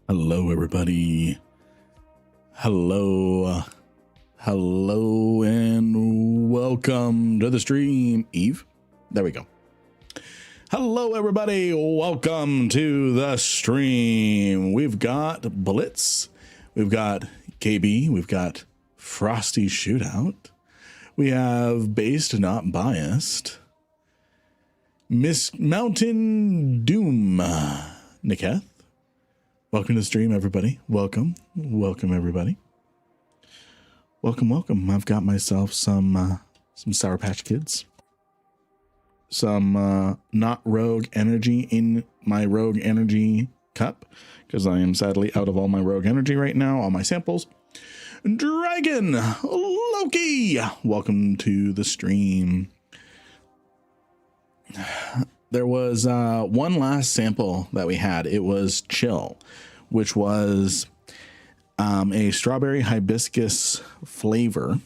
Hello, everybody. Hello, and welcome to the stream. Eve, there we go. Hello, everybody. Welcome to the stream. We've got Blitz, we've got KB, we've got Frosty Shootout, we have Based Not Biased, Miss Mountain Doom, Niketh. Welcome to the stream, everybody. Welcome, everybody. Welcome. I've got myself some Sour Patch Kids, some not Rogue Energy in my Rogue Energy cup, because I am sadly out of all my Rogue Energy right now, all my samples. Dragon Loki, welcome to the stream. There was one last sample that we had. It was Chill, which was a strawberry hibiscus flavor.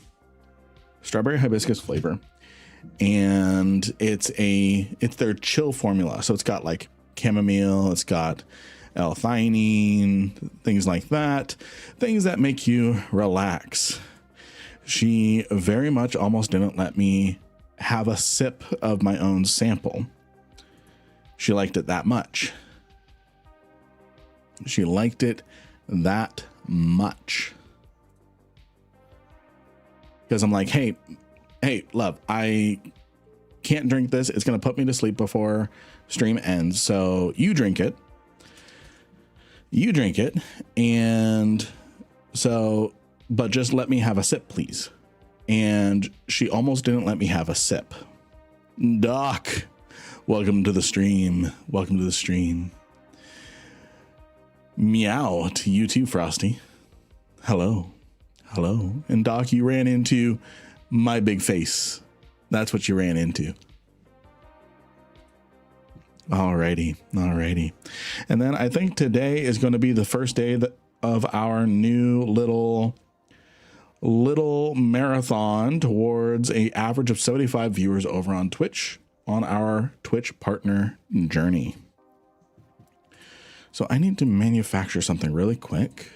And it's their chill formula. So it's got like chamomile, it's got L-theanine, things like that, things that make you relax. She very much almost didn't let me have a sip of my own sample. She liked it that much. Because I'm like, hey, love, I can't drink this. It's going to put me to sleep before stream ends. So you drink it. And so, but just let me have a sip, please. And she almost didn't let me have a sip. Doc, welcome to the stream. Meow to you too, Frosty. Hello. And Doc, you ran into my big face. That's what you ran into. Alrighty. And then I think today is going to be the first day of our new little marathon towards a average of 75 viewers over on Twitch on our Twitch partner journey. So I need to manufacture something really quick.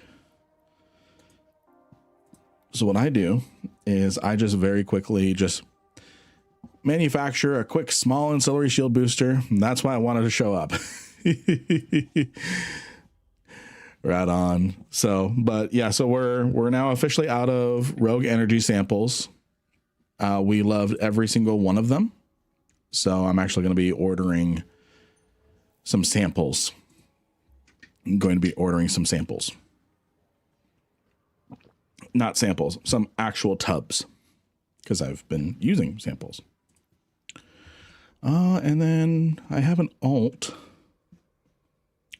So what I do is I just very quickly just manufacture a quick small ancillary shield booster. And that's why I wanted to show up. Right on. So, but yeah, so we're now officially out of Rogue Energy samples. We loved every single one of them. So I'm actually going to be ordering some samples. Not samples, some actual tubs, because I've been using samples. And then I have an alt.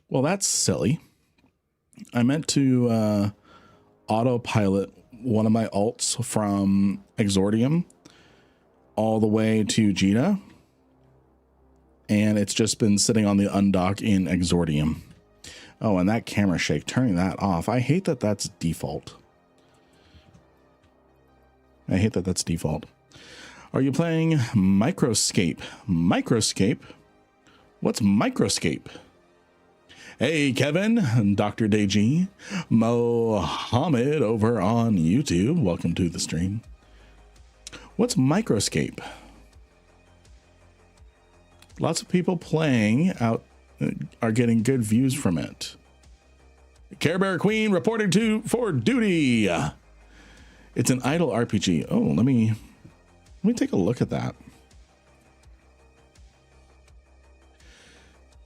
Well, that's silly. I meant to autopilot one of my alts from Exordium all the way to Jita. And it's just been sitting on the undock in Exordium. Oh, and that camera shake, turning that off. I hate that that's default. Are you playing Microscape? What's Microscape? Hey, Kevin, Dr. Deji, Mohammed over on YouTube. Welcome to the stream. What's Microscape? Lots of people playing out are getting good views from it. Care Bear Queen reporting for duty. It's an idle RPG. Oh, let me take a look at that.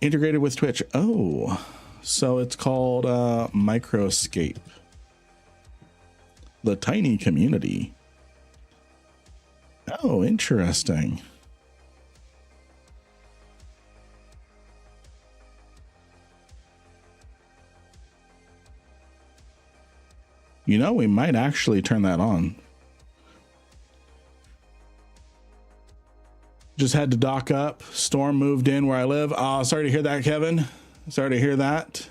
Integrated with Twitch. Oh, so it's called Microscape. The tiny community. Oh, interesting. You know, we might actually turn that on. Just had to dock up. Storm moved in where I live. Oh, sorry to hear that, Kevin. Sorry to hear that.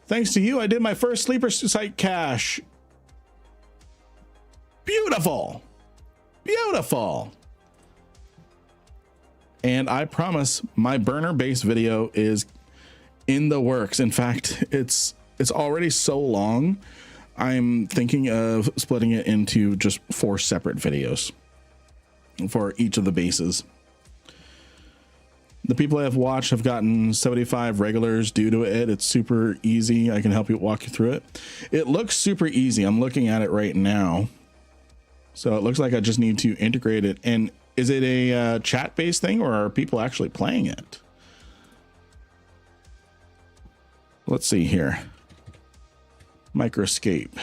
Thanks to you, I did my first sleeper site cache. Beautiful. And I promise my burner base video is in the works. In fact, it's it's already so long. I'm thinking of splitting it into just 4 separate videos for each of the bases. The people I have watched have gotten 75 regulars due to it. It's super easy. I can help you walk you through it. It looks super easy. I'm looking at it right now. So it looks like I just need to integrate it. And is it a chat-based thing, or are people actually playing it? Let's see here. Microscape.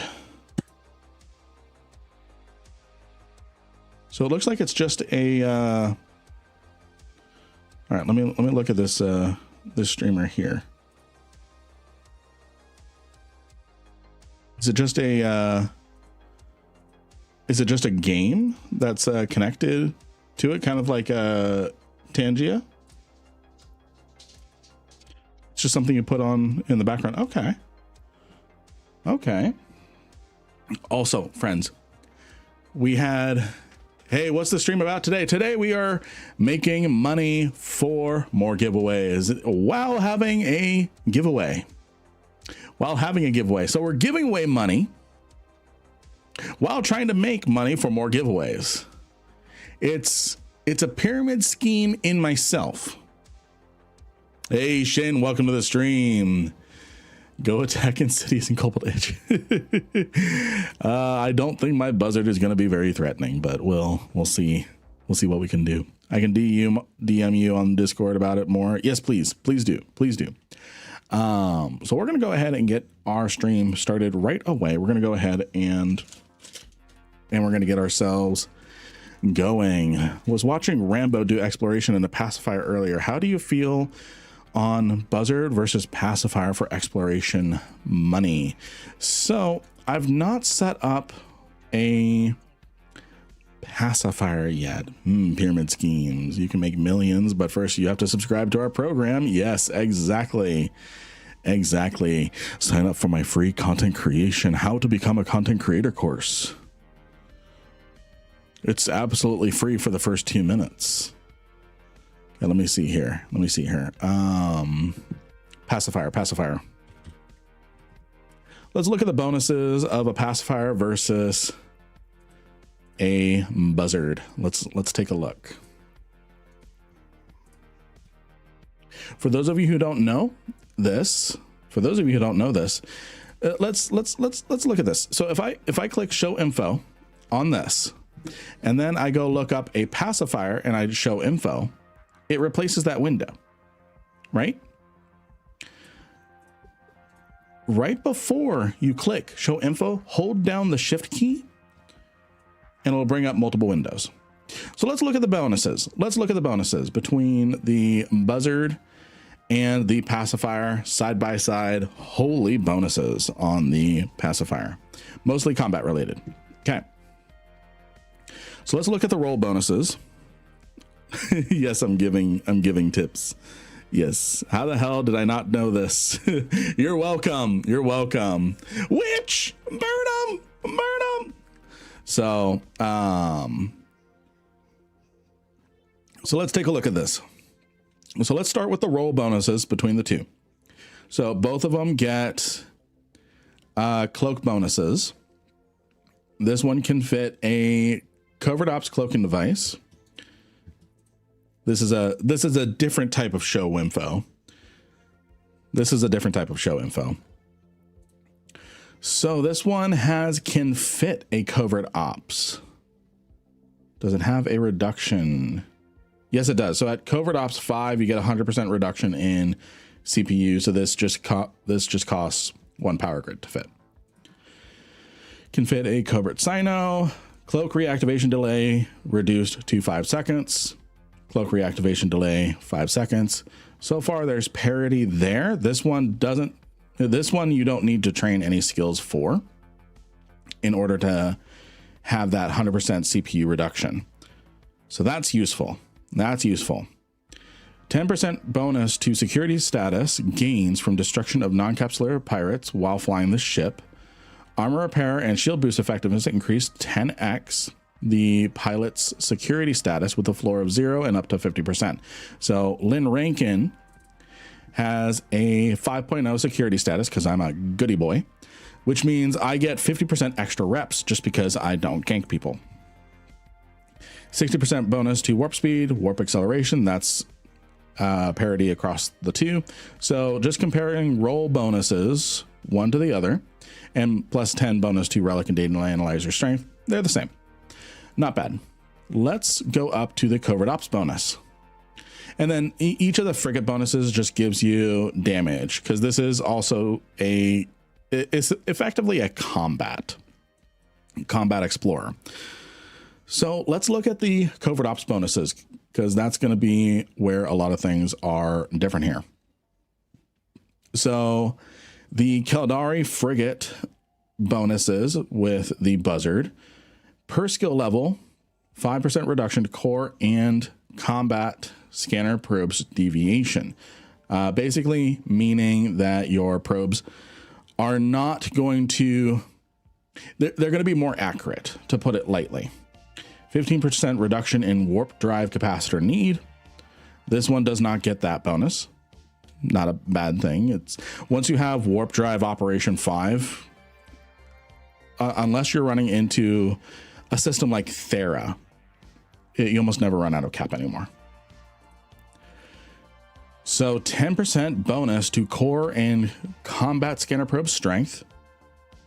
So it looks like it's just a all right, let me look at this this streamer here. Is it just a game that's connected to it, kind of like Tangia? It's just something you put on in the background. Okay. Okay. Also, friends, we had, hey, what's the stream about today? Today we are making money for more giveaways while having a giveaway. So we're giving away money while trying to make money for more giveaways. It's a pyramid scheme in myself. Hey, Shin, welcome to the stream. Go attack in cities and Cobalt Edge. I don't think my buzzard is going to be very threatening, but we'll see. We'll see what we can do. I can DM you on Discord about it more. Yes, please do. So we're going to go ahead and get our stream started right away. We're going to go ahead and we're going to get ourselves going. Was watching Rambo do exploration in the pacifier earlier. How do you feel on buzzard versus pacifier for exploration money? So I've not set up a pacifier yet. Pyramid schemes. You can make millions, but first you have to subscribe to our program. Yes, exactly. Sign up for my free content creation, how to become a content creator course. It's absolutely free for the first 2 minutes. Yeah, let me see here. Pacifier. Let's look at the bonuses of a pacifier versus a buzzard. Let's take a look. For those of you who don't know this, let's look at this. So if I click show info on this, and then I go look up a pacifier and I show info, it replaces that window, right? Right before you click show info, hold down the shift key and it'll bring up multiple windows. So let's look at the bonuses. Between the buzzard and the pacifier side by side. Holy bonuses on the pacifier, mostly combat related. Okay. So let's look at the roll bonuses. Yes, I'm giving tips. Yes. How the hell did I not know this? You're welcome. Witch, burn them. So let's take a look at this. So let's start with the roll bonuses between the two. So both of them get cloak bonuses. This one can fit a covert ops cloaking device. This is a different type of show info. So this one can fit a covert ops. Does it have a reduction? Yes, it does. So at covert ops 5, you get 100% reduction in CPU. So this just costs 1 power grid to fit. Can fit a covert Sino. Cloak reactivation delay reduced to 5 seconds. Cloak reactivation delay 5 seconds. So far there's parity there. This one you don't need to train any skills for in order to have that 100% CPU reduction. So that's useful. 10% bonus to security status gains from destruction of non-capsular pirates while flying the ship. Armor repair and shield boost effectiveness increased 10x the pilot's security status with a floor of 0 and up to 50%. So Lynn Rankin has a 5.0 security status because I'm a goody boy, which means I get 50% extra reps just because I don't gank people. 60% bonus to warp speed, warp acceleration. That's parity across the two. So just comparing roll bonuses one to the other, and plus 10 bonus to relic and data analyzer strength, they're the same. Not bad. Let's go up to the covert ops bonus. And then each of the frigate bonuses just gives you damage, because this is also it's effectively a combat explorer. So let's look at the covert ops bonuses, because that's going to be where a lot of things are different here. So the Keldari frigate bonuses with the buzzard per skill level, 5% reduction to core and combat scanner probes deviation. Basically meaning that your probes are not going to, they're going to be more accurate, to put it lightly. 15% reduction in warp drive capacitor need. This one does not get that bonus. Not a bad thing. It's once you have warp drive operation 5, unless you're running into a system like Thera, you almost never run out of cap anymore. So 10% bonus to core and combat scanner probe strength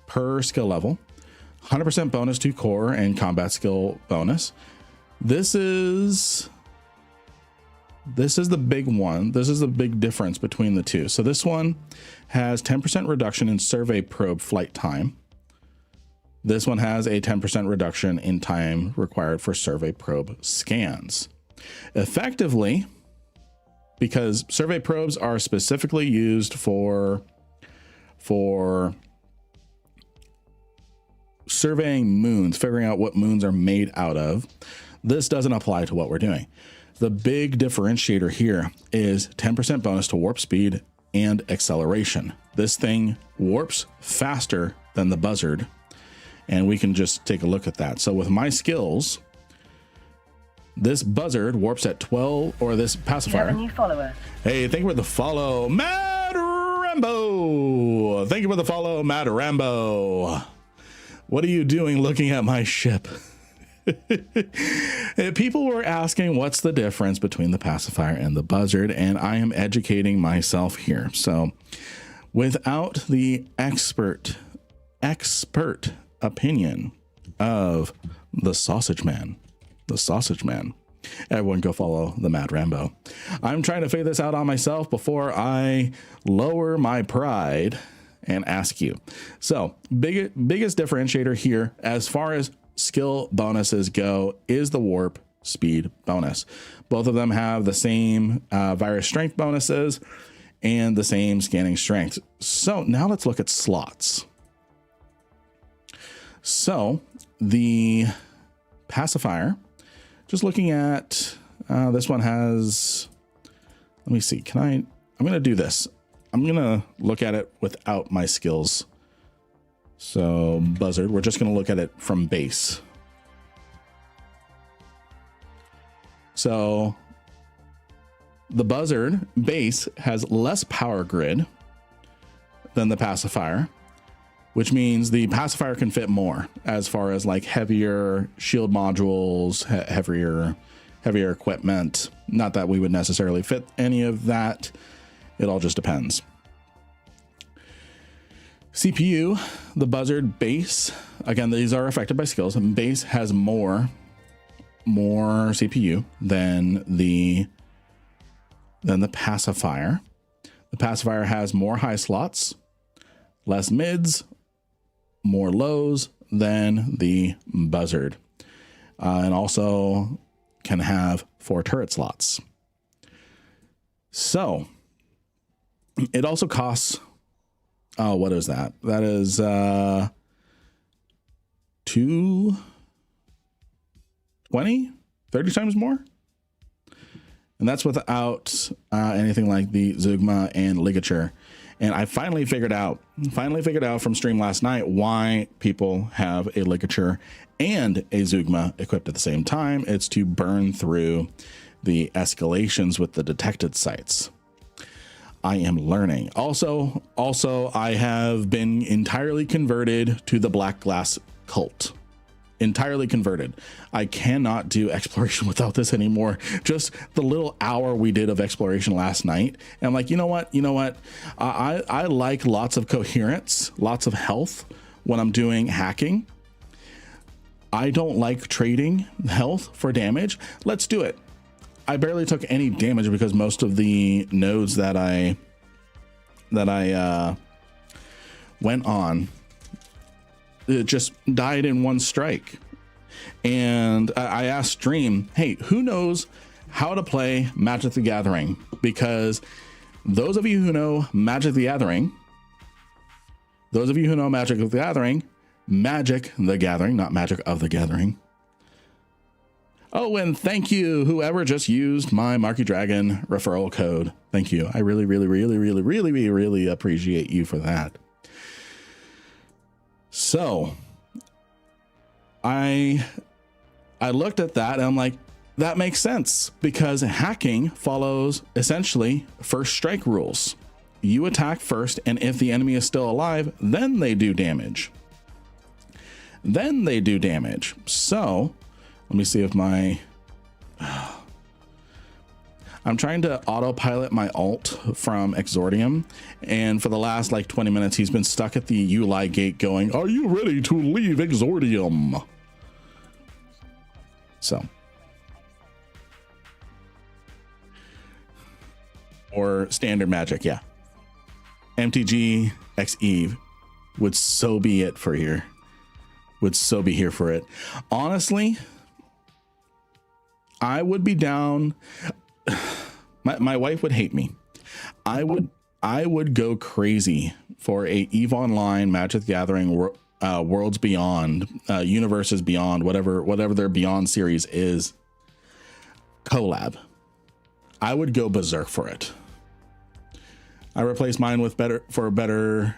per skill level. 100% bonus to core and combat skill bonus. This is the big one. This is the big difference between the two. So this one has 10% reduction in survey probe flight time. This one has a 10% reduction in time required for survey probe scans. Effectively, because survey probes are specifically used for surveying moons, figuring out what moons are made out of, this doesn't apply to what we're doing. The big differentiator here is 10% bonus to warp speed and acceleration. This thing warps faster than the buzzard, and we can just take a look at that. So with my skills, this buzzard warps at 12, or this pacifier. You have a new follower. Hey, thank you for the follow, Mad Rambo. Thank you for the follow, Mad Rambo. What are you doing looking at my ship? People were asking what's the difference between the pacifier and the buzzard, and I am educating myself here. So without the expert opinion of the sausage man, everyone go follow the Mad Rambo. I'm trying to figure this out on myself before I lower my pride and ask you. So biggest differentiator here as far as skill bonuses go is the warp speed bonus. Both of them have the same virus strength bonuses and the same scanning strength. So now let's look at slots. So the pacifier, just looking at this one has, let me see, I'm going to do this. I'm going to look at it without my skills. So buzzard, we're just going to look at it from base. So the buzzard base has less power grid than the pacifier, which means the pacifier can fit more as far as like heavier shield modules, heavier equipment. Not that we would necessarily fit any of that. It all just depends. CPU, the buzzard base, again, these are affected by skills, and base has more CPU than the pacifier. The pacifier has more high slots, less mids, more lows than the buzzard, and also can have 4 turret slots. So it also costs, what is that? That is 220, 30 times more. And that's without anything like the Zeugma and ligature. And I finally figured out from stream last night why people have a ligature and a Zeugma equipped at the same time. It's to burn through the escalations with the detected sites. I am learning. Also, I have been entirely converted to the Black Glass cult. Entirely converted. I cannot do exploration without this anymore. Just the little hour we did of exploration last night. And I'm like, you know what? I like lots of coherence, lots of health when I'm doing hacking. I don't like trading health for damage. Let's do it. I barely took any damage because most of the nodes that I went on, it just died in one strike. And I asked Stream, hey, who knows how to play Magic the Gathering? Because those of you who know Magic the Gathering, Magic the Gathering, not Magic of the Gathering. Oh, and thank you, whoever just used my Marky Dragon referral code. Thank you. I really appreciate you for that. So I looked at that and I'm like, that makes sense because hacking follows essentially first strike rules. You attack first, and if the enemy is still alive, then they do damage. So let me see if I'm trying to autopilot my alt from Exordium, and for the last like 20 minutes, he's been stuck at the Uli gate going, are you ready to leave Exordium? So. Or standard Magic, yeah. MTG X Eve would so be it for here. Would so be here for it. Honestly, I would be down. My wife would hate me. I would go crazy for a EVE Online Magic the Gathering Worlds Beyond, Universes Beyond, whatever their Beyond series is, collab. I would go berserk for it. I replaced mine with better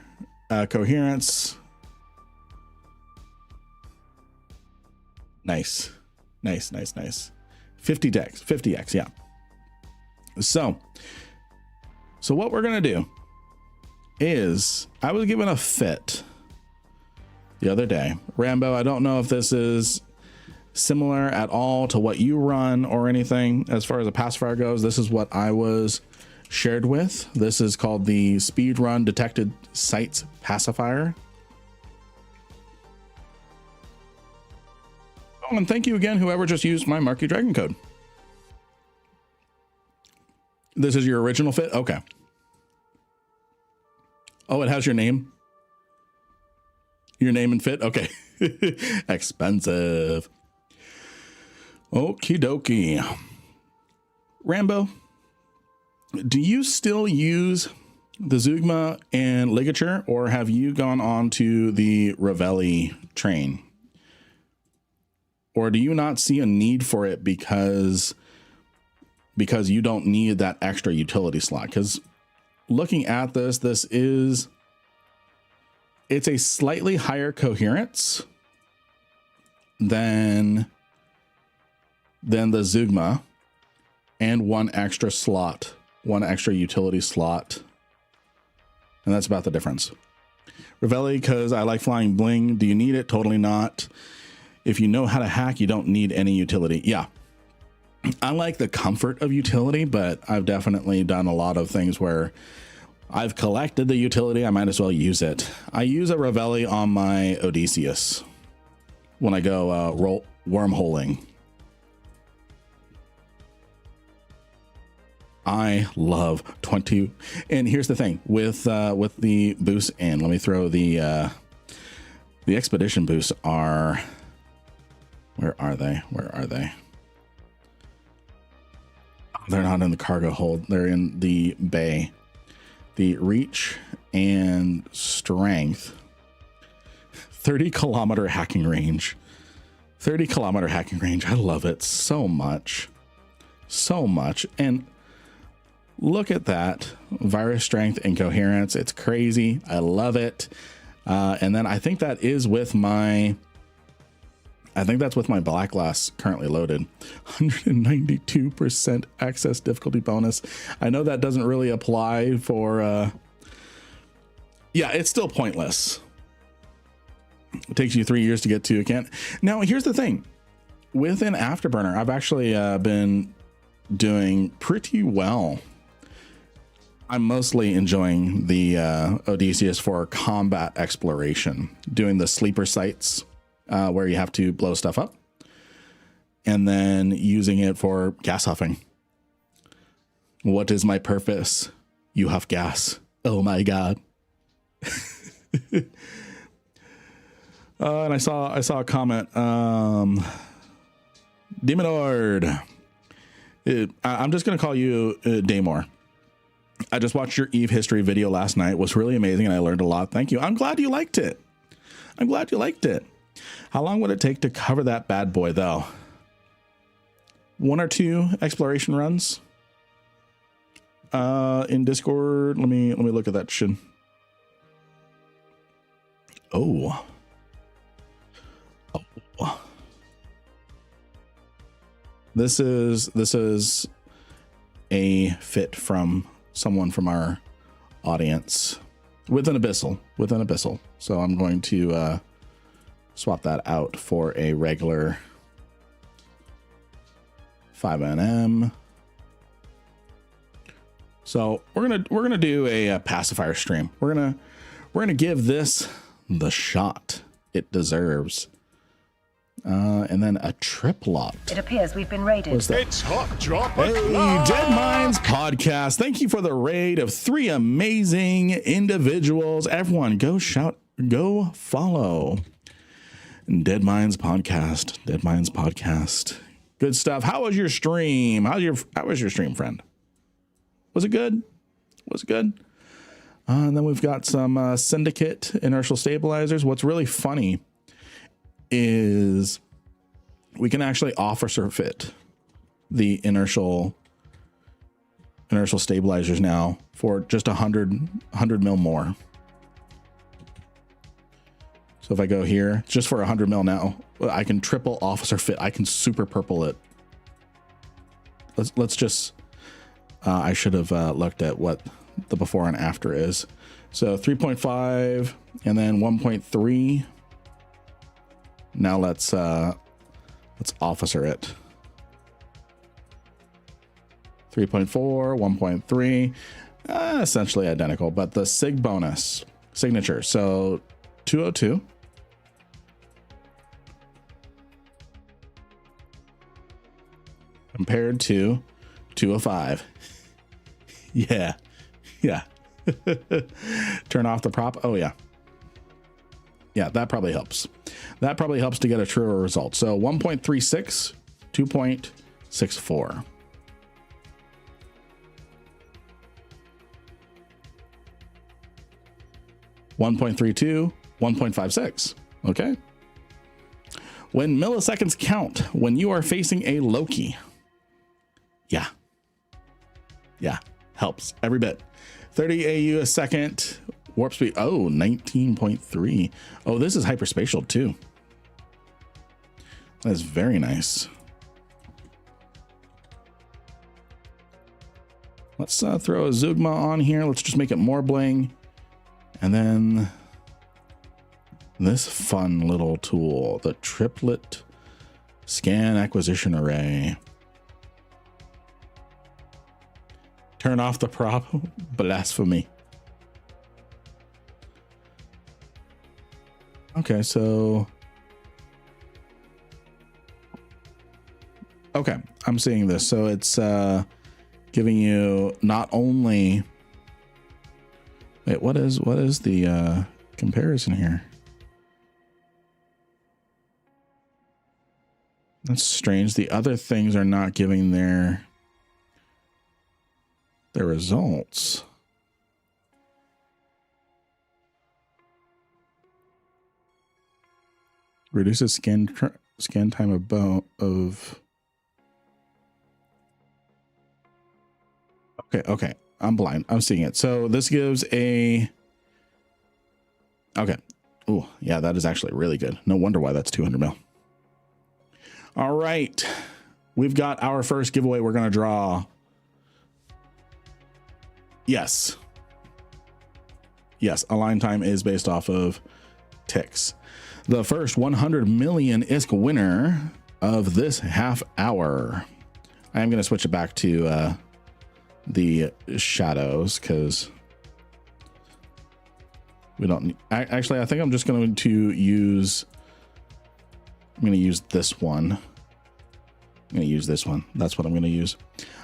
coherence. Nice. 50x, yeah. So what we're gonna do is, I was given a fit the other day. Rambo, I don't know if this is similar at all to what you run or anything as far as a pacifier goes. This is what I was shared with. This is called the Speedrun Detected Sites Pacifier. Oh, and thank you again, whoever just used my Marky Dragon code. This is your original fit? Okay. Oh, it has your name? Your name and fit? Okay. Expensive. Okie dokie. Rambo, do you still use the Zeugma and Ligature, or have you gone on to the Revelli train? Or do you not see a need for it because you don't need that extra utility slot? Because looking at this, it's a slightly higher coherence than the Zeugma, and one extra utility slot. And that's about the difference. Revelli, because I like flying bling. Do you need it? Totally not. If you know how to hack, you don't need any utility. Yeah. I like the comfort of utility, but I've definitely done a lot of things where I've collected the utility. I might as well use it. I use a Revelli on my Odysseus when I go wormholing. I love 20. And here's the thing with the boost in. Let me throw the expedition boosts are. Where are they? They're not in the cargo hold. They're in the bay. The reach and strength. 30-kilometer hacking range. 30-kilometer hacking range. I love it so much. And look at that. Virus strength and coherence. It's crazy. I love it. And then I think that is with my I think that's with my black glass currently loaded. 192% access difficulty bonus. I know that doesn't really apply for, yeah, it's still pointless. It takes you 3 years to get to a can. Now, here's the thing. With an Afterburner, I've actually been doing pretty well. I'm mostly enjoying the Odysseus for combat exploration, doing the sleeper sites where you have to blow stuff up, and then using it for gas huffing. What is my purpose? You huff gas. Oh my God. And I saw a comment. Demonord. I'm just going to call you Daymore. I just watched your Eve history video last night. It was really amazing, and I learned a lot. Thank you. I'm glad you liked it. I'm glad you liked it. How long would it take to cover that bad boy, though? 1 or 2 exploration runs in Discord. Let me look at that shit. Oh. This is a fit from someone from our audience with an abyssal. So I'm going to swap that out for a regular 5NM. So we're gonna do a pacifier stream. We're gonna give this the shot it deserves. And then a triplot. It appears we've been raided. It's hot drop. Hey, Dead Minds Podcast. Thank you for the raid of 3 amazing individuals. Everyone, go follow Dead Minds Podcast. Dead Minds Podcast. Good stuff. How was your stream? How was your stream, friend? Was it good? Was it good? And then we've got some Syndicate inertial stabilizers. What's really funny is we can actually officer fit the inertial stabilizers now for just 100 mil more. So if I go here just for 100 mil now, I can triple officer fit. I can super purple it. Let's just I should have looked at what the before and after is. So 3.5 and then 1.3. Now let's officer it. 3.4, 1.3, essentially identical, but the sig bonus signature. So 202. Compared to 205. Yeah. Turn off the prop. Oh yeah. Yeah, that probably helps. That probably helps to get a truer result. So 1.36, 2.64. (1.32), 1.56. Okay. When milliseconds count when you are facing a Loki. Yeah, helps every bit. 30 AU a second. Warp speed, 19.3. Oh, this is hyperspatial too. That's very nice. Let's throw a Zugma on here. Let's just make it more bling. And then this fun little tool, the triplet scan acquisition array. Turn off the prop. Blasphemy. Okay, so okay, I'm seeing this. So it's giving you not only wait, what is the comparison here? That's strange. The other things are not giving their results. Reduces scan time of okay. I'm blind. I'm seeing it. So this gives a okay. Oh yeah, that is actually really good. No wonder why that's 200 mil. All right. We've got our first giveaway. We're going to draw. Yes. Yes. Align time is based off of ticks. The first 100 million ISK winner of this half hour. I am going to switch it back to the shadows because we don't need, actually, I think I'm just going to use, I'm going to use this one. I'm going to use this one. That's what I'm going to use.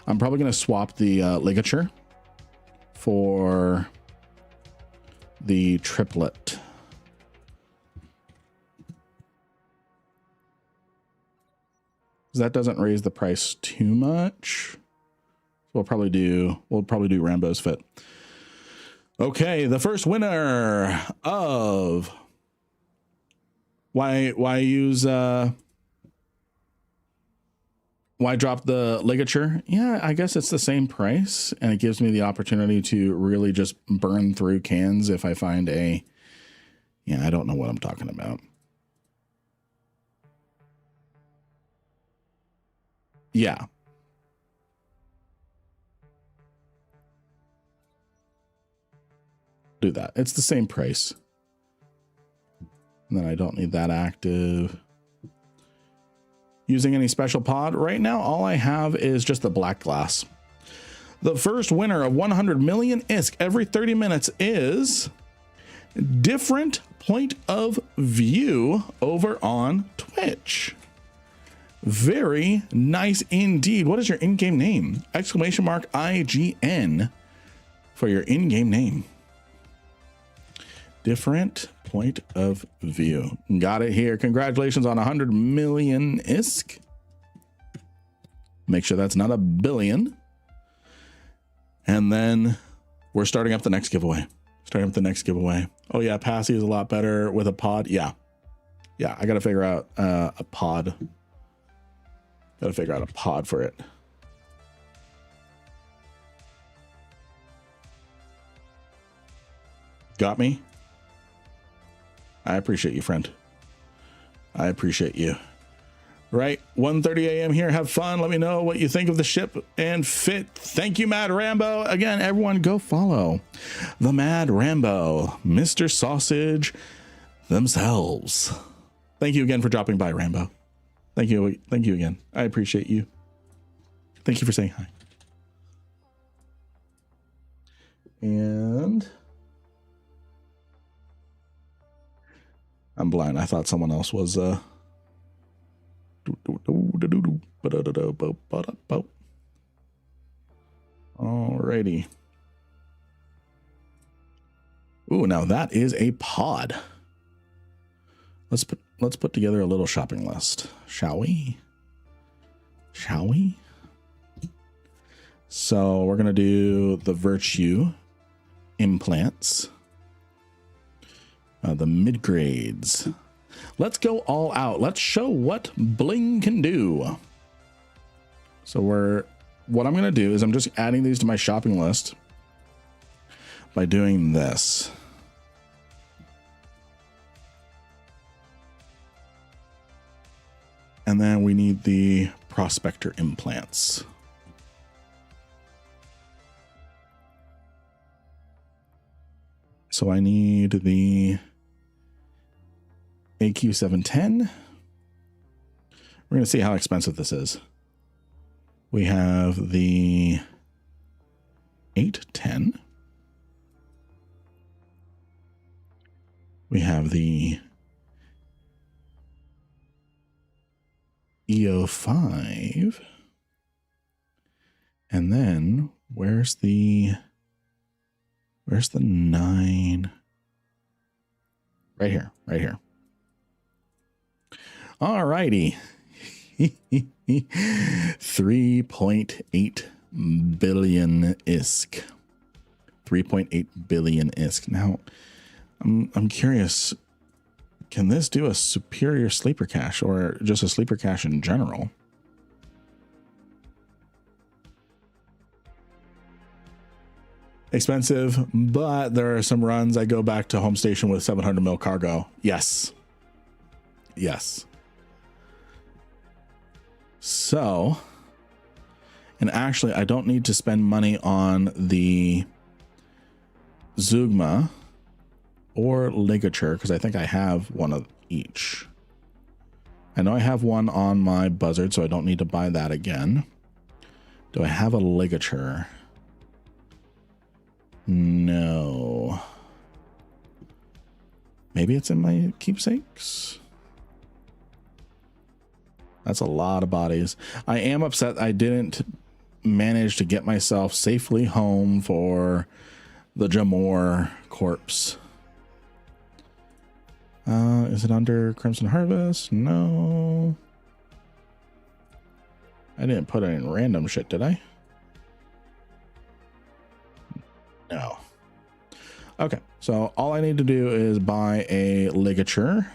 I'm probably going to swap the ligature for the triplet. That doesn't raise the price too much. We'll probably do Rambo's fit. Okay, the first winner of why drop the ligature? Yeah, I guess it's the same price and it gives me the opportunity to really just burn through cans if I find I don't know what I'm talking about. Yeah. Do that. It's the same price. And then I don't need that active. Using any special pod right now, all I have is just the black glass. The first winner of 100 million ISK every 30 minutes is Different Point of View over on Twitch. Very nice indeed. What is your in-game name? Exclamation mark IGN for your in-game name. Different Point of View. Got it here. Congratulations on 100 million ISK. Make sure that's not a billion. And then we're starting up the next giveaway. Oh yeah, Passy is a lot better with a pod. Yeah, I got to figure out a pod. Got to figure out a pod for it. Got me? I appreciate you, friend. I appreciate you. Right, 1:30 a.m. here. Have fun. Let me know what you think of the ship and fit. Thank you, Mad Rambo. Again, everyone go follow the Mad Rambo, Mr. Sausage themselves. Thank you again for dropping by, Rambo. Thank you again. I appreciate you. Thank you for saying hi. And I'm blind. I thought someone else was alrighty. Ooh, now that is a pod. Let's put together a little shopping list, shall we? So we're gonna do the Virtue implants, the mid grades. Let's go all out. Let's show what bling can do. So what I'm gonna do is I'm just adding these to my shopping list by doing this. And then we need the Prospector implants. So I need the AQ710. We're going to see how expensive this is. We have the 810. We have the EO5. And then where's the 9? Right here. All righty. 3.8 billion ISK. 3.8 billion ISK. Now, I'm curious, can this do a superior sleeper cache or just a sleeper cache in general? Expensive, but there are some runs I go back to home station with 700 mil cargo. Yes. So, and actually I don't need to spend money on the Zeugma or ligature because I think I have one of each. I know I have one on my buzzard, so I don't need to buy that again. Do I have a ligature? No. Maybe it's in my keepsakes. That's a lot of bodies. I am upset I didn't manage to get myself safely home for the Jamor corpse. Is it under Crimson Harvest? No. I didn't put it in random shit, did I? No. Okay, so all I need to do is buy a ligature.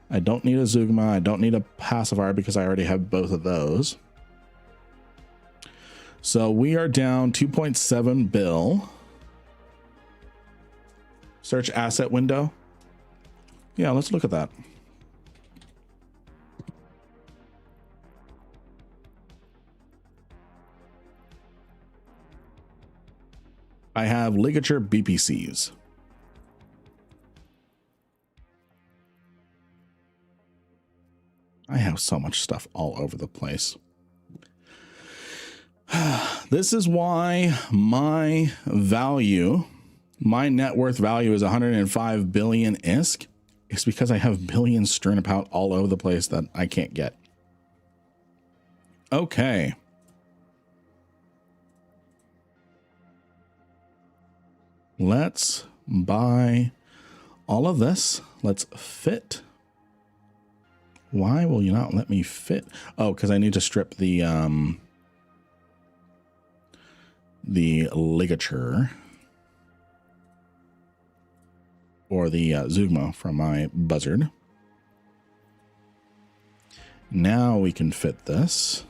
I don't need a Zeugma. I don't need a pacifier because I already have both of those. So we are down 2.7 bill. Search asset window. Yeah, let's look at that. I have ligature BPCs. I have so much stuff all over the place. This is why my value, my net worth value is 105 billion ISK. It's because I have billions strewn about all over the place that I can't get. Okay. Let's buy all of this. Let's fit. Why will you not let me fit? Oh, because I need to strip the ligature or the Zeugma from my buzzard. Now we can fit this.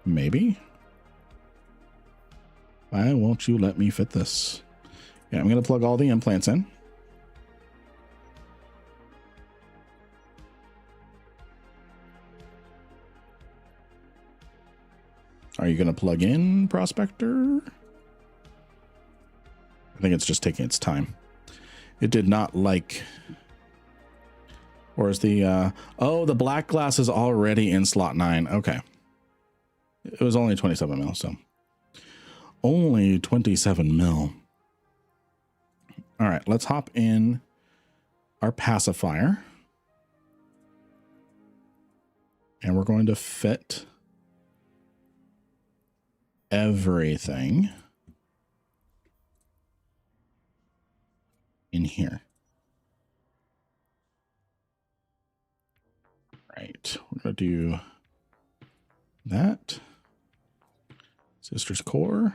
Maybe. Why won't you let me fit this? Yeah, I'm going to plug all the implants in. Are you going to plug in, Prospector? I think it's just taking its time. It did not like... Or is the... oh, the black glass is already in slot 9. Okay. It was only 27 mil, so... Only 27 mil. All right, let's hop in our pacifier. And we're going to fit everything in here. Right, we're going to do that. Sister's core.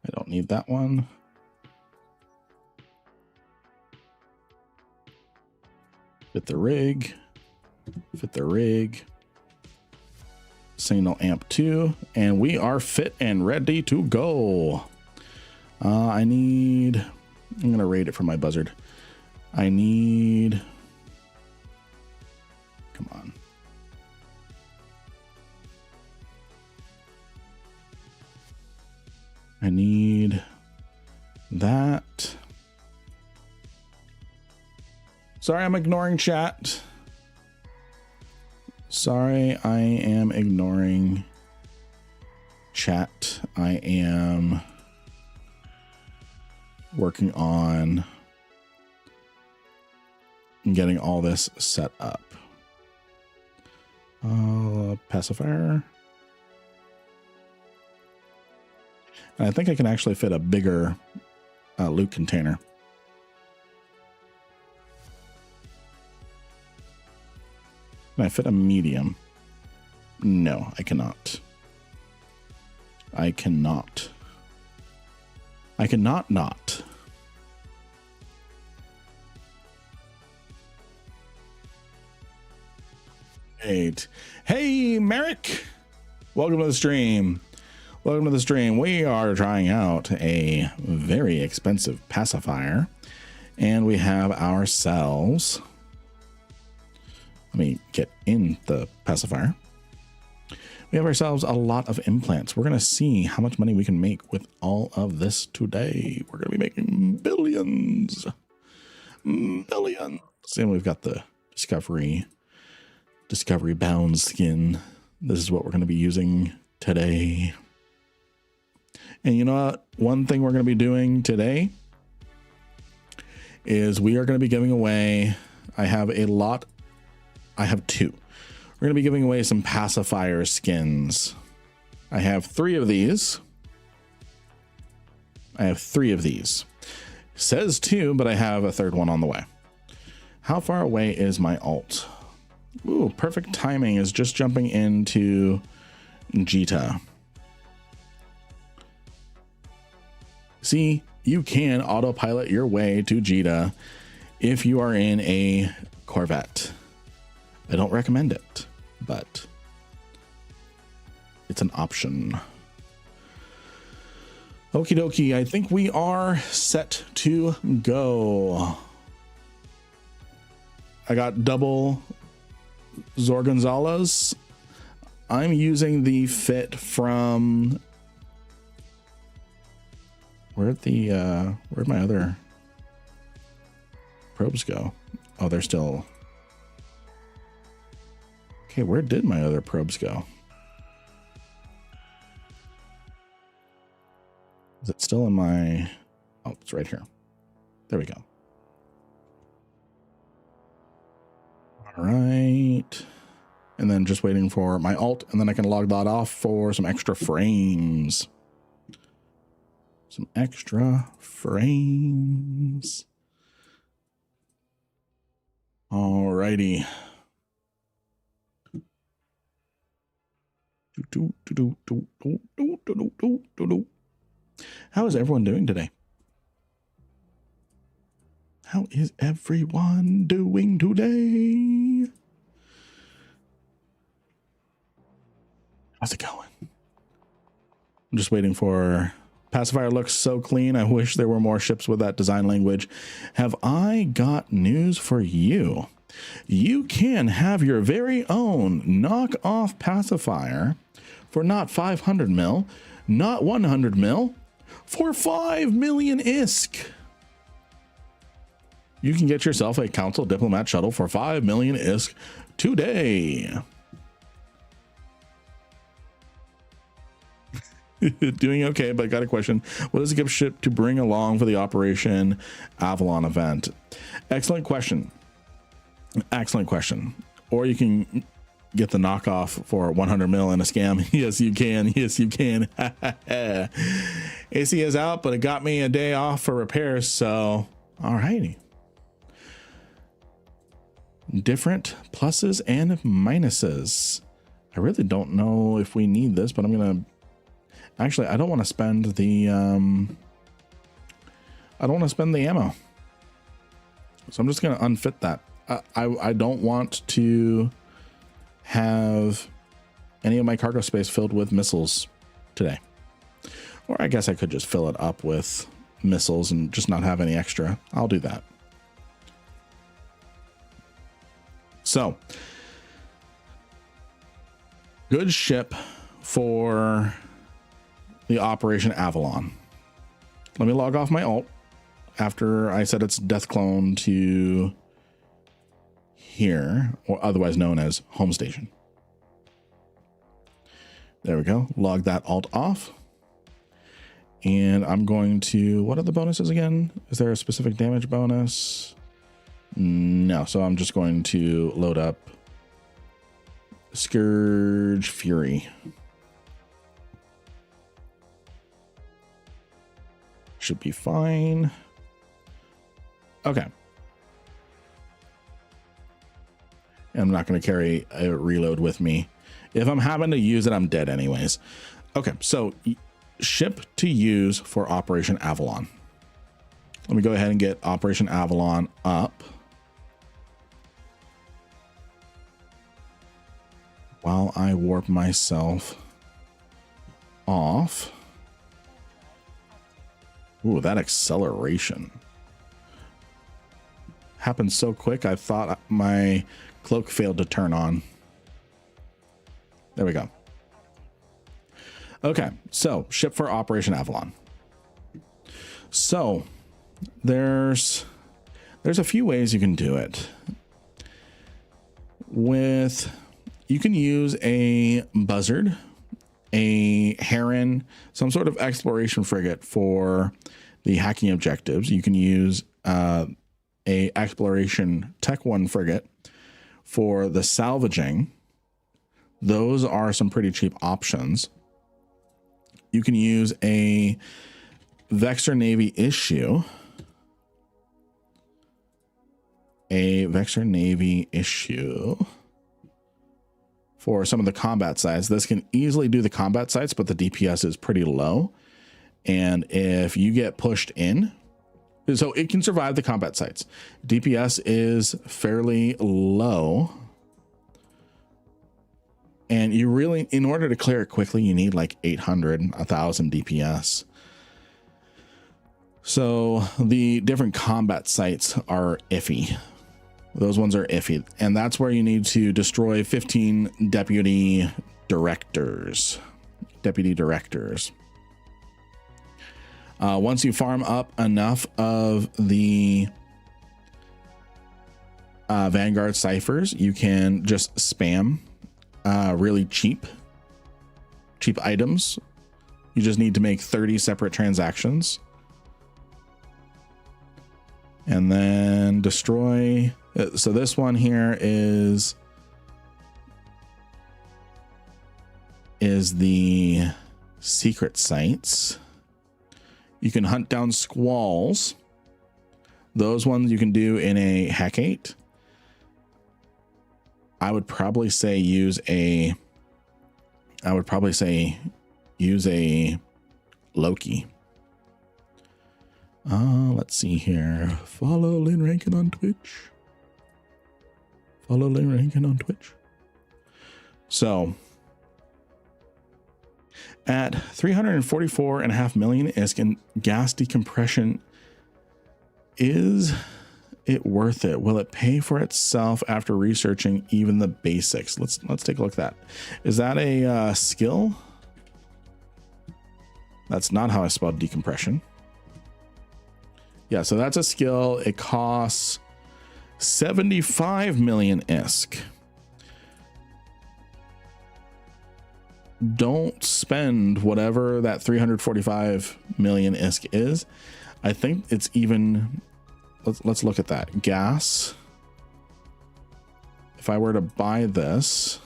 I don't need that one. Fit the rig. Fit the rig. Signal amp 2. And we are fit and ready to go. I'm going to rate it for my buzzard. I need... Come on. I need that. Sorry, I'm ignoring chat. Sorry, I am ignoring chat. I am working on getting all this set up. Pacifier. And I think I can actually fit a bigger loot container. Can I fit a medium? No, I cannot. I cannot. I cannot not. Right. Hey, Merrick. Welcome to the stream. Welcome to the stream. We are trying out a very expensive pacifier, and we have ourselves Let me get in the pacifier. We have ourselves a lot of implants. We're going to see how much money we can make with all of this today. We're going to be making billions. Billions. And we've got the Discovery Bound skin. This is what we're going to be using today. And you know what? One thing we're going to be doing today is we are going to be giving away, I have two. We're going to be giving away some pacifier skins. I have 3 of these. Says 2, but I have a 3rd one on the way. How far away is my alt? Ooh, perfect timing is just jumping into Jita. See, you can autopilot your way to Jita if you are in a Corvette. I don't recommend it, but it's an option. Okie dokie, I think we are set to go. I got double Zorgonzala's. I'm using the fit from where'd my other probes go? Oh, they're still okay. Where did my other probes go? Is it still in my, oh, it's right here. There we go. All right. And then just waiting for my alt, and then I can log that off for some extra frames. Some extra frames. All righty. How is everyone doing today? How is everyone doing today? How's it going? I'm just waiting for pacifier. Looks so clean. I wish there were more ships with that design language. Have I got news for you? You can have your very own knockoff pacifier for not 500 mil, not 100 mil, for 5 million ISK. You can get yourself a Council Diplomat shuttle for 5 million ISK today. Doing okay, but I got a question. What is a gift ship to bring along for the Operation Avalon event? Excellent question. Excellent question. Or you can get the knockoff for 100 mil in a scam. Yes, you can. Yes, you can. AC is out, but it got me a day off for repairs. So, all righty. Different pluses and minuses. I really don't know if we need this, but I'm going to actually, I don't want to spend the ammo. So I'm just going to unfit that. I don't want to have any of my cargo space filled with missiles today. Or I guess I could just fill it up with missiles and just not have any extra. I'll do that. So, good ship for the Operation Avalon. Let me log off my alt after I set its death clone to here, or otherwise known as home station. There we go. Log that alt off. And I'm going to, what are the bonuses again? Is there a specific damage bonus? No. So I'm just going to load up Scourge Fury. Should be fine. Okay. I'm not going to carry a reload with me. If I'm having to use it, I'm dead anyways. Okay, so ship to use for Operation Avalon. Let me go ahead and get Operation Avalon up. While I warp myself off. Ooh, that acceleration. happened so quick. I thought my cloak failed to turn on. There we go. Okay, so ship for Operation Avalon. So there's a few ways you can do it. You can use a buzzard, a heron, some sort of exploration frigate for the hacking objectives. You can use a exploration Tech 1 frigate for the salvaging. Those are some pretty cheap options. You can use a Vexor Navy issue. A Vexor Navy issue for some of the combat sites. This can easily do the combat sites, but the DPS is pretty low. And if you get pushed in, so it can survive the combat sites. DPS is fairly low. And you really, in order to clear it quickly, you need like 800, 1000 DPS. So the different combat sites are iffy. Those ones are iffy. And that's where you need to destroy 15 deputy directors. Once you farm up enough of the Vanguard ciphers, you can just spam really cheap items. You just need to make 30 separate transactions and then destroy. So this one here is the secret sites. You can hunt down squalls. Those ones you can do in a Hecate. I would probably say use a Loki. Let's see here. Follow Lynn Rankin on Twitch. So at 344.5 million ISK in gas decompression, is it worth it? Will it pay for itself after researching even the basics? Let's take a look at that. Is that a skill? That's not how I spelled decompression. Yeah, so that's a skill. It costs 75 million ISK. Don't spend whatever that 345 million ISK is. I think it's even, let's look at that. Gas. If I were to buy this.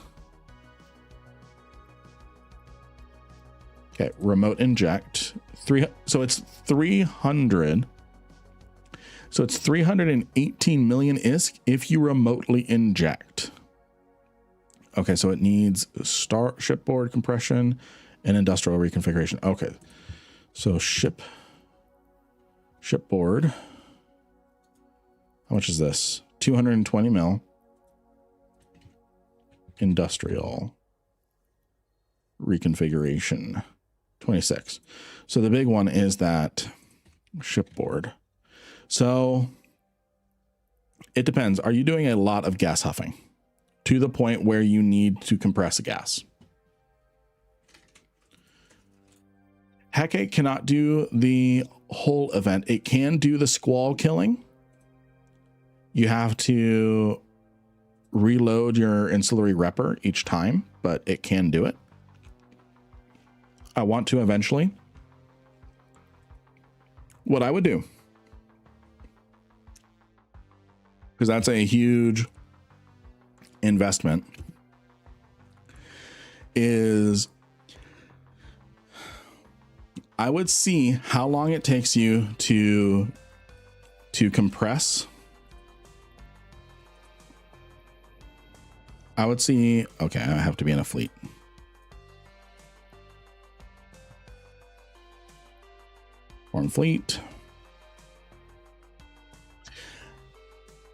Okay, remote inject. So it's 300. So it's 318 million ISK if you remotely inject. Okay, so it needs shipboard compression and industrial reconfiguration. Okay, so shipboard. How much is this? 220 mil. Industrial reconfiguration, 26. So the big one is that shipboard. So it depends. Are you doing a lot of gas huffing to the point where you need to compress a gas? Hecate cannot do the whole event. It can do the squall killing. You have to reload your ancillary repper each time, but it can do it. I want to eventually. What I would do, because that's a huge investment, is I would see how long it takes you to compress. I would see, okay, I have to be in a fleet. Foreign fleet.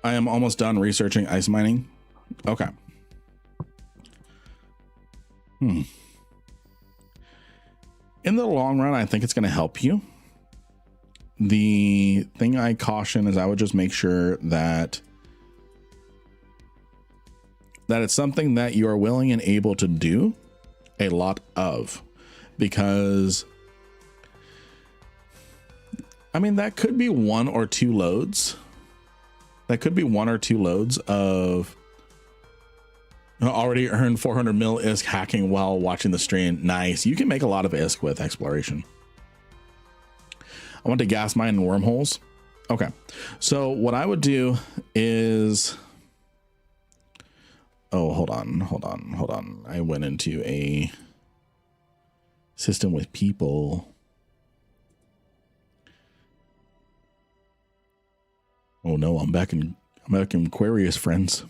I am almost done researching ice mining. Okay. In the long run, I think it's going to help you. the thing I caution is I would just make sure that it's something that you are willing and able to do a lot of, because I mean, that could be 1 or 2 loads. That could be 1 or 2 loads of already earned 400 mil ISK hacking while watching the stream. Nice. You can make a lot of ISK with exploration. I want to gas mine in wormholes. Okay. So what I would do is, oh, hold on. I went into a system with people. Oh no, I'm back in Aquarius, friends.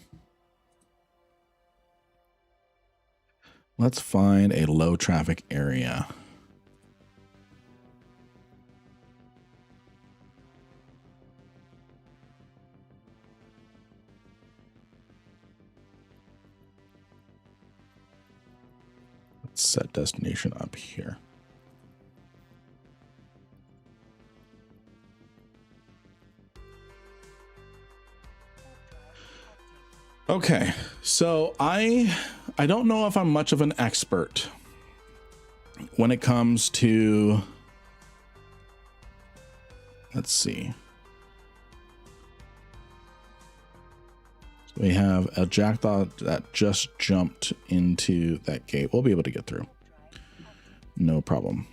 Let's find a low traffic area. Let's set destination up here. Okay, so I don't know if I'm much of an expert when it comes to, let's see. So we have a jackdaw that just jumped into that gate. We'll be able to get through. No problem.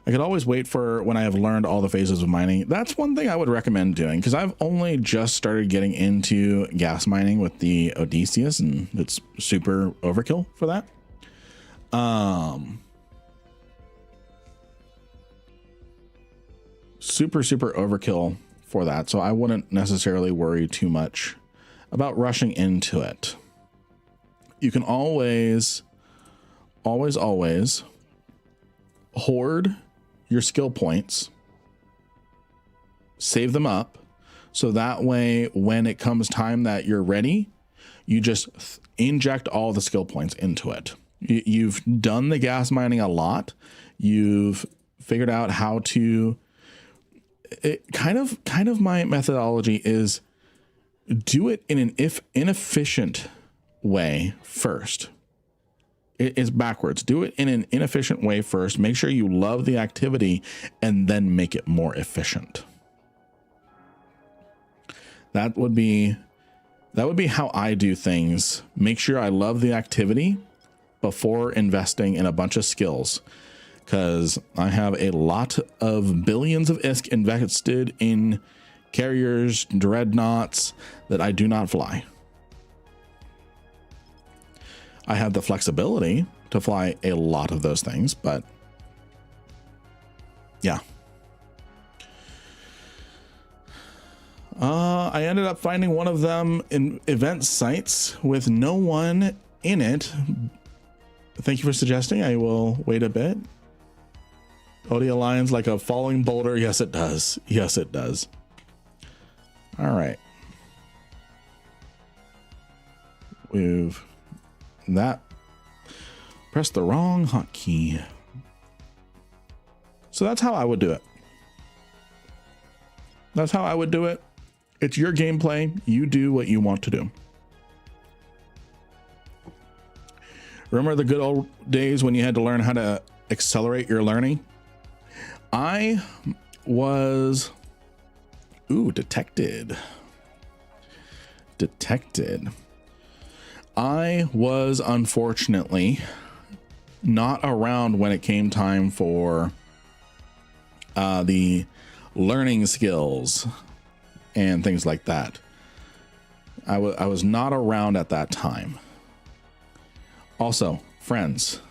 I could always wait for when I have learned all the phases of mining. That's one thing I would recommend doing, because I've only just started getting into gas mining with the Odysseus, and it's super overkill for that. Super overkill for that. So I wouldn't necessarily worry too much about rushing into it. You can always hoard your skill points, save them up, so that way when it comes time that you're ready, you just inject all the skill points into it. You've done the gas mining a lot. You've figured out how to, kind of my methodology is do it in an inefficient way first. It's backwards. Do it in an inefficient way first. Make sure you love the activity and then make it more efficient. That would be how I do things. Make sure I love the activity before investing in a bunch of skills, because I have a lot of billions of ISK invested in carriers, dreadnoughts that I do not fly. I have the flexibility to fly a lot of those things, but yeah. I ended up finding one of them in event sites with no one in it. Thank you for suggesting. I will wait a bit. Odie aligns like a falling boulder. Yes, it does. Yes, it does. All right. We've that press the wrong hotkey. So that's how I would do it. That's how I would do it. It's your gameplay. You do what you want to do. Remember the good old days when you had to learn how to accelerate your learning? I was detected. I was unfortunately not around when it came time for the learning skills and things like that. I was not around at that time. Also, friends.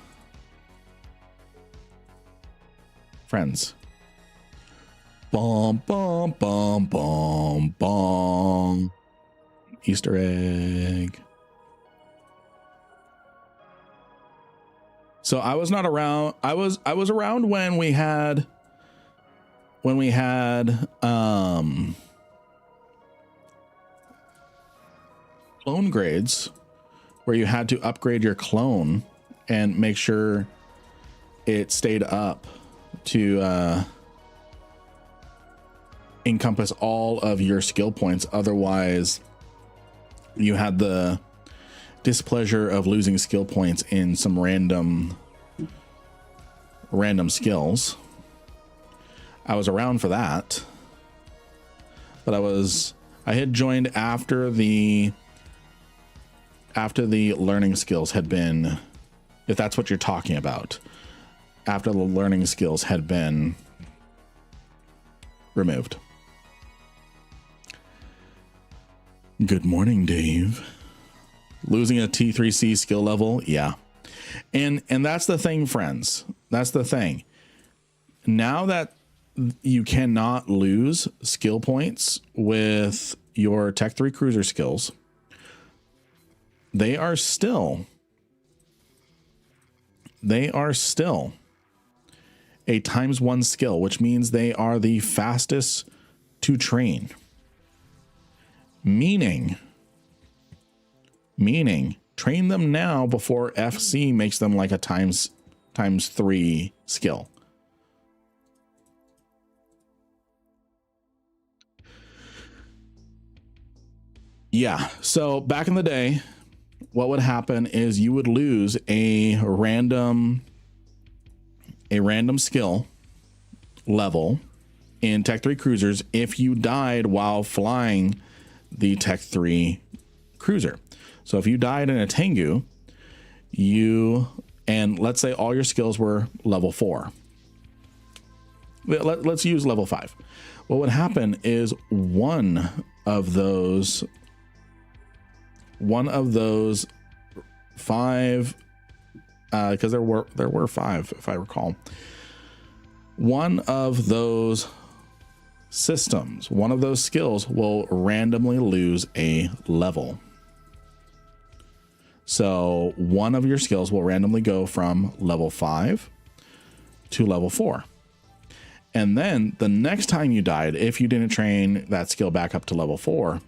Bom, bom, bom, bom, bom. Easter egg. So I was not around. I was around when we had clone grades, where you had to upgrade your clone and make sure it stayed up to encompass all of your skill points. Otherwise, you had the displeasure of losing skill points in some random skills. I was around for that, but I had joined after the learning skills had been, if that's what you're talking about, after the learning skills had been removed. Good morning, Dave. Losing a T3C skill level. Yeah. And that's the thing, friends. That's the thing. Now that you cannot lose skill points with your Tech 3 cruiser skills, they are still a ×1 skill, which means they are the fastest to train. Meaning train them now before FC makes them like a ×3 skill. Yeah. So back in the day, what would happen is you would lose a random skill level in Tech 3 cruisers if you died while flying the Tech 3 cruiser. So if you died in a Tengu, and let's say all your skills were level 4. Let's use level 5. What would happen is one of those 5, because there were 5, if I recall. One of those systems, one of those skills will randomly lose a level. So one of your skills will randomly go from level 5 to level 4. And then the next time you died, if you didn't train that skill back up to level 4,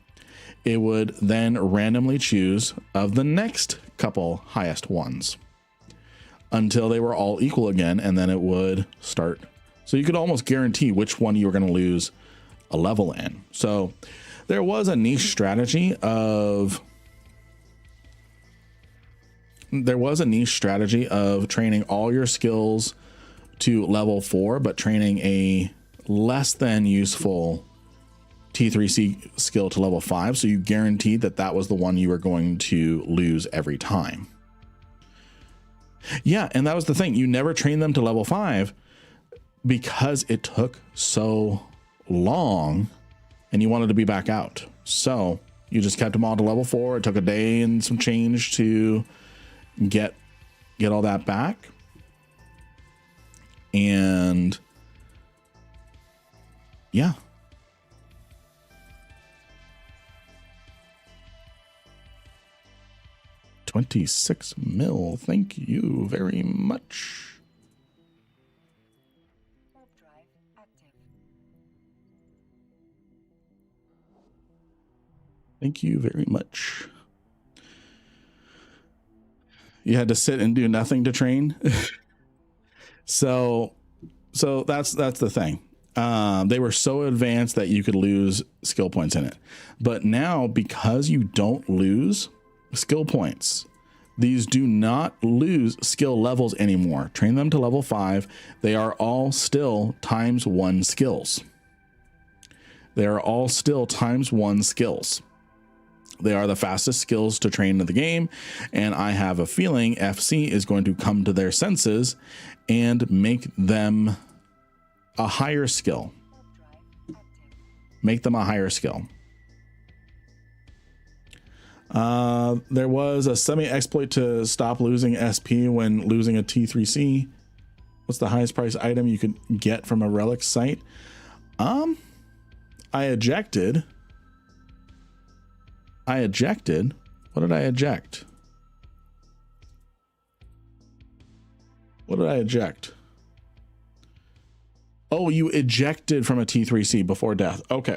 it would then randomly choose of the next couple highest ones until they were all equal again. And then it would start. So you could almost guarantee which one you were going to lose a level in. So there was a niche strategy of training all your skills to level 4, but training a less than useful T3C skill to level 5. So you guaranteed that was the one you were going to lose every time. Yeah. And that was the thing. You never trained them to level 5 because it took so long and you wanted to be back out. So you just kept them all to level 4. It took a day and some change to get all that back. And yeah. $26 mil. Thank you very much. Thank you very much. You had to sit and do nothing to train. So that's the thing. They were so advanced that you could lose skill points in it. But now, because you don't lose skill points, these do not lose skill levels anymore. Train them to level 5. They are all still ×1 skills. They are all still ×1 skills. They are the fastest skills to train in the game, and I have a feeling FC is going to come to their senses and make them a higher skill. Make them a higher skill. There was a semi-exploit to stop losing SP when losing a T3C. What's the highest price item you could get from a relic site? I ejected. What did I eject? Oh, you ejected from a T3C before death. Okay.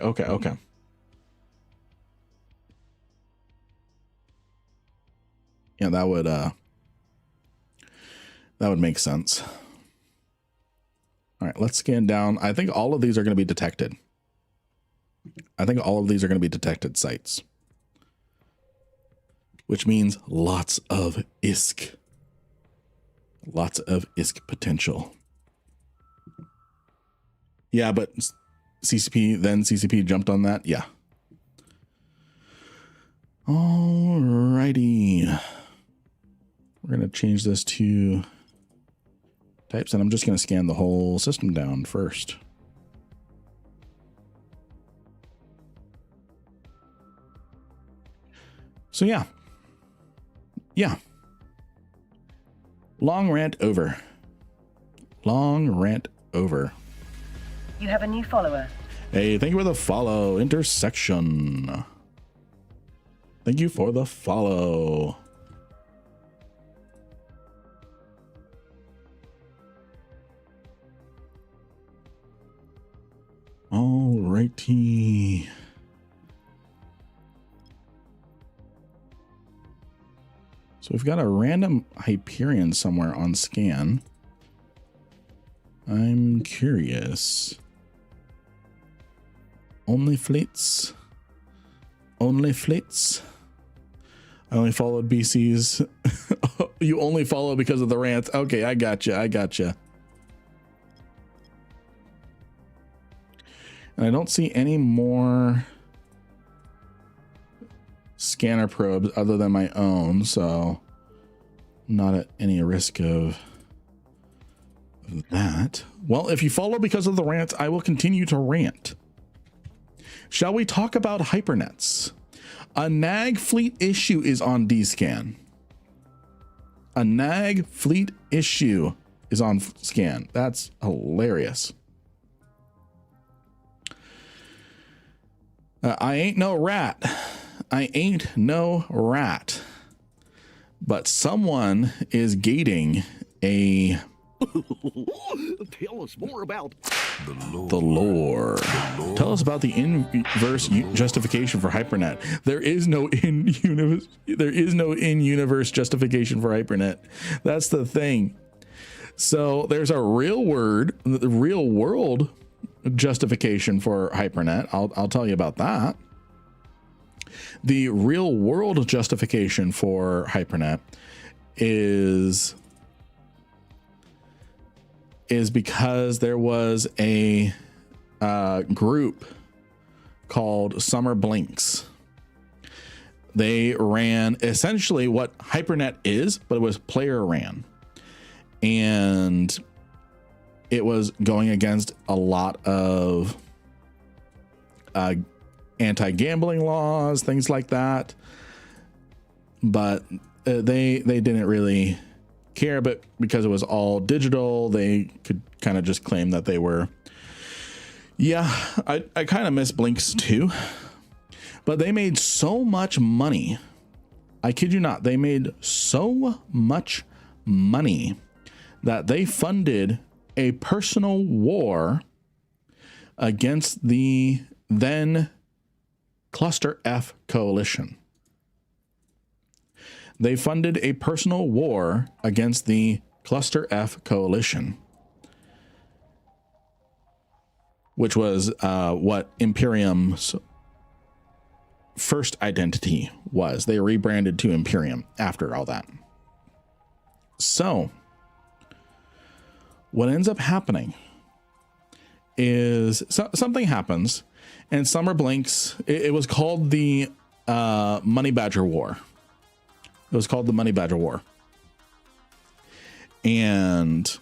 Yeah, that would make sense. All right, let's scan down. I think all of these are going to be detected. I think all of these are going to be detected sites, which means lots of ISK. Lots of ISK potential. Yeah, but CCP jumped on that. Yeah. Alrighty. We're going to change this to types, and I'm just going to scan the whole system down first. So yeah. Long rant over. Long rant over. You have a new follower. Hey, thank you for the follow. Intersection. Thank you for the follow. Alrighty. So we've got a random Hyperion somewhere on scan. I'm curious. Only fleets? Only fleets? I only followed BC's. You only follow because of the rants. Okay, I gotcha. And I don't see any more scanner probes other than my own, so not at any risk of that. Well, if you follow because of the rants, I will continue to rant. Shall we talk about hypernets? A NAG fleet issue is on DScan. A NAG fleet issue is on scan. That's hilarious. I ain't no rat. I ain't no rat. But someone is gating a... Tell us more about the lore. Tell us about the inverse justification for Hypernet. There is no in-universe justification for Hypernet. That's the thing. So there's a real world justification for Hypernet. I'll tell you about that. The real world justification for Hypernet is because there was a group called Summer Blinks. They ran essentially what Hypernet is, but it was player ran. And it was going against a lot of anti-gambling laws, things like that. But they didn't really care, but because it was all digital, they could kind of just claim that they were. Yeah, I kind of miss Blinks too, but they made so much money. I kid you not, they made so much money that they funded a personal war against the then Cluster F coalition. They funded a personal war against the Cluster F coalition, which was what Imperium's first identity was. They rebranded to Imperium after all that. So what ends up happening is something happens, and Summer Blinks, it was called the Money Badger War. It was called the Money Badger War. And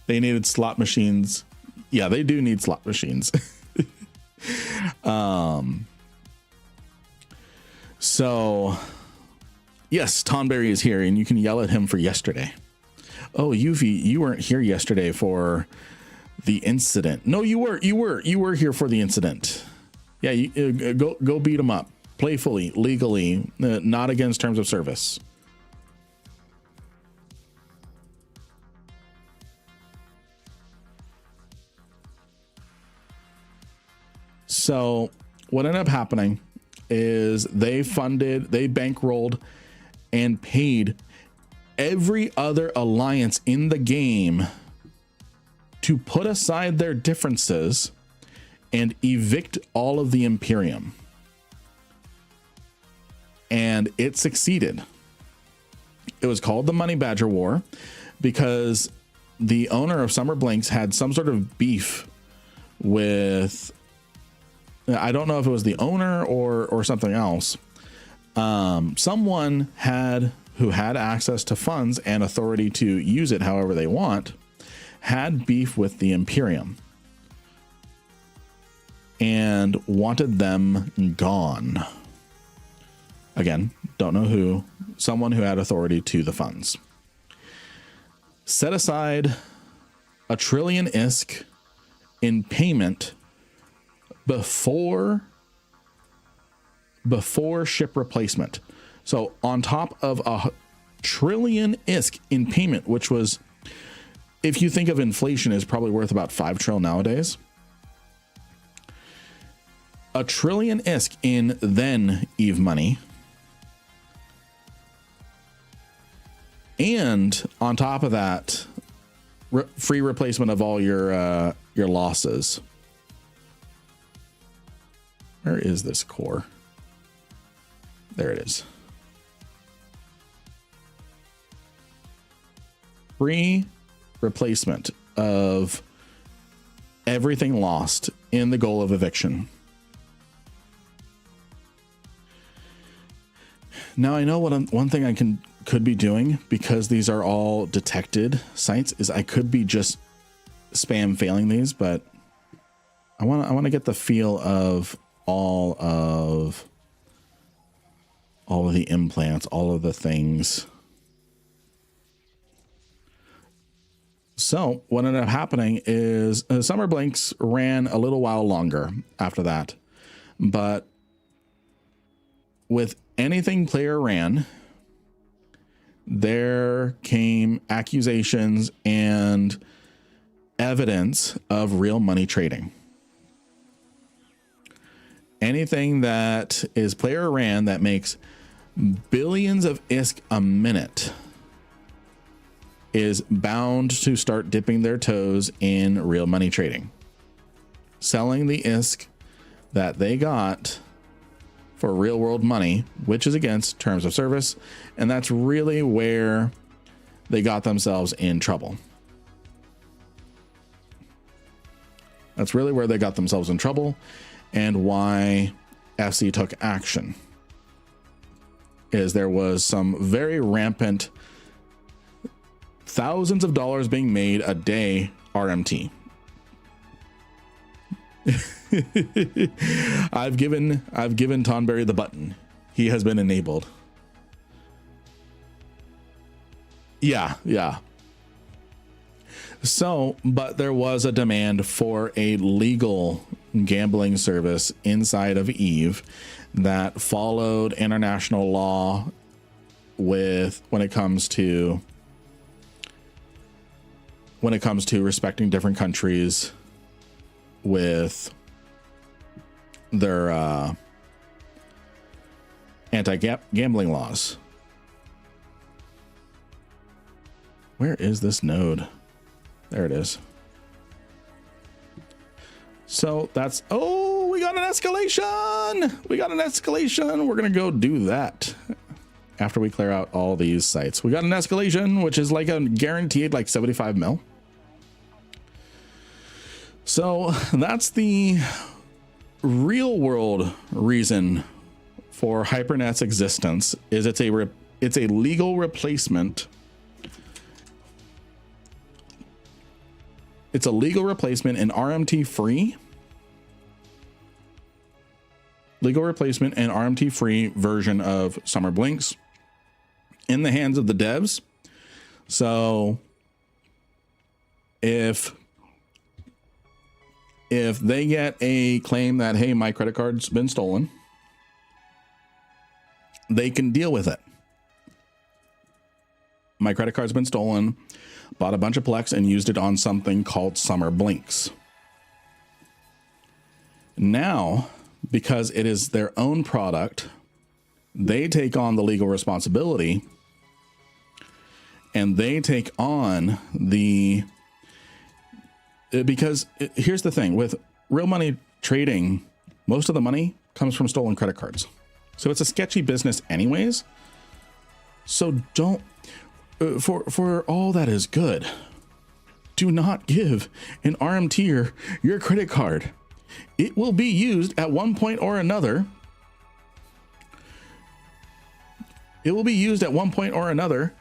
they needed slot machines. Yeah, they do need slot machines. So, yes, Tonberry is here, and you can yell at him for yesterday. Oh, Yuffie, you weren't here yesterday for the incident. No, you were here for the incident. Yeah, you, go beat him up. Playfully, legally, not against terms of service. So what ended up happening is they bankrolled and paid every other alliance in the game to put aside their differences and evict all of the Imperium. And it succeeded. It was called the Money Badger War because the owner of Summer Blinks had some sort of beef with, I don't know if it was the owner or something else. Someone who had access to funds and authority to use it however they want, had beef with the Imperium and wanted them gone. Again, don't know who. Someone who had authority to the funds. Set aside $1 trillion ISK in payment before ship replacement. So on top of $1 trillion ISK in payment, which was, if you think of inflation, is probably worth about 5 trillion nowadays. $1 trillion ISK in then Eve money. And on top of that, free replacement of all your losses. Where is this core? There it is. Free replacement of everything lost in the goal of eviction. Now I know one thing I could be doing, because these are all detected sites, is I could be just spam failing these, but I want to get the feel of all of the implants, all of the things. So what ended up happening is Summer Blinks ran a little while longer after that, but with anything player ran, there came accusations and evidence of real money trading. Anything that is player ran that makes billions of ISK a minute is bound to start dipping their toes in real money trading, selling the ISK that they got for real world money, which is against terms of service. And that's really where they got themselves in trouble. That's really where they got themselves in trouble, and why FC took action is there was some very rampant thousands of dollars being made a day RMT. I've given Tonberry the button. He has been enabled. Yeah. So, but there was a demand for a legal gambling service inside of Eve that followed international law when it comes to respecting different countries with their anti-gambling laws. Where is this node? There it is. So that's, oh, we got an escalation. We're going to go do that after we clear out all these sites. We got an escalation, which is like a guaranteed like 75 mil. So that's the real world reason for Hypernet's existence, is it's a legal replacement. It's a legal replacement in RMT free. Legal replacement and RMT free version of Summer Blinks in the hands of the devs. So if they get a claim that, hey, my credit card's been stolen, they can deal with it. My credit card's been stolen, bought a bunch of Plex and used it on something called Summer Blinks. Now, because it is their own product, they take on the legal responsibility, and they take on because here's the thing with real money trading, most of the money comes from stolen credit cards. So it's a sketchy business anyways. So don't, for all that is good, do not give an RMT your credit card. It will be used at one point or another. It will be used at one point or another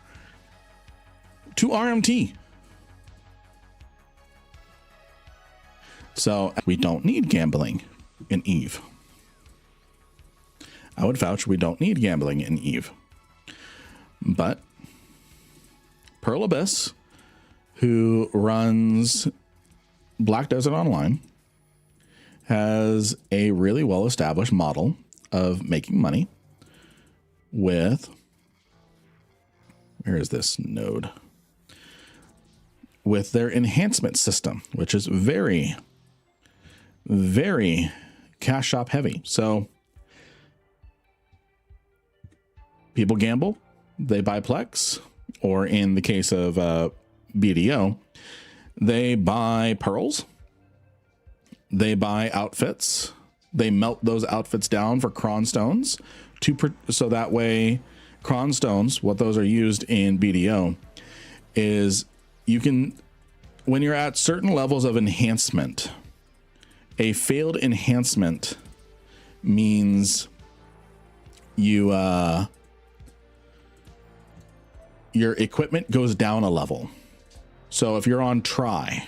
to RMT. So we don't need gambling in Eve. I would vouch we don't need gambling in Eve. But Pearl Abyss, who runs Black Desert Online, has a really well-established model of making money with, where is this node? With their enhancement system, which is very, very cash shop heavy. So people gamble, they buy Plex, or in the case of BDO, they buy pearls, they buy outfits, they melt those outfits down for cron stones so that way cron stones, what those are used in BDO is you can, when you're at certain levels of enhancement, a failed enhancement means you your equipment goes down a level. So if you're on try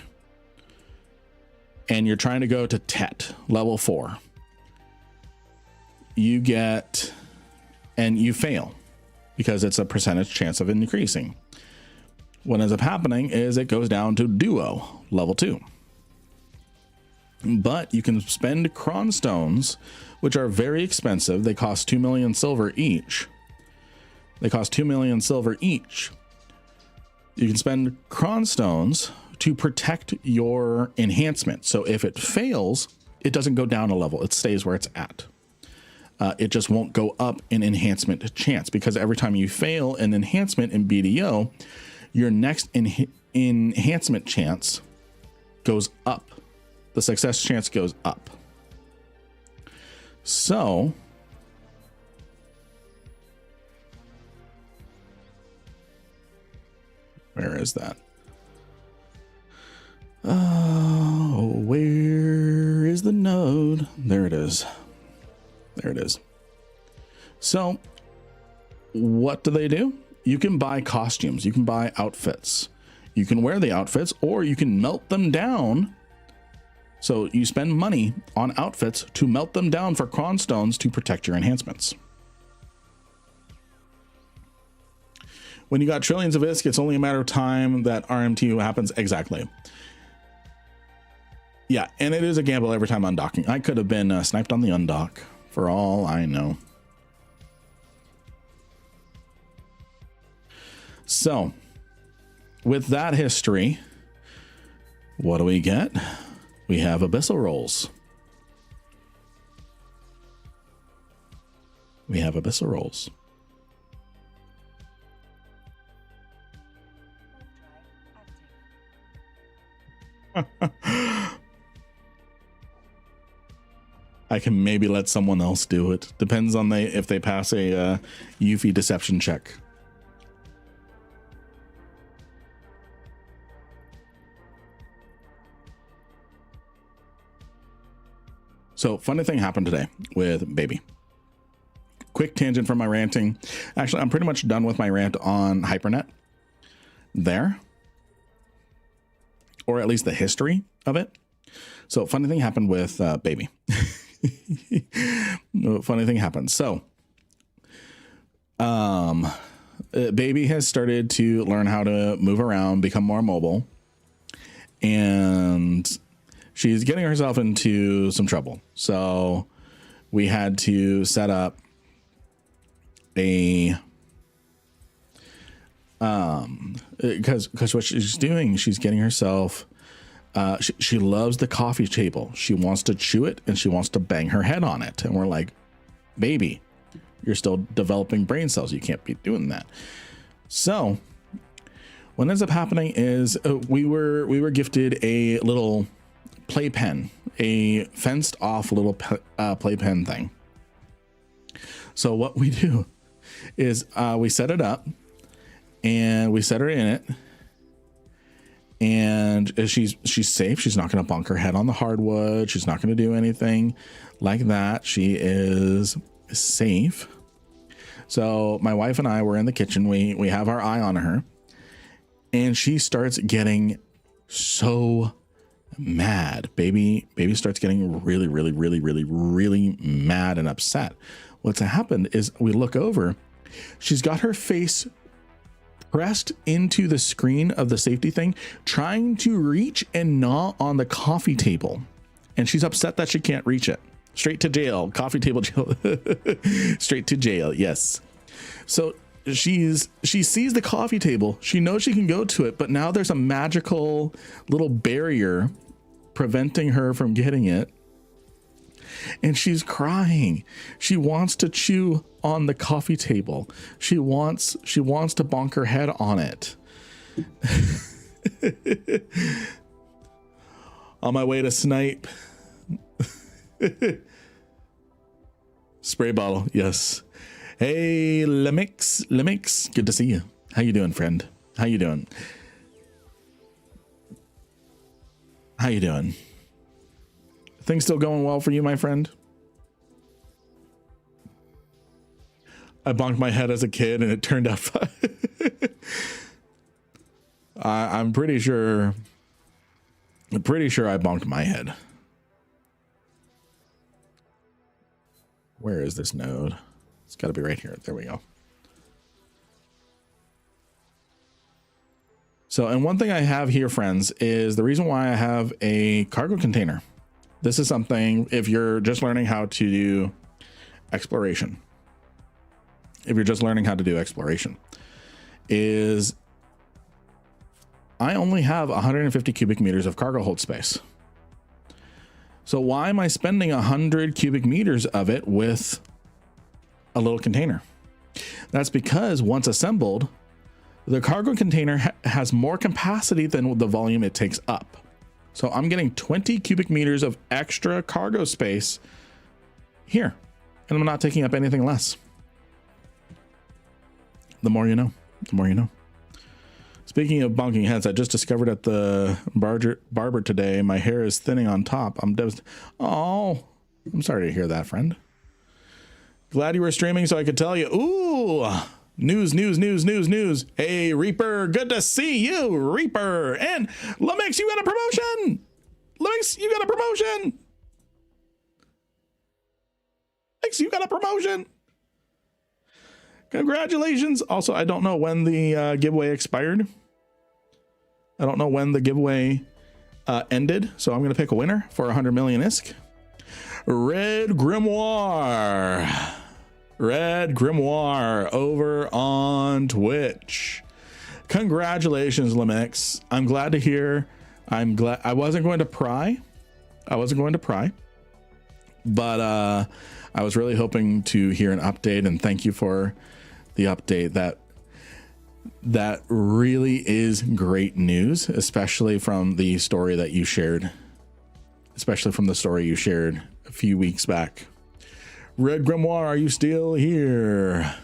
and you're trying to go to TET level 4, you get, and you fail because it's a percentage chance of increasing. What ends up happening is it goes down to duo level 2. But you can spend cron stones, which are very expensive. They cost 2 million silver each. They cost 2 million silver each. You can spend cron stones to protect your enhancement. So if it fails, it doesn't go down a level. It stays where it's at. It just won't go up in enhancement chance, because every time you fail an enhancement in BDO, your next enhancement chance goes up. The success chance goes up. So where is that? Oh, where is the node? There it is. There it is. So what do? You can buy costumes. You can buy outfits. You can wear the outfits, or you can melt them down. So you spend money on outfits to melt them down for cron stones to protect your enhancements. When you got trillions of ISK, it's only a matter of time that RMT happens. Exactly. Yeah, and it is a gamble every time undocking. I could have been sniped on the undock for all I know. So with that history, what do we get? We have abyssal rolls. We have abyssal rolls. I can maybe let someone else do it. Depends on if they pass a Yuffie deception check. So funny thing happened today with Baby. Quick tangent from my ranting. Actually, I'm pretty much done with my rant on Hypernet there, or at least the history of it. So funny thing happened with Baby. Funny thing happened. So Baby has started to learn how to move around, become more mobile, and she's getting herself into some trouble. So we had to set up a because what she's doing, she's getting herself she loves the coffee table. She wants to chew it and she wants to bang her head on it. And we're like, baby, you're still developing brain cells. You can't be doing that. So what ends up happening is we were gifted a little playpen a fenced off little playpen thing. So what we do is we set it up and we set her in it, and she's safe. She's not going to bonk her head on the hardwood. She's not going to do anything like that. She is safe. So my wife and I were in the kitchen. We have our eye on her, and she starts getting so mad. Baby starts getting really mad and upset. What's happened is we look over. She's got her face pressed into the screen of the safety thing, trying to reach and gnaw on the coffee table. And she's upset that she can't reach it. Straight to jail, coffee table jail. Straight to jail, yes. So she sees the coffee table. She knows she can go to it, but now there's a magical little barrier preventing her from getting it. And she's crying. She wants to chew on the coffee table. She wants to bonk her head on it. On my way to snipe. Spray bottle, yes. Hey, Lemix, good to see you. How you doing, friend? How you doing? How you doing? Things still going well for you, my friend? I bonked my head as a kid and it turned out fine. I'm pretty sure I bonked my head. Where is this node? It's got to be right here. There we go. So, and one thing I have here, friends, is the reason why I have a cargo container. This is something, if you're just learning how to do exploration, is I only have 150 cubic meters of cargo hold space. So why am I spending 100 cubic meters of it with a little container? That's because once assembled, the cargo container has more capacity than the volume it takes up. So I'm getting 20 cubic meters of extra cargo space here, and I'm not taking up anything less. The more you know, the more you know. Speaking of bonking heads, I just discovered at the barber today, my hair is thinning on top. I'm devastated. Oh, I'm sorry to hear that, friend. Glad you were streaming so I could tell you. Ooh, news. Hey, Reaper, good to see you, Reaper. And Lemix, you got a promotion. Lemix, you got a promotion. Lemix, you got a promotion. Congratulations. Also, I don't know when the giveaway expired. I don't know when the giveaway ended. So I'm going to pick a winner for 100 million ISK. Red Grimoire over on Twitch. Congratulations, Lemix. I'm glad to hear. I'm glad. I wasn't going to pry, but I was really hoping to hear an update, and thank you for the update. That really is great news, especially from the story that you shared, a few weeks back. Red Grimoire, are you still here?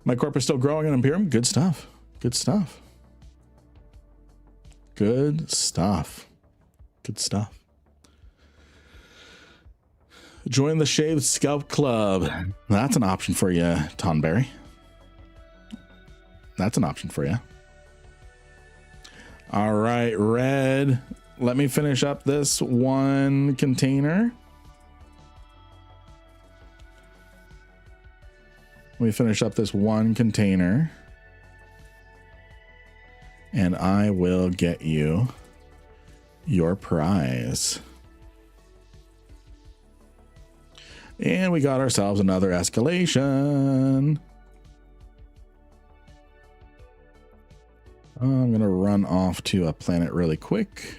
My corp is still growing in Imperium. Good stuff. Join the Shaved Scalp Club. That's an option for you, Tonberry. That's an option for you. All right, Red. Let me finish up this one container. And I will get you your prize. And we got ourselves another escalation. I'm going to run off to a planet really quick.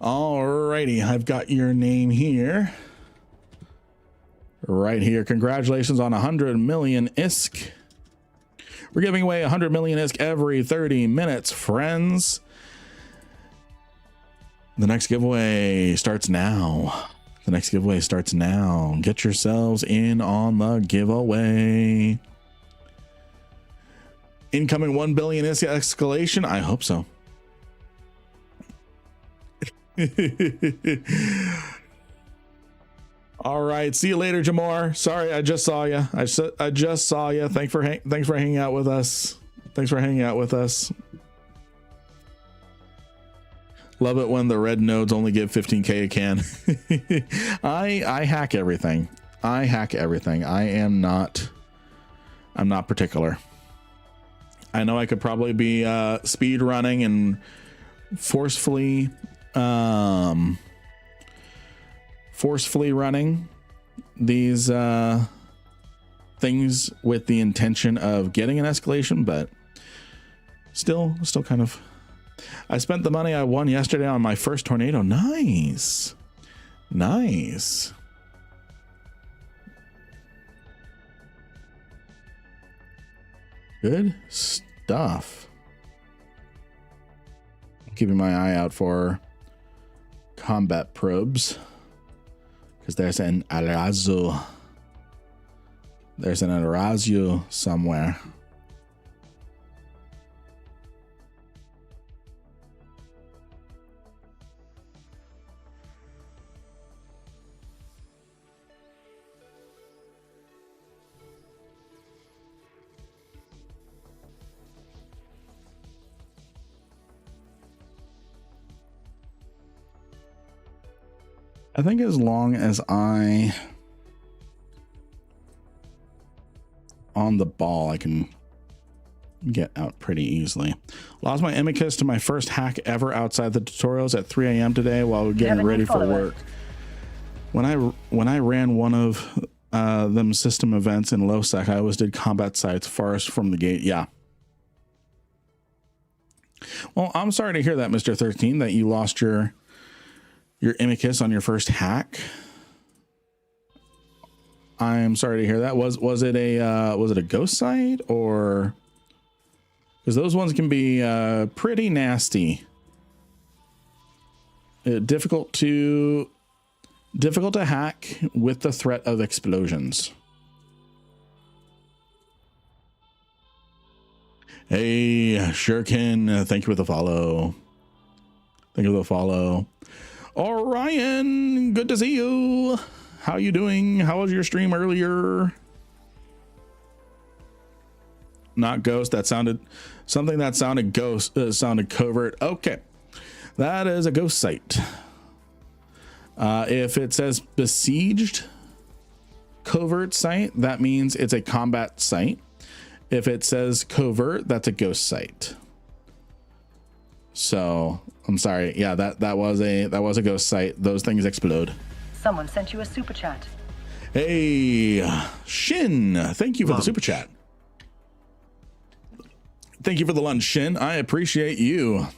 Alrighty, I've got your name here. Right here. Congratulations on 100 million ISK. We're giving away 100 million ISK every 30 minutes, friends. The next giveaway starts now. The next giveaway starts now. Get yourselves in on the giveaway. Incoming 1 billion ISK escalation. I hope so. All right. See you later, Jamar. Sorry, I just saw you. I just saw you. Thanks for hanging out with us. Thanks for hanging out with us. Love it when the red nodes only give 15k a can. I hack everything. I hack everything. I'm not particular. I know I could probably be speed running and forcefully running these things with the intention of getting an escalation, but still kind of. I spent the money I won yesterday on my first tornado. Nice. Good stuff. Keeping my eye out for combat probes, because there's an Arazu. There's an Arazu somewhere. I think as long as I on the ball, I can get out pretty easily. Lost my Amicus to my first hack ever outside the tutorials at 3 a.m. today while getting ready for work. When I ran one of them system events in low sec, I always did combat sites farthest from the gate. Yeah. Well, I'm sorry to hear that, Mr. 13, that you lost your Amicus on your first hack. I'm sorry to hear that. Was it a ghost site, or because those ones can be pretty nasty, difficult to hack with the threat of explosions. Hey, Shuriken, thank you for the follow. Thank you for the follow. Orion, good to see you. How you doing? How was your stream earlier? Not ghost. That sounded something that sounded ghost. Sounded covert. Okay, that is a ghost site. If it says besieged covert site, that means it's a combat site. If it says covert, that's a ghost site. So I'm sorry. Yeah, that was a ghost site. Those things explode. Someone sent you a super chat. Hey, Shin, thank you for the super chat. Thank you for the lunch, Shin. I appreciate you.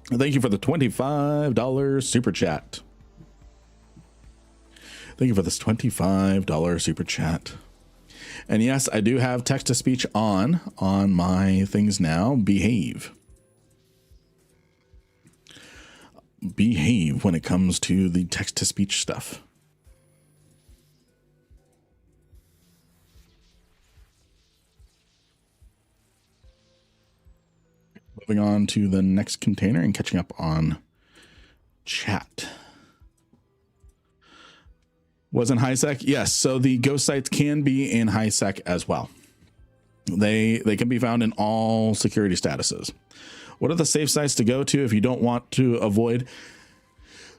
Thank you for the $25 super chat. Thank you for this $25 super chat. And yes, I do have text to speech on my things now. Behave when it comes to the text to speech stuff. Moving on to the next container and catching up on chat. Was in high sec? Yes. So the ghost sites can be in high sec as well. They can be found in all security statuses. What are the safe sites to go to if you don't want to avoid?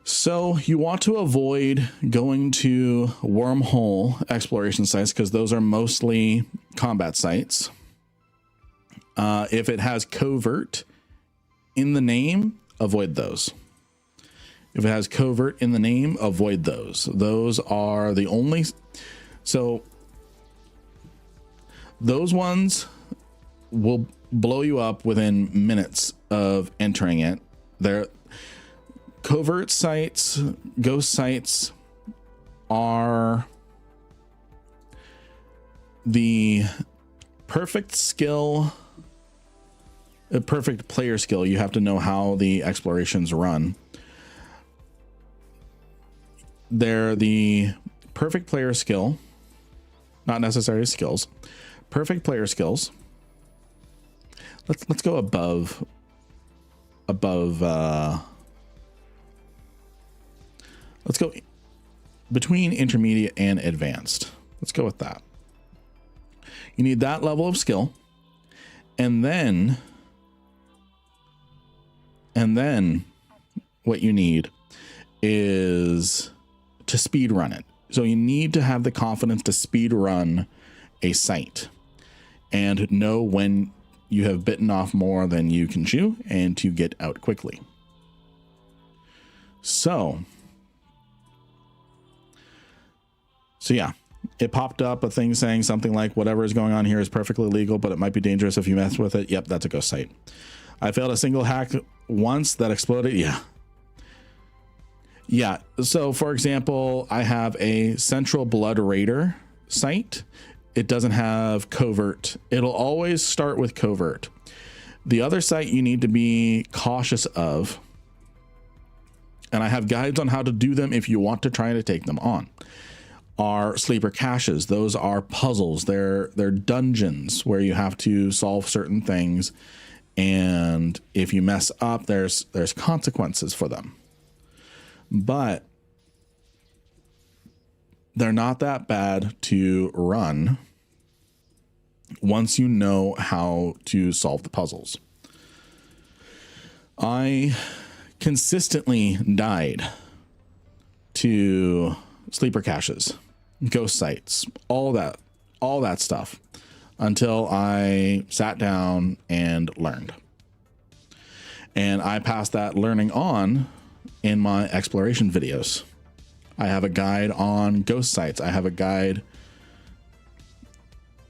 So you want to avoid going to wormhole exploration sites because those are mostly combat sites. If it has covert in the name, avoid those. If it has covert in the name, avoid those. Those are the only. So those ones will blow you up within minutes of entering it. They're covert sites, ghost sites are the perfect skill, a perfect player skill, you have to know how the explorations run. They're the perfect player skill, not necessarily skills. Perfect player skills. Let's go above. Let's go between intermediate and advanced. Let's go with that. You need that level of skill, and then what you need is to speed run it. So you need to have the confidence to speed run a site and know when you have bitten off more than you can chew and to get out quickly. So yeah, it popped up a thing saying something like whatever is going on here is perfectly legal, but it might be dangerous if you mess with it. Yep, that's a ghost site. I failed a single hack once that exploded. Yeah. So for example, I have a Central Blood Raider site. It doesn't have covert. It'll always start with covert. The other site you need to be cautious of, and I have guides on how to do them if you want to try to take them on, are sleeper caches. Those are puzzles. They're dungeons where you have to solve certain things, and if you mess up, there's consequences for them. But they're not that bad to run once you know how to solve the puzzles. I consistently died to sleeper caches, ghost sites, all that stuff until I sat down and learned. And I passed that learning on in my exploration videos. I have a guide on ghost sites. I have a guide.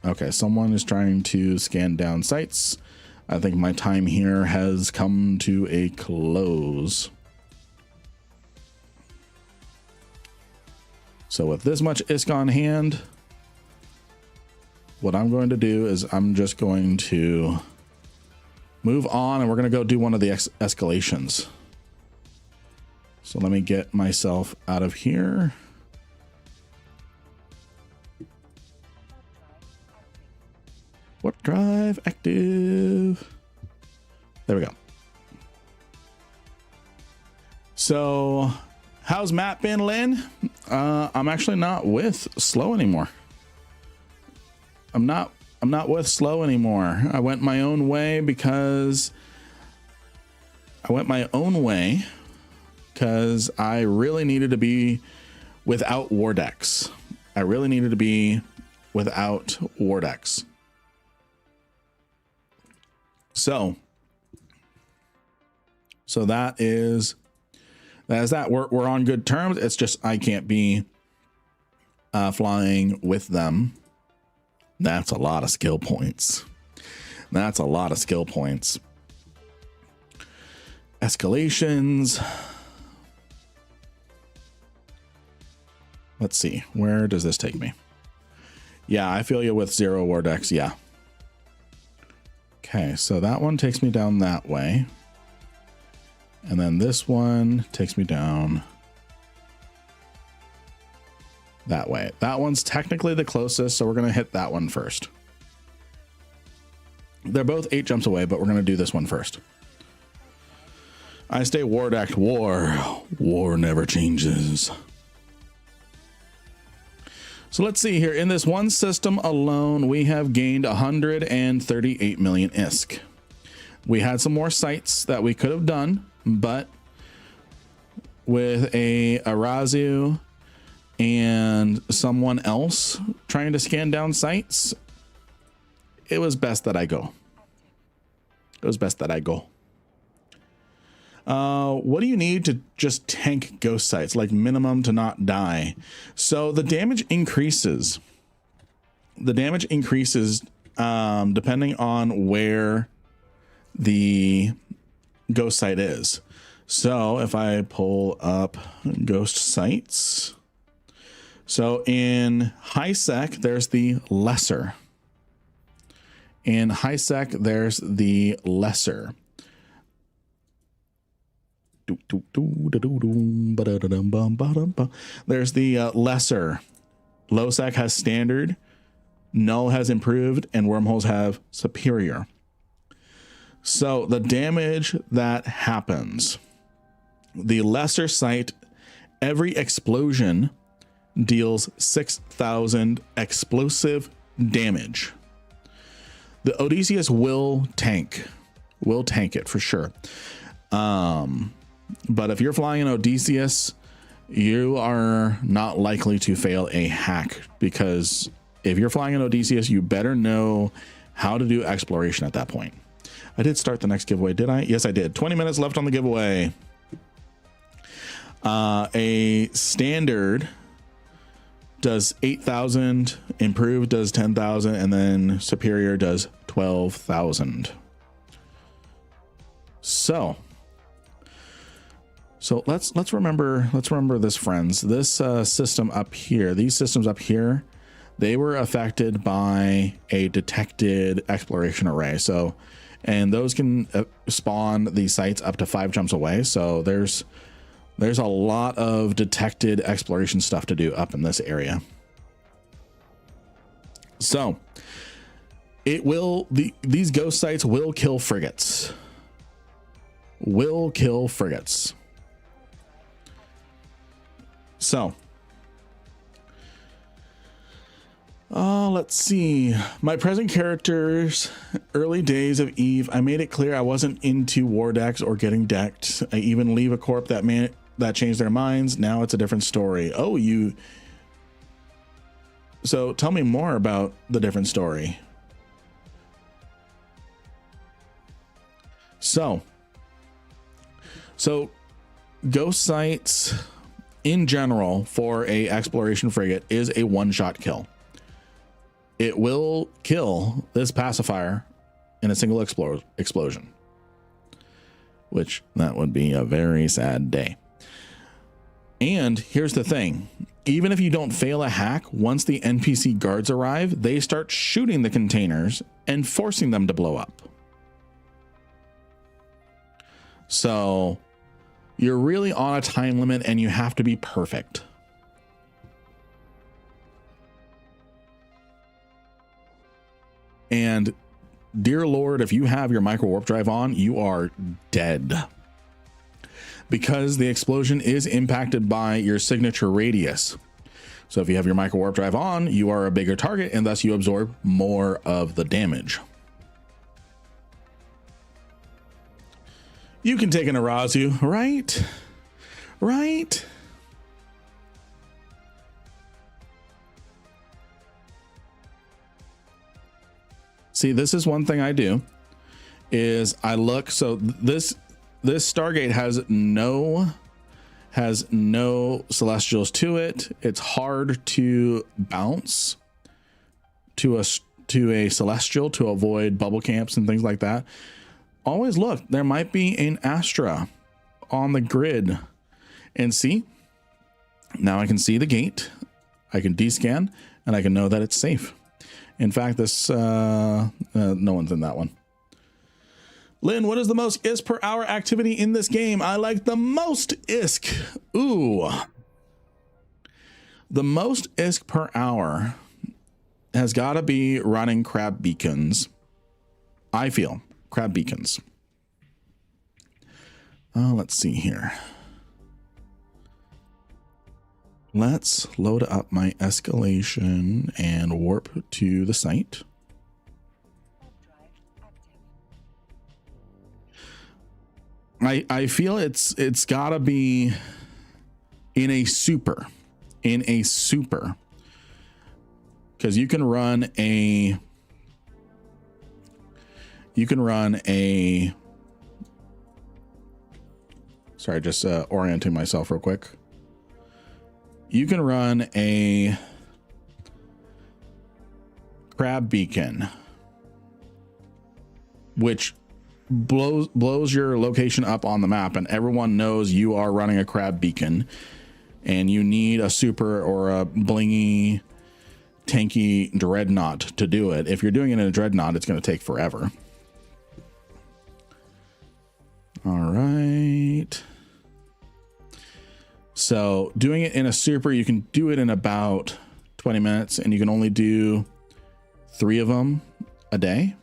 Okay, someone is trying to scan down sites. I think my time here has come to a close. So with this much ISK on hand, what I'm going to do is I'm just going to move on, and we're going to go do one of the escalations. So let me get myself out of here. Warp drive active. There we go. So how's Matt been, Lynn? I'm actually not with Slow anymore. I'm not with Slow anymore. I went my own way because I really needed to be without war decks. So that is that. We're on good terms. It's just I can't be flying with them. That's a lot of skill points. Escalations. Let's see. Where does this take me? Yeah, I feel you with 0 war decks. Yeah. Okay, so that one takes me down that way. And then this one takes me down that way. That one's technically the closest, so we're going to hit that one first. They're both 8 jumps away, but we're going to do this one first. I stay war decked. War never changes. So let's see here. In this one system alone, we have gained 138 million ISK. We had some more sites that we could have done, but with a Arazu and someone else trying to scan down sites, it was best that I go. What do you need to just tank ghost sites, like minimum to not die? So the damage increases. Depending on where the ghost site is. So if I pull up ghost sites, so in high sec, there's the lesser. In high sec, there's the lesser. There's the lesser. Low sec has standard, null has improved, and wormholes have superior. So the damage that happens, the lesser sight, every explosion deals 6,000 explosive damage. The Odysseus will tank it for sure. But if you're flying an Odysseus, you are not likely to fail a hack, because if you're flying an Odysseus, you better know how to do exploration at that point. I did start the next giveaway, did I? Yes, I did. 20 minutes left on the giveaway. A standard does 8,000, improved does 10,000, and then superior does 12,000. So let's remember this, friends. This system up here, these systems up here, they were affected by a detected exploration array. So, and those can spawn these sites up to 5 jumps away. So there's a lot of detected exploration stuff to do up in this area. So it will, these ghost sites will kill frigates. So, let's see. My present character's early days of Eve, I made it clear I wasn't into war decks or getting decked. I even leave a corp that changed their minds. Now it's a different story. Oh, so tell me more about the different story. So ghost sites in general for a exploration frigate is a one-shot kill. It will kill this pacifier in a single explosion, which that would be a very sad day. And here's the thing. Even if you don't fail a hack, once the NPC guards arrive, they start shooting the containers and forcing them to blow up. So you're really on a time limit and you have to be perfect. And dear Lord, if you have your micro warp drive on, you are dead, because the explosion is impacted by your signature radius. So if you have your micro warp drive on, you are a bigger target and thus you absorb more of the damage. You can take an Arazu, right? Right? See, this is one thing I do is I look. So this Stargate has no celestials to it. It's hard to bounce to a celestial to avoid bubble camps and things like that. Always look, there might be an Astra on the grid, and see, now I can see the gate, I can descan, and I can know that it's safe. In fact, this no one's in that one. Lynn, what is the most ISK per hour activity in this game? I like the most ISK. Ooh. The most ISK per hour has got to be running crab beacons. I feel crab beacons. Let's see here. Let's load up my escalation and warp to the site. I feel it's gotta be in a super, because you can run a sorry, just orienting myself real quick. You can run a crab beacon, which blows your location up on the map, and everyone knows you are running a crab beacon, and you need a super or a blingy tanky dreadnought to do it. If you're doing it in a dreadnought, it's going to take forever. All right. So doing it in a super, you can do it in about 20 minutes, and you can only do 3 of them a day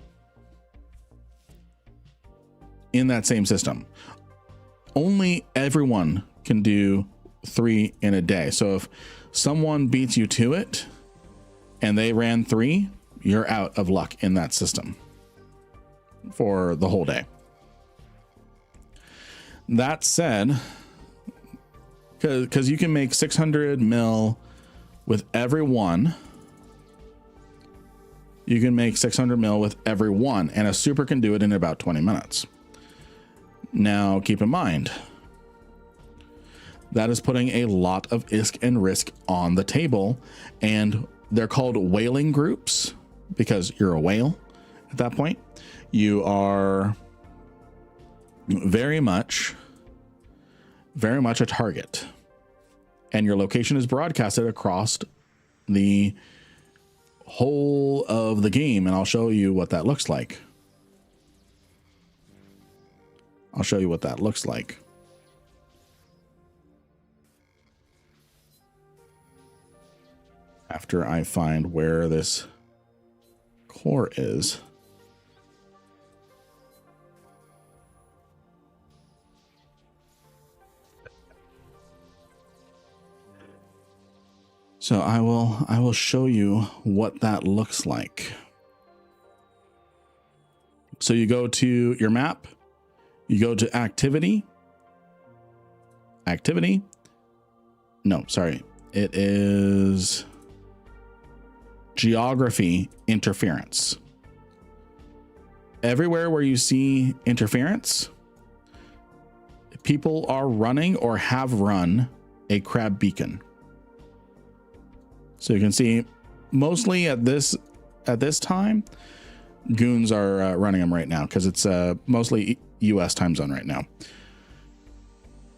in that same system. Only everyone can do 3 in a day. So if someone beats you to it and they ran 3, you're out of luck in that system for the whole day. That said, because you can make 600 mil with every one. You can make 600 mil with every one, and a super can do it in about 20 minutes. Now, keep in mind, that is putting a lot of ISK and risk on the table, and they're called whaling groups because you're a whale at that point. You are very much a target, and your location is broadcasted across the whole of the game, and I'll show you what that looks like. After I find where this core is. So I will show you what that looks like. So you go to your map, you go to activity. No, sorry. It is geography interference. Everywhere where you see interference, people are running or have run a crab beacon. So you can see mostly at this time, goons are running them right now because it's mostly US time zone right now.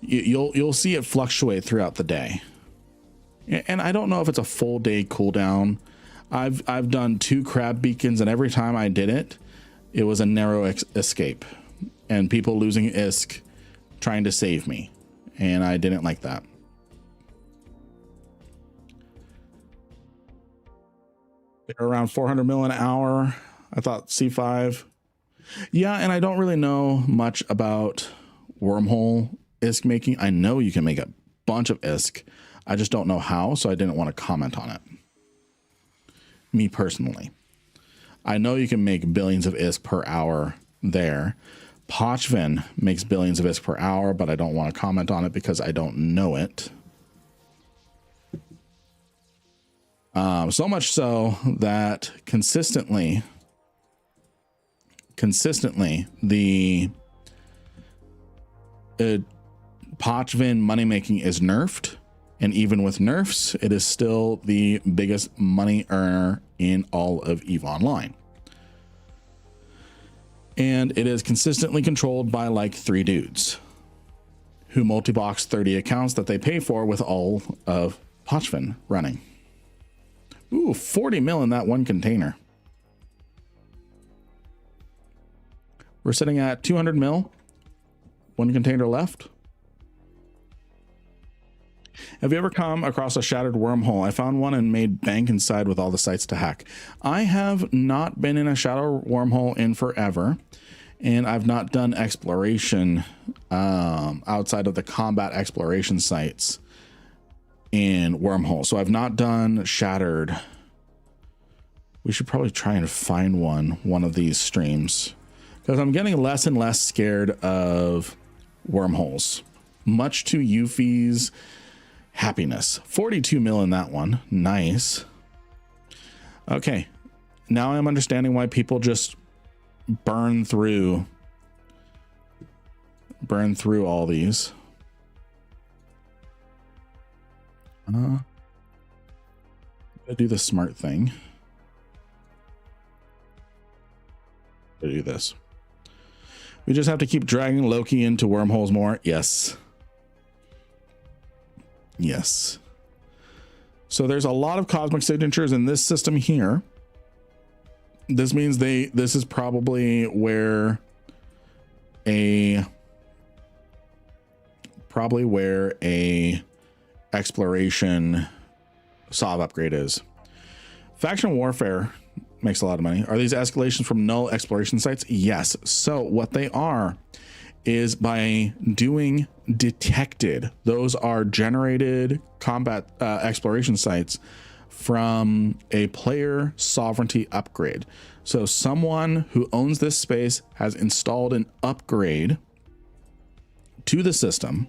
You'll see it fluctuate throughout the day, and I don't know if it's a full day cooldown. I've done 2 crab beacons, and every time I did it, it was a narrow escape, and people losing ISK trying to save me, and I didn't like that. They're around 400 mil an hour. I thought C5. Yeah, and I don't really know much about wormhole ISK making. I know you can make a bunch of ISK. I just don't know how, so I didn't want to comment on it. Me personally. I know you can make billions of ISK per hour there. Pochvin makes billions of ISK per hour, but I don't want to comment on it because I don't know it. So much so that consistently the Pochvin money making is nerfed, and even with nerfs, it is still the biggest money earner in all of EVE Online. And it is consistently controlled by like 3 dudes who multi-box 30 accounts that they pay for with all of Pochvin running. Ooh, 40 mil in that one container. We're sitting at 200 mil. 1 container left. Have you ever come across a shattered wormhole? I found one and made bank inside with all the sites to hack. I have not been in a shattered wormhole in forever, and I've not done exploration outside of the combat exploration sites in wormhole. So I've not done shattered. We should probably try and find one of these streams, because I'm getting less and less scared of wormholes, much to Yuffie's happiness. 42 mil in that one. Nice. Okay, now I'm understanding why people just burn through all these. I do the smart thing. I do this. We just have to keep dragging Loki into wormholes more. Yes. Yes. So there's a lot of cosmic signatures in this system here. This means this is probably where a exploration SOV upgrade is. Faction warfare makes a lot of money. Are these escalations from null exploration sites? Yes. So what they are is by doing detected. Those are generated combat exploration sites from a player sovereignty upgrade. So someone who owns this space has installed an upgrade to the system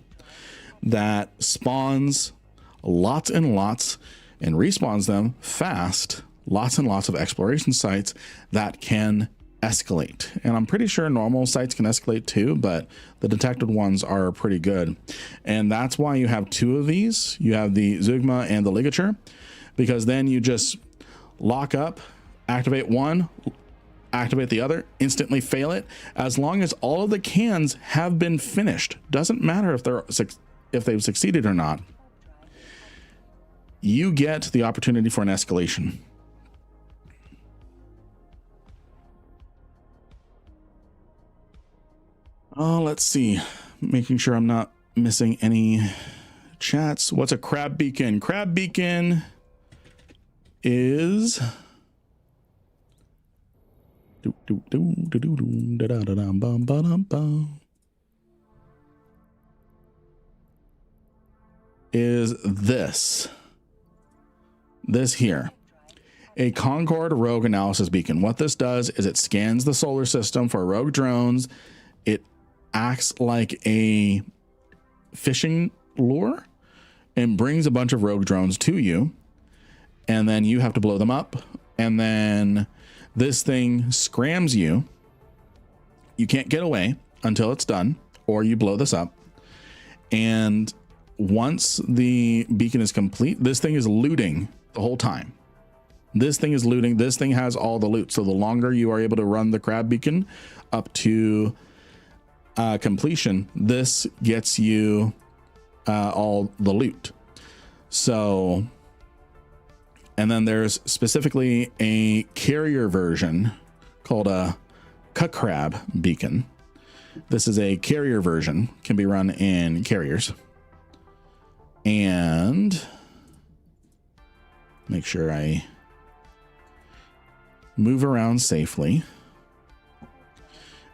that spawns lots and lots and respawns them fast, lots and lots of exploration sites that can escalate. And I'm pretty sure normal sites can escalate too, but the detected ones are pretty good. And that's why you have two of these. You have the Zeugma and the Ligature, because then you just lock up, activate one, activate the other, instantly fail it. As long as all of the cans have been finished, doesn't matter if they've succeeded or not, you get the opportunity for an escalation. Oh, let's see. Making sure I'm not missing any chats. What's a crab beacon? Crab beacon is this here, a Concord rogue analysis beacon. What this does is it scans the solar system for rogue drones. It acts like a fishing lure and brings a bunch of rogue drones to you, and then you have to blow them up, and then this thing scrams you. You can't get away until it's done, or you blow this up. And once the beacon is complete, this thing is looting the whole time. This thing is looting. This thing has all the loot. So the longer you are able to run the crab beacon up to completion, this gets you all the loot. So, and then there's specifically a carrier version called a crab beacon. This is a carrier version, can be run in carriers. And make sure I move around safely.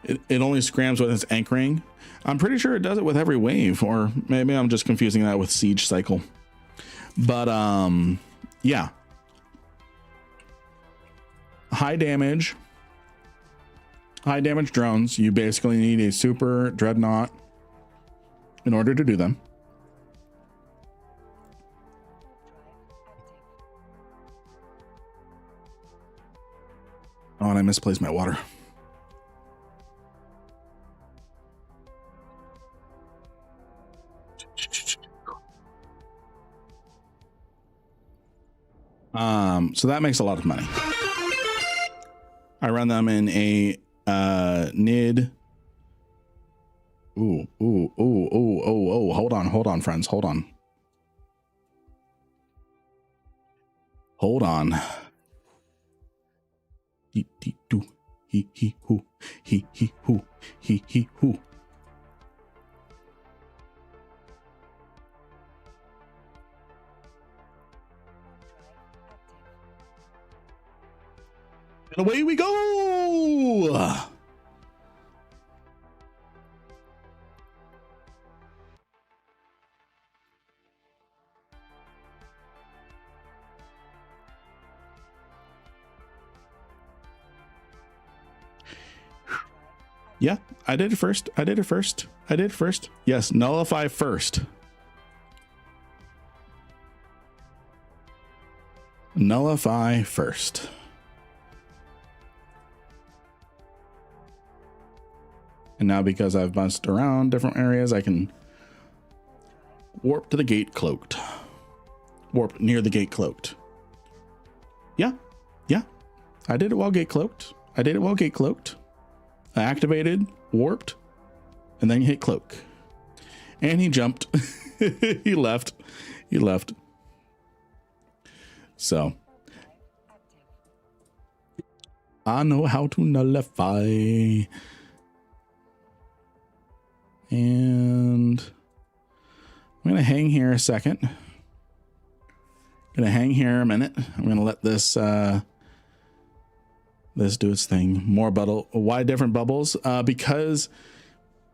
It only scrams when it's anchoring. I'm pretty sure it does it with every wave, or maybe I'm just confusing that with siege cycle. But yeah, high damage drones. You basically need a super dreadnought in order to do them. Oh, and I misplaced my water. So that makes a lot of money. I run them in a NID. Ooh, hold on, friends. Hold on. He who. And away we go. Yeah, I did it first. Yes, nullify first. Nullify first. And now because I've bounced around different areas, I can warp to the gate cloaked. Warp near the gate cloaked. Yeah. I did it while gate cloaked. I activated, warped, and then hit cloak. And he jumped. He left. So I know how to nullify. And I'm going to hang here a second. Going to hang here a minute. I'm going to let this this do its thing. More bubble. Why different bubbles? Because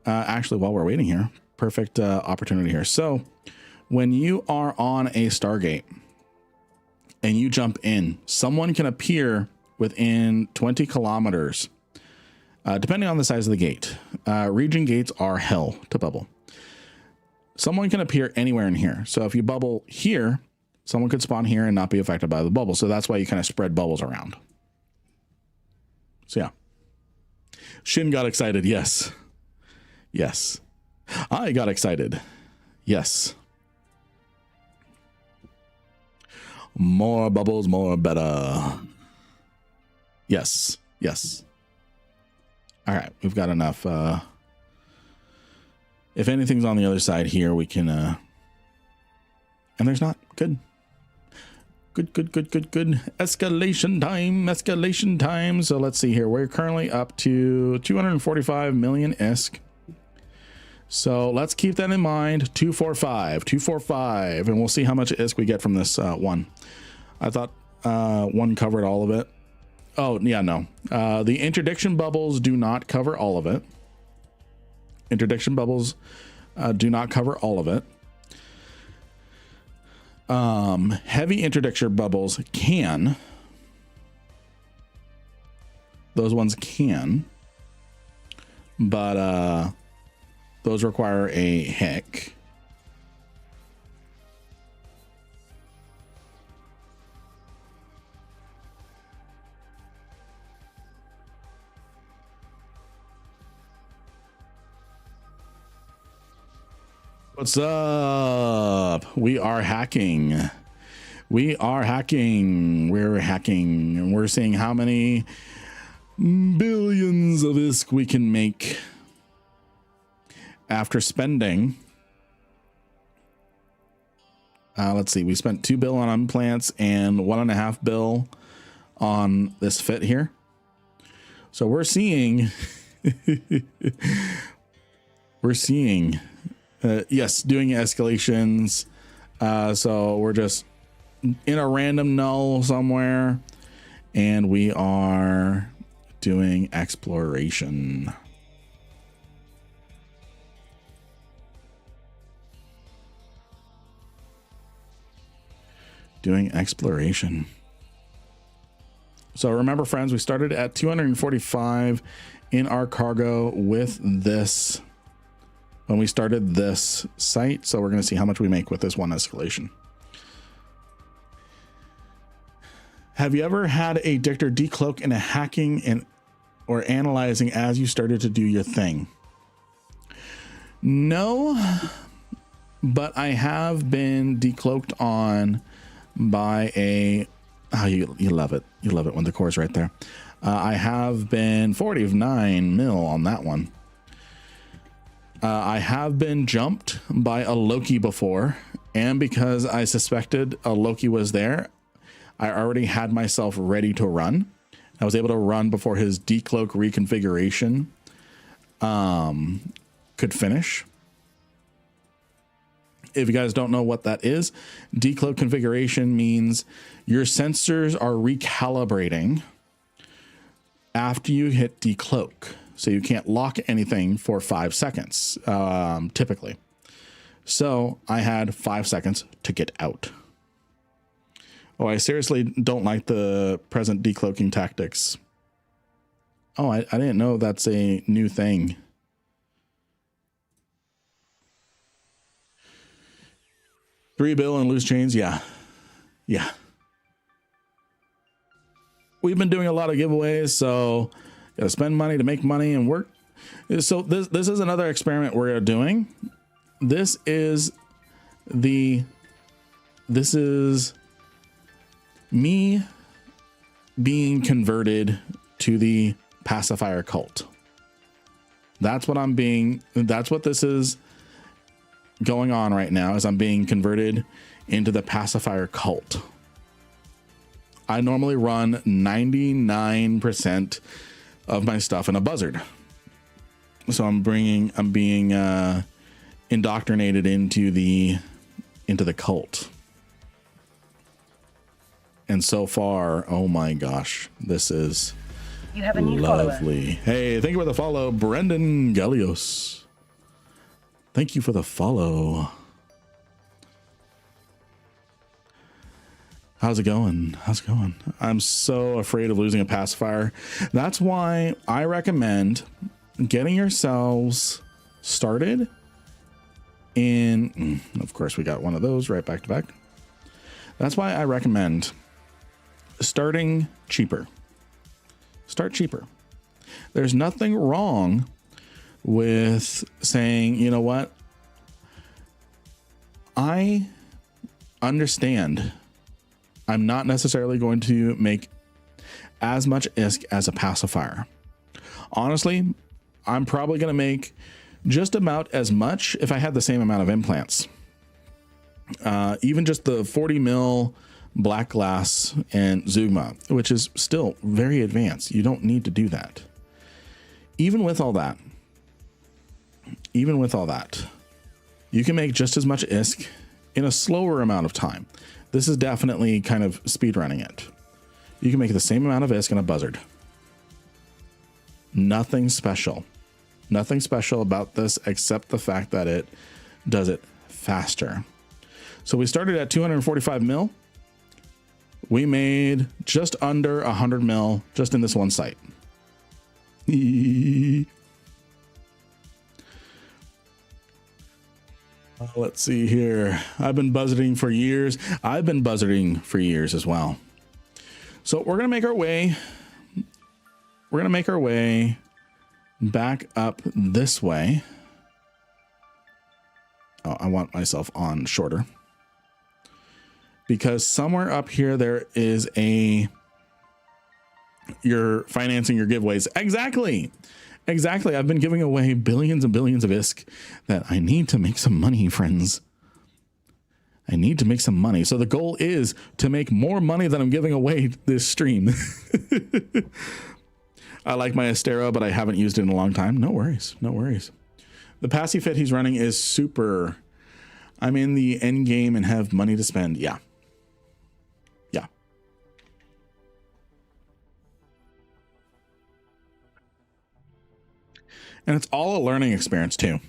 actually, while we're waiting here, perfect opportunity here. So when you are on a Stargate and you jump in, someone can appear within 20 kilometers, depending on the size of the gate. Region gates are hell to bubble. Someone can appear anywhere in here. So if you bubble here, someone could spawn here and not be affected by the bubble. So that's why you kind of spread bubbles around. So yeah. Shin got excited. Yes. Yes. I got excited. Yes. More bubbles, more better. Yes. Yes. All right. We've got enough. If anything's on the other side here, we can, and there's not. Good. Good. Escalation time. So let's see here. We're currently up to 245 million ISK. So let's keep that in mind. 245, and we'll see how much ISK we get from this one. I thought one covered all of it. Oh yeah, no. The interdiction bubbles do not cover all of it. Interdiction bubbles do not cover all of it. Heavy interdiction bubbles can. Those ones can. But those require a hick. What's up? We are hacking. We're hacking. And we're seeing how many billions of ISK we can make after spending. Let's see. We spent 2 bill on implants and 1.5 bill on this fit here. So we're seeing, yes, doing escalations. So we're just in a random null somewhere, and we are doing exploration. So remember, friends, we started at 245 in our cargo with this when we started this site. So we're going to see how much we make with this one escalation. Have you ever had a dictator decloak in a hacking and or analyzing as you started to do your thing? No, but I have been decloaked on by a, oh, you love it. You love it when the core is right there. I have been 49 mil on that one. I have been jumped by a Loki before, and because I suspected a Loki was there, I already had myself ready to run. I was able to run before his decloak reconfiguration could finish. If you guys don't know what that is, decloak configuration means your sensors are recalibrating after you hit decloak. So you can't lock anything for 5 seconds, typically. So I had 5 seconds to get out. Oh, I seriously don't like the present decloaking tactics. Oh, I didn't know that's a new thing. $3 bill and loose chains. Yeah. We've been doing a lot of giveaways, so gotta spend money to make money and work. So this is another experiment we're doing. This is me being converted to the pacifier cult. That's what this is going on right now, is I'm being converted into the pacifier cult. I normally run 99% of my stuff in a buzzard. So I'm being indoctrinated into the cult. And so far, oh my gosh, this is You have a new lovely. follower. Hey, thank you for the follow, Brendan Gallios. Thank you for the follow. How's it going? How's it going? I'm so afraid of losing a pacifier. That's why I recommend getting yourselves started in, of course, we got one of those right back to back. That's why I recommend starting cheaper. Start cheaper. There's nothing wrong with saying, you know what? I understand I'm not necessarily going to make as much ISK as a pacifier. Honestly, I'm probably going to make just about as much if I had the same amount of implants. Even just the 40 mil black glass and Zugma, which is still very advanced. You don't need to do that. Even with all that, you can make just as much ISK in a slower amount of time. This is definitely kind of speed running it. You can make the same amount of ISK in a buzzard. Nothing special. Nothing special about this except the fact that it does it faster. So we started at 245 mil. We made just under 100 mil just in this one site. Let's see here. I've been budgeting for years. I've been budgeting for years as well. So we're going to make our way. We're going to make our way back up this way. Oh, I want myself on shorter. Because somewhere up here, there is you're financing your giveaways. Exactly. Exactly. I've been giving away billions and billions of ISK that I need to make some money, friends. I need to make some money. So the goal is to make more money than I'm giving away this stream. I like my Astero, but I haven't used it in a long time. No worries. No worries. The Passy Fit he's running is super. I'm in the end game and have money to spend. Yeah. Yeah. And it's all a learning experience too.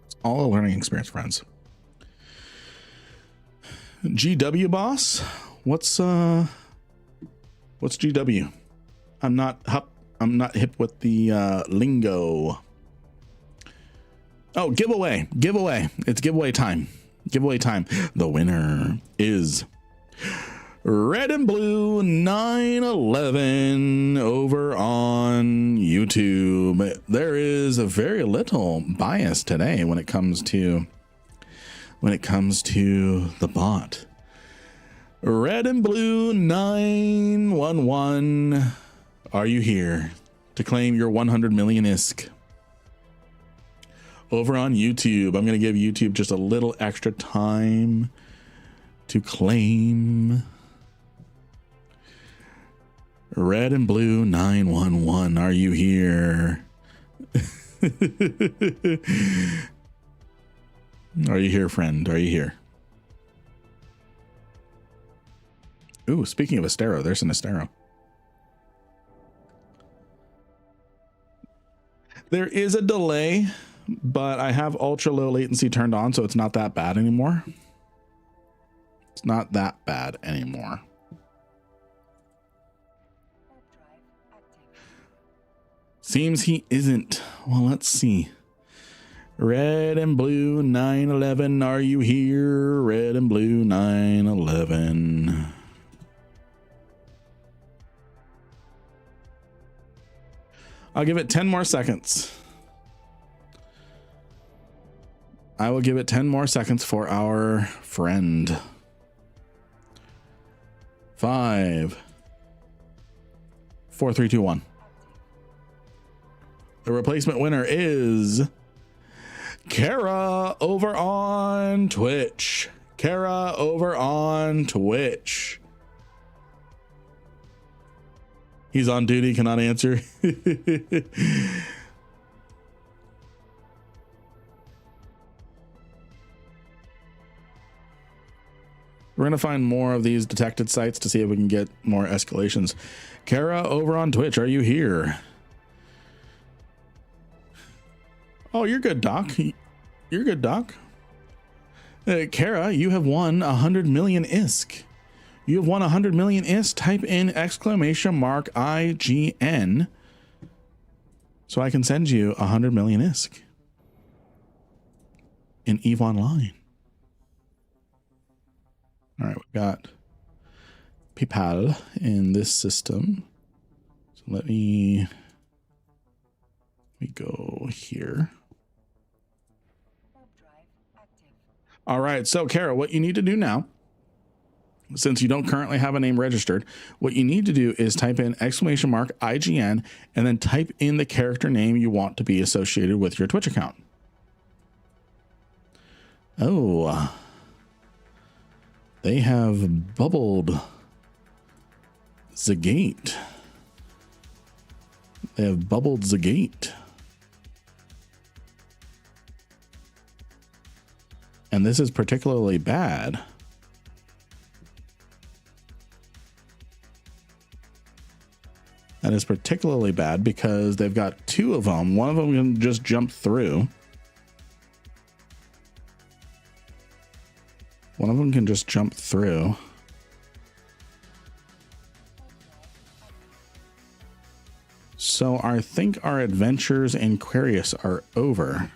It's all a learning experience, friends. GW boss, what's GW? I'm not hip with the lingo. Oh, giveaway. It's giveaway time. The winner is Red and Blue 911 over on YouTube. There is a very little bias today when it comes to the bot. Red and Blue 911, are you here to claim your 100 million ISK? Over on YouTube, I'm going to give YouTube just a little extra time to claim. Red and Blue 911, are you here? Are you here, friend? Are you here? Ooh, speaking of Astero, there's an Astero. There is a delay, but I have ultra low latency turned on, so it's not that bad anymore. It's not that bad anymore. Seems he isn't. Well, let's see. Red and Blue 911, are you here? Red and Blue 911. I'll give it 10 more seconds. I will give it 10 more seconds for our friend. 5, 4, 3, 2, 1. The replacement winner is Kara over on Twitch. Kara over on Twitch. He's on duty, cannot answer. We're going to find more of these detected sites to see if we can get more escalations. Kara over on Twitch, are you here? Oh, you're good, Doc. You're good, Doc. Kara, you have won 100 million ISK. You have won 100 million ISK. Type in exclamation mark IGN so I can send you 100 million ISK in EVE Online. All right, we've got PayPal in this system. So let me go here. All right, so Kara, what you need to do now, since you don't currently have a name registered, what you need to do is type in exclamation mark IGN and then type in the character name you want to be associated with your Twitch account. Oh, they have bubbled the gate. They have bubbled the gate. And this is particularly bad. That is particularly bad because they've got two of them. One of them can just jump through. One of them can just jump through. So I think our adventures in Aquarius are over.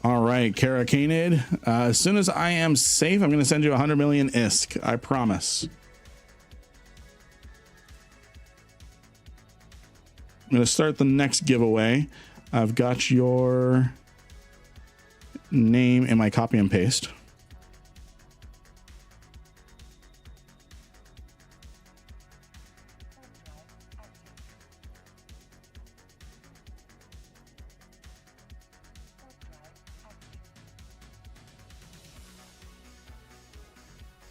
All right, Kara Canid. As soon as I am safe, I'm going to send you 100 million ISK. I promise. I'm going to start the next giveaway. I've got your name in my copy and paste.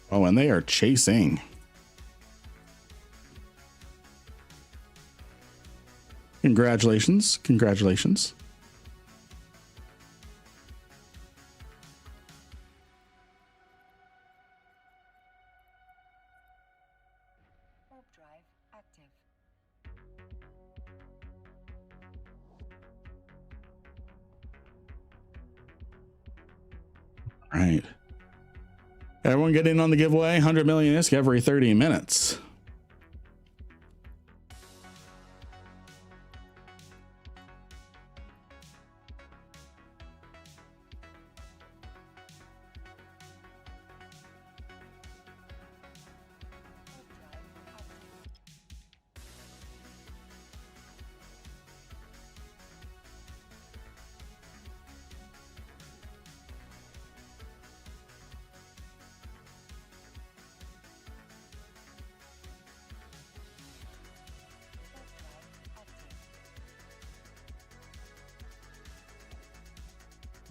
Oh, and they are chasing. Congratulations. Congratulations. Warp drive active. All right. Everyone get in on the giveaway. 100 million ISK every 30 minutes.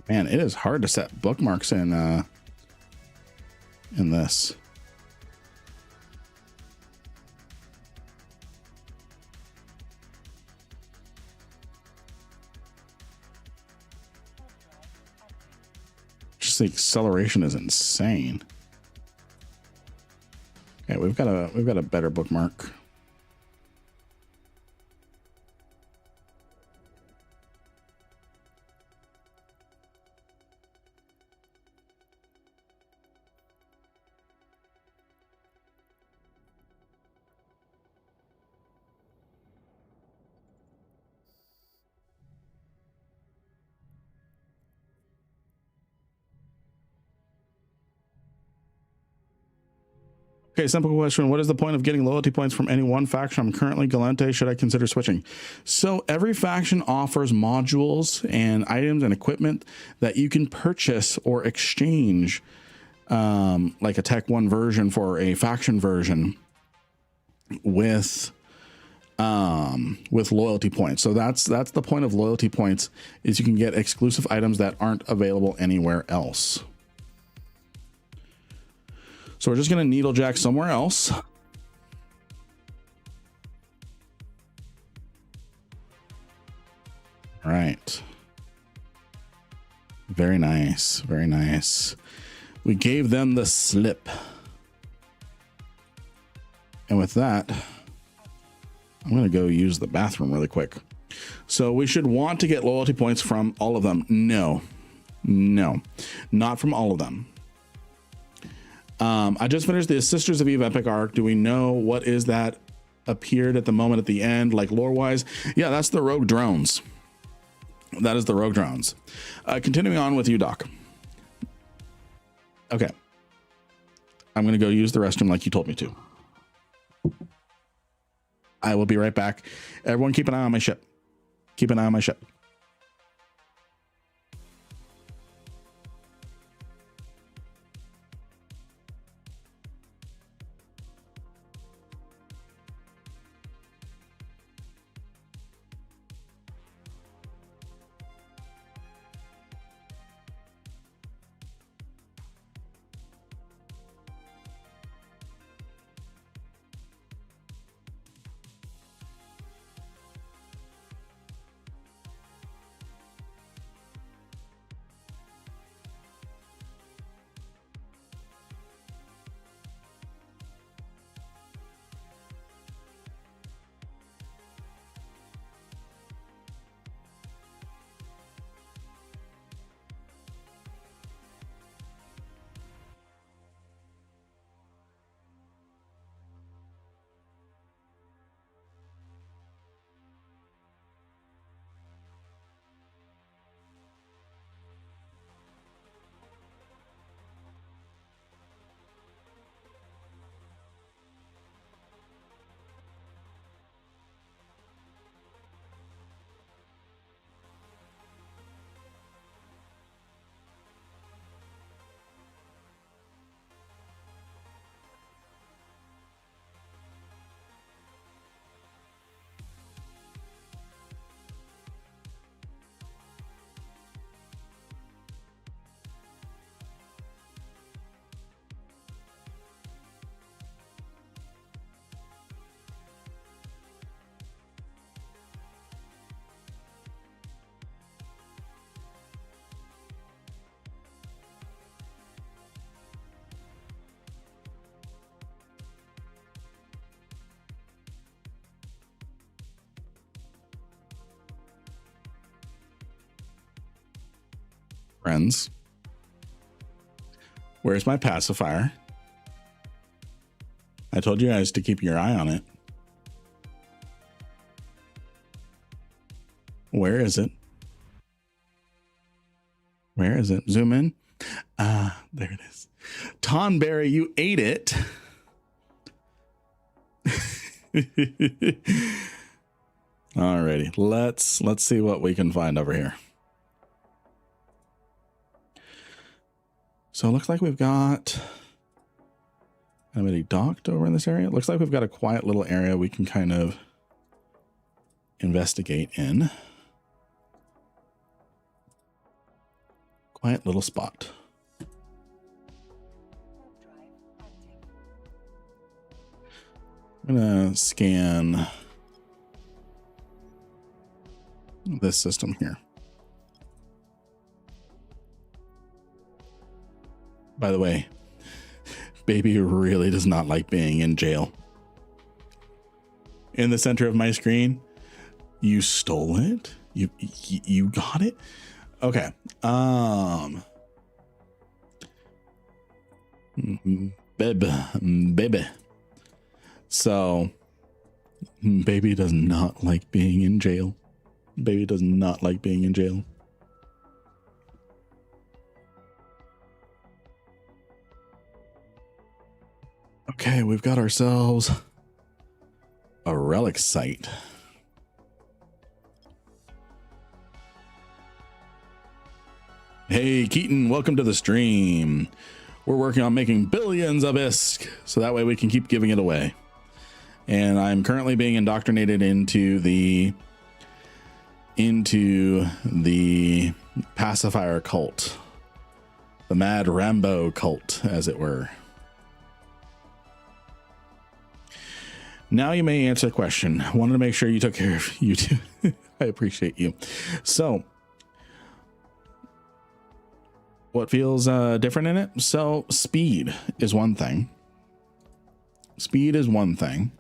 Man, it is hard to set bookmarks in this. Just the acceleration is insane. Okay, we've got a better bookmark. Okay, simple question. What is the point of getting loyalty points from any one faction? I'm currently Galente. Should I consider switching? So every faction offers modules and items and equipment that you can purchase or exchange, like a Tech 1 version for a faction version with with loyalty points. So that's the point of loyalty points, is you can get exclusive items that aren't available anywhere else. So we're just going to needlejack somewhere else. All right. Very nice. Very nice. We gave them the slip. And with that, I'm going to go use the bathroom really quick. So we should want to get loyalty points from all of them. No, not from all of them. I just finished the Sisters of Eve epic arc. Do we know what is that appeared at the moment at the end, like lore wise? Yeah, that's the rogue drones. That is the rogue drones. Continuing on with you, Doc. Okay. I'm going to go use the restroom like you told me to. I will be right back. Everyone keep an eye on my ship. Keep an eye on my ship. Friends, where's my pacifier? I told you guys to keep your eye on it. Where is it? Where is it? Zoom in. There it is. Tonberry, you ate it. Alrighty, let's see what we can find over here. So it looks like we've got anybody docked over in this area. It looks like we've got a quiet little area we can kind of investigate in. Quiet little spot. I'm gonna scan this system here. By the way, baby really does not like being in jail. In the center of my screen, you stole it? You got it? Okay. Baby. So, baby does not like being in jail. Baby does not like being in jail. Okay, we've got ourselves a relic site. Hey, Keaton, welcome to the stream. We're working on making billions of ISK, so that way we can keep giving it away. And I'm currently being indoctrinated into the pacifier cult, the Mad Rambo cult, as it were. Now you may answer the question. Wanted to make sure you took care of you too. I appreciate you. So what feels different in it? So speed is one thing. Speed is one thing.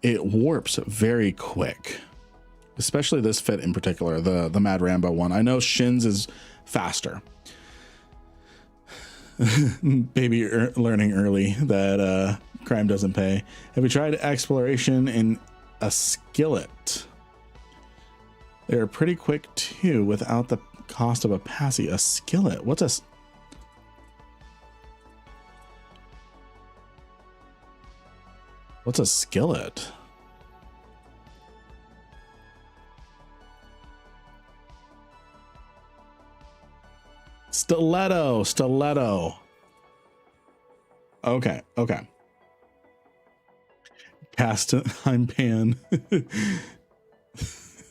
It warps very quick, especially this fit in particular, the Mad Rambo one. I know Shin's is faster. Baby learning early that crime doesn't pay. Have you tried exploration in a skillet? They're pretty quick too without the cost of a passy. A skillet? What's a skillet? Stiletto. Okay. Cast I'm pan.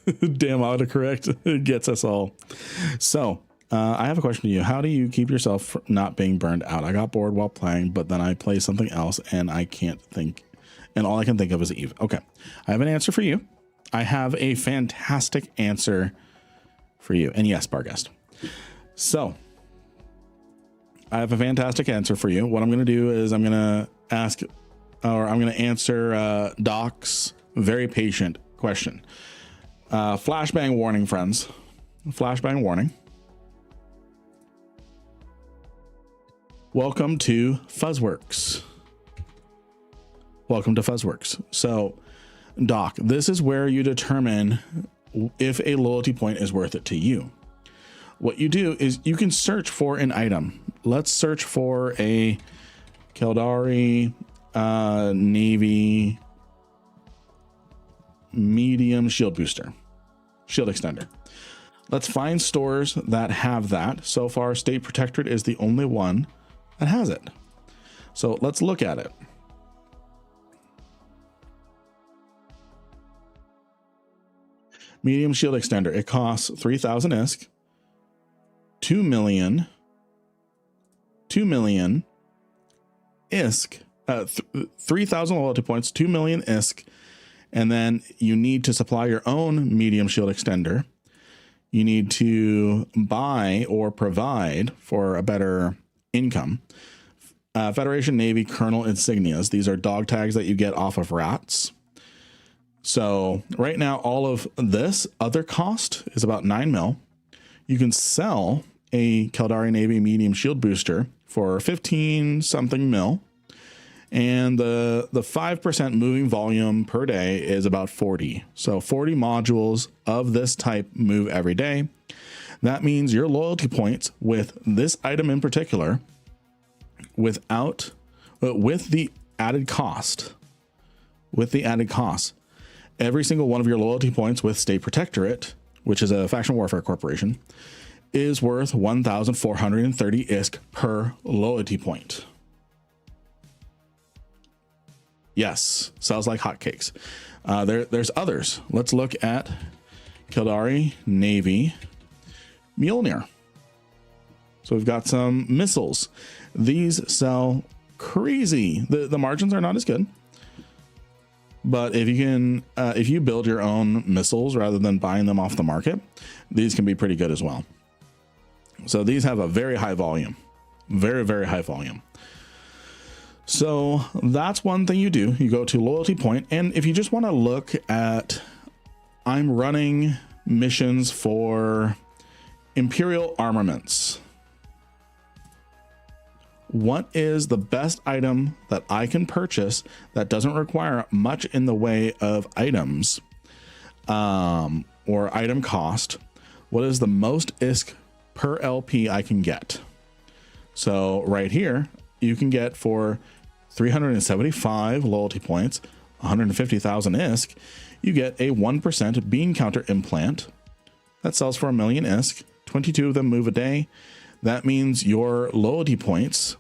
Damn autocorrect gets us all. So I have a question to you. How do you keep yourself from not being burned out? I got bored while playing, but then I play something else and I can't think, and all I can think of is Eve. Okay, I have an answer for you. I have a fantastic answer for you. And yes, Barguest. So I have a fantastic answer for you. What I'm going to do is I'm going to answer Doc's very patient question. Flashbang warning, friends. Flashbang warning. Welcome to Fuzzworks. Welcome to Fuzzworks. So, Doc, this is where you determine if a loyalty point is worth it to you. What you do is you can search for an item. Let's search for a Keldari Navy medium shield booster, shield extender. Let's find stores that have that. So far, State Protectorate is the only one that has it. So let's look at it. Medium shield extender. It costs 3,000 ISK, 2 million ISK, 3,000 loyalty points, 2 million ISK, and then you need to supply your own medium shield extender. You need to buy or provide for a better income. Federation Navy Colonel insignias. These are dog tags that you get off of rats. So right now, all of this other cost is about 9 mil. You can sell a Keldari Navy medium shield booster for 15 something mil. And the 5% moving volume per day is about 40. So 40 modules of this type move every day. That means your loyalty points with this item in particular, with the added cost, every single one of your loyalty points with State Protectorate, which is a faction warfare corporation, is worth 1,430 ISK per loyalty point. Yes, sells like hotcakes. There's others. Let's look at Keldari Navy Mjolnir. So we've got some missiles. These sell crazy. The margins are not as good, but if you build your own missiles rather than buying them off the market, these can be pretty good as well. So these have a very high volume, very, very high volume. So that's one thing you do. You go to loyalty point, and if you just want to look at, I'm running missions for Imperial armaments. What is the best item that I can purchase that doesn't require much in the way of items or item cost? What is the most ISK per LP I can get? So right here, you can get for 375 loyalty points, 150,000 ISK, you get a 1% bean counter implant that sells for 1 million ISK. 22 of them move a day. That means your loyalty points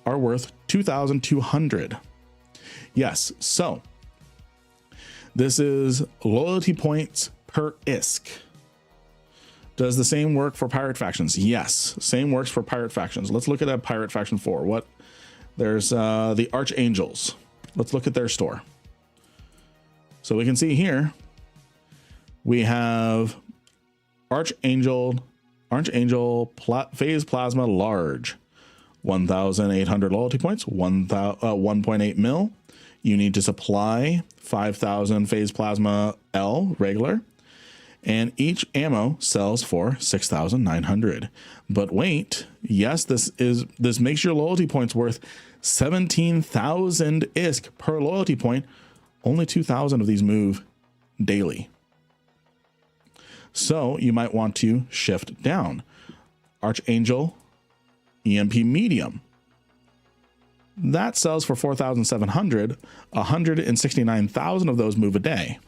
are worth 2,200. Yes. So this is loyalty points per ISK. Does the same work for pirate factions? Yes. Same works for pirate factions. Let's look at that pirate faction 4. What? There's the Archangels. Let's look at their store. So we can see here we have Archangel Phase Plasma Large, 1,800 loyalty points, 1.8 mil. You need to supply 5,000 Phase Plasma L regular, and each ammo sells for 6,900. But wait, yes, this makes your loyalty points worth 17,000 ISK per loyalty point. Only 2,000 of these move daily. So you might want to shift down. Archangel EMP Medium. That sells for 4,700. 169,000 of those move a day.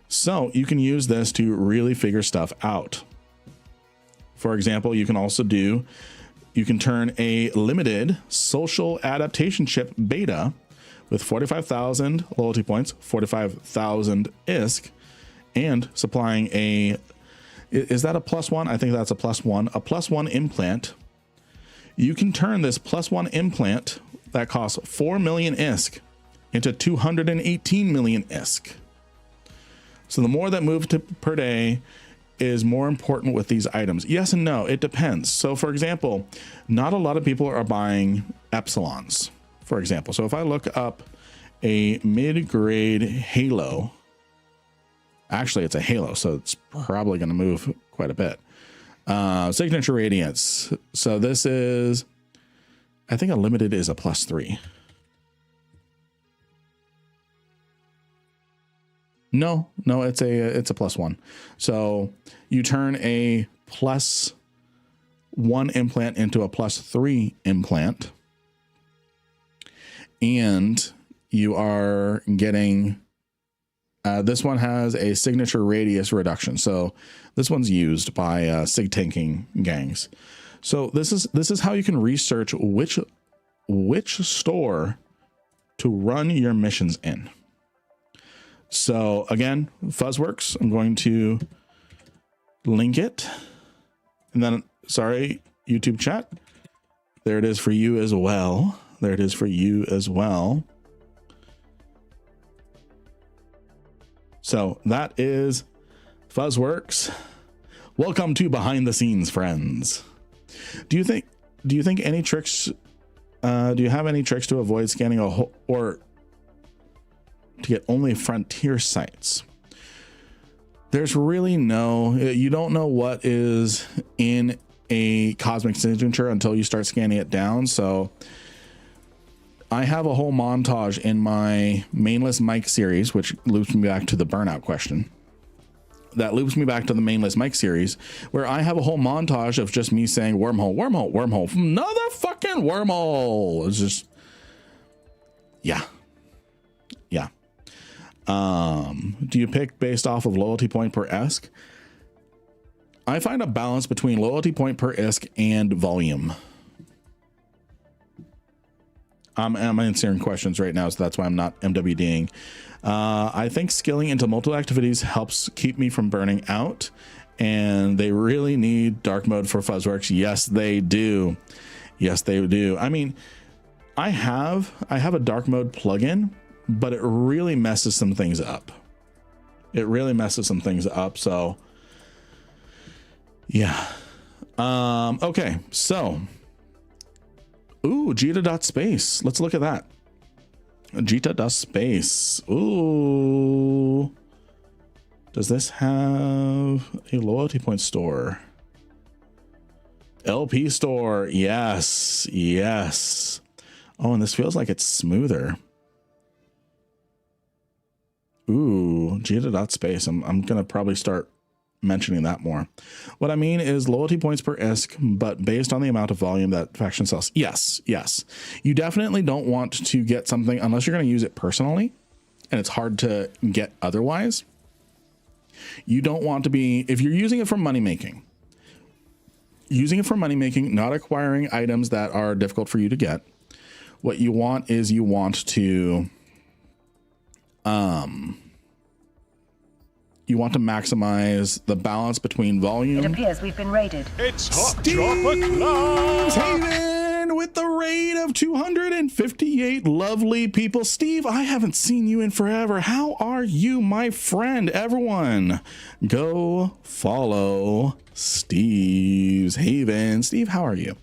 So you can use this to really figure stuff out. For example, you can also you can turn a limited social adaptation chip beta with 45,000 loyalty points, 45,000 ISK, and supplying is that a +1? I think that's a +1, a +1 implant. You can turn this +1 implant that costs 4 million ISK into 218 million ISK. So the more that move per day is more important with these items. Yes and no, it depends. So for example, not a lot of people are buying Epsilons, for example. So if I look up a mid-grade Halo, actually it's a Halo, so it's probably going to move quite a bit. Signature Radiance. So this is, I think a limited is a +3. No, it's a +1. So you turn a +1 implant into a +3 implant, and you are getting, this one has a signature radius reduction. So this one's used by sig tanking gangs. So this is how you can research which store to run your missions in. So again, Fuzzworks, I'm going to link it, and then, sorry, YouTube chat, there it is for you as well. There it is for you as well. So that is Fuzzworks. Welcome to behind the scenes, friends. Do you think any tricks, do you have any tricks to avoid scanning a whole, or to get only frontier sites? There's really no, you don't know what is in a cosmic signature until you start scanning it down. So I have a whole montage in my mainless Mike series, which loops me back to the burnout question. That loops me back to the mainless Mike series, where I have a whole montage of just me saying wormhole, wormhole, wormhole, another fucking wormhole. It's just, yeah. Do you pick based off of loyalty point per ISK? I find a balance between loyalty point per ISK and volume. I'm answering questions right now, so that's why I'm not MWDing. I think skilling into multiple activities helps keep me from burning out, and they really need dark mode for Fuzzworks. Yes, they do. Yes, they do. I mean, I have a dark mode plugin, but it really messes some things up. So yeah. Okay. So, ooh, Jita.space. Let's look at that. Jita.space. Ooh. Does this have a loyalty point store? LP store. Yes. Oh, and this feels like it's smoother. Ooh, Jita.space. I'm going to probably start mentioning that more. What I mean is loyalty points per ISK, but based on the amount of volume that faction sells. Yes. You definitely don't want to get something unless you're going to use it personally, and it's hard to get otherwise. You don't want to be, if you're using it for money making, not acquiring items that are difficult for you to get, what you want is you want to maximize the balance between volume. It appears we've been raided. It's hot chocolate. Haven with the raid of 258 lovely people. Steve, I haven't seen you in forever. How are you, my friend? Everyone, go follow Steve's Haven. Steve, how are you?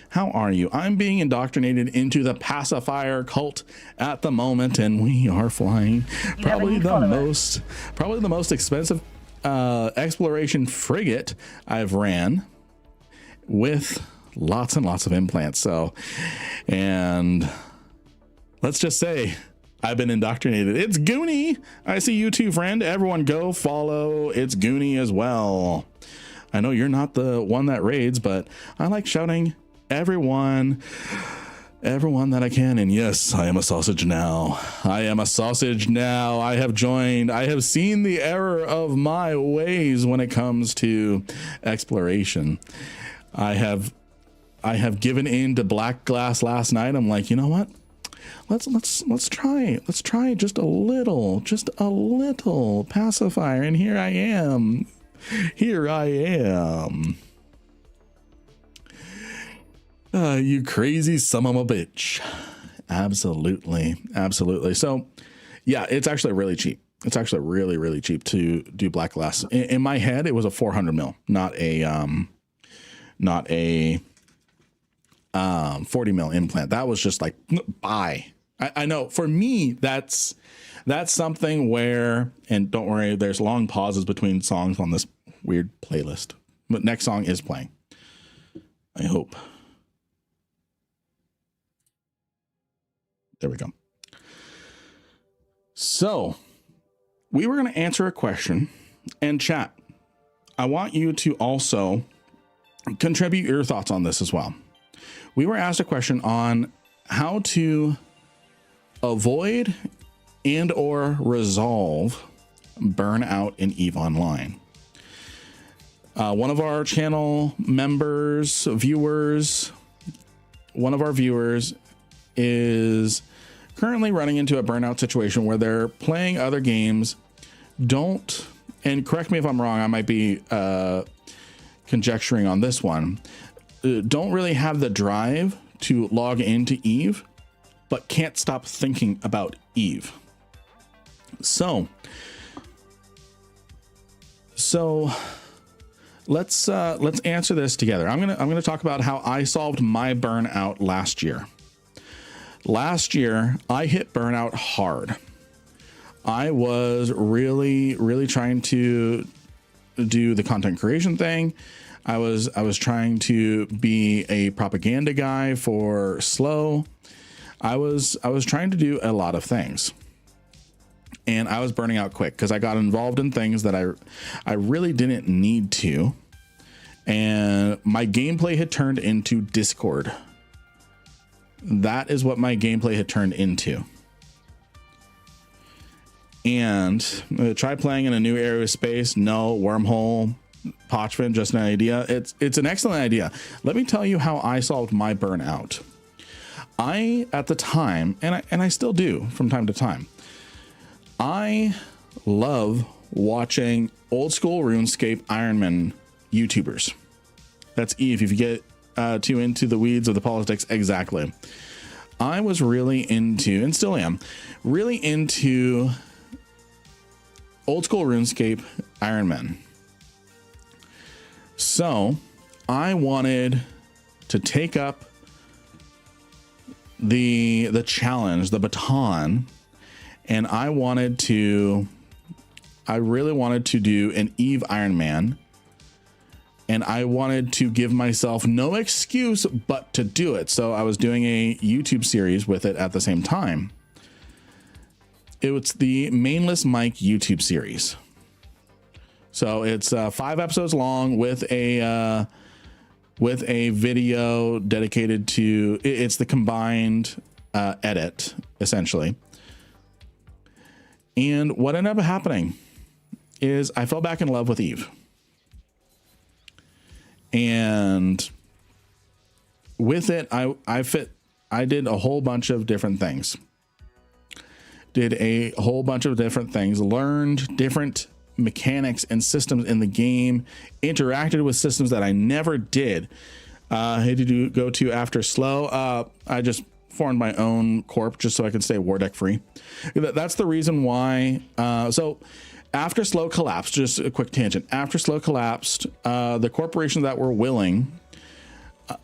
How are you? I'm being indoctrinated into the pacifier cult at the moment, and we are flying probably the most expensive exploration frigate I've ran, with lots and lots of implants. So, and let's just say I've been indoctrinated. It's Goonie. I see you too, friend. Everyone go follow It's Goonie as well. I know you're not the one that raids, but I like shouting everyone that I can. And yes, I am a sausage now. I am a sausage now. I have joined. I have seen the error of my ways when it comes to exploration. I have given in to black glass last night. I'm like, you know what? Let's try just a little pacifier. And here I am. You crazy son of a bitch. Absolutely. So yeah, it's actually really cheap. It's actually really, really cheap to do black glass. In my head, it was a 400 mil, not a 40 mil implant. That was just like, buy. I know for me, that's something where, and don't worry, there's long pauses between songs on this weird playlist, but next song is playing. I hope. There we go. So we were going to answer a question, and chat, I want you to also contribute your thoughts on this as well. We were asked a question on how to avoid and or resolve burnout in EVE Online. One of our channel members, one of our viewers is currently running into a burnout situation where they're playing other games, and correct me if I'm wrong, I might be conjecturing on this one, don't really have the drive to log into EVE, but can't stop thinking about EVE. So let's answer this together. I'm gonna talk about how I solved my burnout last year. Last year, I hit burnout hard. I was really trying to do the content creation thing. I was trying to be a propaganda guy for Slow. I was trying to do a lot of things, and I was burning out quick because I got involved in things that I really didn't need to, and my gameplay had turned into Discord. That is what my gameplay had turned into. And try playing in a new area of space. No, wormhole, Pochvin, just an idea. It's an excellent idea. Let me tell you how I solved my burnout. I, at the time, and I still do from time to time, I love watching old school RuneScape Ironman YouTubers. That's Eve, if you get too into the weeds of the politics. Exactly. I was really into, and still am, really into old school RuneScape Ironman. So I wanted to take up the challenge, the baton, and I really wanted to do an EVE Ironman. And I wanted to give myself no excuse but to do it. So I was doing a YouTube series with it at the same time. It was the Mainless Mike YouTube series. So it's 5 episodes long with a video dedicated to, it's the combined edit, essentially. And what ended up happening is I fell back in love with EVE. And with it, I fit I did a whole bunch of different things. Learned different mechanics and systems in the game, interacted with systems that I never did. Had to go to after slow. I just formed my own corp just so I could stay war deck free. That's the reason why. So after slow collapsed, just a quick tangent. After slow collapsed, the corporations that were willing,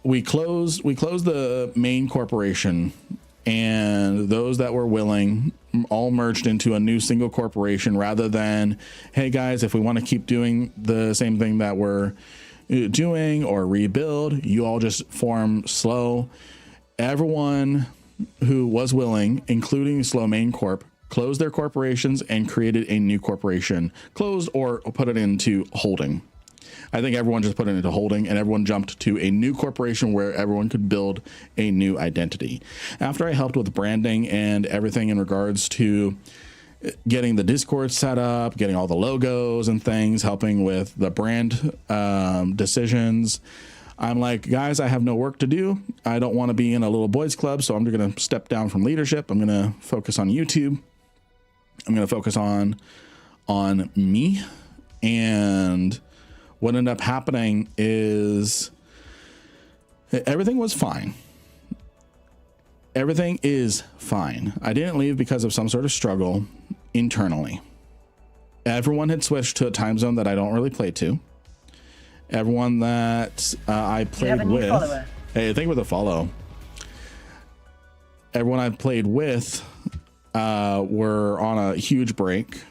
we closed the main corporation, and those that were willing all merged into a new single corporation rather than, hey guys, if we want to keep doing the same thing that we're doing or rebuild, you all just form slow. Everyone who was willing, including Slow Main Corp, closed their corporations and created a new corporation, closed or put it into holding. I think everyone just put it into holding, and everyone jumped to a new corporation where everyone could build a new identity. After I helped with branding and everything in regards to getting the Discord set up, getting all the logos and things, helping with the brand decisions, I'm like, guys, I have no work to do. I don't want to be in a little boys club, so I'm going to step down from leadership. I'm going to focus on YouTube. I'm going to focus on me. And what ended up happening is everything was fine. Everything is fine. I didn't leave because of some sort of struggle internally. Everyone had switched to a time zone that I don't really play to. Everyone that I played with, hey, thank you for the follow. Everyone I played with were on a huge break,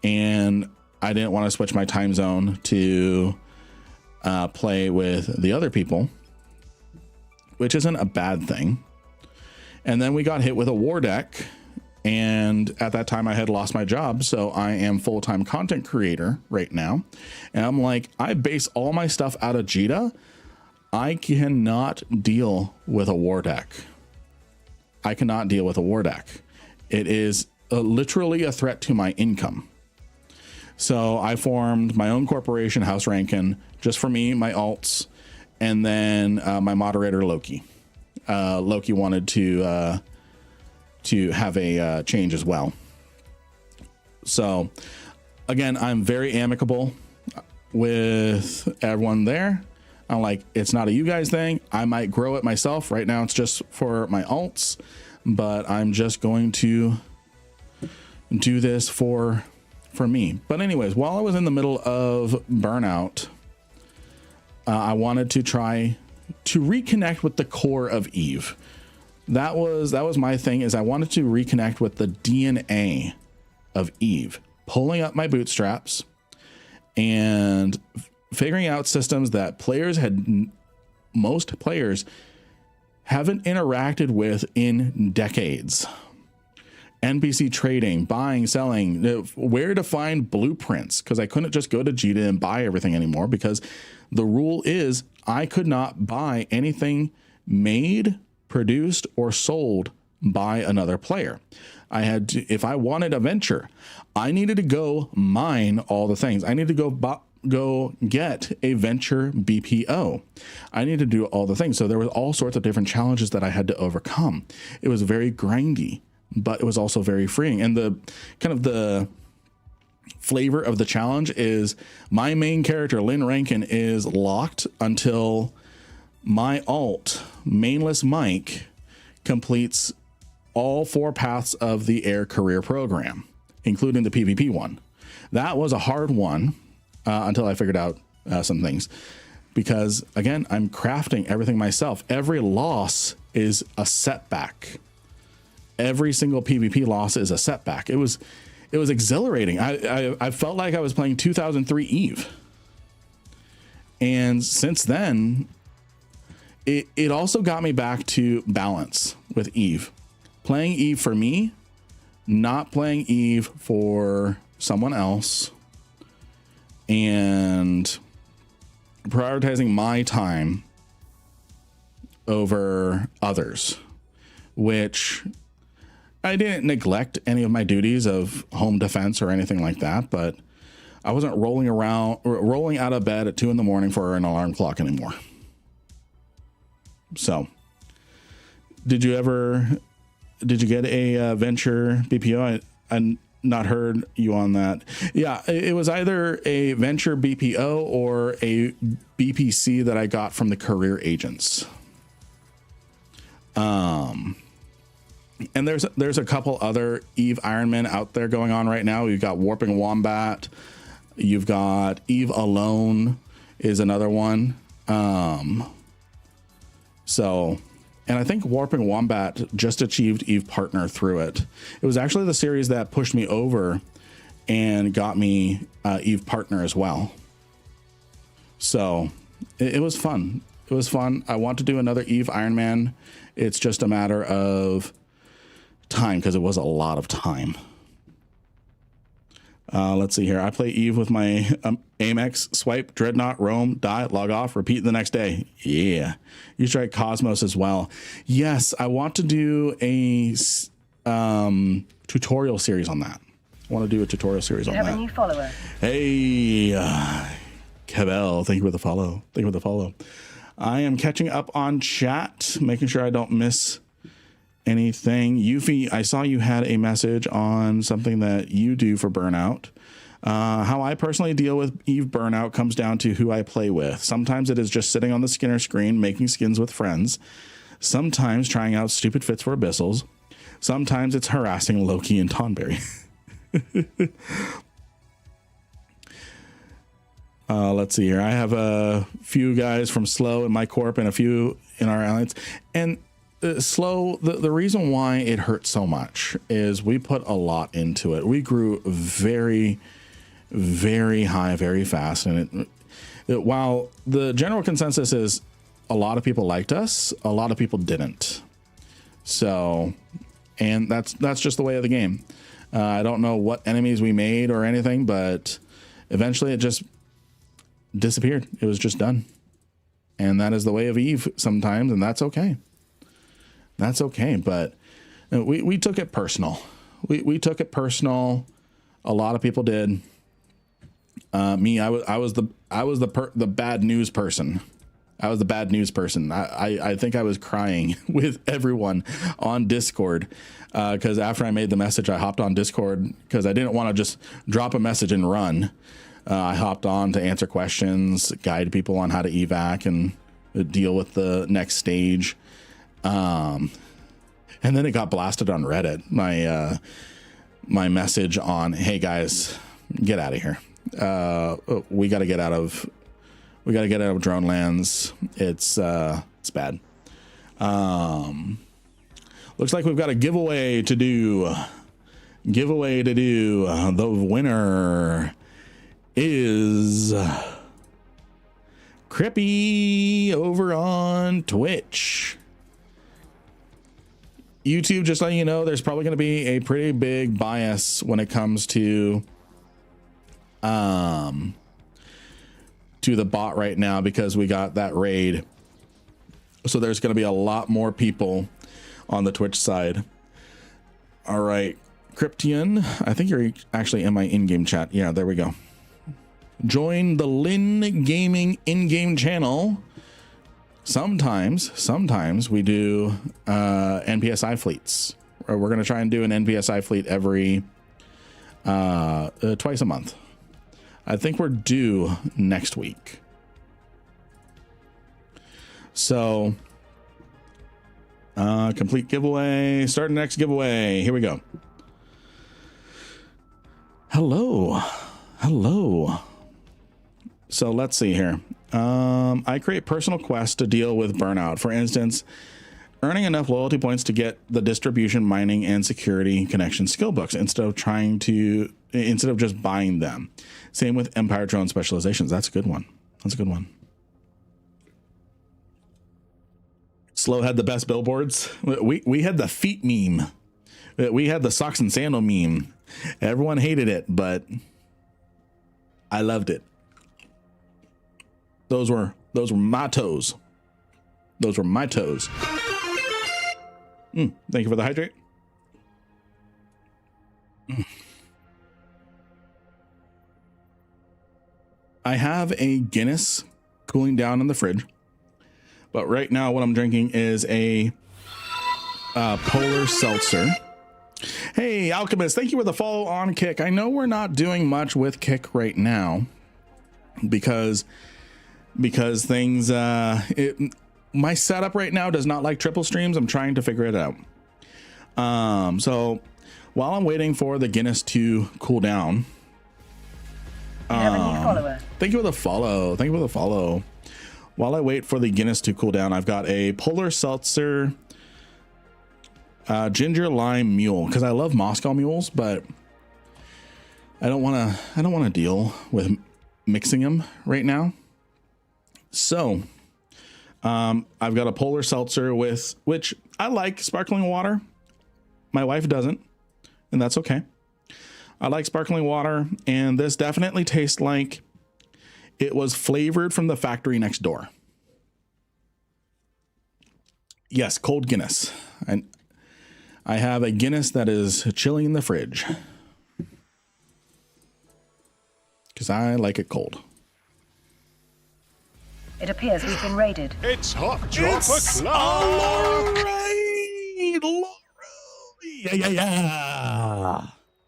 and I didn't want to switch my time zone to play with the other people, which isn't a bad thing. And then we got hit with a war deck, and at that time I had lost my job, so I am full-time content creator right now. And I'm like, I base all my stuff out of Jita. I cannot deal with a war deck. I cannot deal with a war deck. It is literally a threat to my income. So I formed my own corporation, House Rankin, just for me, my alts, and then my moderator, Loki. Loki wanted to have a change as well. So again, I'm very amicable with everyone there. I'm like, it's not a you guys thing. I might grow it myself. Right now it's just for my alts, but I'm just going to do this for me. But anyways, while I was in the middle of burnout, I wanted to try to reconnect with the core of Eve. That was my thing, is I wanted to reconnect with the DNA of Eve, pulling up my bootstraps and figuring out systems that most players haven't interacted with in decades. NPC trading, buying, selling, where to find blueprints, because I couldn't just go to Jita and buy everything anymore, because the rule is I could not buy anything made, produced, or sold by another player. I had to, if I wanted a venture, I needed to go mine all the things. I needed to go get a venture BPO. I needed to do all the things. So there was all sorts of different challenges that I had to overcome. It was very grindy, but it was also very freeing. And the kind of the flavor of the challenge is my main character, Lynn Rankin, is locked until my alt, Mainless Mike, completes all 4 paths of the air career program, including the PvP one. That was a hard one until I figured out some things, because again, I'm crafting everything myself. Every loss is a setback. Every single PvP loss is a setback. It was exhilarating. I felt like I was playing 2003 Eve. And since then, it also got me back to balance with Eve. Playing Eve for me, not playing Eve for someone else, and prioritizing my time over others, which I didn't neglect any of my duties of home defense or anything like that, but I wasn't rolling out of bed at 2 a.m. for an alarm clock anymore. So did you get a venture BPO? I not heard you on that. Yeah, it was either a venture BPO or a BPC that I got from the career agents. And there's a couple other Eve Ironman out there going on right now. You've got Warping Wombat. You've got Eve Alone is another one. So, and I think Warping Wombat just achieved Eve Partner through it. It was actually the series that pushed me over and got me Eve Partner as well. So it was fun. It was fun. I want to do another Eve Ironman. It's just a matter of time because it was a lot of time. Let's see here. I play Eve with my Amex, swipe, dreadnought, roam, die, log off, repeat the next day. Yeah. You try Cosmos as well. Yes, I want to do a tutorial series on that. I want to do a tutorial series on that. You have a new follower. Hey, Kabel, thank you for the follow. Thank you for the follow. I am catching up on chat, making sure I don't miss anything. Yuffie, I saw you had a message on something that you do for burnout. How I personally deal with Eve burnout comes down to who I play with. Sometimes it is just sitting on the Skinner screen, making skins with friends. Sometimes trying out stupid fits for abyssals. Sometimes it's harassing Loki and Tonberry. Let's see here. I have a few guys from Slow in my corp and a few in our alliance. And Slow, the reason why it hurts so much is we put a lot into it. We grew very, very high, very fast. And while the general consensus is a lot of people liked us, a lot of people didn't. So, and that's just the way of the game. I don't know what enemies we made or anything, but eventually it just disappeared. It was just done. And that is the way of Eve sometimes, and that's okay. That's okay, but we took it personal. We took it personal. A lot of people did. Me, I was the bad news person. I was the bad news person. I think I was crying with everyone on Discord because after I made the message, I hopped on Discord because I didn't want to just drop a message and run. I hopped on to answer questions, guide people on how to evac and deal with the next stage. And then it got blasted on Reddit. My message on, hey guys, get out of here. We got to get out of drone lands. It's bad. Looks like we've got a giveaway to do. The winner is Crippy over on Twitch. YouTube, just letting you know, there's probably going to be a pretty big bias when it comes to the bot right now because we got that raid. So there's going to be a lot more people on the Twitch side. All right, Cryptian, I think you're actually in my in-game chat. Yeah, there we go. Join the Lin Gaming in-game channel. Sometimes we do NPSI fleets. We're going to try and do an NPSI fleet every twice a month. I think we're due next week. So complete giveaway. Start the next giveaway. Here we go. Hello. So let's see here. I create personal quests to deal with burnout. For instance, earning enough loyalty points to get the distribution, mining, and security connection skill books instead of just buying them. Same with Empire drone specializations. That's a good one. Slow had the best billboards. We had the feet meme. We had the socks and sandal meme. Everyone hated it, but I loved it. Those were my toes. Thank you for the hydrate. I have a Guinness cooling down in the fridge, but right now what I'm drinking is a Polar Seltzer. Hey, Alchemist, thank you for the follow on Kick. I know we're not doing much with Kick right now because things, my setup right now does not like triple streams. I'm trying to figure it out. So while I'm waiting for the Guinness to cool down, You have a new follower. thank you for the follow. Thank you for the follow. While I wait for the Guinness to cool down, I've got a Polar Seltzer ginger lime mule because I love Moscow mules, but I don't want to deal with mixing them right now. So I've got a Polar Seltzer which I like sparkling water. My wife doesn't, and that's okay. I like sparkling water, and this definitely tastes like it was flavored from the factory next door. Yes, cold Guinness. And I have a Guinness that is chilling in the fridge because I like it cold. It appears we've been raided. It's hot drop It's o'clock.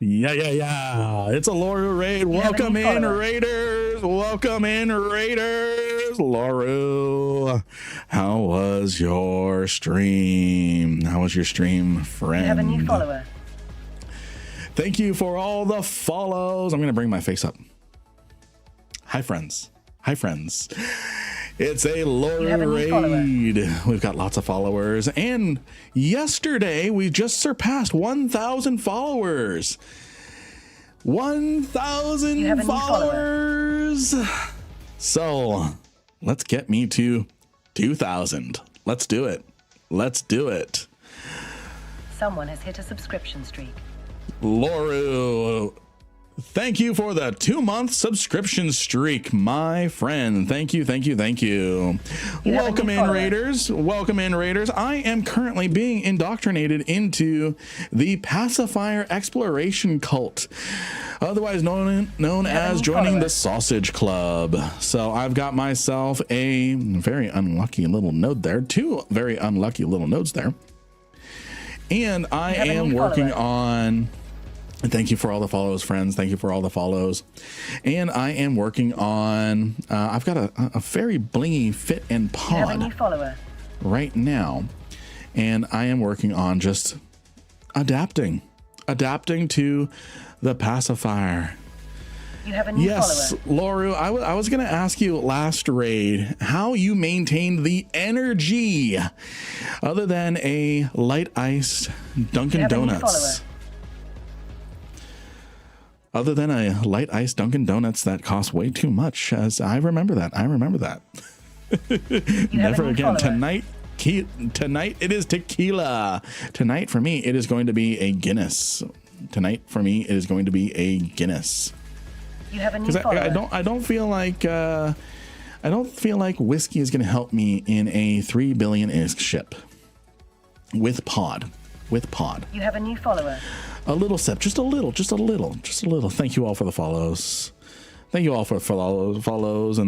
Yeah. It's a Laura raid. Welcome in, Raiders. Welcome in, Raiders. Laura, how was your stream? How was your stream, friend? You have a new follower. Thank you for all the follows. I'm going to bring my face up. Hi, friends. Hi, friends. It's a Laura raid. We've got lots of followers. And yesterday, we just surpassed 1,000 followers. 1,000 followers. So let's get me to 2,000. Let's do it. Let's do it. Someone has hit a subscription streak. Laura, thank you for the 2-month subscription streak, my friend. Thank you. Welcome in, Raiders. Welcome in, Raiders. I am currently being indoctrinated into the pacifier exploration cult, otherwise known as joining the Sausage Club. So I've got myself a very unlucky little node there, 2 very unlucky little nodes there. And I am working on... Thank you for all the follows, friends. Thank you for all the follows. And I am working on, I've got a very blingy fit and pod right now. And I am working on just adapting to the pacifier. You have a new yes, Laura, I was going to ask you last raid how you maintained the energy other than a light iced Dunkin' Donuts. Other than a light iced Dunkin' Donuts that costs way too much, as I remember that. Never again. Tonight it is tequila. Tonight for me, it is going to be a Guinness. You have a new follower. I don't feel like whiskey is going to help me in a 3 billion ISK ship with pod. You have a new follower. A little sip, just a little. Thank you all for the follows. And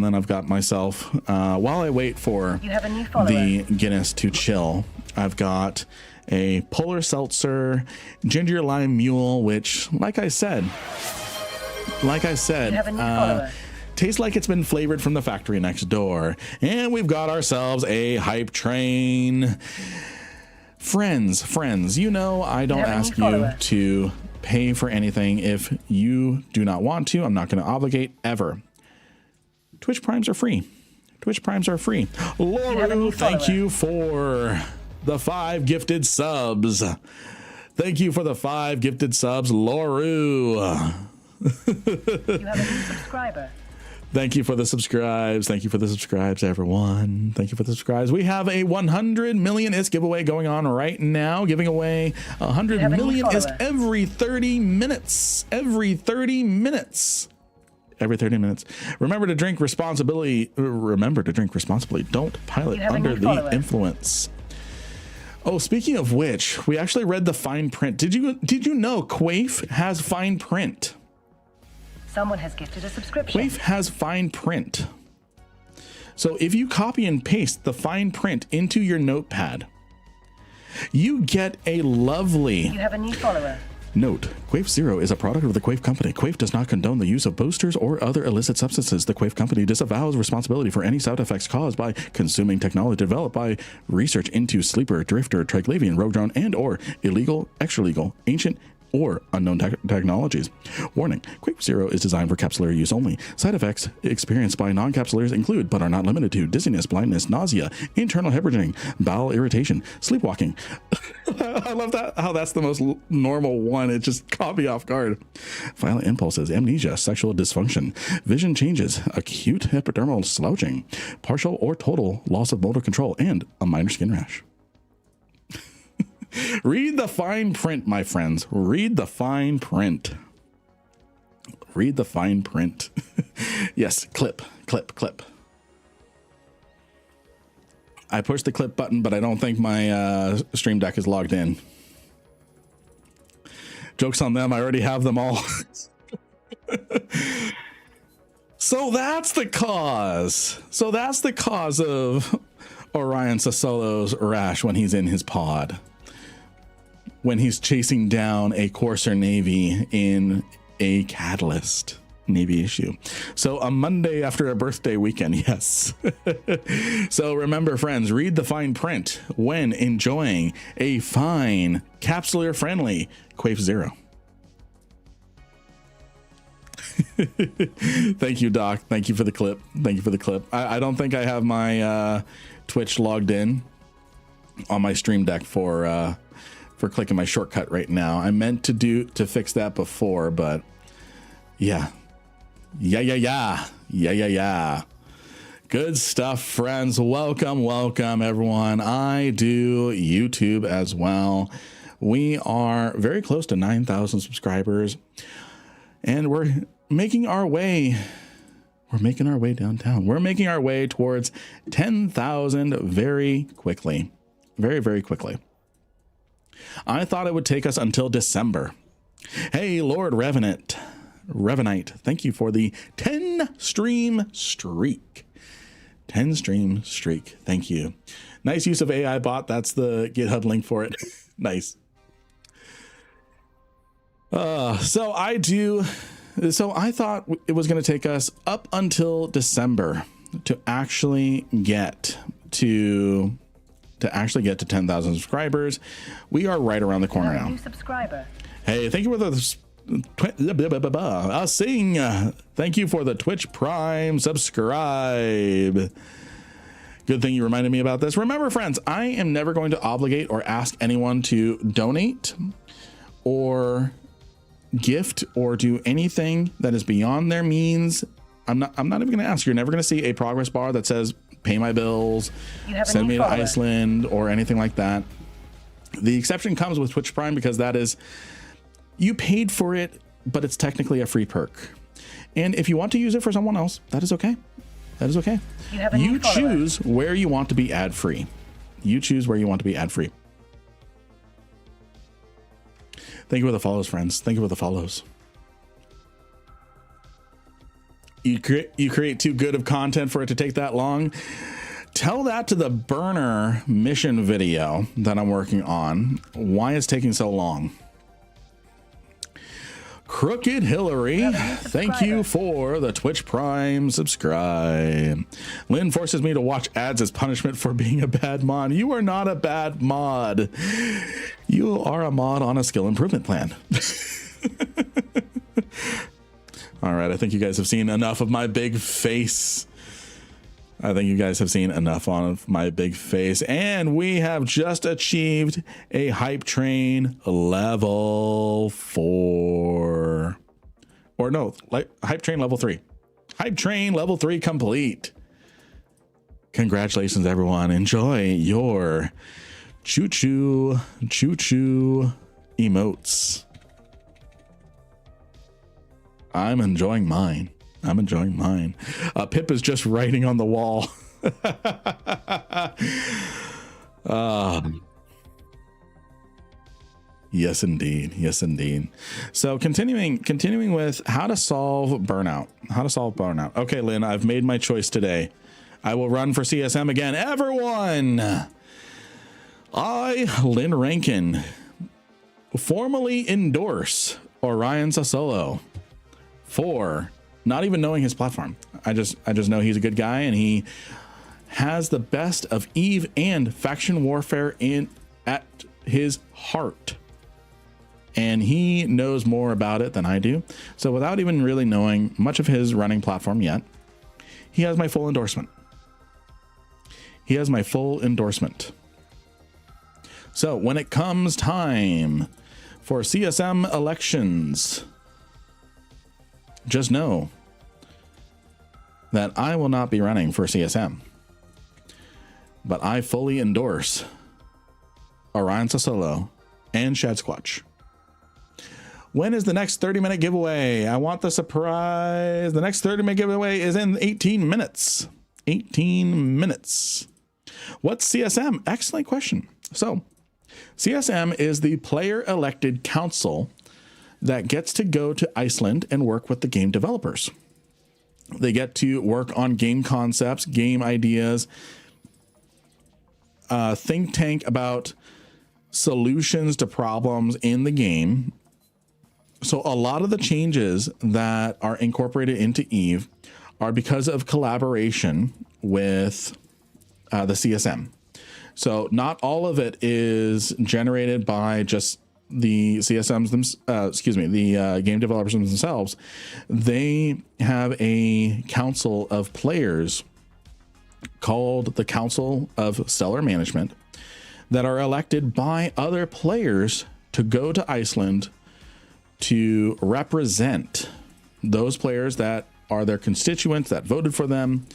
then I've got myself, while I wait for the Guinness to chill, I've got a Polar Seltzer ginger lime mule, which, like I said, tastes like it's been flavored from the factory next door. And we've got ourselves a hype train. Friends, you know I don't ask you to pay for anything if you do not want to. I'm not going to obligate ever. Twitch Primes are free. Laura, thank you for the 5 gifted subs. Thank you for the 5 gifted subs, Laura. You have a new subscriber. Thank you for the subscribes. Everyone. Thank you for the subscribes. We have a 100 million ISK giveaway going on right now, giving away 100 million ISK every 30 minutes. Every 30 minutes. Remember to drink responsibly. Don't pilot under the influence. Oh, speaking of which, we actually read the fine print. Did you know Quaif has fine print? Someone has gifted a subscription. Quaif has fine print. So if you copy and paste the fine print into your notepad, you get a lovely... You have a new follower. Note, Quaif Zero is a product of the Quaif Company. Quaif does not condone the use of boosters or other illicit substances. The Quaif Company disavows responsibility for any side effects caused by consuming technology developed by research into sleeper, drifter, triglavian, rogue drone, and or illegal, extra-legal, ancient, or unknown technologies. Warning, Quaif Zero is designed for capsular use only. Side effects experienced by non-capsulars include, but are not limited to, dizziness, blindness, nausea, internal hemorrhaging, bowel irritation, sleepwalking. I love that, how that's the most normal one. It just caught me off guard. Violent impulses, amnesia, sexual dysfunction, vision changes, acute epidermal slouching, partial or total loss of motor control, and a minor skin rash. Read the fine print, my friends. Read the fine print. Read the fine print. Yes, clip. I pushed the clip button, but I don't think my Stream Deck is logged in. Joke's on them. I already have them all. So that's the cause. So that's the cause of Orion Sasolo's rash when he's in his pod. When he's chasing down a Corsair Navy in a Catalyst Navy issue. So a Monday after a birthday weekend, yes. So remember, friends, read the fine print when enjoying a fine, capsular-friendly Quaif Zero. Thank you, Doc. Thank you for the clip. Thank you for the clip. I don't think I have my Twitch logged in on my Stream Deck for clicking my shortcut right now. I meant to fix that before, but yeah. Good stuff, friends. Welcome everyone. I do YouTube as well. We are very close to 9,000 subscribers, and we're making our way downtown. We're making our way towards 10,000 very quickly. Very quickly. I thought it would take us until December. Hey, Lord Revenant, thank you for the 10 stream streak. 10 stream streak. Thank you. Nice use of AI bot. That's the GitHub link for it. Nice. So I thought it was going to take us up until December to actually get to 10,000 subscribers. We are right around the corner now. New subscriber. Hey, thank you for the thank you for the Twitch Prime subscribe. Good thing you reminded me about this. Remember, friends, I am never going to obligate or ask anyone to donate or gift or do anything that is beyond their means. I'm not even going to ask. You're never going to see a progress bar that says pay my bills, send me to Iceland, or anything like that. The exception comes with Twitch Prime because that is, you paid for it, but it's technically a free perk. And if you want to use it for someone else, that is okay. That is okay. You choose where you want to be ad free. You choose where you want to be ad free. Thank you for the follows, friends. Thank you for the follows. You create too good of content for it to take that long. Tell that to the burner mission video that I'm working on. Why it's taking so long. Crooked Hillary, thank you for the Twitch Prime subscribe. Lynn forces me to watch ads as punishment for being a bad mod. You are not a bad mod. You are a mod on a skill improvement plan. All right, I think you guys have seen enough of my big face. And we have just achieved a hype train level 4. Or no, hype train level 3. Hype train level 3 complete. Congratulations, everyone. Enjoy your choo-choo emotes. I'm enjoying mine. Pip is just writing on the wall. Yes, indeed. So continuing with how to solve burnout. Okay, Lynn, I've made my choice today. I will run for CSM again. Everyone, I, Lynn Rankin, formally endorse Orion Sasolo for not even knowing his platform. I just know he's a good guy, and he has the best of Eve and faction warfare at his heart. And he knows more about it than I do. So without even really knowing much of his running platform yet, he has my full endorsement. He has my full endorsement. So when it comes time for CSM elections, just know that I will not be running for CSM, but I fully endorse Orion Sasolo and Shad Squatch. When is the next 30-minute giveaway? I want the surprise. The next 30-minute giveaway is in 18 minutes. 18 minutes. What's CSM? Excellent question. So, CSM is the player-elected council that gets to go to Iceland and work with the game developers. They get to work on game concepts, game ideas, think tank about solutions to problems in the game. So a lot of the changes that are incorporated into Eve are because of collaboration with the CSM. So not all of it is generated by just the CSMs, the game developers themselves. They have a council of players called the Council of Stellar Management that are elected by other players to go to Iceland to represent those players that are their constituents that voted for them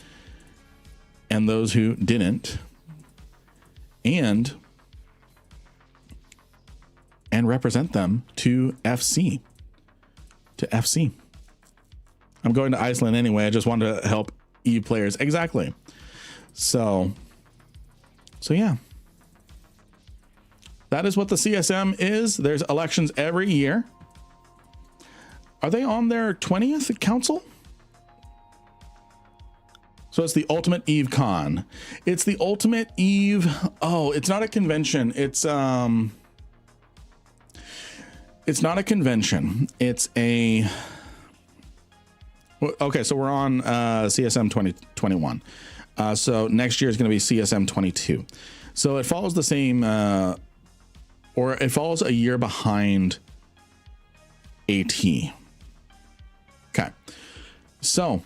and those who didn't, and represent them to FC. I'm going to Iceland anyway. I just wanted to help Eve players. Exactly. So yeah. That is what the CSM is. There's elections every year. Are they on their 20th council? So it's the Ultimate Eve Con. It's the Ultimate Eve. Oh, it's not a convention. It's not a convention. It's a. Okay, so we're on CSM 2021. So next year is going to be CSM 22. So it follows the same, or it follows a year behind AT. Okay, so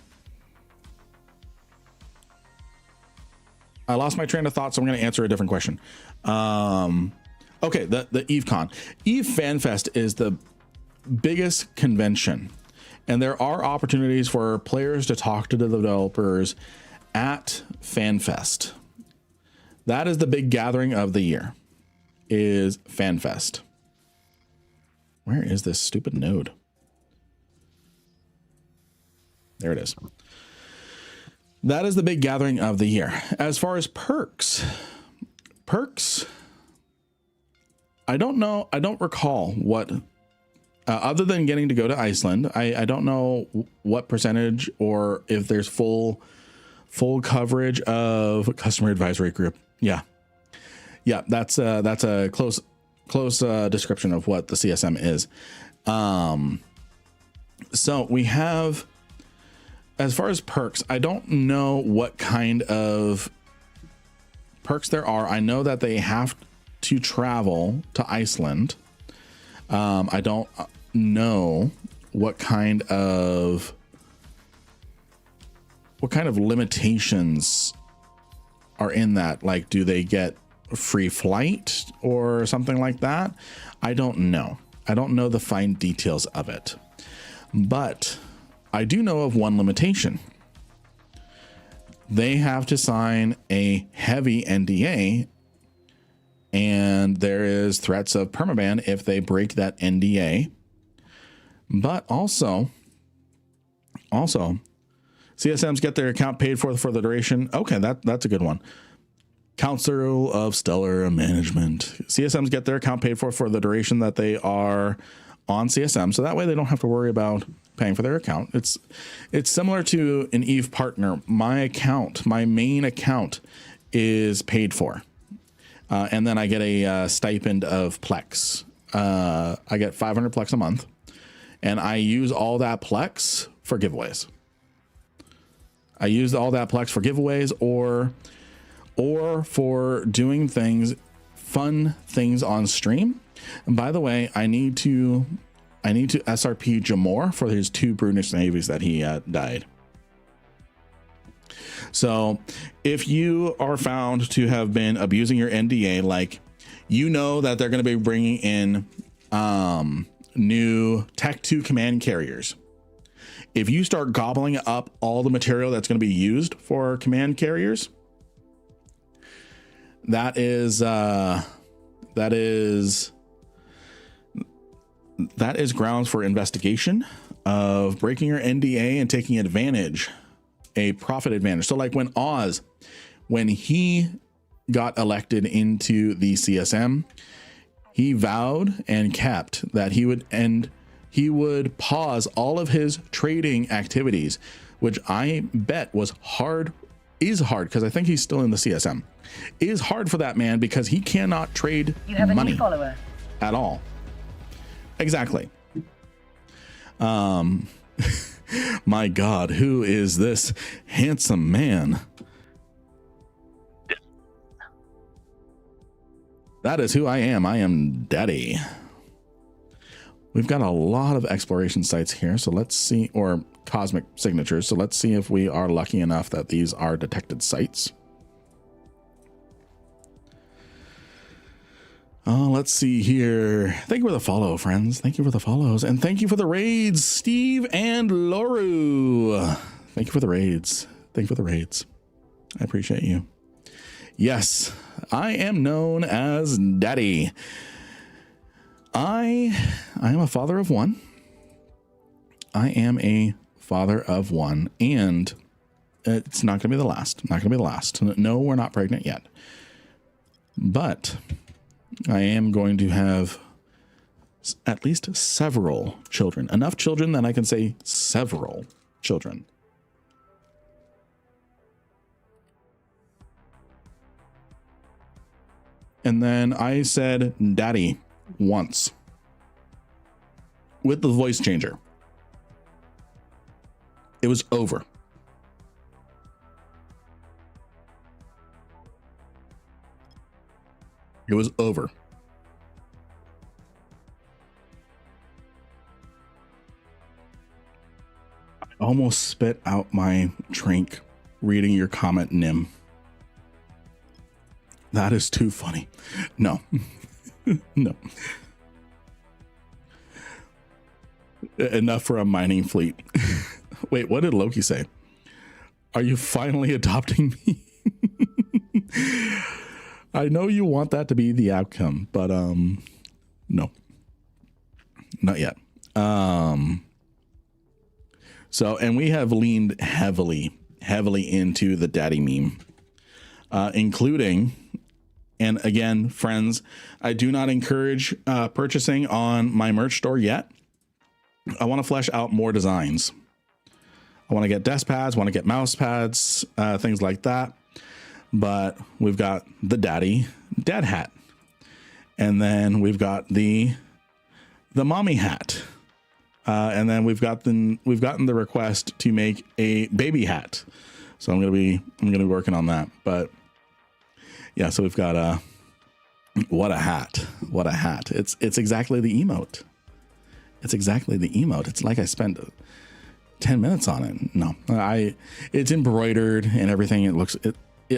I lost my train of thought, so I'm going to answer a different question. Okay, the EveCon. Eve FanFest is the biggest convention, and there are opportunities for players to talk to the developers at FanFest. That is the big gathering of the year, is FanFest. Where is this stupid node? There it is. That is the big gathering of the year. As far as perks, I don't know. I don't recall what, other than getting to go to Iceland, I don't know what percentage or if there's full coverage of customer advisory group. Yeah. That's a close description of what the CSM is. So we have, as far as perks, I don't know what kind of perks there are. I know that they have to travel to Iceland. I don't know what kind of limitations are in that. Like, do they get a free flight or something like that? I don't know. I don't know the fine details of it, but I do know of one limitation. They have to sign a heavy NDA, and there is threats of permaban if they break that NDA. But also CSMs get their account paid for the duration. Okay, that's a good one. Council of Stellar Management. CSMs get their account paid for the duration that they are on CSM, so that way they don't have to worry about paying for their account. It's similar to an Eve partner. My main account is paid for. And then I get a stipend of Plex. I get 500 Plex a month, and I use all that Plex for giveaways. I use all that Plex for giveaways or for doing things, fun things on stream. And by the way, I need to SRP Jamor for his 2 Brutish Navies that he died. So if you are found to have been abusing your NDA, like, you know that they're going to be bringing in new Tech 2 command carriers. If you start gobbling up all the material that's going to be used for command carriers, that is grounds for investigation of breaking your NDA and taking a profit advantage. So like when Oz, when he got elected into the CSM, he vowed and kept that he would pause all of his trading activities, which I bet is hard because I think he's still in the CSM. Is hard for that man because he cannot trade money at all. Exactly. My God, who is this handsome man? That is who I am. I am Daddy. We've got a lot of exploration sites here, so let's see, or cosmic signatures. So let's see if we are lucky enough that these are detected sites. Let's see here. Thank you for the follow, friends. Thank you for the follows, and thank you for the raids, Steve and Loru. Thank you for the raids. Thank you for the raids. I appreciate you. Yes, I am known as Daddy. I am a father of one. I am a father of one, and it's not going to be the last. Not going to be the last. No, we're not pregnant yet. But I am going to have at least several children. Enough children that I can say several children. And then I said Daddy once with the voice changer. It was over. It was over. I almost spit out my drink reading your comment, Nim. That is too funny. No. No. Enough for a mining fleet. Wait, what did Loki say? Are you finally adopting me? I know you want that to be the outcome, but no. Not yet. So, and we have leaned heavily into the daddy meme, including, and again, friends, I do not encourage purchasing on my merch store yet. I want to flesh out more designs. I want to get desk pads, want to get mouse pads, things like that. But we've got the dad hat, and then we've got the mommy hat, and then we've gotten the request to make a baby hat. So I'm gonna be working on that. But yeah, so we've got what a hat. It's exactly the emote. It's like I spent 10 minutes on it. No, it's embroidered and everything. It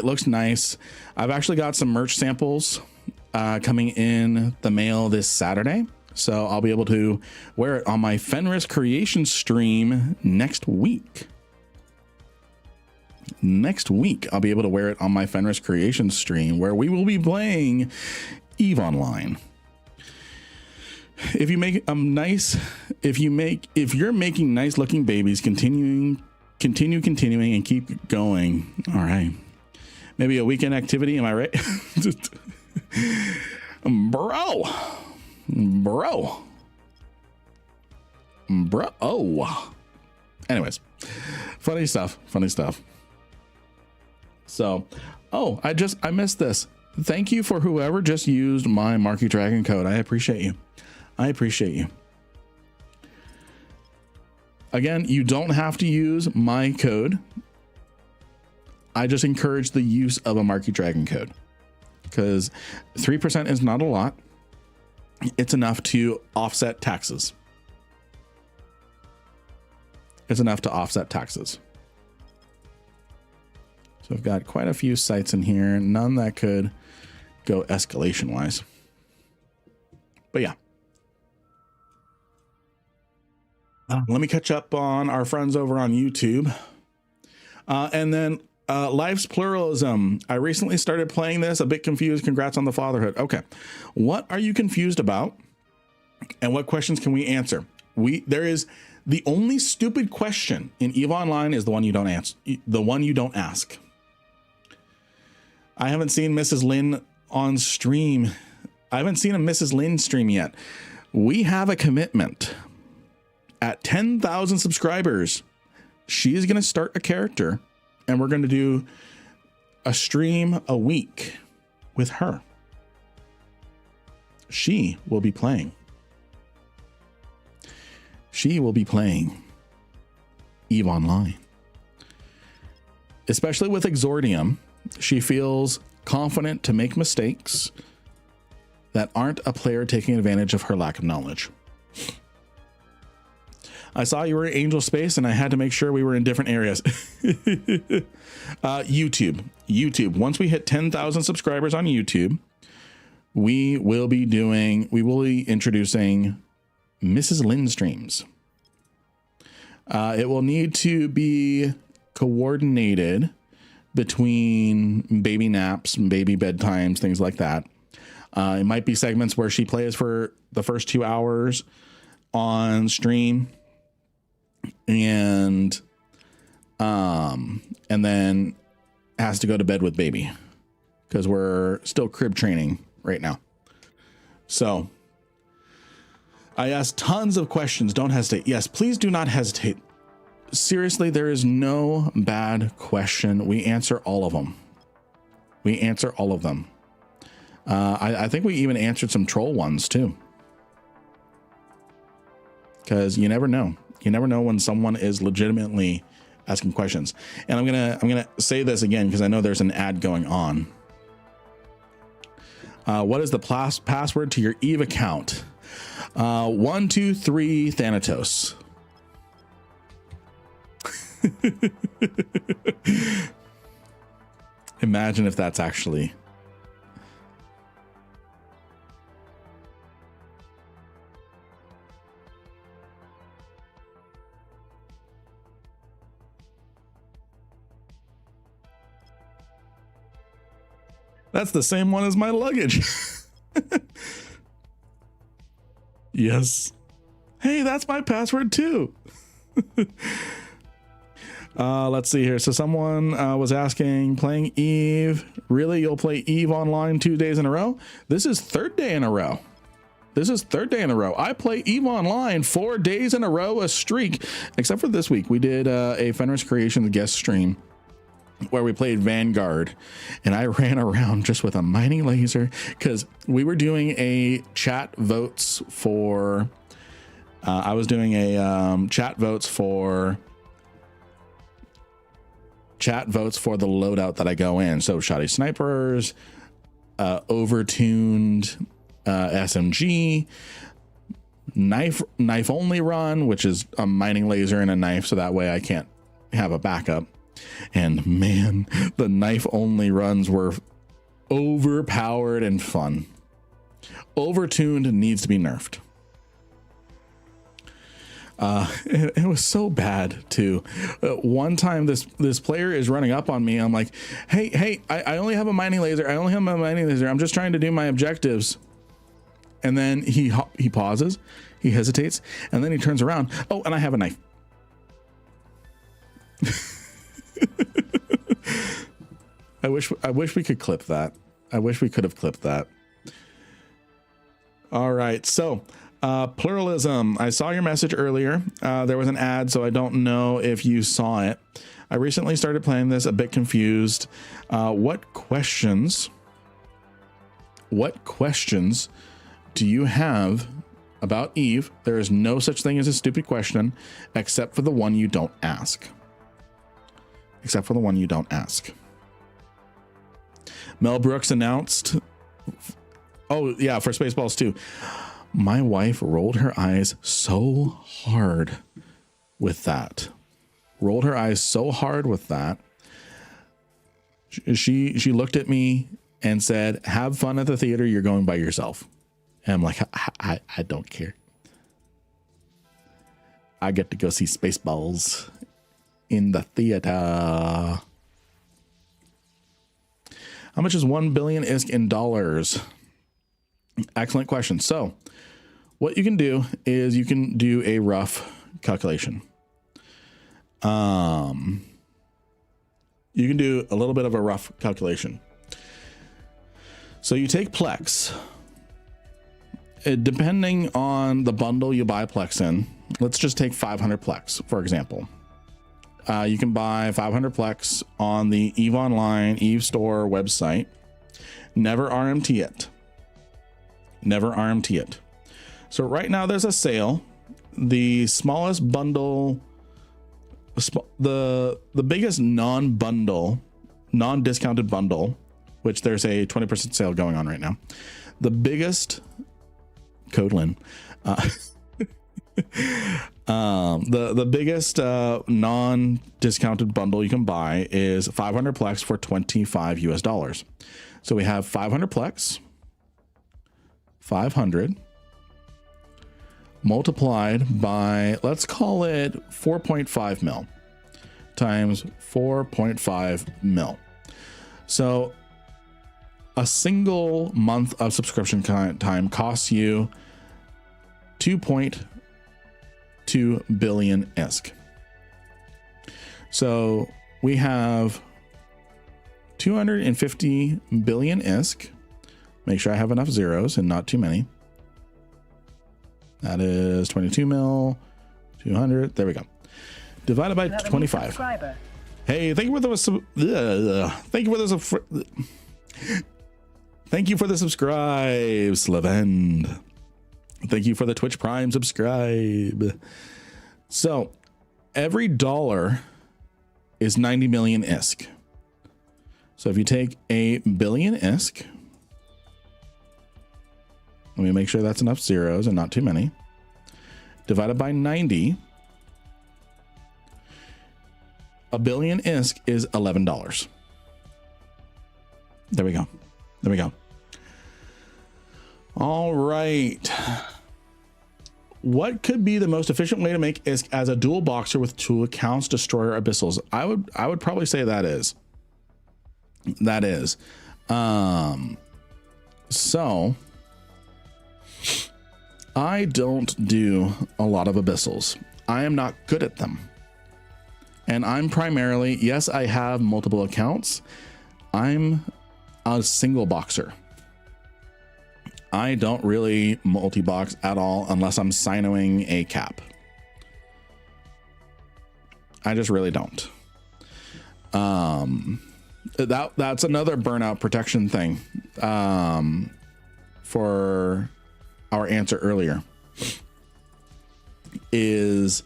looks nice. I've actually got some merch samples coming in the mail this Saturday. So I'll be able to wear it on my Fenris creation stream next week. I'll be able to wear it on my Fenris creation stream where we will be playing EVE Online. If you're making nice looking babies, continue and keep going. All right. Maybe a weekend activity. Am I right? Bro. Oh, anyways, funny stuff. So, I missed this. Thank you for whoever just used my Marky Dragon code. I appreciate you. I appreciate you. Again, you don't have to use my code. I just encourage the use of a Marky Dragon code because 3% is not a lot. It's enough to offset taxes. It's enough to offset taxes. So I've got quite a few sites in here, none that could go escalation wise. But yeah. Let me catch up on our friends over on YouTube. And then Life's Pluralism. I recently started playing this, a bit confused. Congrats on the fatherhood. Okay. What are you confused about? And what questions can we answer? There is the only stupid question in EVE Online is the one you don't answer, the one you don't ask. I haven't seen Mrs. Lynn on stream. I haven't seen a Mrs. Lynn stream yet. We have a commitment. At 10,000 subscribers, she is going to start a character and we're going to do a stream a week with her. She will be playing. She will be playing EVE Online. Especially with Exordium, she feels confident to make mistakes that aren't a player taking advantage of her lack of knowledge. I saw you were in Angel Space and I had to make sure we were in different areas. YouTube. Once we hit 10,000 subscribers on YouTube, we will be introducing Mrs. Lynn streams. It will need to be coordinated between baby naps and baby bedtimes, things like that. It might be segments where she plays for the first 2 hours on stream and then has to go to bed with baby because we're still crib training right now. So I asked tons of questions. Don't hesitate. Yes, please do not hesitate. Seriously, there is no bad question. We answer all of them. We answer all of them. I think we even answered some troll ones too. Because you never know. You never know when someone is legitimately asking questions. And I'm gonna say this again because I know there's an ad going on. What is the password to your EVE account? 123 Thanatos. Imagine if that's actually. That's the same one as my luggage. Yes. Hey, that's my password too. Let's see here. So someone was asking, playing EVE. Really? You'll play EVE Online 2 days in a row? This is third day in a row. I play EVE Online 4 days in a row, a streak, except for this week. We did a Fenris Creations guest stream where we played Vanguard and I ran around just with a mining laser because we were doing a chat votes for I was doing a chat votes for the loadout that I go in. So shoddy snipers, overtuned SMG, knife only run, which is a mining laser and a knife, so that way I can't have a backup. And man, the knife only runs were overpowered and fun. Overtuned needs to be nerfed. It was so bad too. One time this player is running up on me. I'm like, hey, I only have a mining laser. I'm just trying to do my objectives. And then he pauses, he hesitates, and then he turns around. Oh, and I have a knife. I wish we could clip that. I wish we could have clipped that. All right. So, pluralism. I saw your message earlier. There was an ad, so I don't know if you saw it. I recently started playing this, a bit confused. What questions what questions do you have about Eve? There is no such thing as a stupid question, except for the one you don't ask. Except for the one you don't ask. Mel Brooks announced, oh yeah, for Spaceballs 2. My wife rolled her eyes so hard with that. Rolled her eyes so hard with that. She looked at me and said, have fun at the theater. You're going by yourself. And I'm like, I don't care. I get to go see Spaceballs in the theater. How much is 1 billion ISK in dollars? Excellent question. So what you can do is you can do a rough calculation. You can do a little bit of a rough calculation. So you take Plex. Depending on the bundle you buy Plex in, let's just take 500 Plex, for example. You can buy 500 Plex on the EVE Online, EVE Store website. Never RMT it. Never RMT it. So right now there's a sale. The smallest bundle, the biggest non-bundle, non-discounted bundle, which there's a 20% sale going on right now. The biggest code Lynn. The biggest non-discounted bundle you can buy is 500 Plex for $25 US. So we have 500 Plex, 500 multiplied by, let's call it 4.5 mil times 4.5 mil. So a single month of subscription time costs you 2.2 billion ISK. So we have 250 billion ISK. Make sure I have enough zeros and not too many. That is 22 mil, 200. There we go. Divided by 25. Hey, thank you for the thank you for the subscribe, Slavend. Thank you for the Twitch Prime subscribe. So every dollar is 90 million ISK. So if you take a billion ISK, let me make sure that's enough zeros and not too many, divided by 90, a billion ISK is $11. There we go. There we go. All right. What could be the most efficient way to make ISK as a dual boxer with 2 accounts, Destroyer, Abyssals? I would probably say that is. So I don't do a lot of Abyssals. I am not good at them. And I'm primarily, yes, I have multiple accounts. I'm a single boxer. I don't really multi-box at all unless I'm sinoing a cap. I just really don't. That's another burnout protection thing for our answer earlier, is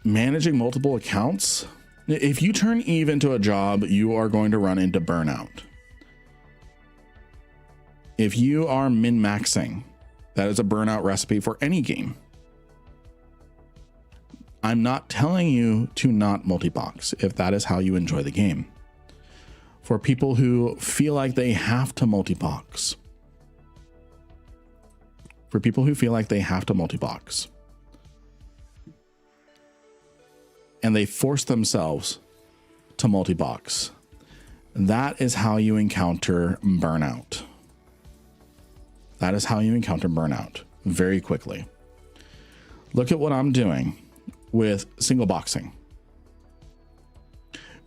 managing multiple accounts. If you turn Eve into a job, you are going to run into burnout. If you are min-maxing, that is a burnout recipe for any game. I'm not telling you to not multi-box if that is how you enjoy the game. For people who feel like they have to multi-box. For people who feel like they have to multi-box. And they force themselves to multi-box. That is how you encounter burnout. That is how you encounter burnout very quickly. Look at what I'm doing with single boxing.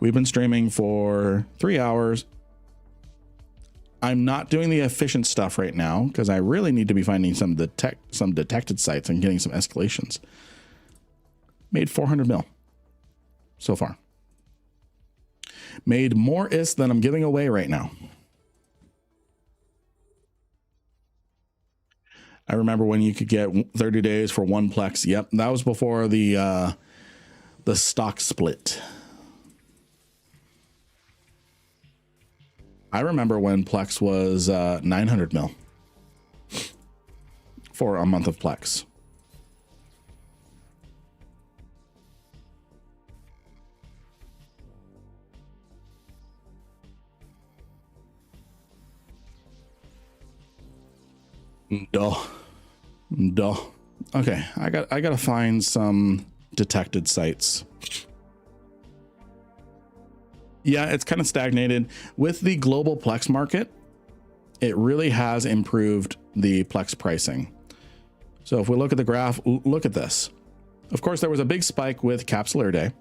We've been streaming for 3 hours. I'm not doing the efficient stuff right now because I really need to be finding some detected sites and getting some escalations. Made 400 mil so far. Made more ISK than I'm giving away right now. I remember when you could get 30 days for one Plex. Yep, that was before the stock split. I remember when Plex was 900 mil for a month of Plex. Duh. Okay, I gotta find some detected sites. Yeah, it's kind of stagnated with the global Plex market. It really has improved the Plex pricing. So if we look at the graph, look at this. Of course, there was a big spike with Capsular Day,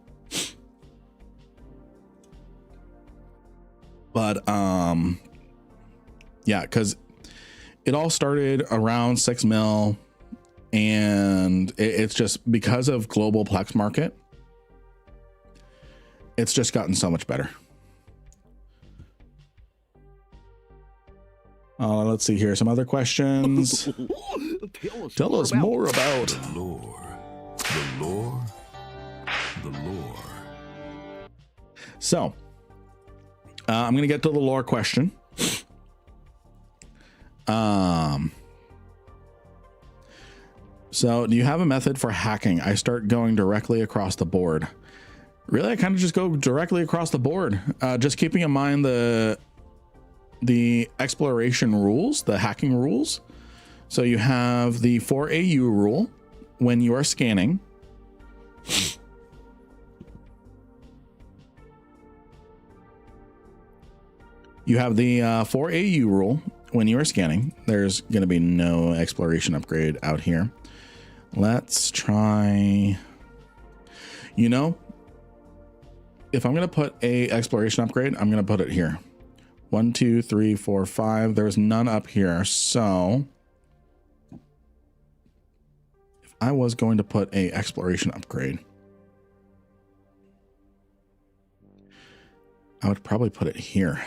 but yeah, because it all started around 6 mil, and it's just because of global Plex market, it's just gotten so much better. Let's see here. Some other questions. Tell us more about the lore. The lore. The lore. So, I'm going to get to the lore question. So do you have a method for hacking? I start going directly across the board. Really, I kind of just go directly across the board. Just keeping in mind the exploration rules, the hacking rules. So you have the 4AU rule when you are scanning. You have the 4AU rule when you are scanning. There's going to be no exploration upgrade out here. Let's try, you know, if I'm going to put a exploration upgrade, I'm going to put it here. 1, 2, 3, 4, 5. There's none up here. So if I was going to put a exploration upgrade, I would probably put it here.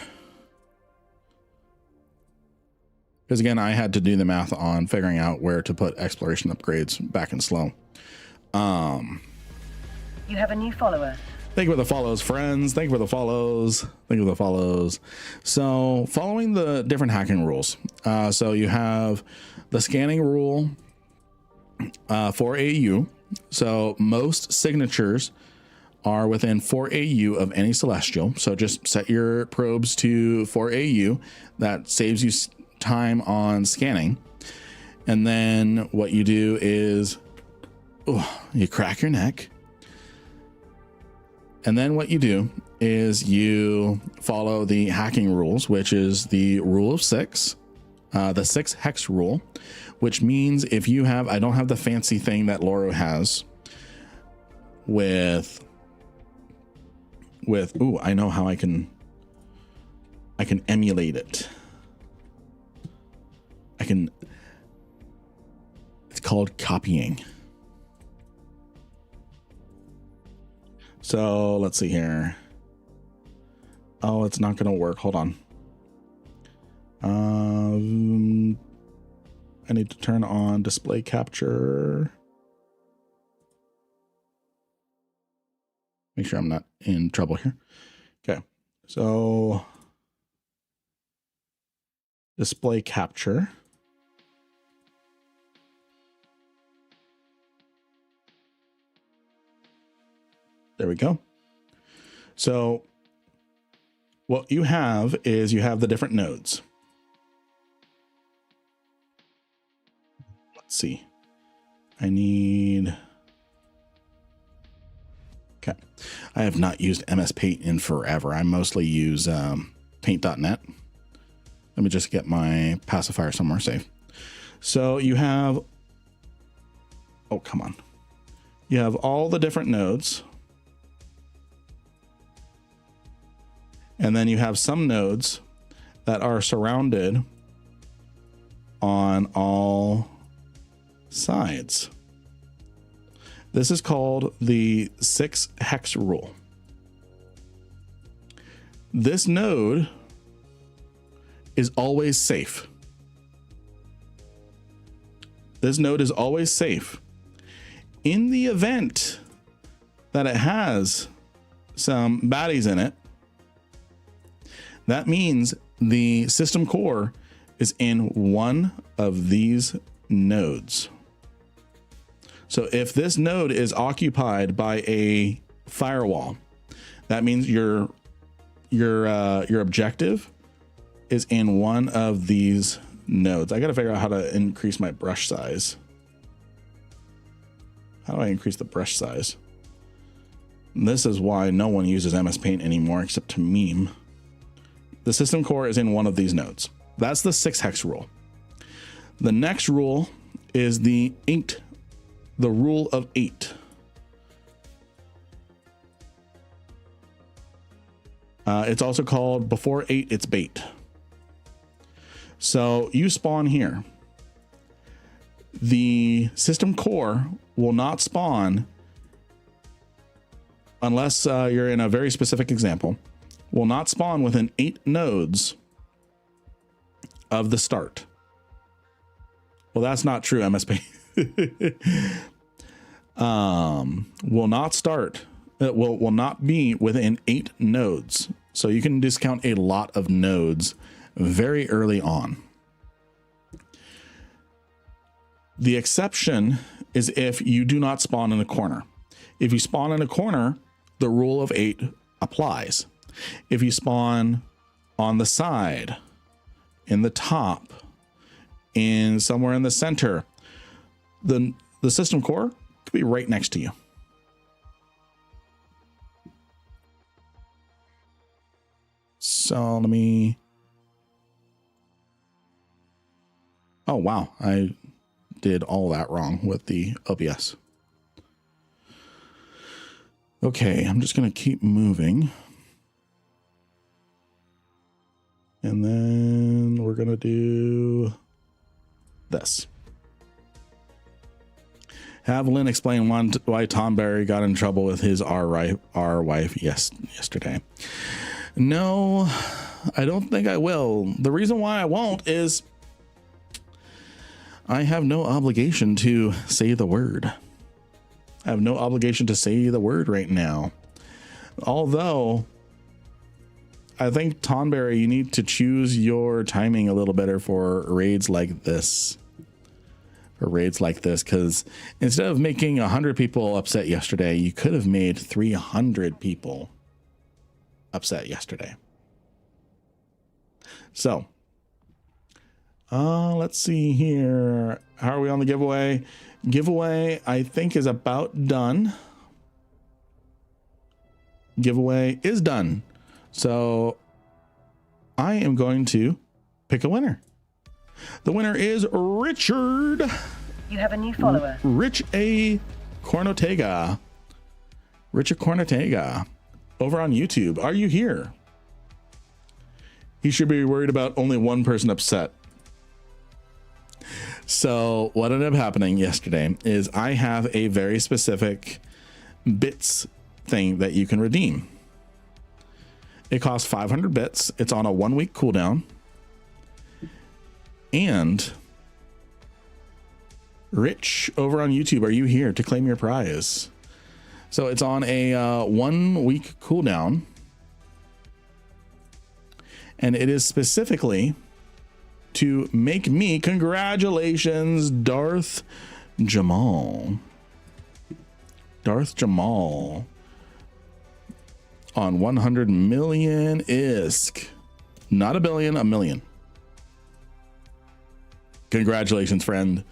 Because again, I had to do the math on figuring out where to put exploration upgrades back in slow. You have a new follower. Thank you for the follows, friends. Thank you for the follows. Thank you for the follows. So following the different hacking rules. So you have the scanning rule for AU. So most signatures are within 4 AU of any celestial. So just set your probes to 4 AU. That saves you time on scanning. And then what you do is you crack your neck. And then what you do is you follow the hacking rules, which is the rule of 6, the 6 hex rule, which means if you have, I don't have the fancy thing that Loro has with, I know how I can emulate it. It's called copying. So let's see here. Oh, it's not going to work. Hold on. I need to turn on display capture. Make sure I'm not in trouble here. Okay. So display capture. There we go. So what you have is you have the different nodes. Let's see. I need. Okay. I have not used MS Paint in forever. I mostly use paint.net. Let me just get my pacifier somewhere safe. So you have. Oh, come on. You have all the different nodes. And then you have some nodes that are surrounded on all sides. This is called the 6 hex rule. This node is always safe. This node is always safe. In the event that it has some baddies in it, that means the system core is in one of these nodes. So if this node is occupied by a firewall, that means your objective is in one of these nodes. I got to figure out how to increase my brush size. How do I increase the brush size? And this is why no one uses MS Paint anymore except to meme. The system core is in one of these nodes. That's the 6 hex rule. The next rule is the rule of 8. It's also called before 8, it's bait. So you spawn here. The system core will not spawn unless you're in a very specific example, will not spawn within 8 nodes of the start. Well, that's not true, MSP. Will not start, will not be within 8 nodes. So you can discount a lot of nodes very early on. The exception is if you do not spawn in a corner. If you spawn in a corner, the rule of 8 applies. If you spawn on the side, in the top, in somewhere in the center, the system core could be right next to you. So let me, oh wow, I did all that wrong with the OBS. Okay, I'm just going to keep moving. And then we're going to do this. Have Lynn explain why Tom Barry got in trouble with his R wife yesterday. No, I don't think I will. The reason why I won't is I have no obligation to say the word. I have no obligation to say the word right now. Although, I think Tonberry, you need to choose your timing a little better for raids like this. Because instead of making 100 people upset yesterday, you could have made 300 people upset yesterday. So, let's see here. How are we on the giveaway? Giveaway, I think, is about done. Giveaway is done. So I am going to pick a winner. The winner is Richard. You have a new follower. Rich A. Cornotega. Richard Cornotega. Over on YouTube. Are you here? He should be worried about only one person upset. So what ended up happening yesterday is I have a very specific bits thing that you can redeem. It costs 500 bits. It's on a 1-week cooldown. And Rich over on YouTube, are you here to claim your prize? So it's on a 1-week cooldown. And it is specifically to make me, congratulations, Darth Jamal. Darth Jamal on 100 million ISK. Not a billion, a million. Congratulations, friend.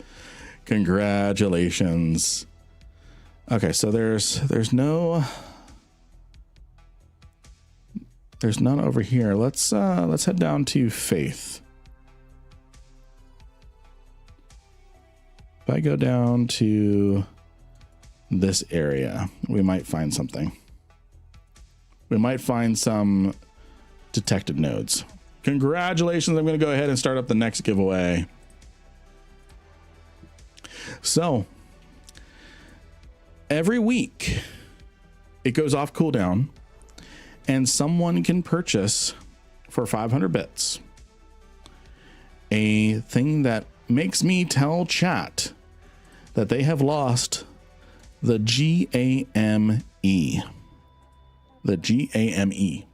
Congratulations. Okay, so there's none over here. Let's head down to Faith. If I go down to this area, we might find something. We might find some detected nodes. Congratulations. I'm going to go ahead and start up the next giveaway. So every week it goes off cooldown and someone can purchase for 500 bits a thing that makes me tell chat that they have lost the GAME. The GAME.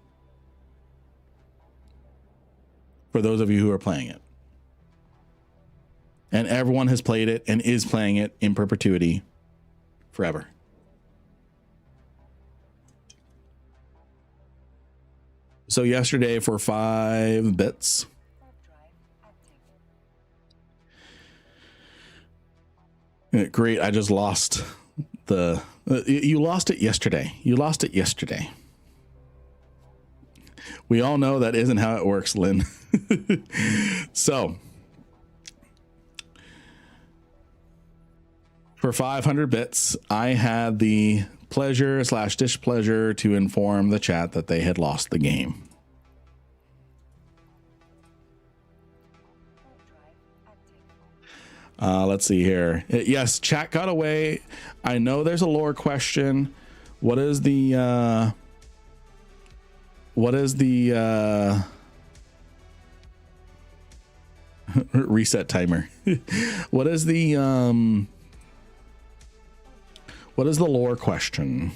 For those of you who are playing it. And everyone has played it and is playing it in perpetuity forever. So yesterday for 5 bits. Great, I just lost the... you lost it yesterday. You lost it yesterday. We all know that isn't how it works, Lynn. So, for 500 bits, I had the pleasure / displeasure to inform the chat that they had lost the game. Let's see here. Yes, chat got away. I know there's a lore question. What is the reset timer? What is the lore question?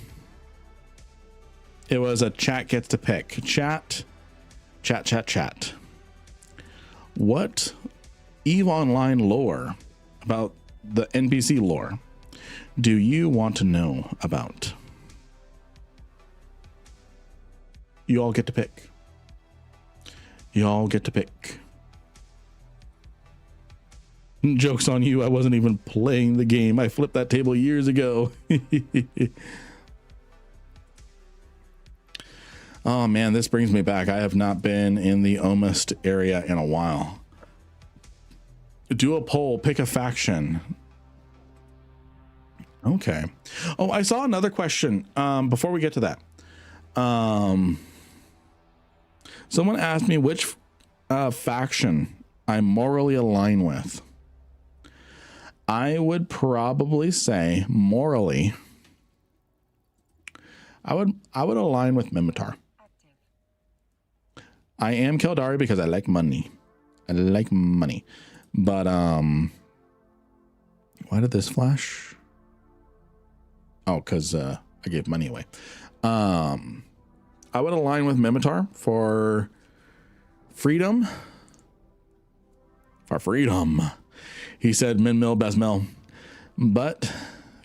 It was a chat gets to pick. Chat. What EVE Online lore about the NPC lore do you want to know about? You all get to pick. You all get to pick. Joke's on you. I wasn't even playing the game. I flipped that table years ago. Oh man, this brings me back. I have not been in the Omist area in a while. Do a poll, pick a faction. Okay. Oh, I saw another question before we get to that. Someone asked me which faction I morally align with. I would probably say morally, I would align with Mimitar. I am Keldari because I like money. I like money. But why did this flash? Oh, because I gave money away. I would align with Mimitar for freedom. For freedom. He said min mill best mill. But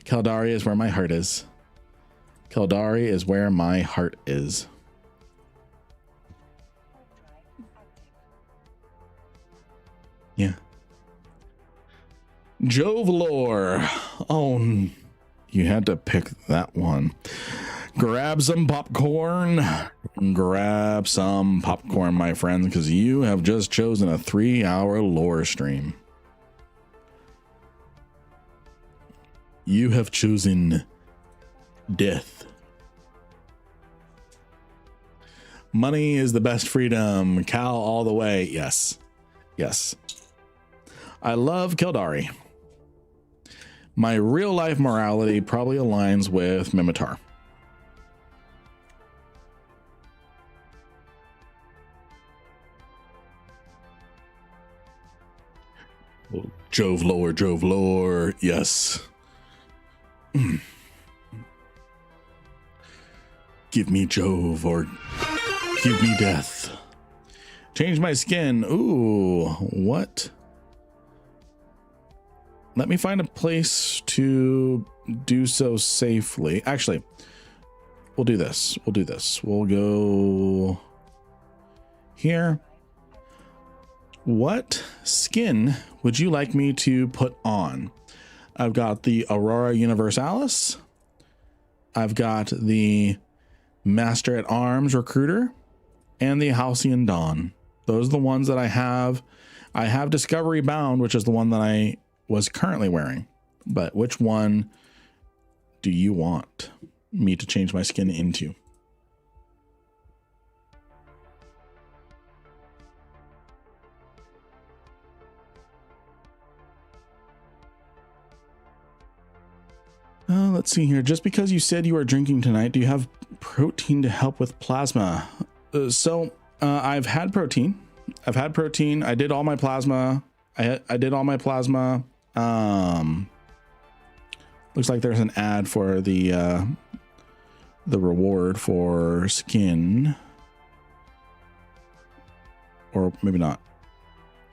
Keldari is where my heart is. Keldari is where my heart is. Yeah. Jove lore. Oh, you had to pick that one. Grab some popcorn. Grab some popcorn, my friends, because you have just chosen a 3-hour lore stream. You have chosen death. Money is the best freedom. Cal all the way. Yes. Yes. I love Keldari. My real life morality probably aligns with Mimitar. Jove lore, Jove lore. Yes. Give me Jove or give me death. Change my skin. Ooh, what? Let me find a place to do so safely. Actually, we'll do this. We'll do this. We'll go here. What skin would you like me to put on? I've got the Aurora Universalis. I've got the Master at Arms Recruiter and the Halcyon Dawn. Those are the ones that I have. I have Discovery Bound, which is the one that I was currently wearing. But which one do you want me to change my skin into? Let's see here. Just because you said you are drinking tonight, do you have protein to help with plasma? I've had protein. I did all my plasma. I did all my plasma. Looks like there's an ad for the reward for skin, or maybe not.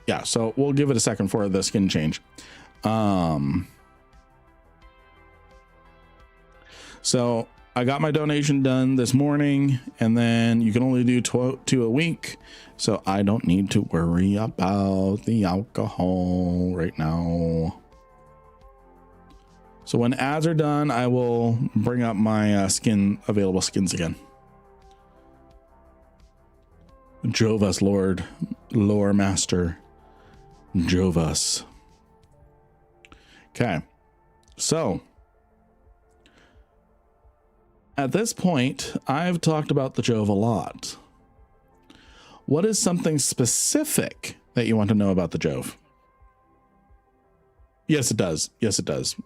Yeah, so we'll give it a second for the skin change. So I got my donation done this morning, and then you can only do 2 a week, so I don't need to worry about the alcohol right now. So when ads are done, I will bring up my available skins again. Jovas, lore master, Jovas. Okay, so at this point, I've talked about the Jove a lot. What is something specific that you want to know about the Jove? Yes, it does. Yes, it does.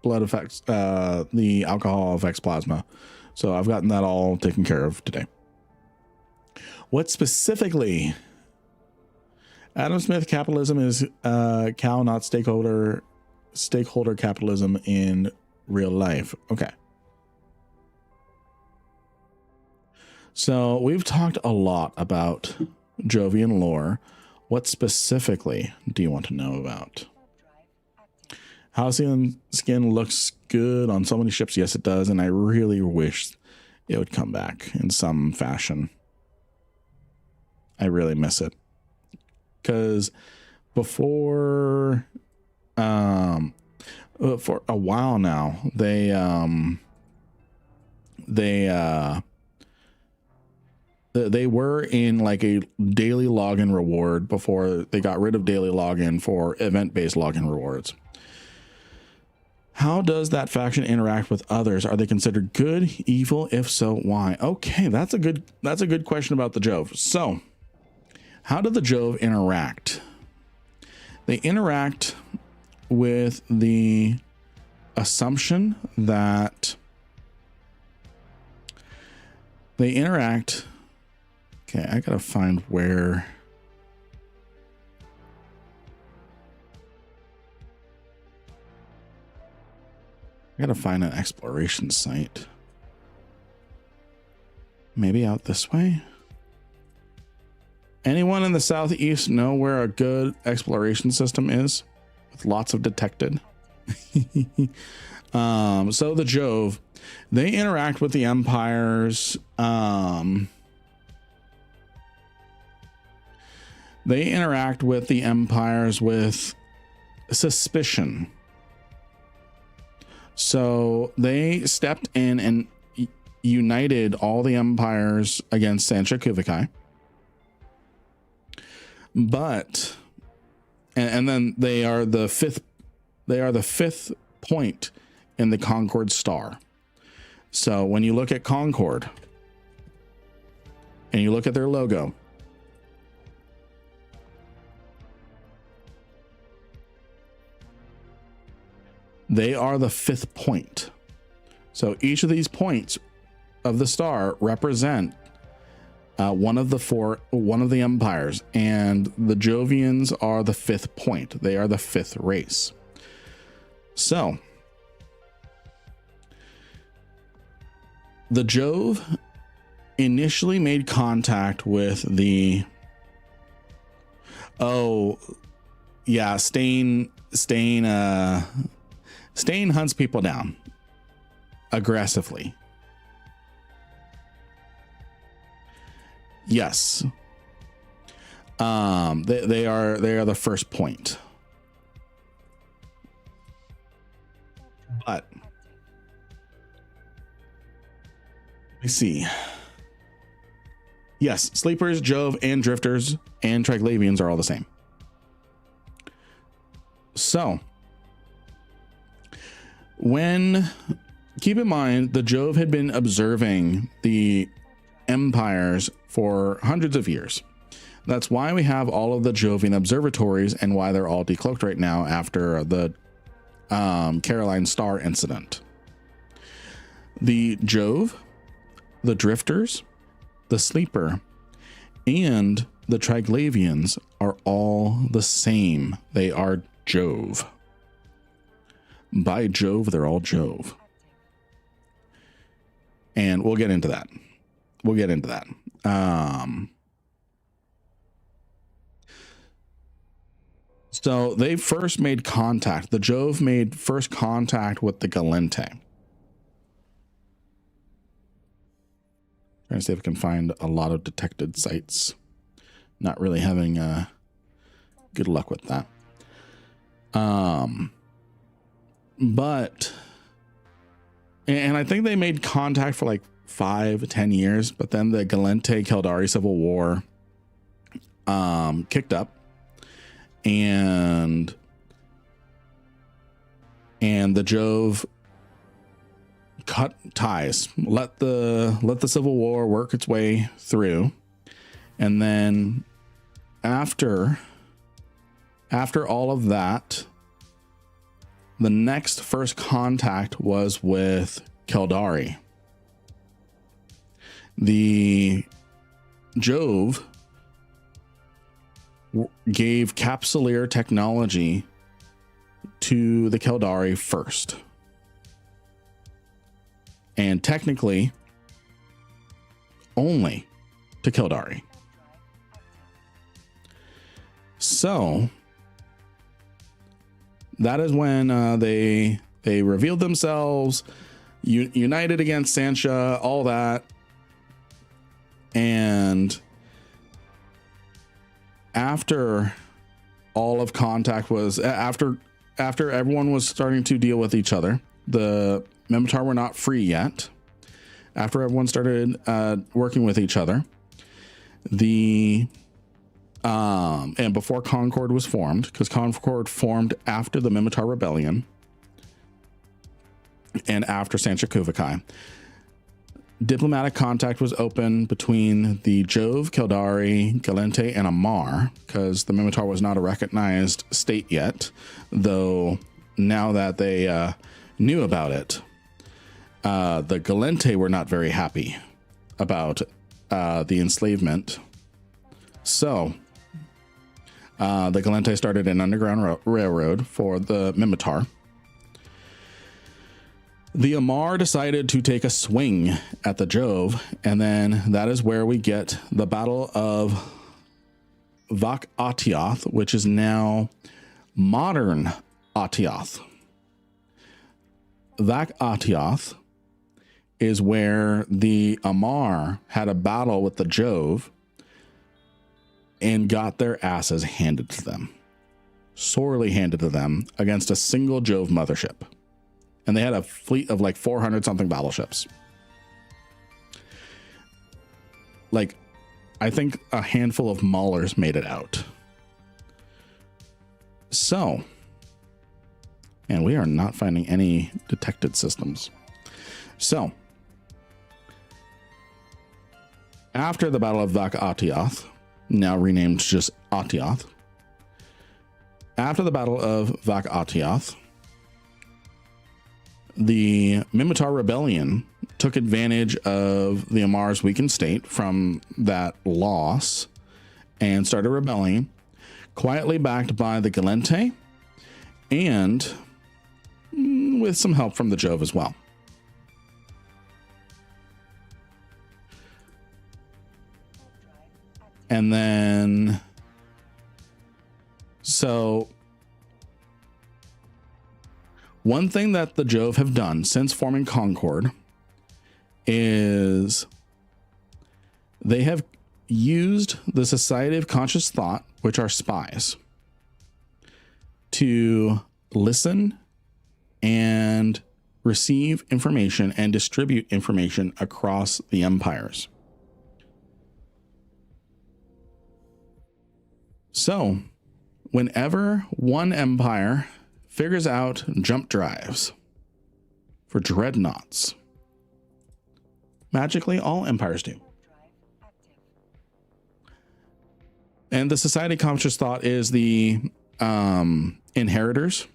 Blood affects, the alcohol affects plasma. So I've gotten that all taken care of today. What specifically? Adam Smith capitalism is cow, not stakeholder capitalism in real life. Okay. So we've talked a lot about Jovian lore. What specifically do you want to know about? Halcyon skin looks good on so many ships. Yes, it does. And I really wish it would come back in some fashion. I really miss it. Because for a while now, they were in like a daily login reward before they got rid of daily login for event-based login rewards. How does that faction interact with others? Are they considered good, evil? If so, why? Okay, that's a good question about the Jove. So, how do the Jove interact? They interact with the assumption that they interact. Okay, I gotta find where. I gotta find an exploration site. Maybe out this way? Anyone in the southeast know where a good exploration system is? With lots of detected. So the Jove, they interact with the empires. They interact with the empires with suspicion. So they stepped in and united all the empires against Sancha Kuvikai. But, and then they are the fifth point in the Concord star. So when you look at Concord and you look at their logo, they are the 5th point. So each of these points of the star represent one of the empires, and the Jovians are the 5th point. They are the 5th race. So the Jove initially made contact with the Stain hunts people down aggressively. Yes. They are the first point. But let me see. Yes, sleepers, Jove, and drifters and Triglavians are all the same. So keep in mind, the Jove had been observing the empires for hundreds of years. That's why we have all of the Jovian observatories and why they're all decloaked right now after the Caroline Star incident. The Jove, the drifters, the sleeper, and the Triglavians are all the same. They are Jove. By Jove, they're all Jove. And we'll get into that. We'll get into that. So they first made contact. The Jove made first contact with the Galente. Trying to see if I can find a lot of detected sites. Not really having good luck with that. But, and I think they made contact for like 5-10 years, but then the Galente Keldari Civil War kicked up, and the Jove cut ties, let the Civil War work its way through, and then after all of that, the next first contact was with Keldari. The Jove gave capsuleer technology to the Keldari first. And technically, only to Keldari. So that is when they revealed themselves, united against Sancha, all that. And after all of contact was, after everyone was starting to deal with each other, the Minmatar were not free yet. After everyone started working with each other, and before Concord was formed, because Concord formed after the Minmatar Rebellion and after Sancha Kuvakai, diplomatic contact was open between the Jove, Keldari, Galente, and Amar, because the Minmatar was not a recognized state yet, though now that they knew about it, the Galente were not very happy about the enslavement. So the Galente started an underground railroad for the Minmatar. The Amar decided to take a swing at the Jove, and then that is where we get the Battle of Vak Atioth, which is now modern Atioth. Vak Atioth is where the Amar had a battle with the Jove and got their asses handed to them, sorely handed to them, against a single Jove mothership. And they had a fleet of like 400 something battleships. Like, I think a handful of maulers made it out. So, and we are not finding any detected systems. So, after the Battle of Vak Atioth, now renamed just Atioth, after the Battle of Vak Atioth, the Minmatar Rebellion took advantage of the Amar's weakened state from that loss and started rebelling, quietly backed by the Galente and with some help from the Jove as well. And then, so one thing that the Jove have done since forming Concord is they have used the Society of Conscious Thought, which are spies, to listen and receive information and distribute information across the empires. So whenever one empire figures out jump drives for dreadnoughts, magically all empires do. And the Society of Conscious Thought is the inheritors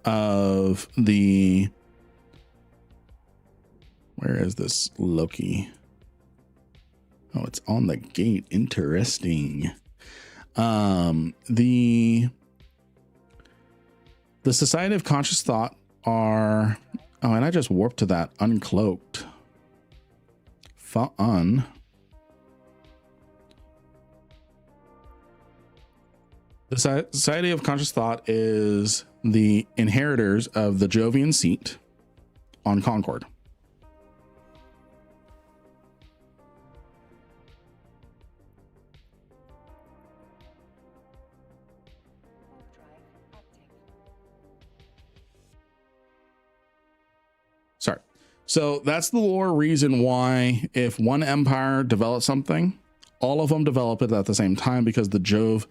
of the, where is this Loki? Oh, it's on the gate. Interesting. The The Society of Conscious Thought are, oh, and I just warped to that uncloaked. Fun. The Society of Conscious Thought is the inheritors of the Jovian seat on Concord. Sorry. So that's the lore reason why if one empire develops something, all of them develop it at the same time, because the Jove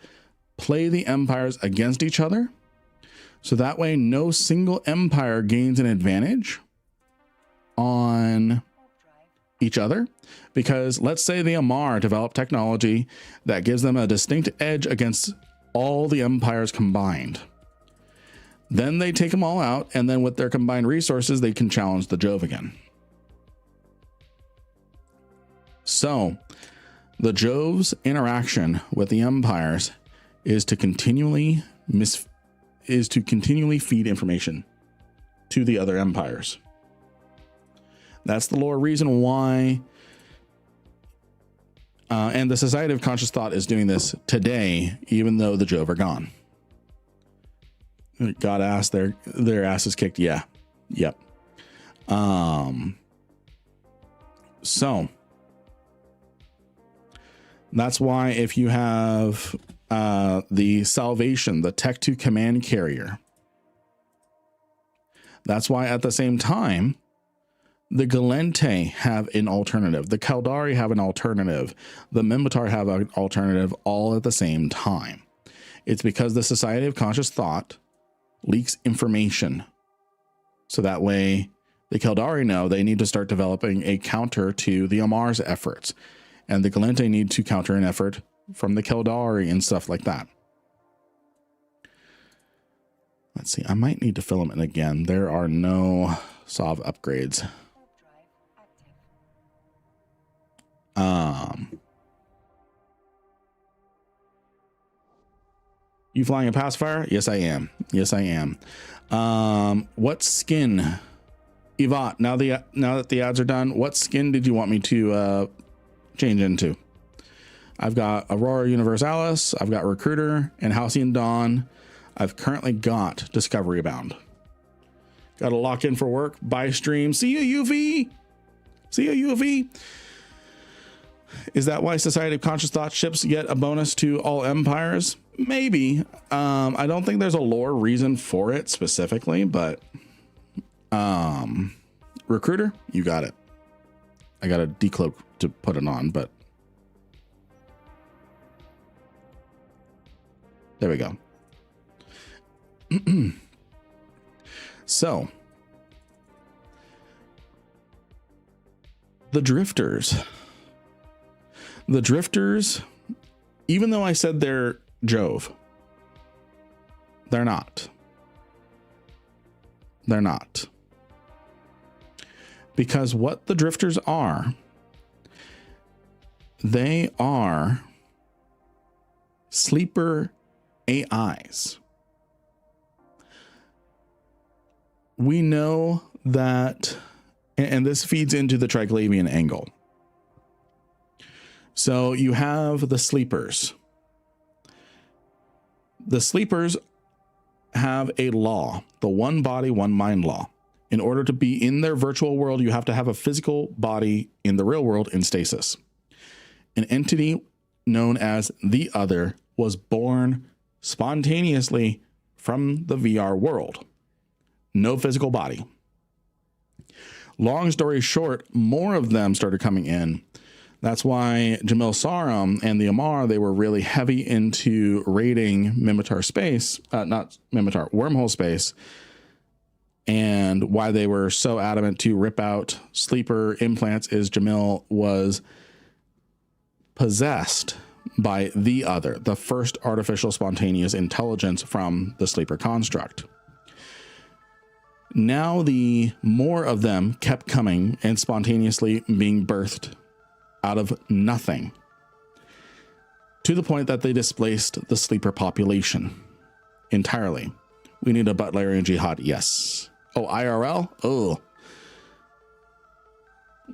play the empires against each other. So that way no single empire gains an advantage on each other. Because let's say the Amar develop technology that gives them a distinct edge against all the empires combined. Then they take them all out, and then with their combined resources, they can challenge the Jove again. So the Jove's interaction with the empires is to continually feed information to the other empires. That's the lore reason why. And the Society of Conscious Thought is doing this today, even though the Jove are gone. Got ass, their asses kicked. Yeah. Yep. So that's why if you have the Salvation, the Tech 2 command carrier, that's why at the same time the Galente have an alternative, the Kaldari have an alternative, the Minmatar have an alternative, all at the same time. It's because the Society of Conscious Thought leaks information. So that way the Kaldari know they need to start developing a counter to the Amar's efforts. And the Galente need to counter an effort from the Kaldari and stuff like that. Let's see. I might need to fill them in again. There are no SOV upgrades. You flying a pacifier? Yes, I am. Yes, I am. What skin? Yvonne, now that the ads are done, what skin did you want me to change into? I've got Aurora Universalis, I've got Recruiter, and Halcyon Dawn. I've currently got Discovery Bound. Got to lock in for work, buy stream. See you, UV. See you, UV. Is that why Society of Conscious Thought ships get a bonus to all empires? Maybe. I don't think there's a lore reason for it specifically, but Recruiter, you got it. I got a decloak to put it on, but there we go. So the drifters, even though I said they're Jove, they're not. They're not. Because what the drifters are, they are sleeper AIs. We know that, and this feeds into the Triglavian angle. So you have the sleepers. The sleepers have a law, the one body, one mind law. In order to be in their virtual world, you have to have a physical body in the real world in stasis. An entity known as the Other was born spontaneously from the VR world. No physical body. Long story short, more of them started coming in. That's why Jamil Sarum and the Amar, they were really heavy into raiding Minmatar space, not Minmatar, wormhole space, and why they were so adamant to rip out sleeper implants is Jamil was possessed by the Other, the first artificial spontaneous intelligence from the sleeper construct. Now the more of them kept coming and spontaneously being birthed out of nothing, to the point that they displaced the sleeper population entirely, We need a Butlerian jihad. Yes. Oh, IRL. Oh.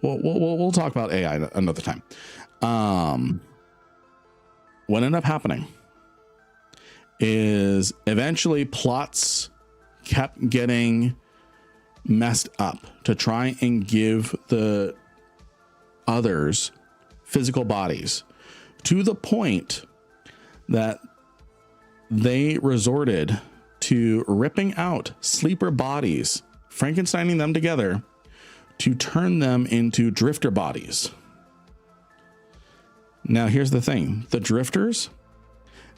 We'll talk about AI another time. What ended up happening is eventually plots kept getting messed up to try and give the others physical bodies, to the point that they resorted to ripping out sleeper bodies, Frankensteining them together to turn them into drifter bodies. Now, here's the thing. The drifters,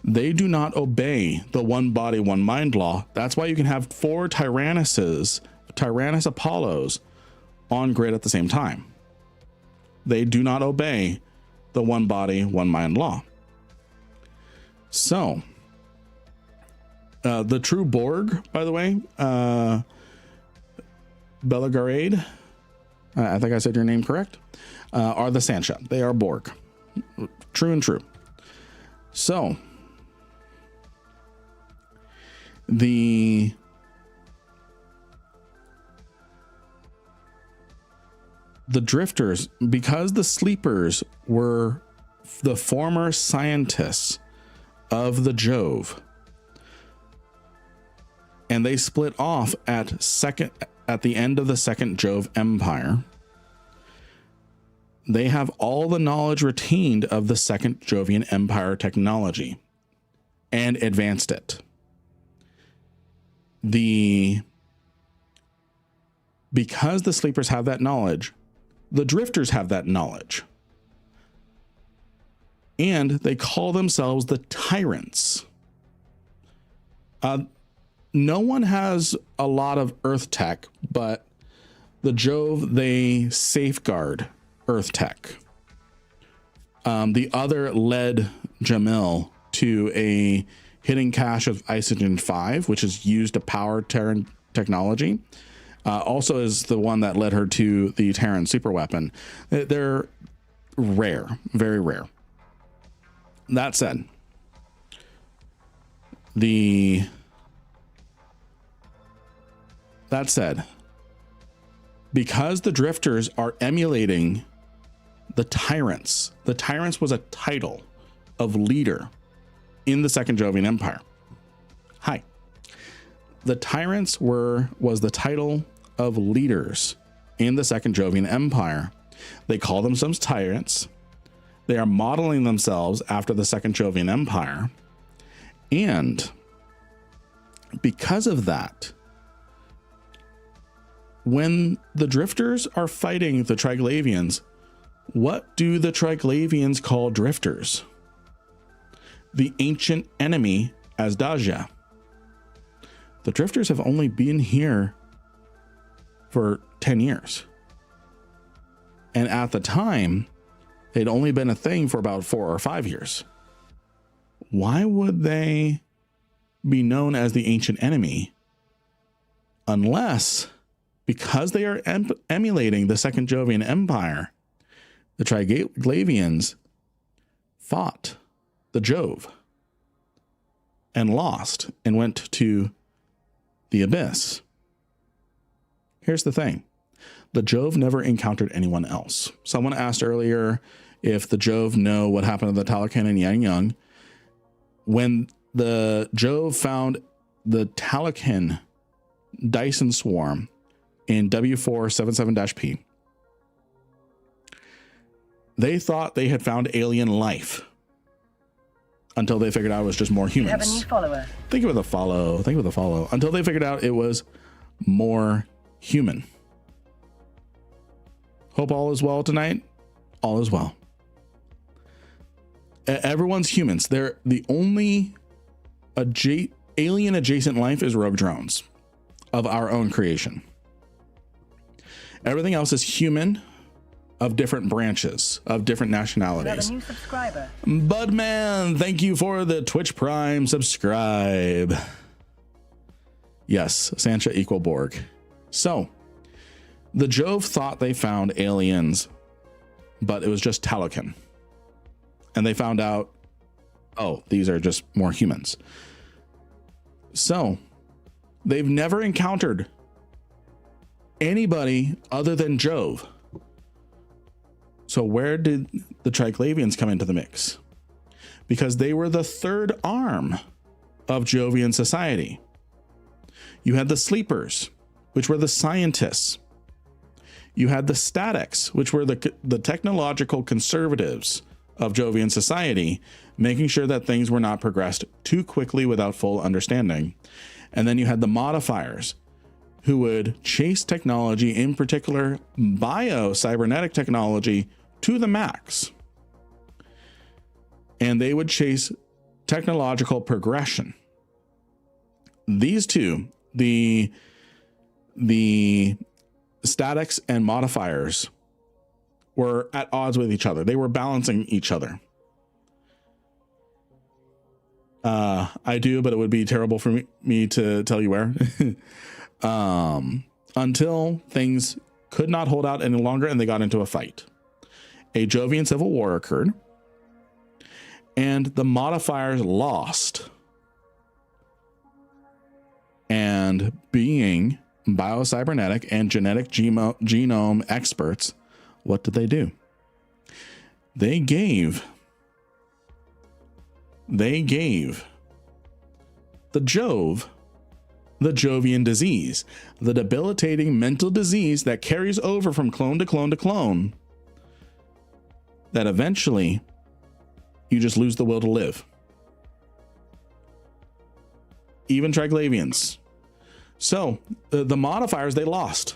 they do not obey the one body, one mind law. That's why you can have 4 Tyrannus Apollos on grid at the same time. They do not obey the one body, one mind law. So, the true Borg, by the way, Bellegarde, I think I said your name correct, are the Sansha. They are Borg. True and true. So, the drifters, because the sleepers were the former scientists of the Jove, and they split off at the end of the second Jove Empire, they have all the knowledge retained of the second Jovian Empire technology and advanced it. Because the sleepers have that knowledge, the drifters have that knowledge. And they call themselves the tyrants. No one has a lot of Earth tech, but the Jove, they safeguard Earth tech. The other led Jamil to a hidden cache of Isogen 5, which is used to power Terran technology. Also is the one that led her to the Terran superweapon. They're rare, very rare. That said, because the drifters are emulating the tyrants was a title of leader in the second Jovian Empire. Hi. The tyrants was the title of leaders in the second Jovian Empire. They call themselves tyrants. They are modeling themselves after the second Jovian Empire. And because of that, when the drifters are fighting the Triglavians, what do the Triglavians call drifters? The ancient enemy, Asdaja. The drifters have only been here for 10 years. And at the time, they'd only been a thing for about 4 or 5 years. Why would they be known as the ancient enemy? Unless, because they are emulating the second Jovian Empire, the Triglavians fought the Jove and lost and went to the abyss. Here's the thing. The Jove never encountered anyone else. Someone asked earlier if the Jove know what happened to the Talokan and Yang Young. When the Jove found the Talokan Dyson swarm in W477-P, they thought they had found alien life until they figured out it was just more humans. You have a new follower. Think of the follow. Until they figured out it was more human. Hope all is well tonight. All is well. Everyone's humans. They're the only alien adjacent life is rogue drones of our own creation. Everything else is human of different branches, of different nationalities. You have a new subscriber. Budman, thank you for the Twitch Prime subscribe. Yes, Sancha equal Borg. So, the Jove thought they found aliens, but it was just Talokan. And they found out, oh, these are just more humans. So, They've never encountered anybody other than Jove. So where did the Triglavians come into the mix? Because they were the third arm of Jovian society. You had the sleepers, which were the scientists. You had the statics, which were the technological conservatives of Jovian society, making sure that things were not progressed too quickly without full understanding. And then you had the modifiers, who would chase technology, in particular bio-cybernetic technology, to the max. And they would chase technological progression. These two, the statics and modifiers, were at odds with each other. They were balancing each other. I do, but it would be terrible for me to tell you where. Until things could not hold out any longer and they got into a fight. A Jovian civil war occurred, and the modifiers lost. And being biocybernetic and genetic genome experts, what did they do? They gave the Jove the Jovian disease, the debilitating mental disease that carries over from clone to clone to clone, that eventually you just lose the will to live. Even Triglavians. So the modifiers, they lost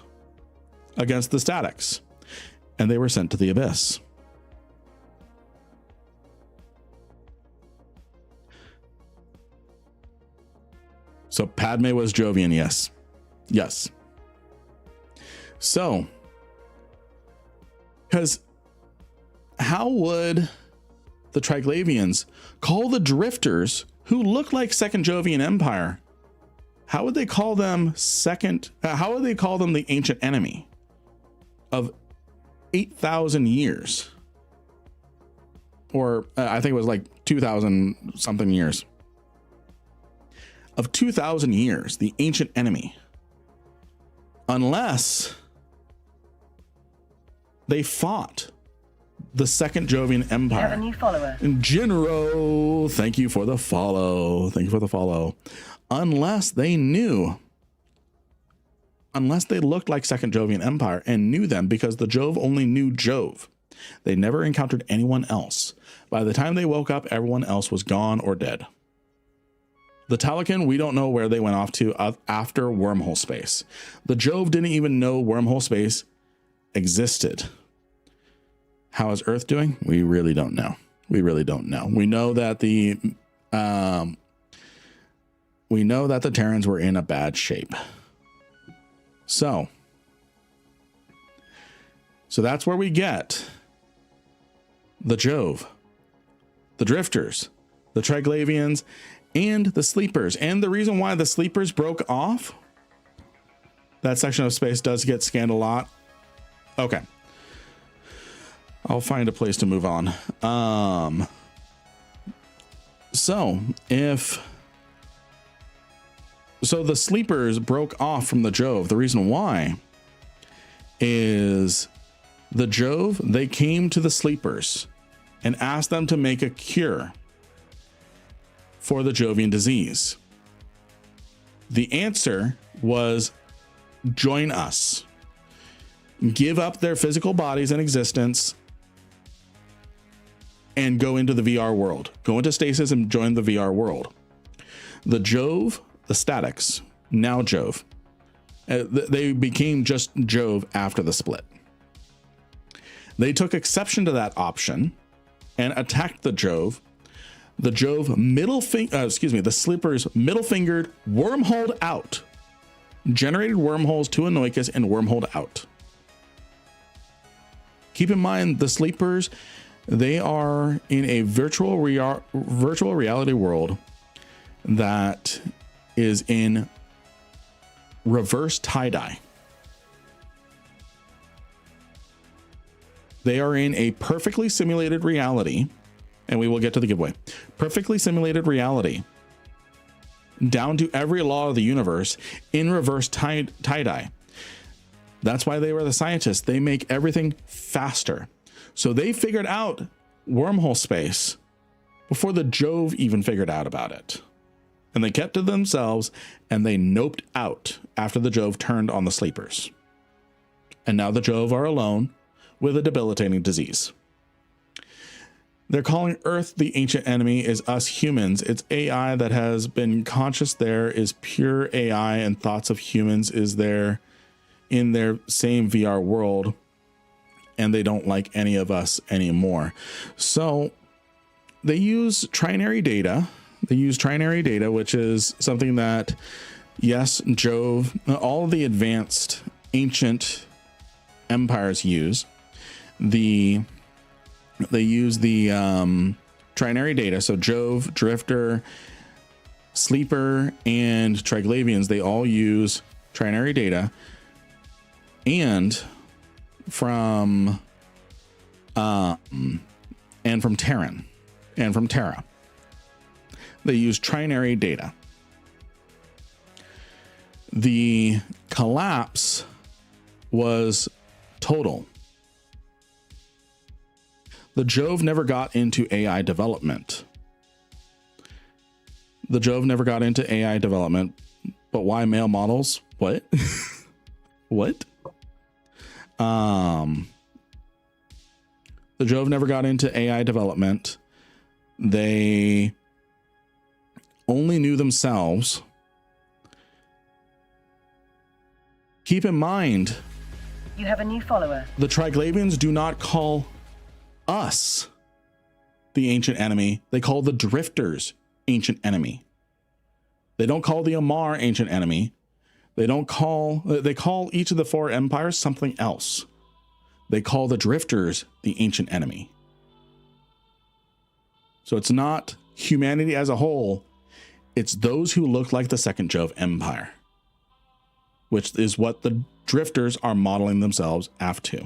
against the statics, and they were sent to the abyss. So Padme was Jovian, yes. Yes. So, because how would the Triglavians call the drifters, who look like Second Jovian Empire, how would they call them how would they call them the ancient enemy of 8,000 years? Or I think it was like 2,000 something years. Of 2,000 years, the ancient enemy. Unless they fought the Second Jovian Empire. You have a new follower. Jinro, thank you for the follow. Thank you for the follow. Unless they looked like Second Jovian Empire and knew them, because the Jove only knew Jove. They never encountered anyone else. By the time they woke up, everyone else was gone or dead. The Talican, we don't know where they went off to after wormhole space. The Jove didn't even know wormhole space existed. How is Earth doing? We really don't know. We really don't know. We know that the Terrans were in a bad shape. So that's where we get the Jove, the Drifters, the Triglavians, and the Sleepers. And the reason why the Sleepers broke off, that section of space does get scanned a lot. Okay. I'll find a place to move on. So the Sleepers broke off from the Jove. The reason why is the Jove, they came to the Sleepers and asked them to make a cure for the Jovian disease. The answer was, join us. Give up their physical bodies and existence and go into the VR world. Go into stasis and join the VR world. The Jove, the statics, now Jove, they became just Jove after the split. They took exception to that option and attacked the Jove. The Jove the Sleepers middle fingered, wormholed out, generated wormholes to Anoikis and wormholed out. Keep in mind, the Sleepers, they are in a virtual reality world that is in reverse tie-dye. They are in a perfectly simulated reality, and we will get to the giveaway. Perfectly simulated reality down to every law of the universe in reverse tie-dye. That's why they were the scientists. They make everything faster. So they figured out wormhole space before the Jove even figured out about it. And they kept to themselves, and they noped out after the Jove turned on the sleepers. And now the Jove are alone with a debilitating disease. They're calling Earth the ancient enemy is us humans. It's AI that has been conscious there is pure AI, and thoughts of humans is there in their same VR world, and they don't like any of us anymore. So they use trinary data. They use trinary data, which is something that, yes, Jove, all of the advanced ancient empires use. They use the trinary data. So Jove, Drifter, Sleeper, and Triglavians, they all use trinary data. And from Terran and from Terra, they use trinary data. The collapse was total. The Jove never got into AI development. The Jove never got into AI development, but why male models? What? What? The Jove never got into AI development. They only knew themselves. Keep in mind, You have a new follower. the Triglavians do not call us the ancient enemy. They call the Drifters ancient enemy. They don't call the Amar ancient enemy. They call each of the four empires something else. They call the Drifters the ancient enemy. So it's not humanity as a whole. It's those who look like the second Jove empire, which is what the Drifters are modeling themselves after.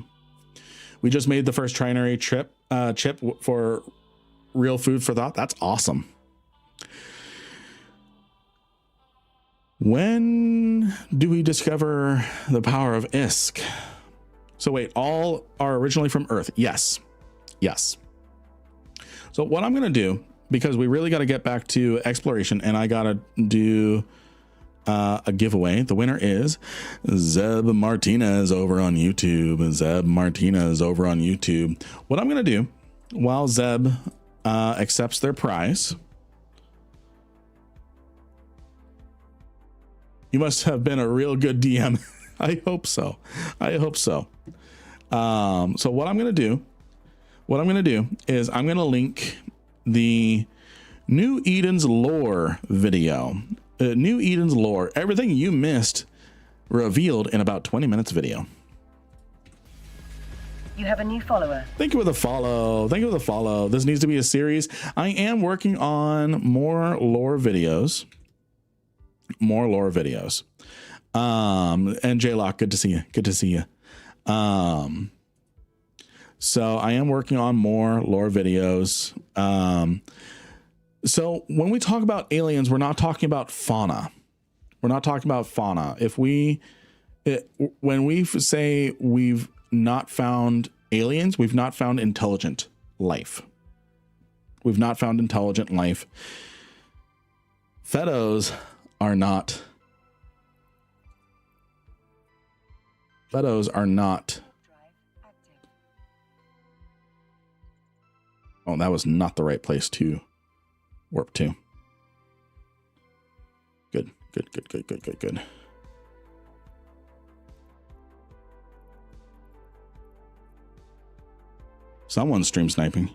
We just made the first trinary chip for real food for thought. That's awesome. When do we discover the power of ISK? So wait, all are originally from Earth. Yes. Yes. So what I'm going to do, because we really got to get back to exploration, and I got to do a giveaway. The winner is Zeb Martinez over on YouTube. Zeb Martinez over on YouTube. What I'm going to do while Zeb accepts their prize. You must have been a real good DM. I hope so. I hope so. So what I'm going to do is I'm going to link the New Eden's lore video. New Eden's lore, everything you missed revealed in about 20 minutes video. You have a new follower. Thank you for the follow. Thank you for the follow. This needs to be a series. I am working on more lore videos. More lore videos. And J-Lock, good to see you. Good to see you. So I am working on more lore videos. So when we talk about aliens, we're not talking about fauna. We're not talking about fauna. When we say we've not found aliens, we've not found intelligent life. We've not found intelligent life. Fedos are not. Fedos are not. Oh, that was not the right place to warp to. Good, good, good, good, good, good, good. Someone's stream sniping.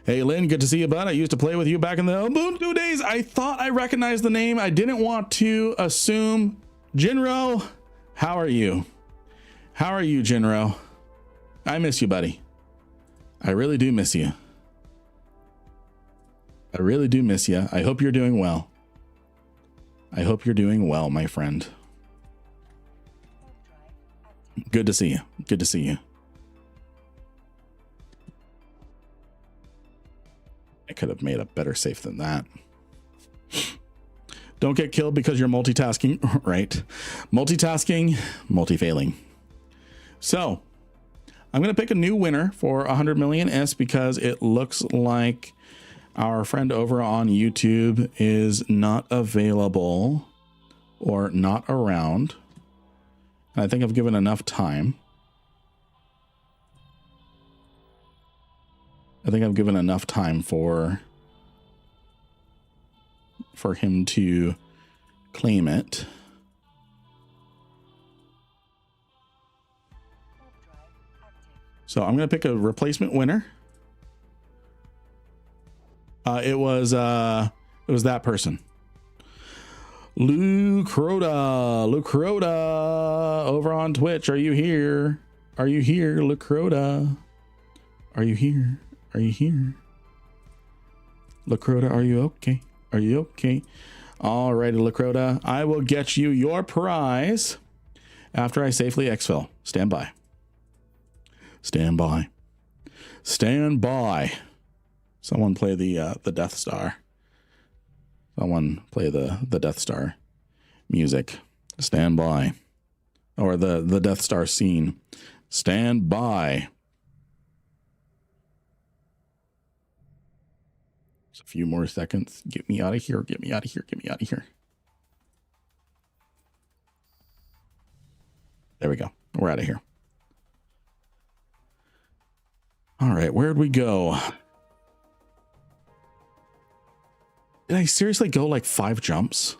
Hey, Lynn, good to see you, bud. I used to play with you back in the Ubuntu days. I thought I recognized the name. I didn't want to assume. Jinro, how are you? How are you, Jinro? I miss you, buddy. I really do miss you. I really do miss you. I hope you're doing well. I hope you're doing well, my friend. Good to see you. Good to see you. I could have made a better safe than that. Don't get killed because you're multitasking, right? Multitasking, multi-failing. So I'm going to pick a new winner for 100 million S because it looks like our friend over on YouTube is not available or not around. And I think I've given enough time. I think I've given enough time for him to claim it. So I'm going to pick a replacement winner. It was that person. Luke Rhoda over on Twitch. Are you here? Are you here, Luke Rhoda? Are you here? Are you here? Luke Rhoda, are you okay? Are you okay? All righty, Luke Rhoda. I will get you your prize after I safely exfil. Stand by. Stand by. Stand by. Someone play the Death Star. Someone play the Death Star music. Stand by. Or the Death Star scene. Stand by. Just a few more seconds. Get me out of here. Get me out of here. Get me out of here. There we go. We're out of here. All right. Where'd we go? Did I seriously go like 5 jumps?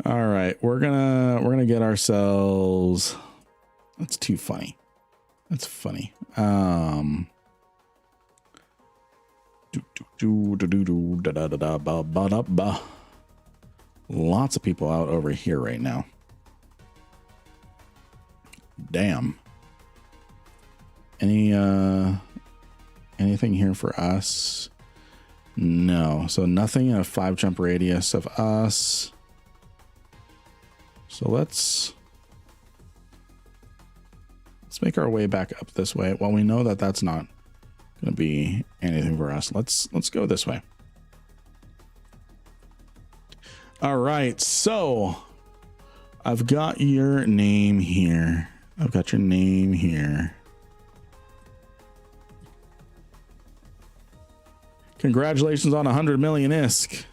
All right, we're gonna get ourselves. That's too funny. That's funny. Lots of people out over here right now. Damn. Anything here for us? No. So nothing in a 5 jump radius of us. So let's make our way back up this way. Well, we know that that's not going to be anything for us. Let's go this way. All right. So I've got your name here. I've got your name here. Congratulations on 100 million ISK.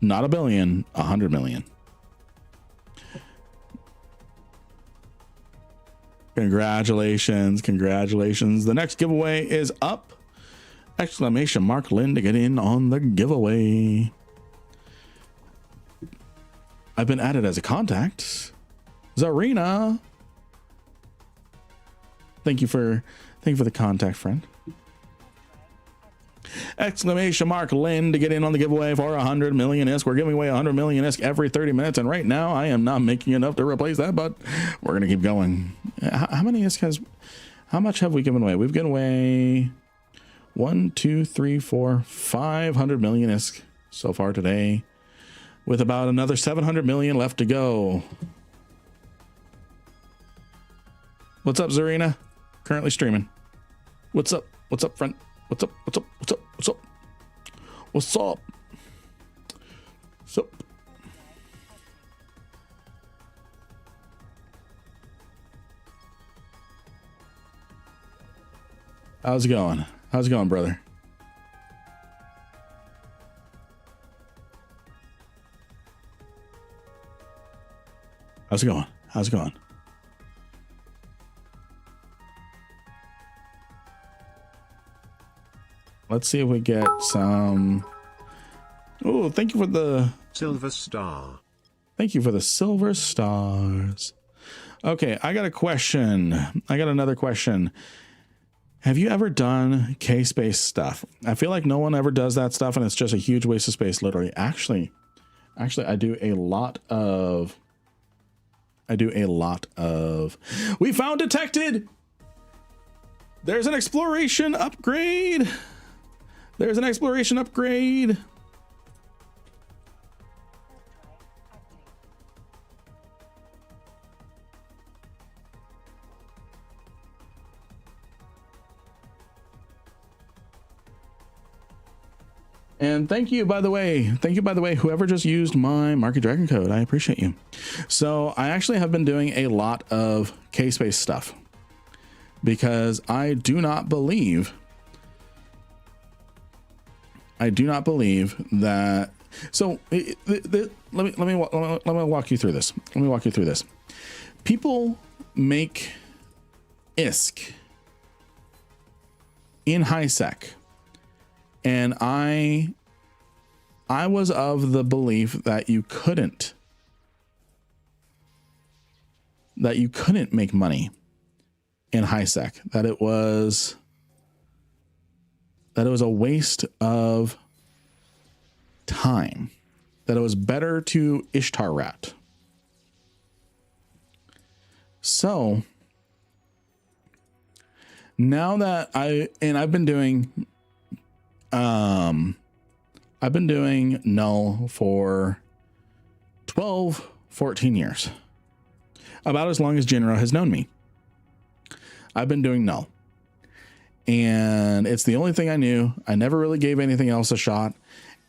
Not a billion, 100 million. Congratulations, congratulations. The next giveaway is up. Exclamation mark Lynn to get in on the giveaway. I've been added as a contact. Zarina. Thank you for the contact, friend. Exclamation mark Lynn to get in on the giveaway for 100 million ISK. We're giving away 100 million ISK every 30 minutes. And right now I am not making enough to replace that, but we're going to keep going. How many ISK how much have we given away? We've given away 1, 2, 3, 4, 500 million ISK so far today, with about another 700 million left to go. What's up, Zarina? Currently streaming. What's up? What's up, friend? What's up? What's up? What's up? What's up? What's up? What's up? How's it going? How's it going, brother? How's it going? How's it going? Let's see if we get some. Oh, thank you for the Silver Star. Thank you for the silver stars. Okay, I got a question. I got another question. Have you ever done K-space stuff? I feel like no one ever does that stuff, and it's just a huge waste of space, literally. Actually, I do a lot of. We found detected. There's an exploration upgrade. There's an exploration upgrade. And thank you, by the way, whoever just used my Market Dragon code. I appreciate you. So I actually have been doing a lot of K-Space stuff because I do not believe that. So let me walk you through this. Let me walk you through this. People make ISK in high sec, and I was of the belief that you couldn't make money in high sec, that it was a waste of time, that it was better to Ishtar rat. So now that I've been doing null for 12, 14 years, about as long as Jinro has known me. I've been doing null, and it's the only thing I knew. I never really gave anything else a shot.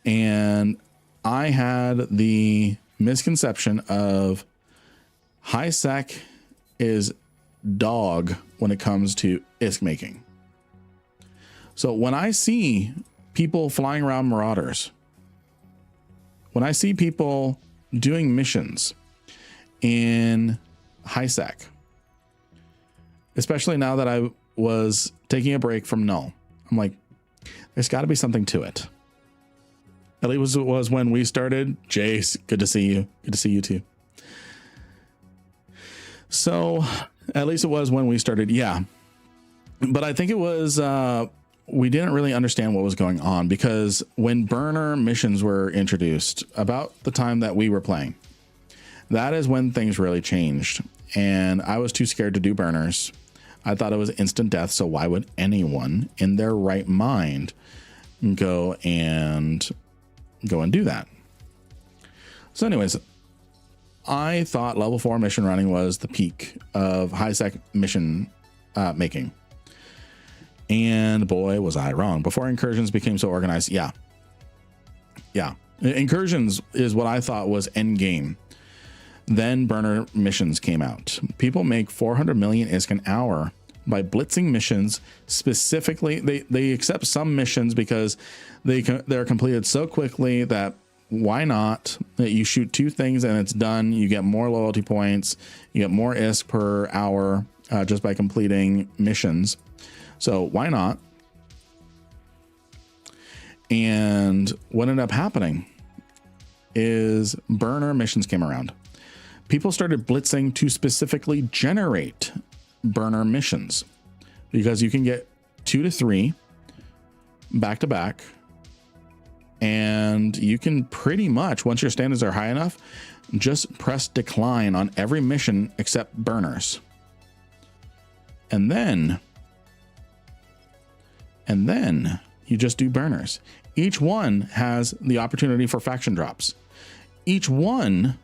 And I had the misconception of high sec is dog when it comes to ISK making. So when I see people flying around Marauders, when I see people doing missions in high sec, especially now that I was taking a break from null, I'm like, there's got to be something to it. At least it was when we started. Jace, good to see you. Good to see you too. So at least it was when we started. Yeah. But I think it was, we didn't really understand what was going on, because when burner missions were introduced about the time that we were playing, that is when things really changed. And I was too scared to do burners. I thought it was instant death. So why would anyone in their right mind go and do that? So anyways, I thought level 4 mission running was the peak of high sec mission making. And boy, was I wrong. Before incursions became so organized. Yeah. Incursions is what I thought was end game. Then burner missions came out. People make 400 million ISK an hour by blitzing missions. Specifically, they accept some missions because they're completed so quickly that why not? You shoot 2 things and it's done. You get more loyalty points. You get more ISK per hour just by completing missions. So why not? And what ended up happening is burner missions came around. People started blitzing to specifically generate burner missions, because you can get 2 to 3 back to back, and you can pretty much, once your standards are high enough, just press decline on every mission except burners. And then you just do burners. Each one has the opportunity for faction drops. Each one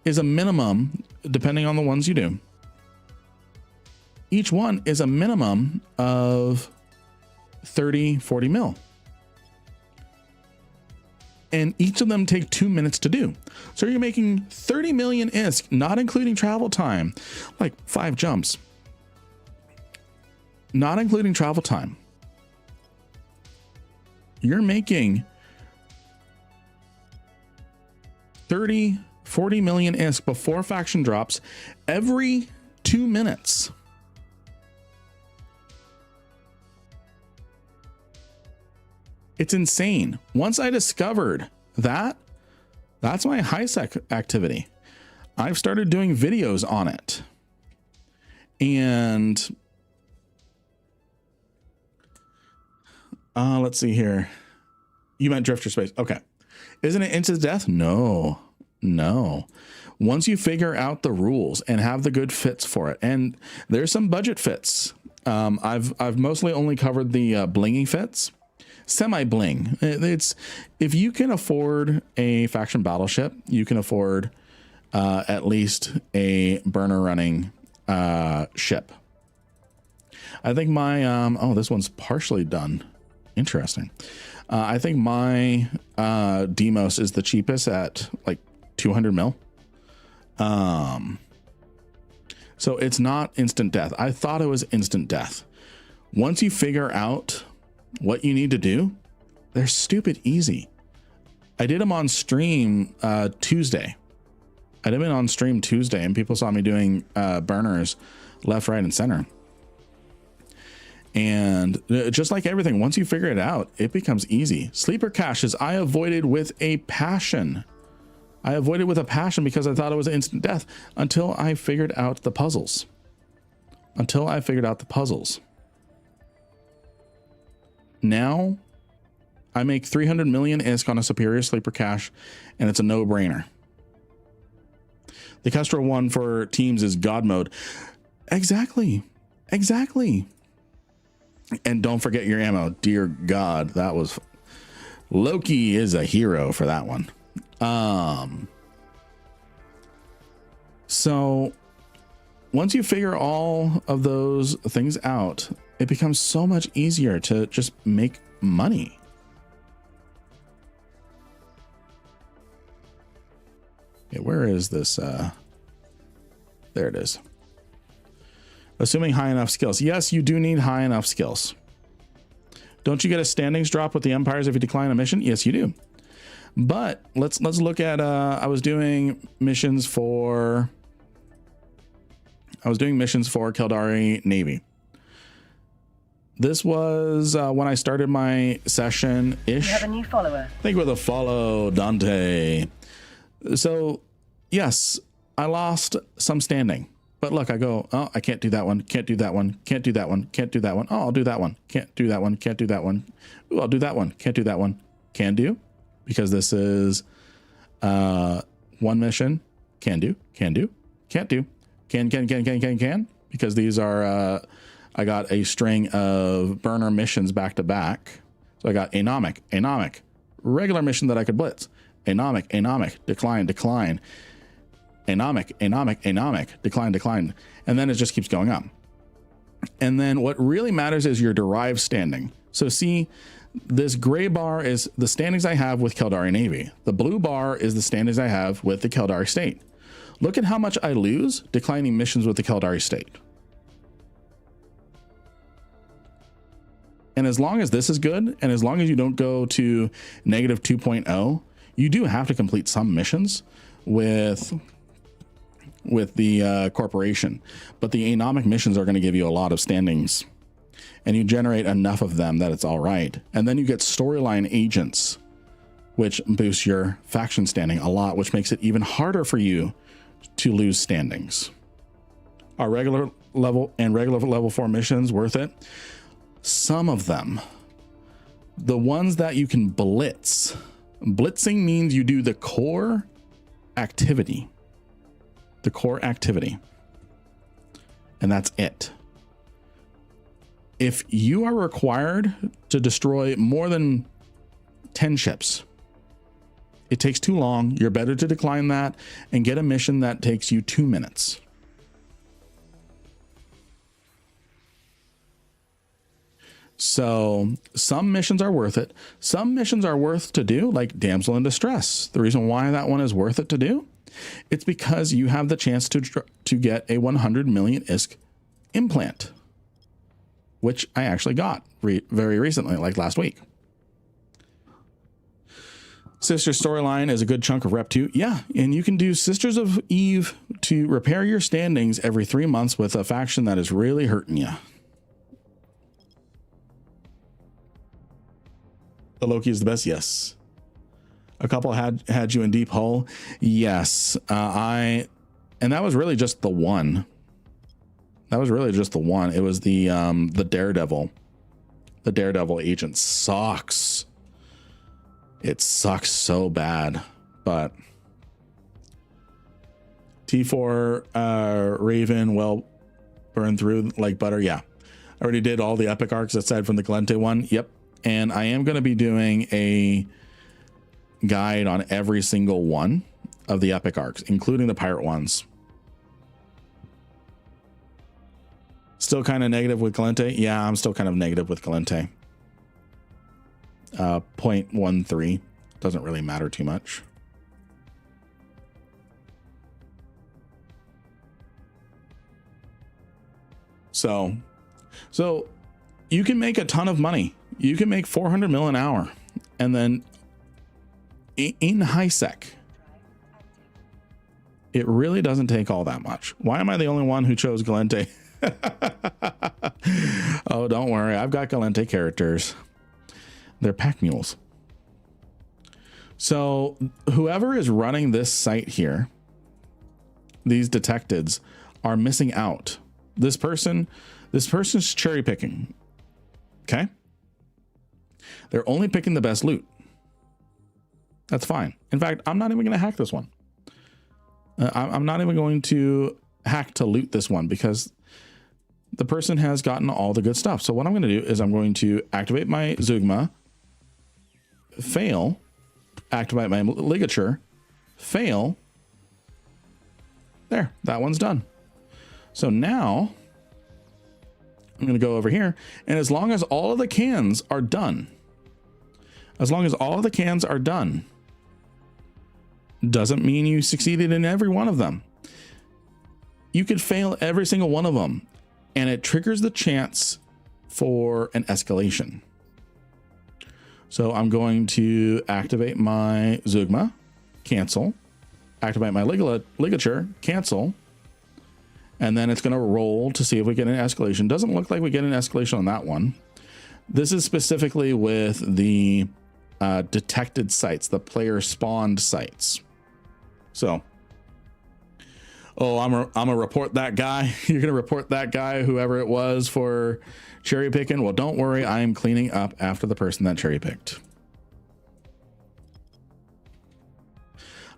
is a minimum, depending on the ones you do. Each one is a minimum of 30, 40 mil. And each of them take 2 minutes to do. So you're making 30 million ISK, not including travel time, like 5 jumps. Not including travel time. You're making 30, 40 million ISK before faction drops every 2 minutes. It's insane. Once I discovered that, that's my high sec activity. I've started doing videos on it. And let's see here. You meant Drifter Space. Okay. Isn't it instant death? No. Once you figure out the rules and have the good fits for it, and there's some budget fits. I've mostly only covered the blingy fits. Semi bling. It's, if you can afford a faction battleship, you can afford at least a burner running ship. I think my oh, this one's partially done. Interesting. I think my Demos is the cheapest at like 200 mil. So it's not instant death. I thought it was instant death. Once you figure out what you need to do, they're stupid easy. I did them on stream Tuesday. I did it on stream Tuesday, and people saw me doing burners left, right, and center. And just like everything, once you figure it out, it becomes easy. Sleeper caches, I avoided with a passion. I avoided with a passion because I thought it was instant death until I figured out the puzzles. Now I make 300 million ISK on a superior sleeper cache, and it's a no-brainer. The Kestrel one for teams is God mode. Exactly. And don't forget your ammo. Dear God, that was... Loki is a hero for that one. So once you figure all of those things out, it becomes so much easier to just make money. Okay, where is this? There it is. Assuming high enough skills. Yes, you do need high enough skills. Don't you get a standings drop with the Empires if you decline a mission? Yes, you do. But let's look at I was doing missions for Keldari Navy. This was when I started my session ish. You have a new follower. Thank you for the follow, Dante. So yes, I lost some standing. But look, I go, oh, I can't do that one. Can't do that one. Can't do that one. Can't do that one. Oh, I'll do that one. Can't do that one. Can't do that one. Ooh, I'll do that one. Can't do that one. Can do, because this is one mission. Can do. Can do. Can't do. Can. Because these are, I got a string of burner missions back to back. So I got anomic, regular mission that I could blitz. Anomic, decline. Anomic, decline. And then it just keeps going up. And then what really matters is your derived standing. So see, this gray bar is the standings I have with Keldari Navy. The blue bar is the standings I have with the Keldari State. Look at how much I lose declining missions with the Keldari State. And as long as this is good, and as long as you don't go to negative 2.0, you do have to complete some missions with the corporation, but the anomic missions are going to give you a lot of standings, and you generate enough of them that it's all right. And then you get storyline agents, which boosts your faction standing a lot, which makes it even harder for you to lose standings. Are regular level 4 missions worth it? Some of them. The ones that you can blitz. Blitzing means you do the core activity. And that's it. If you are required to destroy more than 10 ships, it takes too long. You're better to decline that and get a mission that takes you 2 minutes. So some missions are worth it. Some missions are worth to do, like Damsel in Distress. The reason why that one is worth it to do, it's because you have the chance to get a 100 million ISK implant, which I actually got very recently, like last week. Sister Storyline is a good chunk of Rep 2. Yeah, and you can do Sisters of Eve to repair your standings every 3 months with a faction that is really hurting you. The Loki is the best, yes. A couple had you in Deep Hull, yes. And that was really just the one. It was the Daredevil. The Daredevil agent sucks. It sucks so bad, but T4 Raven, well, burned through like butter. Yeah, I already did all the epic arcs aside from the Galente one. Yep. And I am going to be doing a guide on every single one of the epic arcs, including the pirate ones. Still kind of negative with Galente. Yeah, I'm still kind of negative with Galente. 0.13. Doesn't really matter too much. So you can make a ton of money. You can make 400 mil an hour, and then in high sec, it really doesn't take all that much. Why am I the only one who chose Galente? Oh, don't worry. I've got Galente characters. They're pack mules. So whoever is running this site here, these detectives are missing out. This person's cherry picking. Okay. They're only picking the best loot. That's fine. In fact, I'm not even going to hack this one. I'm not even going to hack to loot this one because the person has gotten all the good stuff. So what I'm going to do is I'm going to activate my Zeugma, fail, activate my ligature, fail. There, that one's done. So now I'm going to go over here, and as long as all of the cans are done, doesn't mean you succeeded in every one of them. You could fail every single one of them, and it triggers the chance for an escalation. So I'm going to activate my Zeugma, cancel, activate my ligature, cancel, and then it's going to roll to see if we get an escalation. Doesn't look like we get an escalation on that one. This is specifically with the detected sites, the player spawned sites. So, oh, I'm a report that guy. You're going to report that guy, whoever it was, for cherry picking. Well, don't worry. I am cleaning up after the person that cherry picked.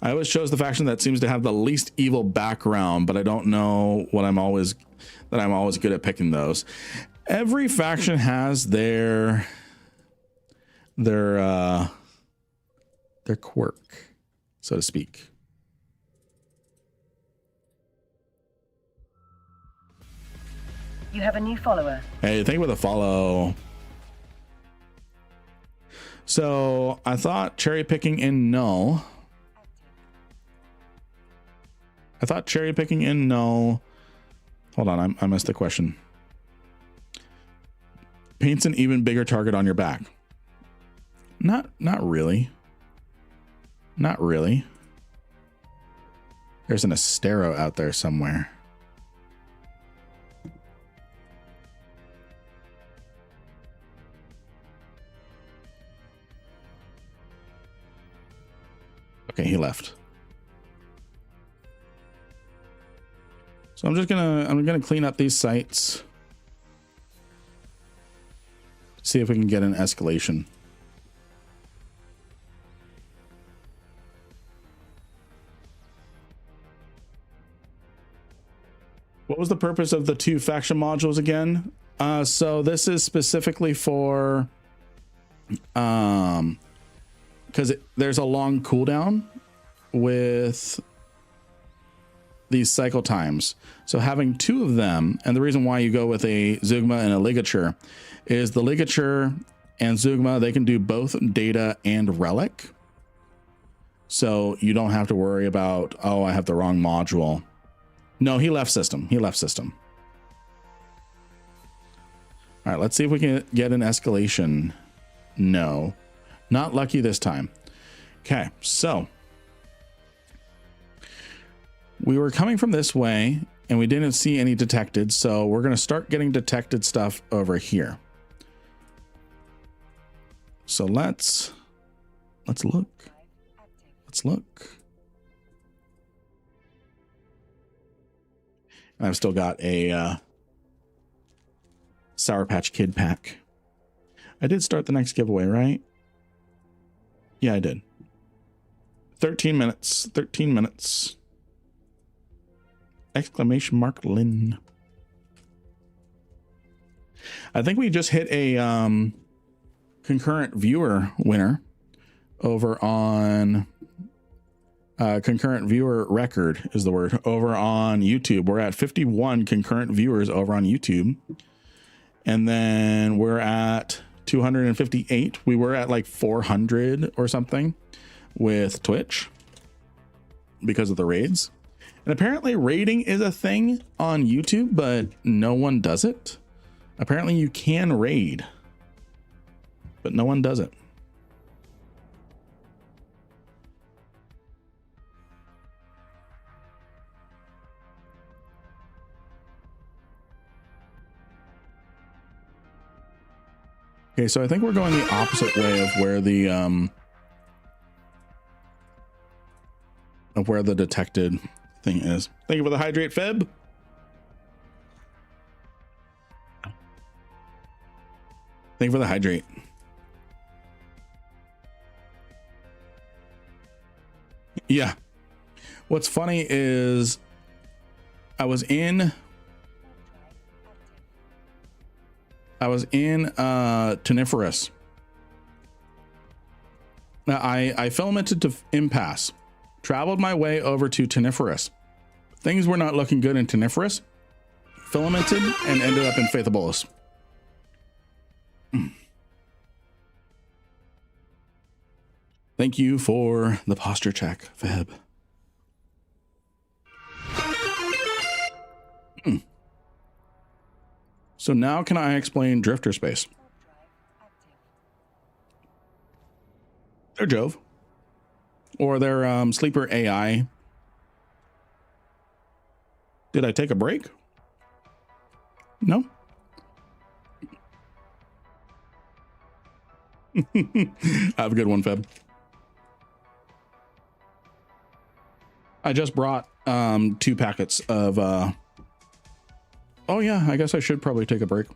I always chose the faction that seems to have the least evil background, but I don't know what I'm always good at picking those. Every faction has their quirk, so to speak. You have a new follower. Hey, thank you for the follow. So I thought cherry picking in null. Hold on, I missed the question. Paints an even bigger target on your back. Not really. Not really. There's an Astero out there somewhere. Okay, he left. So I'm gonna clean up these sites. See if we can get an escalation. What was the purpose of the 2 faction modules again? So this is specifically for because there's a long cooldown with these cycle times. So having 2 of them, and the reason why you go with a Zeugma and a ligature is the ligature and Zeugma, they can do both data and relic. So you don't have to worry about, oh, I have the wrong module. No, he left system. All right, let's see if we can get an escalation. No, not lucky this time. Okay, so we were coming from this way and we didn't see any detected. So we're going to start getting detected stuff over here. So let's look. I've still got a Sour Patch Kid pack. I did start the next giveaway, right? Yeah, I did. 13 minutes. Exclamation mark Lynn. I think we just hit a concurrent viewer winner over on concurrent viewer record is the word over on YouTube. We're at 51 concurrent viewers over on YouTube. And then we're at 258. We were at like 400 or something with Twitch because of the raids. And apparently raiding is a thing on YouTube, but no one does it. Apparently you can raid, but no one does it. Okay, so I think we're going the opposite way of where the detected thing is. Thank you for the hydrate, Feb. Thank you for the hydrate. Yeah. What's funny is I was in Tuniferous. Now I filamented to Impasse, traveled my way over to Tuniferous. Things were not looking good in Tuniferous, filamented, and ended up in Faithabolus. Thank you for the posture check, Feb. So now can I explain Drifter Space? They're Jove. Or they're Sleeper AI. Did I take a break? No. Have a good one, Feb. I just brought 2 packets of oh yeah, I guess I should probably take a break.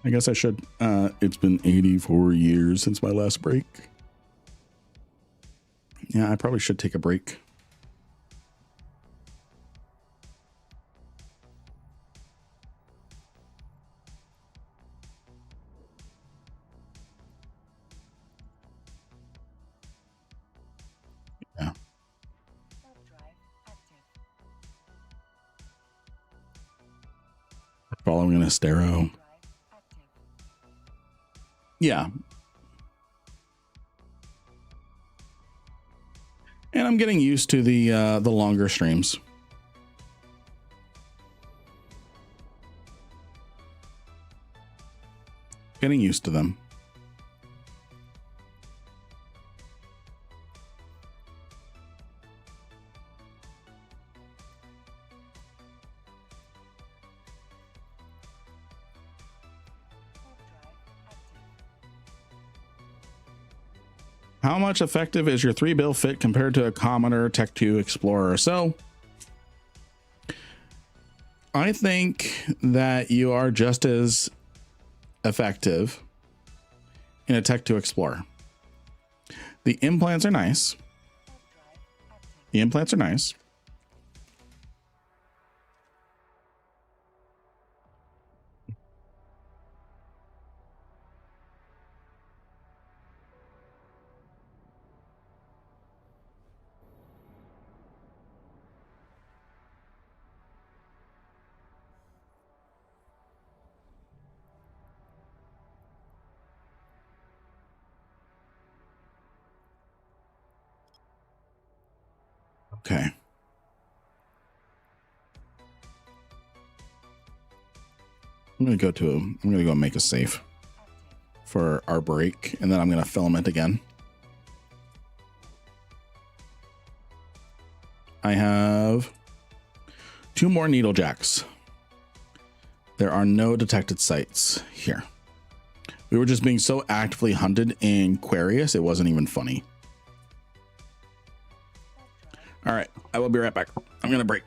I guess I should. It's been 84 years since my last break. Yeah, I probably should take a break. Yeah. Following an Astero. Yeah. And I'm getting used to the longer streams. Getting used to them. How much effective is your 3-bill fit compared to a commoner Tech 2 Explorer? So I think that you are just as effective in a Tech 2 Explorer. The implants are nice. The implants are nice. Okay. I'm gonna go make a save for our break, and then I'm gonna filament again. I have 2 more needle jacks. There are no detected sites here. We were just being so actively hunted in Aquarius, it wasn't even funny. All right, I will be right back. I'm gonna break.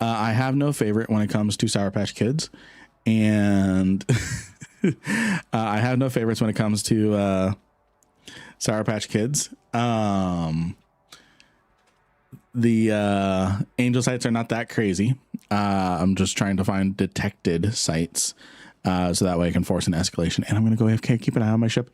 I have no favorite when it comes to Sour Patch Kids, and I have no favorites when it comes to Sour Patch Kids. The angel sites are not that crazy. I'm just trying to find detected sites so that way I can force an escalation. And I'm going to go AFK, keep an eye on my ship.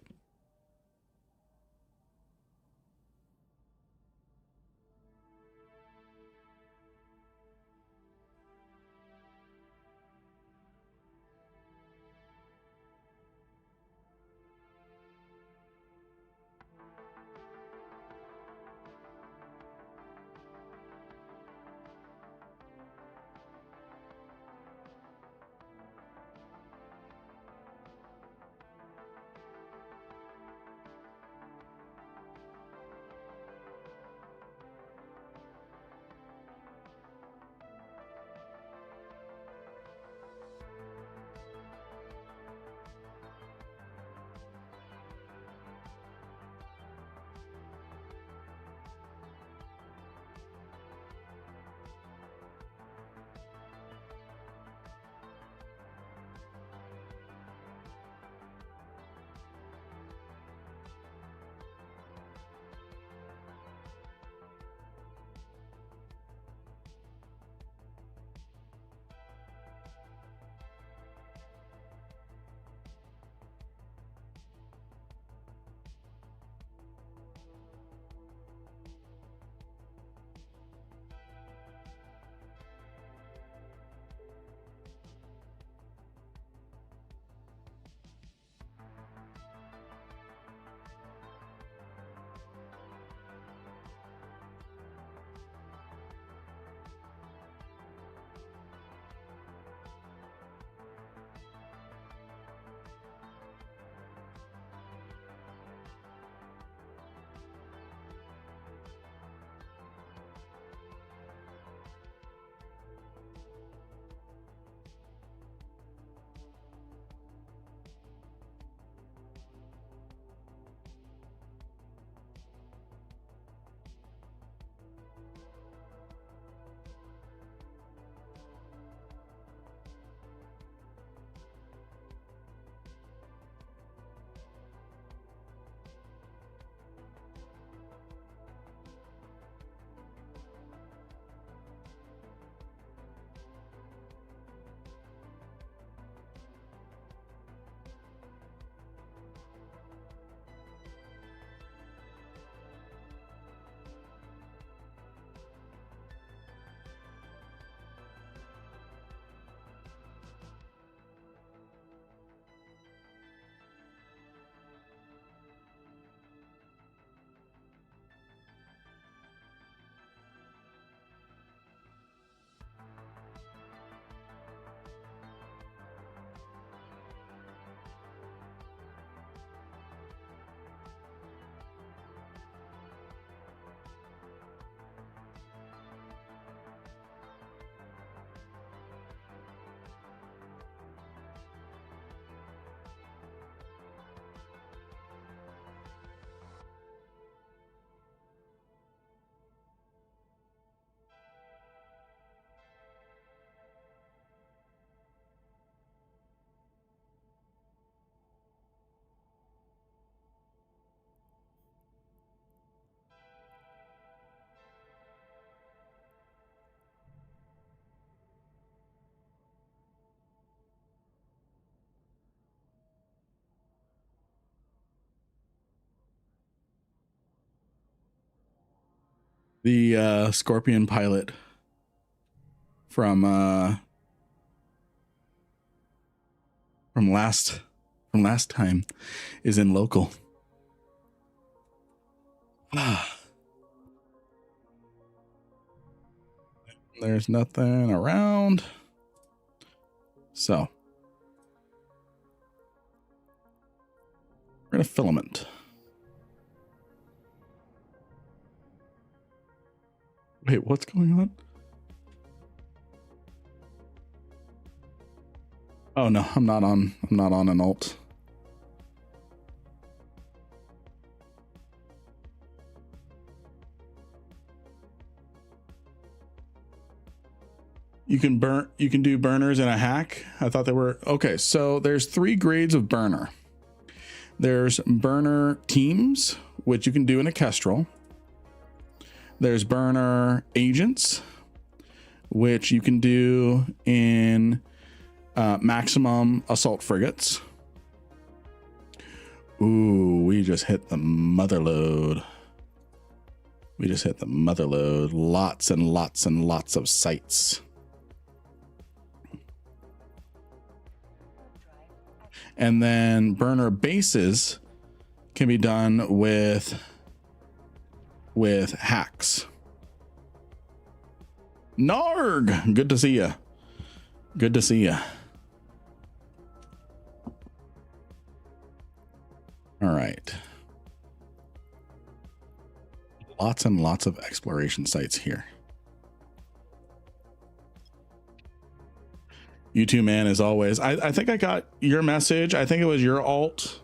The Scorpion pilot from last time is in local. There's nothing around. So we're gonna filament. Wait, what's going on? Oh no, I'm not on an alt. You can do burners in a hack. I thought they were okay. So there's 3 grades of burner. There's burner teams, which you can do in a Kestrel. There's burner agents, which you can do in maximum assault frigates. Ooh, we just hit the mother load. We just hit the mother load. Lots and lots and lots of sites. And then burner bases can be done with hacks. Narg, good to see you. Good to see you. All right. Lots and lots of exploration sites here. You too, man, as always. I think I got your message. I think it was your alt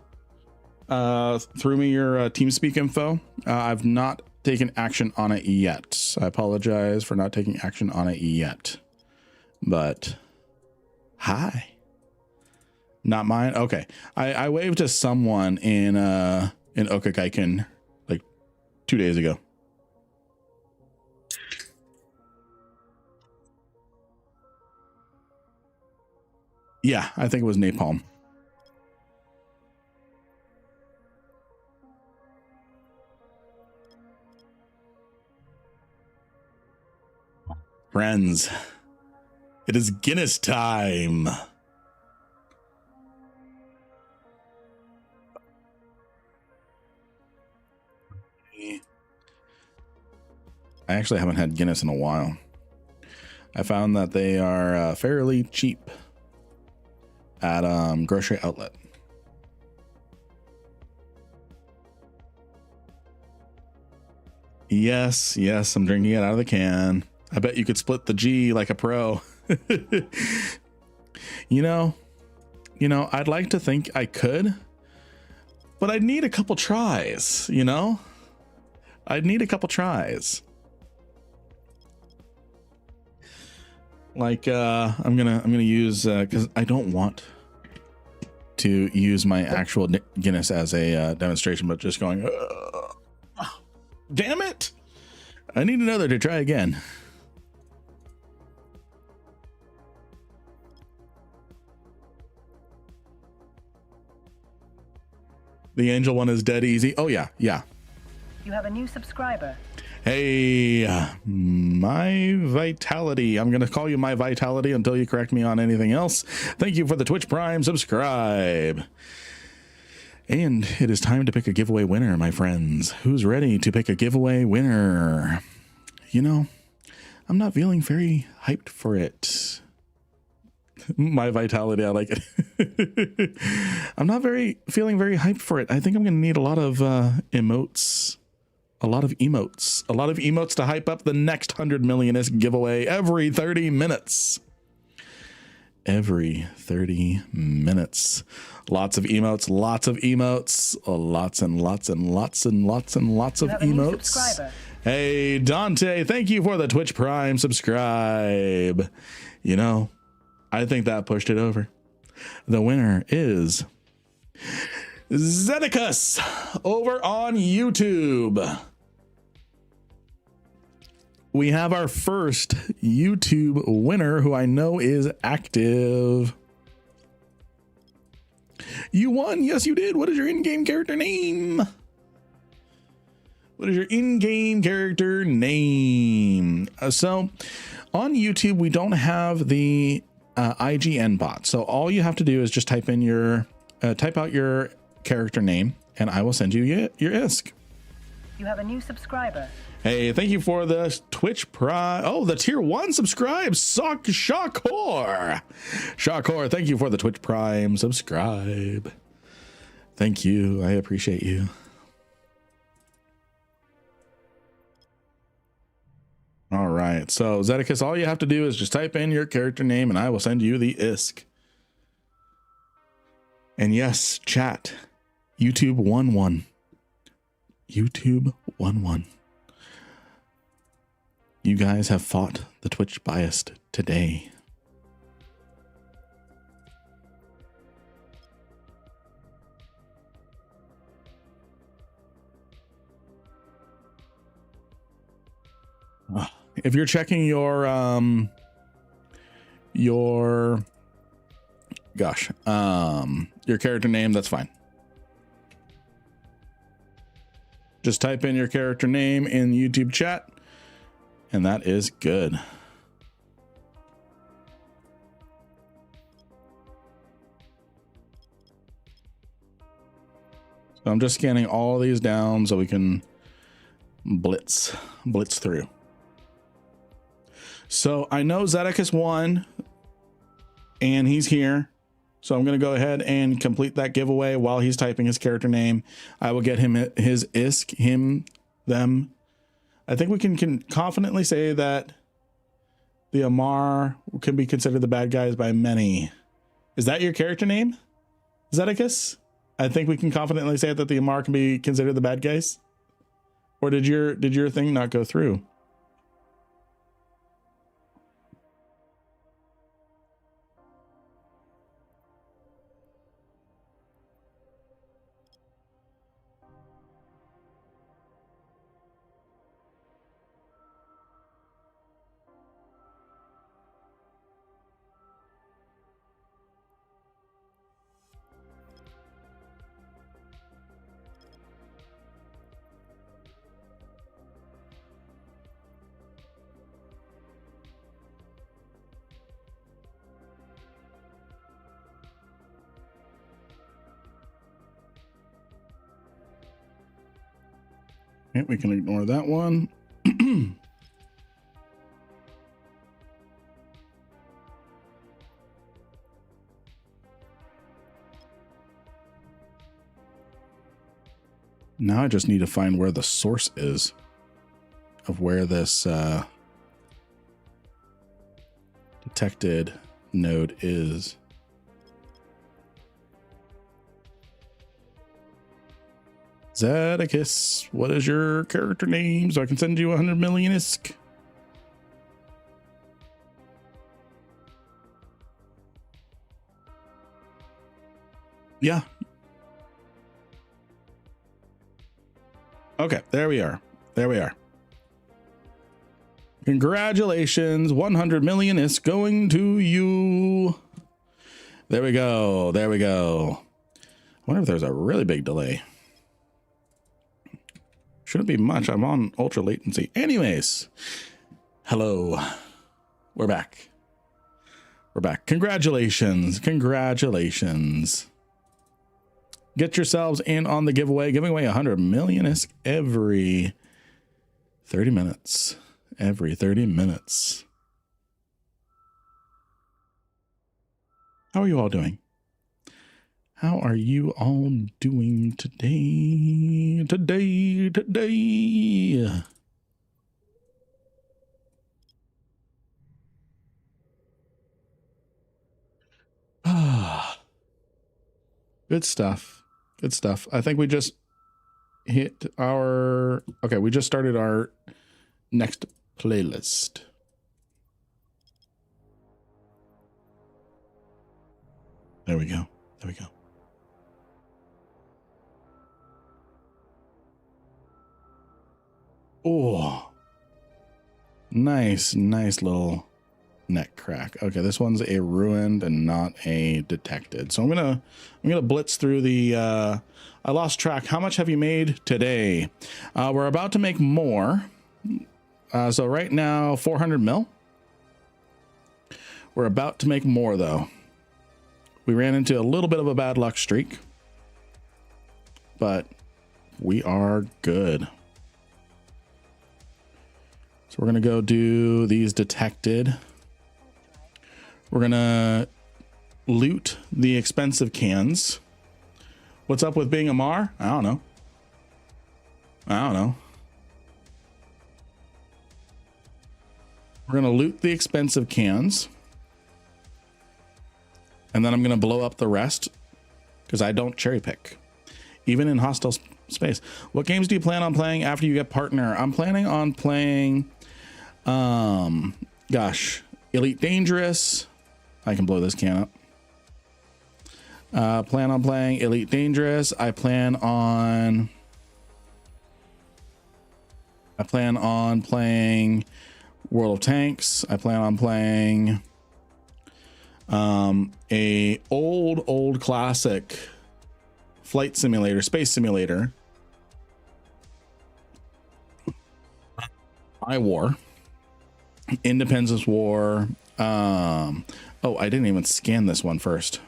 threw me your TeamSpeak info. I've not taken action on it yet. I apologize for not taking action on it yet. But hi. Not mine. Okay. I waved to someone in Okagaiken like 2 days ago. Yeah, I think it was Napalm. Friends, it is Guinness time. I actually haven't had Guinness in a while. I found that they are fairly cheap at grocery outlet. Yes, I'm drinking it out of the can. I bet you could split the G like a pro. you know, I'd like to think I could, but I'd need a couple tries, I'd need a couple tries. Like I'm gonna use because I don't want to use my actual Guinness as a demonstration, but just going damn it, I need another to try again. The angel one is dead easy. Oh yeah. You have a new subscriber. Hey, my vitality. I'm going to call you my vitality until you correct me on anything else. Thank you for the Twitch Prime subscribe. And it is time to pick a giveaway winner, my friends. Who's ready to pick a giveaway winner? I'm not feeling very hyped for it. My vitality, I like it. I'm not feeling very hyped for it. I think I'm going to need a lot of emotes. A lot of emotes to hype up the next 100 million ISK giveaway every 30 minutes. Every 30 minutes. Lots of emotes, lots and lots and lots of emotes. Hey, Dante, thank you for the Twitch Prime subscribe. I think that pushed it over. The winner is Zedekus over on YouTube. We have our first YouTube winner who I know is active. You won. Yes, you did. What is your in-game character name? So on YouTube, we don't have the IGN bot. So all you have to do is just type out your character name and I will send you your ISK. You have a new subscriber. Hey, thank you for the Twitch Prime. Oh, the tier 1 subscribe. Shakor, thank you for the Twitch Prime subscribe. Thank you. I appreciate you. All right. So, Zedekus, all you have to do is just type in your character name and I will send you the ISK. And yes, chat. YouTube 11. YouTube You guys have fought the Twitch biased today. If you're checking your character name, that's fine. Just type in your character name in YouTube chat, and that is good. So I'm just scanning all of these down so we can blitz through. So I know Zedekis won, and he's here. So I'm going to go ahead and complete that giveaway while he's typing his character name. I will get him his ISK, him, them. I think we can confidently say that the Amar can be considered the bad guys by many. Is that your character name, Zedekis? I think we can confidently say that the Amar can be considered the bad guys. Or did your thing not go through? Okay, we can ignore that one. Now I just need to find where the source is of where this detected node is. Zedekis, what is your character name so I can send you 100 million ISK? Yeah. Okay, there we are. There we are. Congratulations, 100 million is going to you. There we go. There we go. I wonder if there's a really big delay. Shouldn't be much. I'm on ultra latency. Anyways, hello. We're back. We're back. Congratulations. Congratulations. Get yourselves in on the giveaway. Giving away 100 million ISK every 30 minutes. Every 30 minutes. How are you all doing? How are you all doing today? Today. Ah, good stuff. Good stuff. I think we just hit our... Okay, we just started our next playlist. There we go. There we go. Oh, nice little neck crack. Okay, this one's a ruined and not a detected. So I'm gonna blitz through the I lost track. How much have you made today? We're about to make more. So right now 400 mil. We're about to make more though. We ran into a little bit of a bad luck streak, but we are good. So we're going to go do these detected. We're going to loot the expensive cans. What's up with being a Mar? I don't know. We're going to loot the expensive cans. And then I'm going to blow up the rest because I don't cherry pick, even in hostile space. What games do you plan on playing after you get partner? I'm planning on playing Gosh, Elite Dangerous. I can blow this can up. Plan on playing Elite Dangerous. I plan on playing World of Tanks. I plan on playing a old classic flight simulator, space simulator. War, Independence War. Oh, I didn't even scan this one first.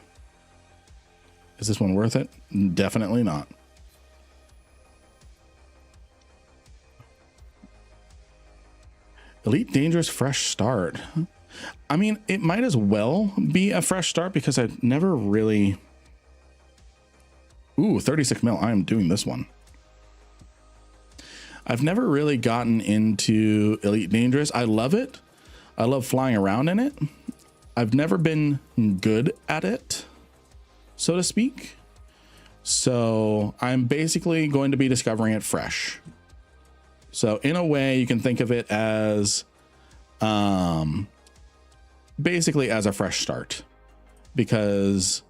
Is this one worth it? Definitely not. Elite Dangerous fresh start. I mean, it might as well be a fresh start because I've never really... Ooh, 36 mil. I am doing this one. I've never really gotten into Elite Dangerous. I love it. I love flying around in it. I've never been good at it, so to speak. So I'm basically going to be discovering it fresh. So in a way, you can think of it as basically as a fresh start, because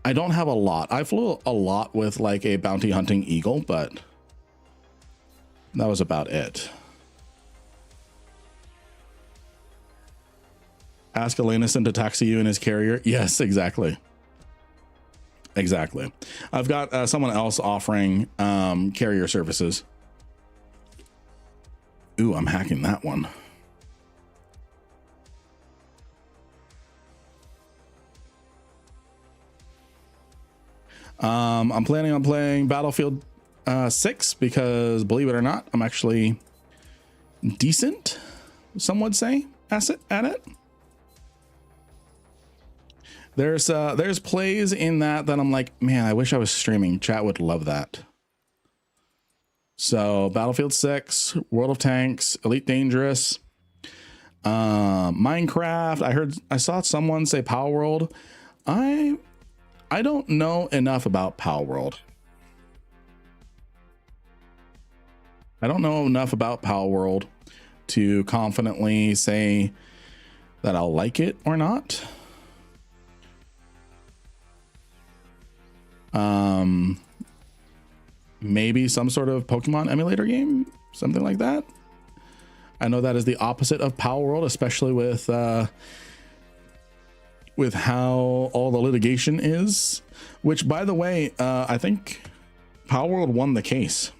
I don't have a lot. I flew a lot with like a bounty hunting eagle, but that was about it. Ask Elanison to taxi you in his carrier. Yes, exactly. Exactly. I've got someone else offering carrier services. Ooh, I'm hacking that one. I'm planning on playing Battlefield 6 because, believe it or not, I'm actually decent, some would say, at it. There's plays in that I'm like, man, I wish I was streaming. Chat would love that. So Battlefield 6, World of Tanks, Elite Dangerous, Minecraft. I saw someone say Power World. I don't know enough about Power World. I don't know enough about Power World to confidently say that I'll like it or not. Maybe some sort of Pokemon emulator game, something like that. I know that is the opposite of Power World, especially with how all the litigation is, which, by the way, I think Power World won the case.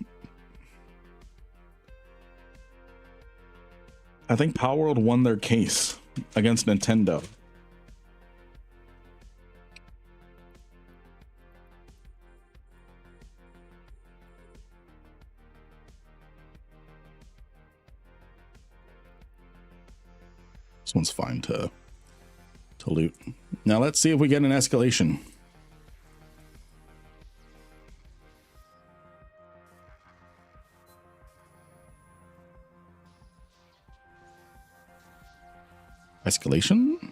I think Power World won their case against Nintendo. This one's fine to loot. Now let's see if we get an escalation. Escalation?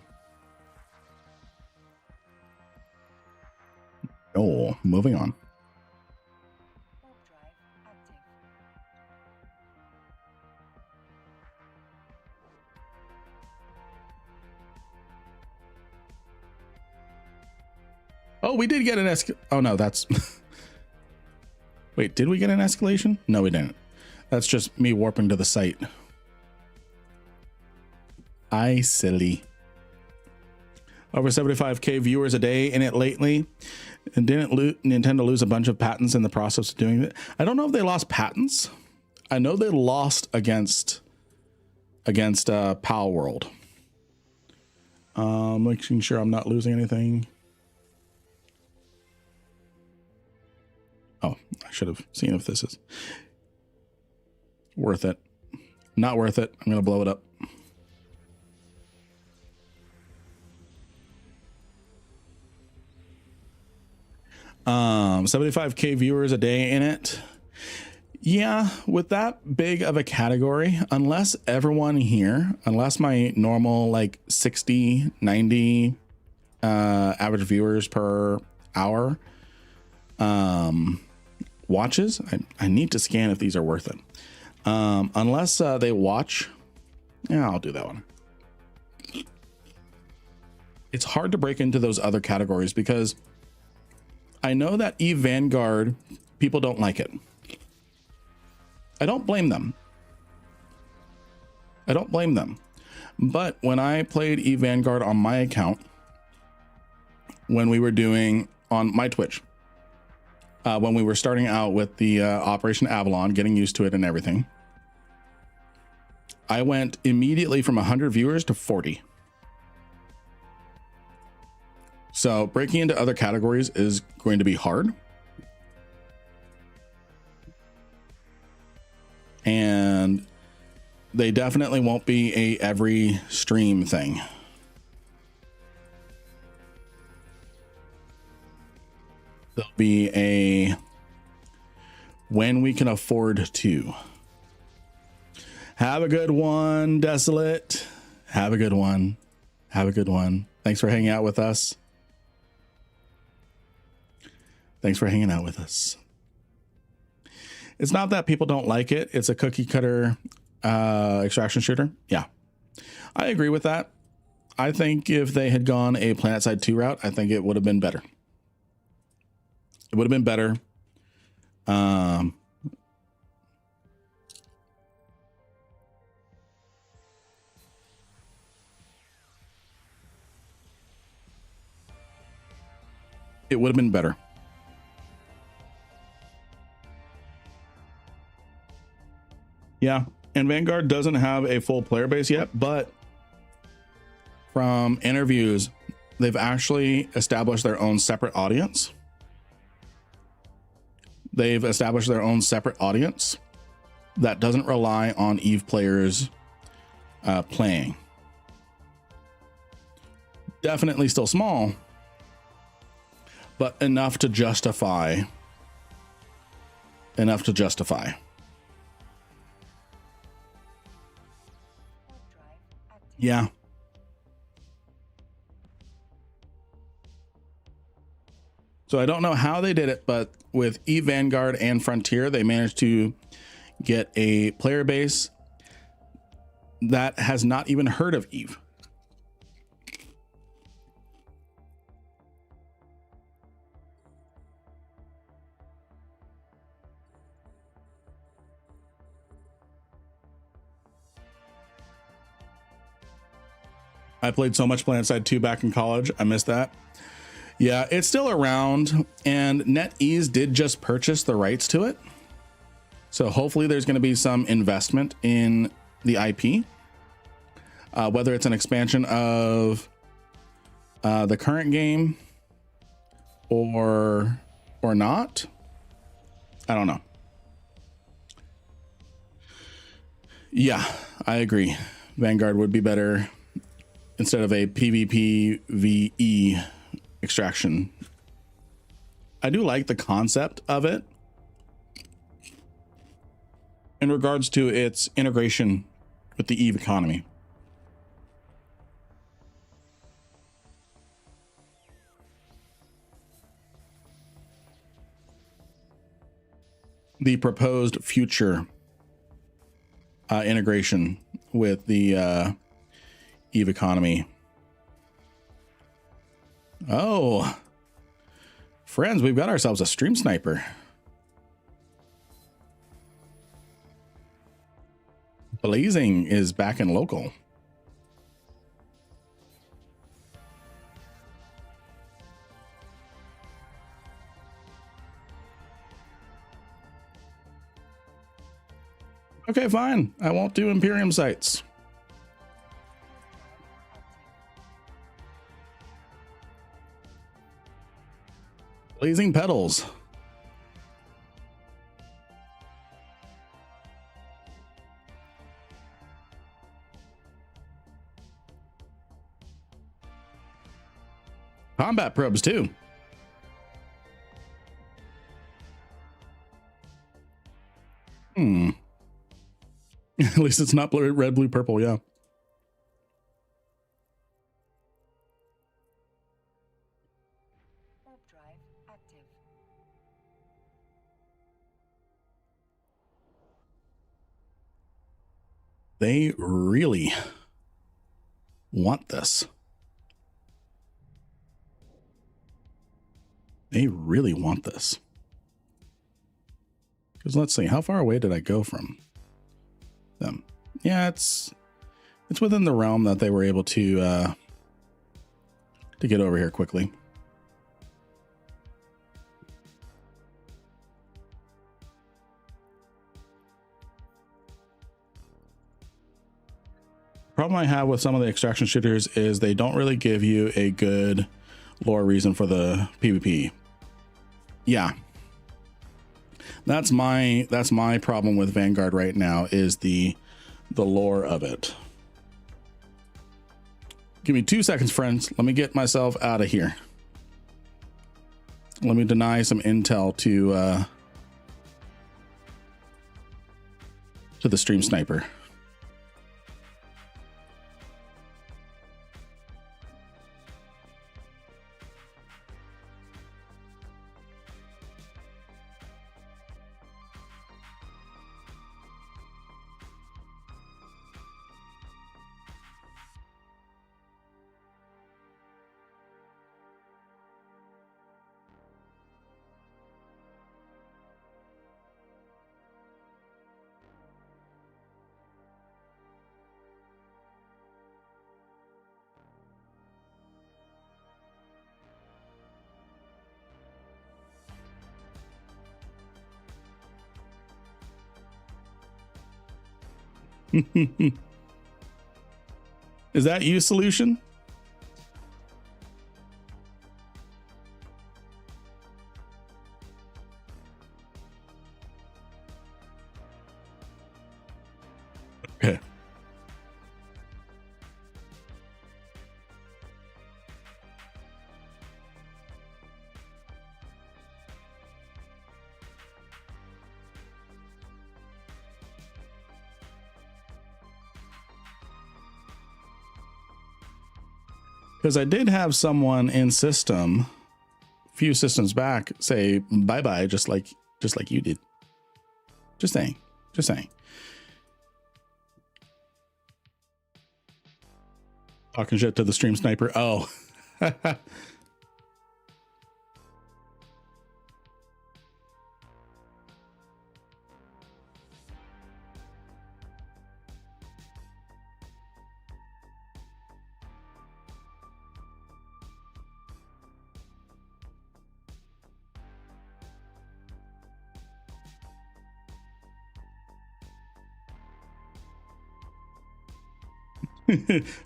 Oh, moving on. Oh, we did get an oh no, that's wait, did we get an escalation? No, we didn't. That's just me warping to the site. I silly. Over 75k viewers a day in it lately. And didn't Nintendo lose a bunch of patents in the process of doing it? I don't know if they lost patents. I know they lost against Power World. Making sure I'm not losing anything. Oh, I should have seen if this is worth it. Not worth it. I'm going to blow it up. Um, 75k viewers a day in it. Yeah, with that big of a category, unless everyone here, unless my normal like 60, 90 average viewers per hour watches, I need to scan if these are worth it. Unless they watch Yeah, I'll do that one. It's hard to break into those other categories because I know that Eve Vanguard, people don't like it. I don't blame them. I don't blame them. But when I played Eve Vanguard on my account, when we were doing on my Twitch, when we were starting out with the Operation Avalon, getting used to it and everything, I went immediately from 100 viewers to 40. So breaking into other categories is going to be hard. And they definitely won't be a every stream thing. There'll be a when we can afford to. Have a good one, Desolate. Have a good one. Have a good one. Thanks for hanging out with us. Thanks for hanging out with us. It's not that people don't like it. It's a cookie cutter extraction shooter. Yeah, I agree with that. I think if they had gone a PlanetSide 2 route, I think it would have been better. It would have been better. It would have been better. Yeah, and Vanguard doesn't have a full player base yet, but from interviews, they've actually established their own separate audience. They've established their own separate audience that doesn't rely on Eve players playing. Definitely still small, but enough to justify. Enough to justify. Yeah. So I don't know how they did it, but with Eve Vanguard and Frontier, they managed to get a player base that has not even heard of Eve. I played so much PlanetSide 2 back in college. I missed that. Yeah, it's still around, and NetEase did just purchase the rights to it. So hopefully there's going to be some investment in the IP, whether it's an expansion of the current game or not. I don't know. Yeah, I agree. Vanguard would be better instead of a PvPvE extraction. I do like the concept of it in regards to its integration with the Eve economy. The proposed future integration with the Eve economy. Oh, friends, we've got ourselves a stream sniper. Blazing is back in local. Okay, fine. I won't do Imperium sites. Blazing petals. Combat probes too. At least it's not blue, red, blue, purple. Yeah. Warp drive active. They really want this. They really want this. Because let's see, how far away did I go from them? Yeah, it's within the realm that they were able to get over here quickly. Problem I have with some of the extraction shooters is they don't really give you a good lore reason for the PvP. Yeah. That's my problem with Vanguard right now is the lore of it. Give me 2 seconds, friends. Let me get myself out of here. Let me deny some intel to the stream sniper. Is that you, Solution? Okay. Because I did have someone in system, a few systems back, say bye-bye, just like you did. Just saying. Just saying. Talking shit to the stream sniper. Oh.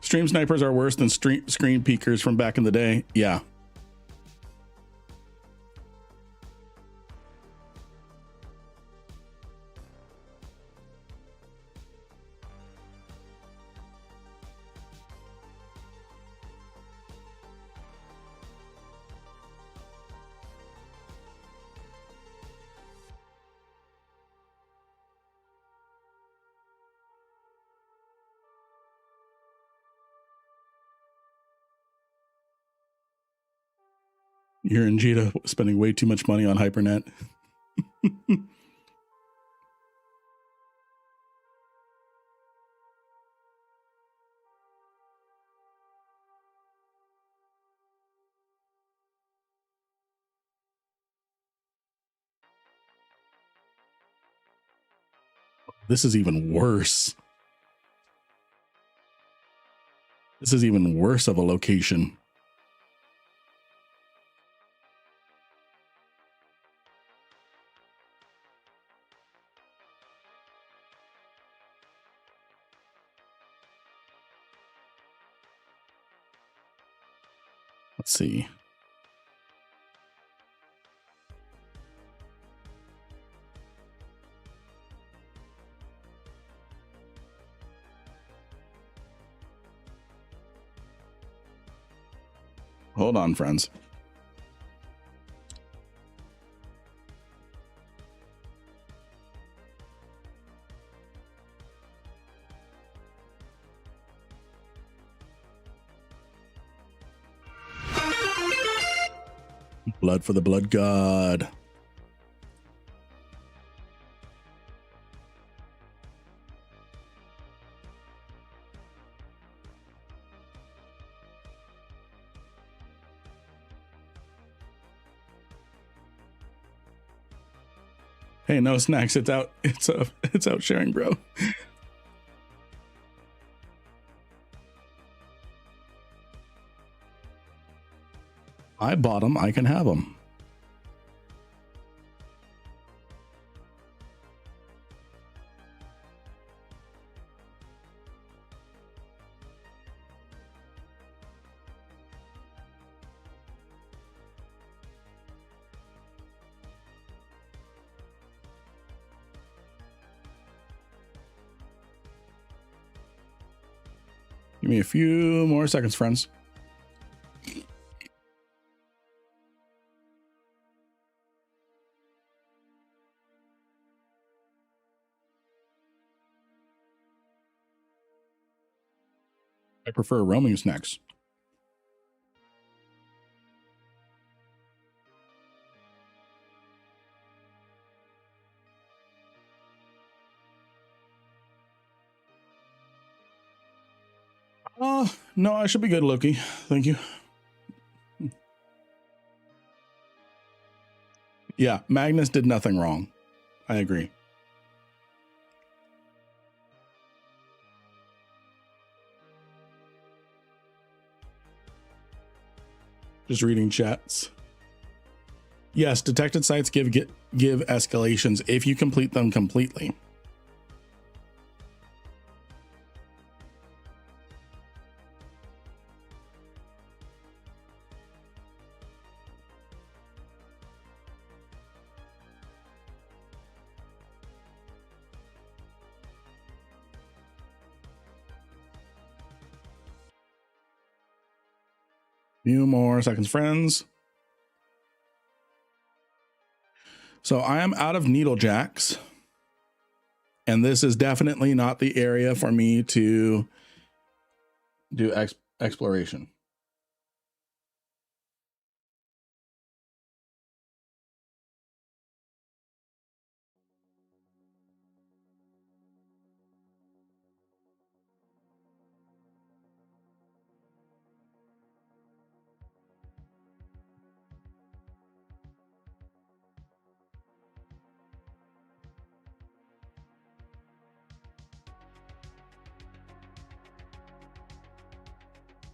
Stream snipers are worse than screen peekers from back in the day. Yeah. You're in Jita spending way too much money on HyperNet. This is even worse. This is even worse of a location. Let's see. Hold on, friends. Blood for the blood god. Hey, no snacks. It's out. It's out sharing, bro. I bought them. I can have them. Give me a few more seconds, friends. I prefer roaming snacks. No, I should be good, Loki. Thank you. Yeah, Magnus did nothing wrong. I agree. Just reading chats. Yes, detected sites give escalations if you complete them completely. Few more seconds, friends. So I am out of needle jacks, and this is definitely not the area for me to do exploration.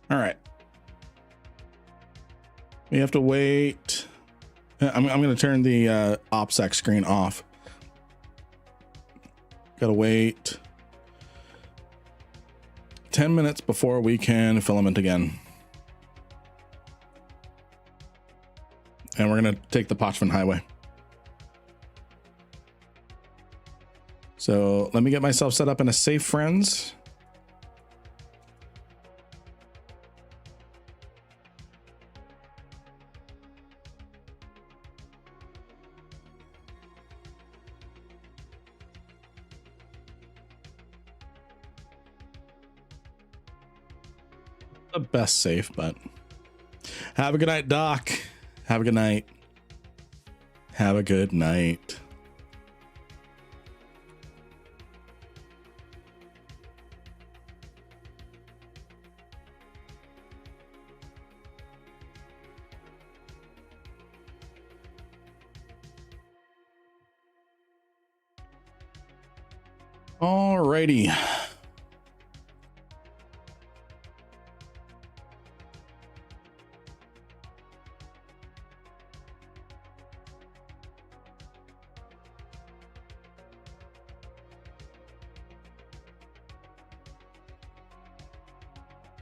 All right. We have to wait. I'm going to turn the OPSEC screen off. Got to wait 10 minutes before we can filament again. And we're going to take the Pochman Highway. So let me get myself set up in a safe, friends. The best safe, but have a good night, Doc. Have a good night. Have a good night. Alrighty.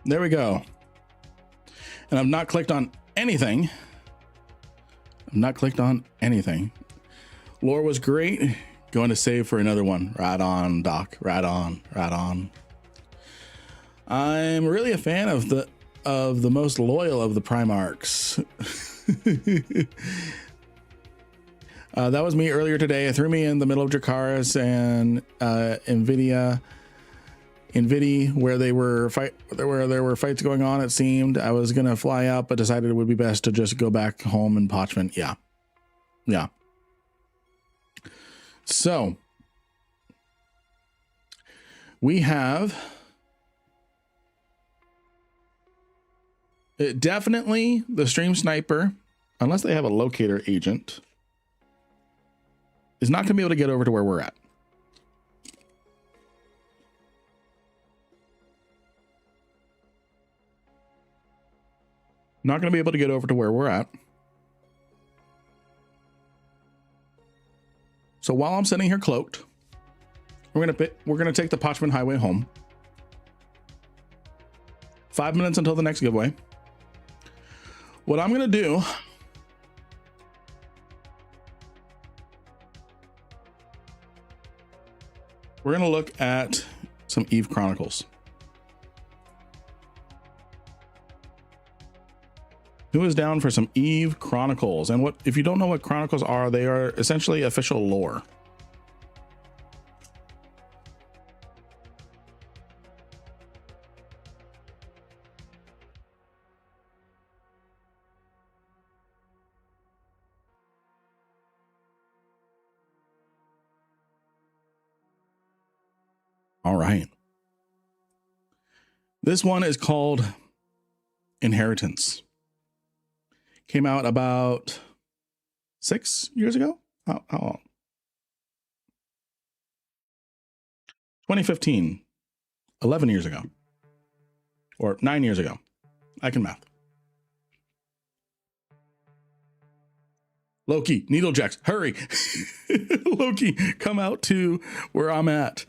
There we go. And I've not clicked on anything. I've not clicked on anything. Lore was great. Going to save for another one. Right on, Doc. Right on. Right on. I'm really a fan of the most loyal of the Primarchs. That was me earlier today. It threw me in the middle of Dracarys and Nvidia, where there were fights going on. It seemed I was gonna fly out, but decided it would be best to just go back home in Pochman. Yeah. So we have definitely the stream sniper, unless they have a locator agent, is not going to be able to get over to where we're at. Not going to be able to get over to where we're at. So while I'm sitting here cloaked, we're going to take the Parchment Highway home. 5 minutes until the next giveaway. What I'm going to do, we're going to look at some Eve Chronicles. Who is down for some Eve Chronicles? And what, if you don't know what Chronicles are, they are essentially official lore. All right. This one is called Inheritance. Came out about 6 years ago. How long? 2015. 11 years ago. Or 9 years ago. I can math. Loki, Needlejacks, hurry. Loki, come out to where I'm at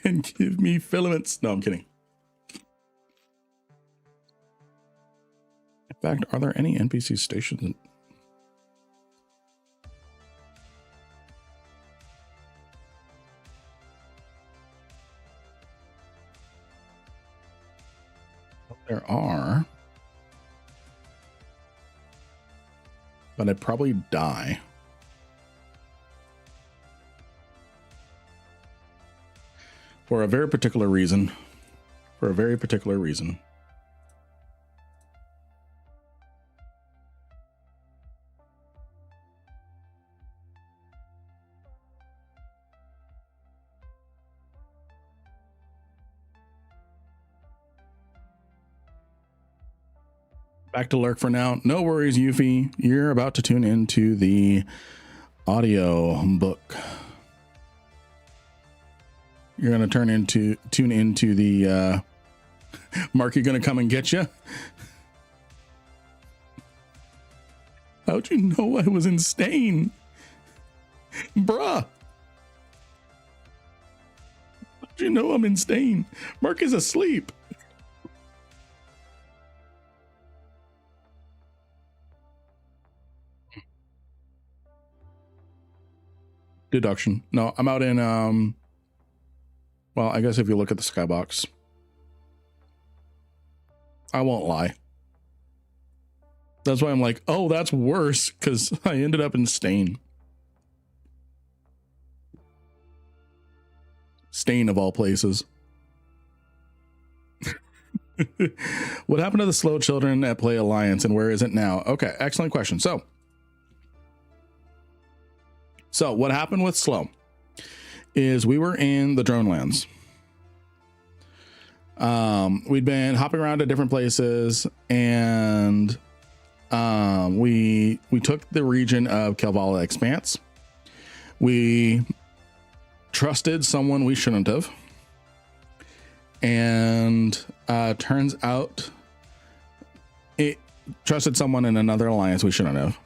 and give me filaments. No, I'm kidding. In fact, are there any NPC stations? There are. But I'd probably die. For a very particular reason. For a very particular reason. Back to lurk for now. No worries, Yuffie. You're about to tune into the audio book. You're going to tune into the Marky going to come and get you. How'd you know I was in Stain? Bruh. How'd you know I'm in Stain? Mark is asleep. Deduction. No, I'm out in well, I guess if you look at the skybox, I won't lie. That's why I'm like, oh, that's worse, because I ended up in Stain. Stain of all places. What happened to the slow children at Play Alliance, and where is it now? Okay, excellent question. So what happened with slow is we were in the drone lands. We'd been hopping around to different places, and we took the region of Kelvala Expanse. We trusted someone we shouldn't have, and turns out it trusted someone in another alliance we shouldn't have.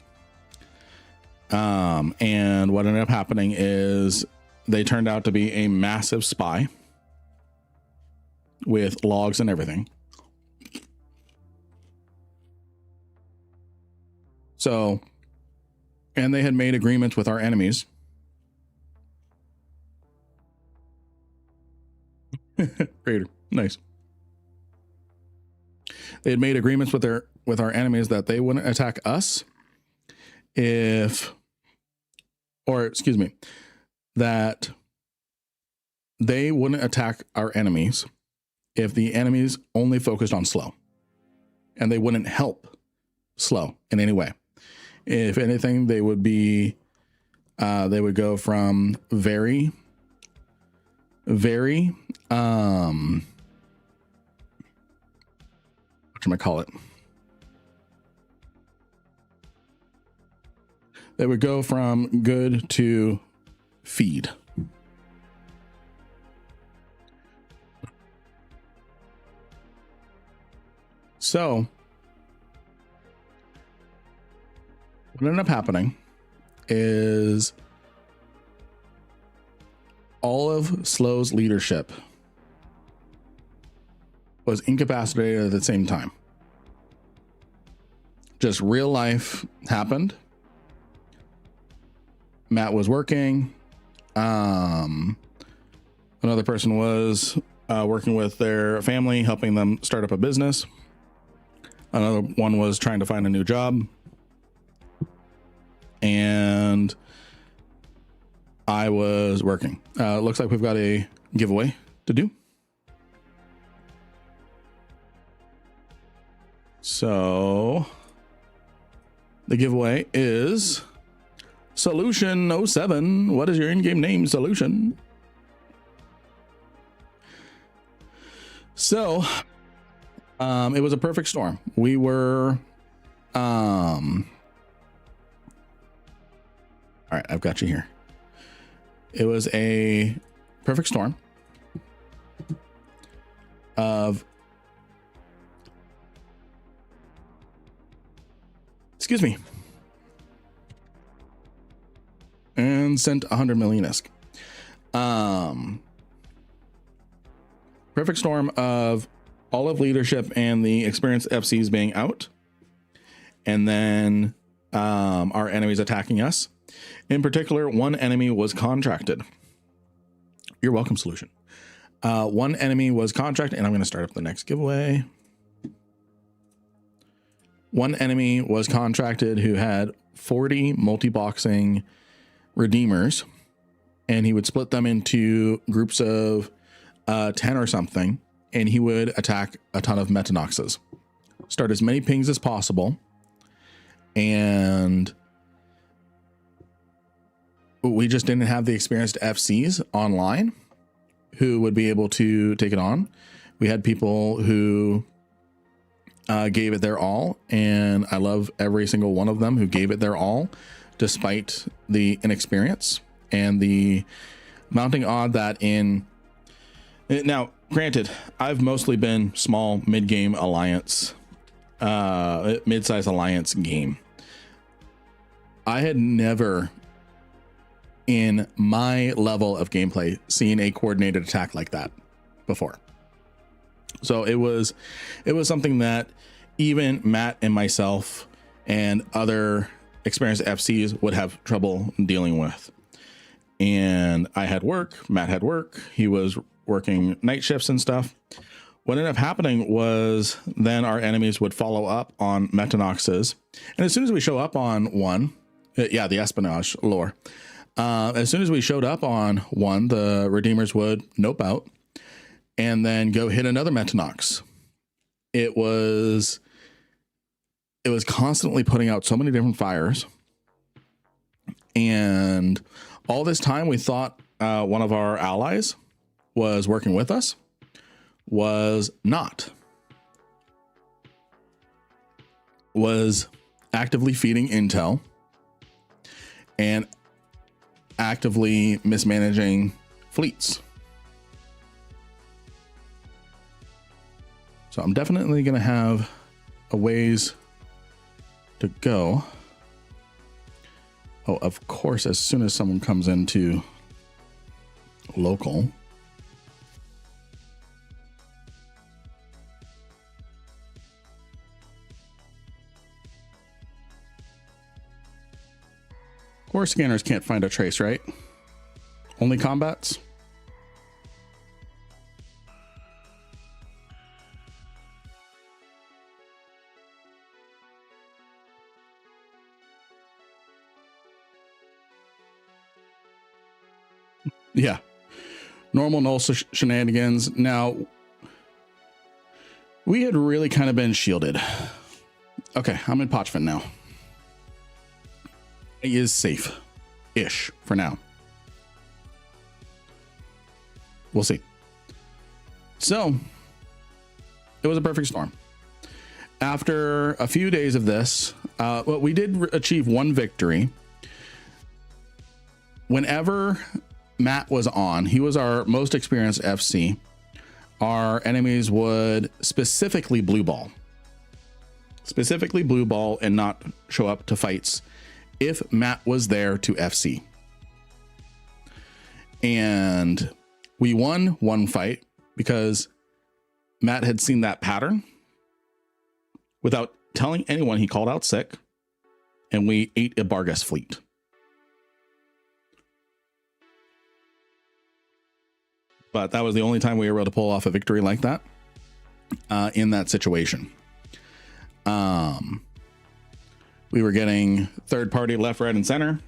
And what ended up happening is they turned out to be a massive spy with logs and everything. So, and they had made agreements with our enemies. Great. Nice. They had made agreements with our enemies that they wouldn't attack us that they wouldn't attack our enemies if the enemies only focused on slow, and they wouldn't help slow in any way. If anything, they would go from very whatchamacallit? They would go from good to feed. So what ended up happening is all of Slow's leadership was incapacitated at the same time. Just real life happened. Matt was working. Another person was working with their family, helping them start up a business. Another one was trying to find a new job. And I was working. Looks like we've got a giveaway to do. So the giveaway is Solution07. What is your in-game name, Solution? So it was a perfect storm. We were all right, I've got you here. It was a perfect storm of, excuse me, and sent 100 million ISK. Perfect storm of all of leadership and the experienced FCs being out, and then our enemies attacking us. In particular, one enemy was contracted. You're welcome, Solution. One enemy was contracted, and I'm going to start up the next giveaway. One enemy was contracted who had 40 multi-boxing redeemers, and he would split them into groups of 10 or something, and he would attack a ton of Metanoxes. Start as many pings as possible, and we just didn't have the experienced FCs online who would be able to take it on. We had people who gave it their all, and I love every single one of them who gave it their all despite the inexperience and the mounting odd that in. Now, granted, I've mostly been small mid-game alliance, mid-size alliance game. I had never in my level of gameplay seen a coordinated attack like that before. So it was something that even Matt and myself and other experienced FCs would have trouble dealing with. And I had work, Matt had work, he was working night shifts and stuff. What ended up happening was then our enemies would follow up on Metanoxes. And as soon as we show up on one, the espionage lore, as soon as we showed up on one, the Redeemers would nope out and then go hit another Metanox. It was constantly putting out so many different fires. And all this time we thought one of our allies was working with us, was not. Was actively feeding intel and actively mismanaging fleets. So I'm definitely going to have a ways to go. Oh, of course, as soon as someone comes into local, core scanners can't find a trace, right? Only combats. Yeah. Normal null shenanigans. Now, we had really kind of been shielded. Okay, I'm in Pochvin now. He is safe-ish for now. We'll see. So, it was a perfect storm. After a few days of this, well, we did achieve one victory. whenever Matt was on, he was our most experienced FC. Our enemies would specifically blue ball and not show up to fights if Matt was there to FC. And we won one fight because Matt had seen that pattern. Without telling anyone, he called out sick, and we ate a Bargas fleet. But that was the only time we were able to pull off a victory like that in that situation. We were getting third party left, right, and center.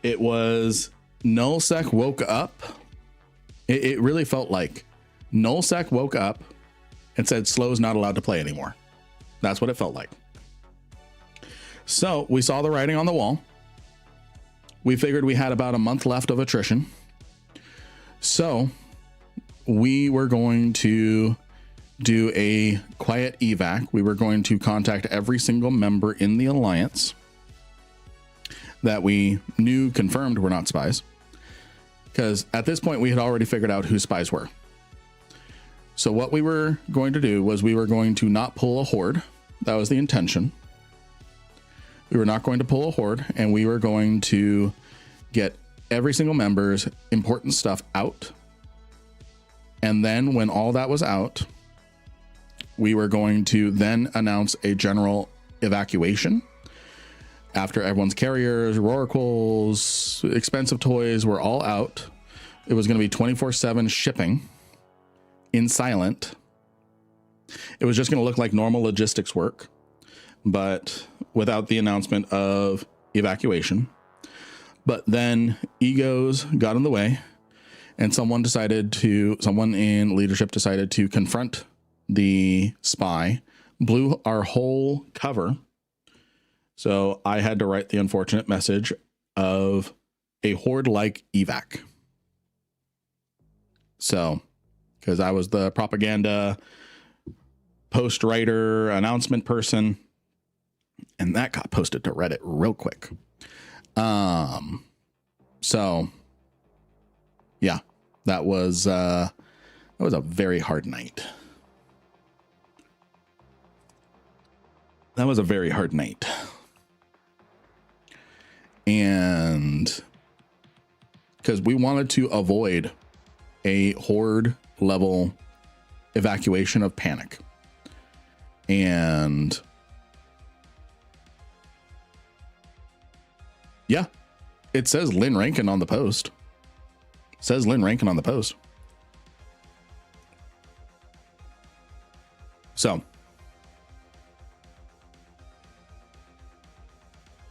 It was Nullsec woke up. It really felt like Nullsec woke up and said Slow's not allowed to play anymore. That's what it felt like. So we saw the writing on the wall. We figured we had about a month left of attrition. So we were going to do a quiet evac. We were going to contact every single member in the alliance that we knew confirmed were not spies. Because at this point we had already figured out who spies were. So what we were going to do was we were going to not pull a horde. That was the intention. We were not going to pull a horde, and we were going to get every single member's important stuff out. And then when all that was out, we were going to then announce a general evacuation after everyone's carriers, rorquals, expensive toys were all out. It was going to be 24/7 shipping in silent. It was just going to look like normal logistics work, but without the announcement of evacuation. But then egos got in the way, and someone in leadership decided to confront the spy, blew our whole cover. So I had to write the unfortunate message of a horde-like evac. So, because I was the propaganda post writer, announcement person, and that got posted to Reddit real quick. So yeah, that was a very hard night. That was a very hard night. And because we wanted to avoid a horde level evacuation of panic. And yeah, it says Lynn Rankin on the post. It says Lynn Rankin on the post. So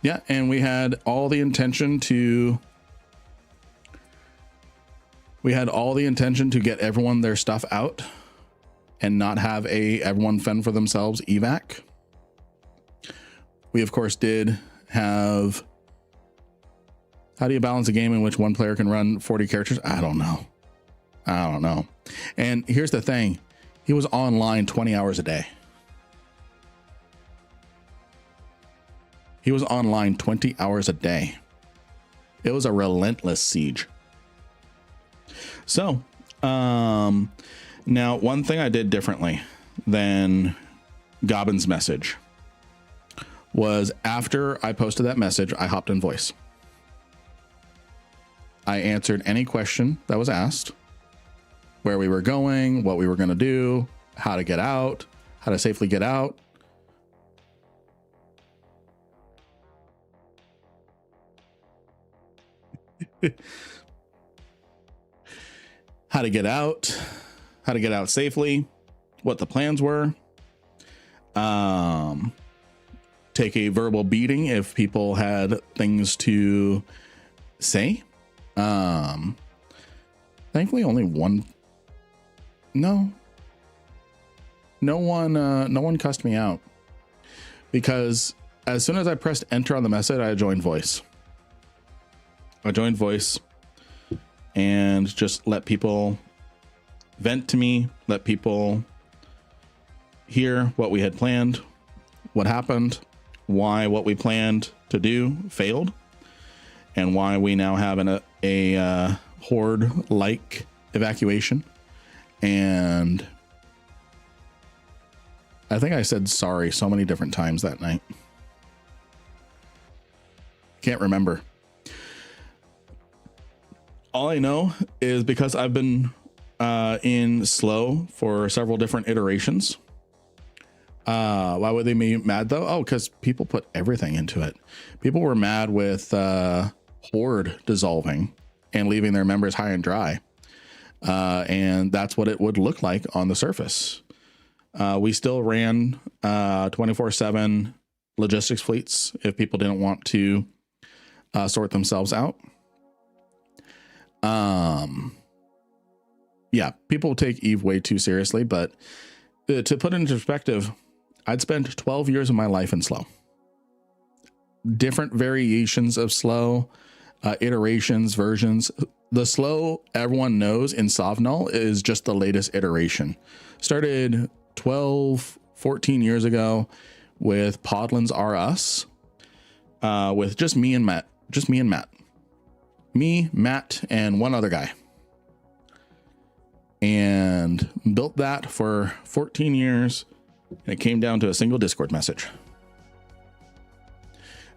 yeah, and we had all the intention to get everyone their stuff out and not have everyone fend for themselves evac. We of course did have, how do you balance a game in which one player can run 40 characters? I don't know. And here's the thing. He was online 20 hours a day. He was online 20 hours a day. It was a relentless siege. So, now one thing I did differently than Gobbin's message was after I posted that message, I hopped in voice. I answered any question that was asked, where we were going, what we were going to do, how to get out, how to safely get out. How to get out safely, what the plans were, take a verbal beating if people had things to say. Thankfully only one, no one cussed me out, because as soon as I pressed enter on the message, I joined voice and just let people vent to me, let people hear what we had planned, what happened, why what we planned to do failed, and why we now have a horde like evacuation. And I think I said sorry so many different times that night. Can't remember. All I know is because I've been in slow for several different iterations. Why would they be mad though? Oh, because people put everything into it. People were mad with horde dissolving and leaving their members high and dry. And that's what it would look like on the surface. We still ran 24/7 logistics fleets if people didn't want to sort themselves out. Yeah, people take Eve way too seriously, but to put it into perspective, I'd spent 12 years of my life in slow. Different variations of slow, iterations, versions. The slow everyone knows in Sovnal is just the latest iteration. Started 12, 14 years ago with Podlands R Us, with just me and Matt. Me, Matt, and one other guy. And built that for 14 years. And it came down to a single Discord message.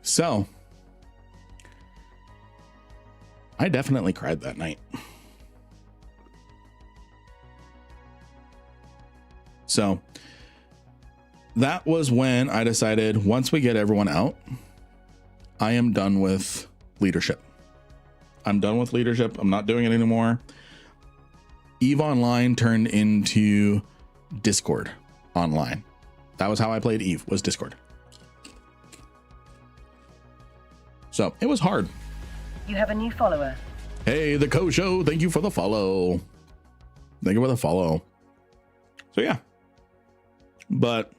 So I definitely cried that night. So that was when I decided, once we get everyone out, I am done with leadership. I'm done with leadership. I'm not doing it anymore. EVE Online turned into Discord Online. That was how I played EVE, was Discord. So it was hard. You have a new follower. Hey, the Co Show. Thank you for the follow. Thank you for the follow. So yeah, but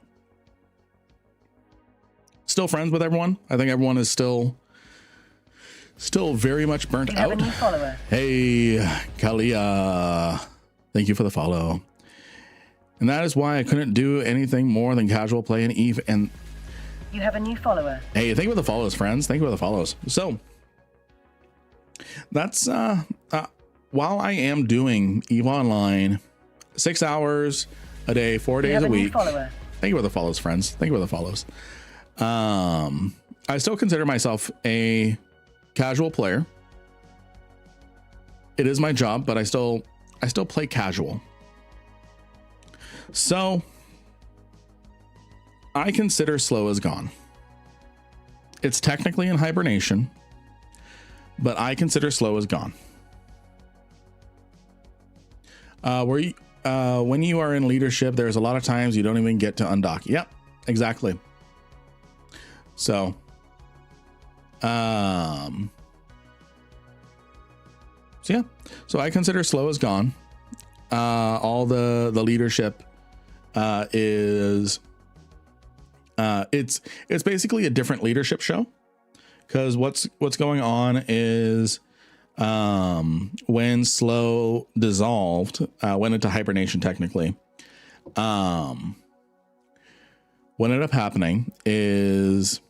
still friends with everyone. I think everyone is still very much burnt You have out. a new follower. Hey, Kalia. Thank you for the follow. And that is why I couldn't do anything more than casual play in EVE. And You have a new follower. hey, thank you for the follows, friends. Thank you for the follows. So that's while I am doing EVE Online 6 hours a day, 4 You days have a a new week. follower. Thank you for the follows, friends. Thank you for the follows. I still consider myself a casual player. It is my job, but I still play casual. So I consider slow as gone. It's technically in hibernation, but I consider slow as gone. When you are in leadership, there's a lot of times you don't even get to undock. Yep, exactly. So, so yeah, so I consider slow as gone. All the leadership is it's basically a different leadership show, because what's going on is when slow dissolved, went into hibernation technically. What ended up happening is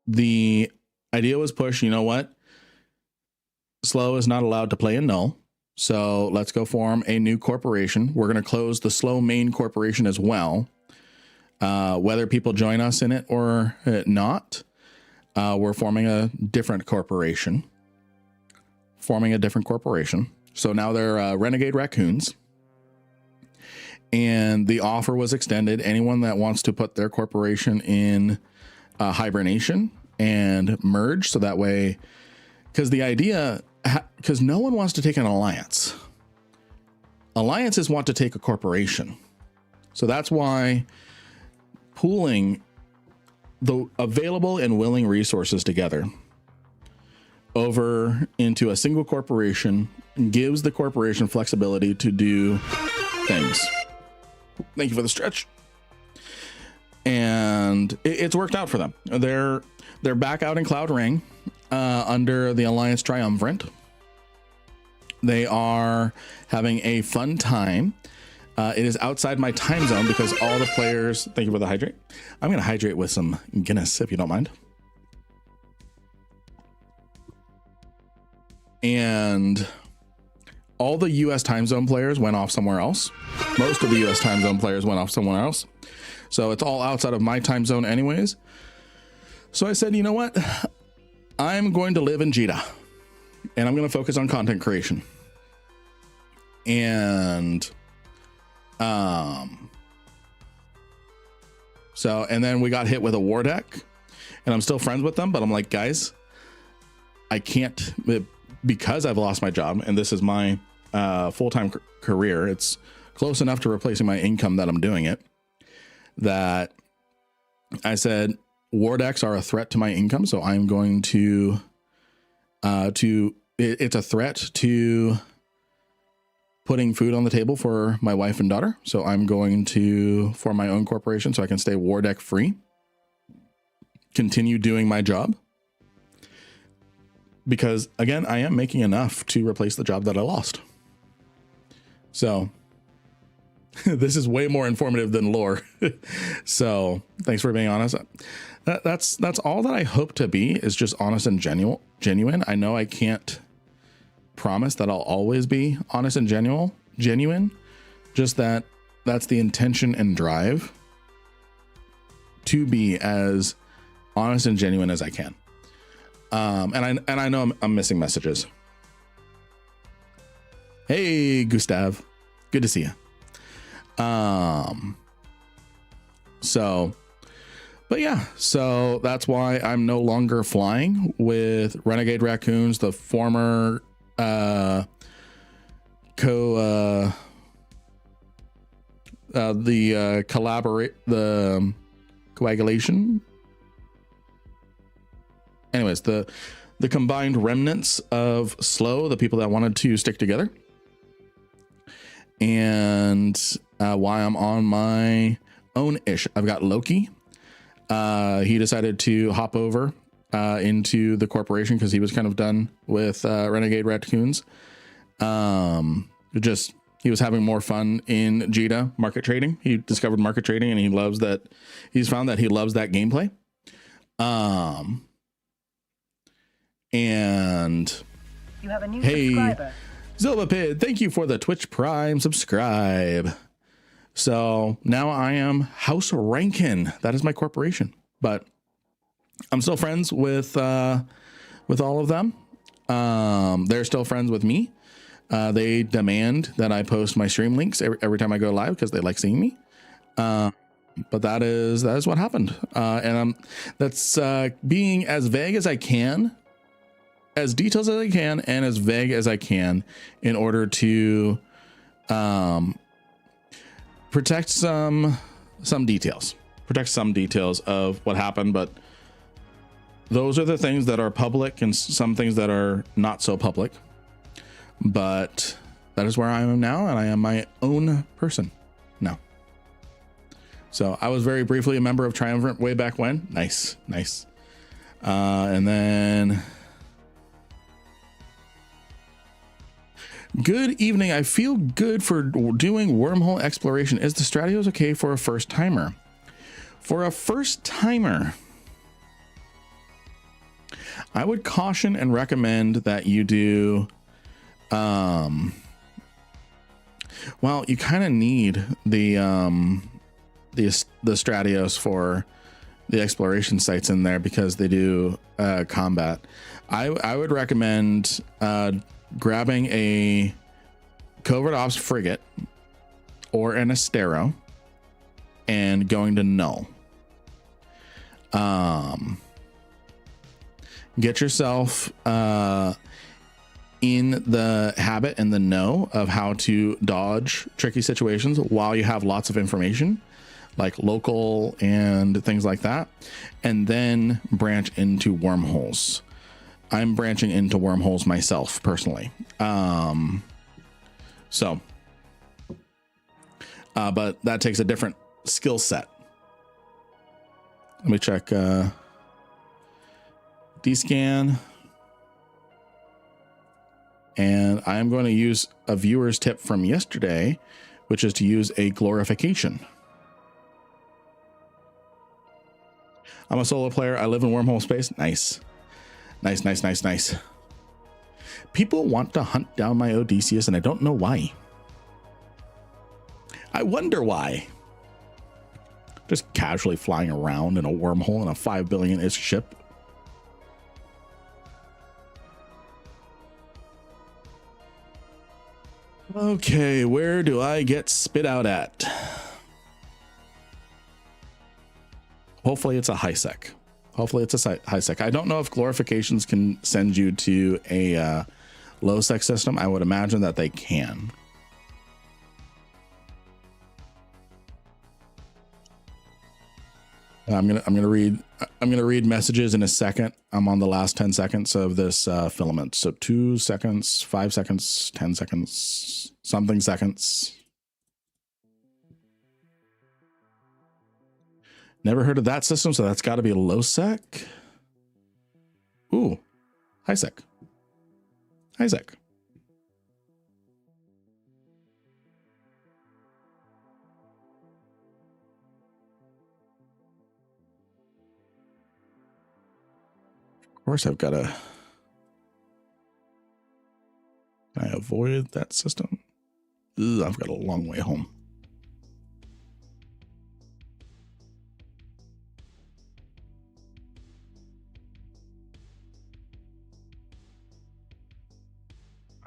the idea was pushed, you know what? Slow is not allowed to play in null. So let's go form a new corporation. We're going to close the slow main corporation as well. Whether people join us in it or not, we're forming a different corporation. So now they're Renegade Raccoons. And the offer was extended. Anyone that wants to put their corporation in hibernation and merge, so that way, because the idea, because no one wants to take an alliance. Alliances want to take a corporation. So that's why pooling the available and willing resources together over into a single corporation gives the corporation flexibility to do things. Thank you for the stretch. And it's worked out for them. They're back out in Cloud Ring under the Alliance Triumvirate. They are having a fun time. It is outside my time zone because all the players, thank you for the hydrate. I'm going to hydrate with some Guinness if you don't mind. And all the US time zone players went off somewhere else. Most of the US time zone players went off somewhere else. So it's all outside of my time zone anyways. So I said, you know what? I'm going to live in Jeddah and I'm going to focus on content creation. And and then we got hit with a war deck and I'm still friends with them, but I'm like, guys, I can't, because I've lost my job and this is my full-time career. It's close enough to replacing my income that I'm doing it, that I said war decks are a threat to my income. So I'm going to it's a threat to putting food on the table for my wife and daughter. So I'm going to form my own corporation so I can stay war deck free, continue doing my job. Because again, I am making enough to replace the job that I lost. So this is way more informative than lore. So thanks for being honest. That's all that I hope to be, is just honest and genuine. I know I can't promise that I'll always be honest and genuine. Just that's the intention and drive to be as honest and genuine as I can. And I know I'm missing messages. Hey, Gustav, good to see you. But yeah, so that's why I'm no longer flying with Renegade Raccoons, the former coagulation. Anyways, the combined remnants of Slow, the people that wanted to stick together, and why I'm on my own ish. I've got Loki. He decided to hop over into the corporation because he was kind of done with Renegade Raccoons. He was having more fun in Jeddah market trading. He discovered market trading and he loves that. He's found that he loves that gameplay. And you have a new subscriber. Zilbapid, thank you for the Twitch Prime subscribe. So now I am House Rankin. That is my corporation, but I'm still friends with all of them. They're still friends with me. They demand that I post my stream links every time I go live because they like seeing me. But that is what happened. And that's being as vague as I can, as detailed as I can, and as vague as I can in order to protect some details of what happened. But those are the things that are public and some things that are not so public. But that is where I am now, and I am my own person now. So I was very briefly a member of Triumvirate way back when. Nice. And then good evening. I feel good for doing wormhole exploration. Is the Stratios okay for a first timer? For a first timer, I would caution and recommend that you do, well, you kind of need the Stratios for the exploration sites in there because they do combat. I would recommend grabbing a covert ops frigate or an Astero and going to null. Get yourself in the habit and the know of how to dodge tricky situations while you have lots of information like local and things like that, and then branch into wormholes. I'm branching into wormholes myself personally. But that takes a different skill set. Let me check D-scan. And I'm going to use a viewer's tip from yesterday, which is to use a glorification. I'm a solo player. I live in wormhole space. Nice. Nice, nice, nice, nice. People want to hunt down my Odysseus, and I don't know why. I wonder why. Just casually flying around in a wormhole in a 5 billion-ish ship. Okay, where do I get spit out at? Hopefully it's a high sec. Hopefully it's a high sec. I don't know if glorifications can send you to a low sec system. I would imagine that they can. I'm gonna read messages in a second. I'm on the last 10 seconds of this filament. So 2 seconds, 5 seconds, 10 seconds, something seconds. Never heard of that system, so that's got to be a low sec. Ooh, high sec. High sec. Of course, I've got to. Can I avoid that system? Ugh, I've got a long way home.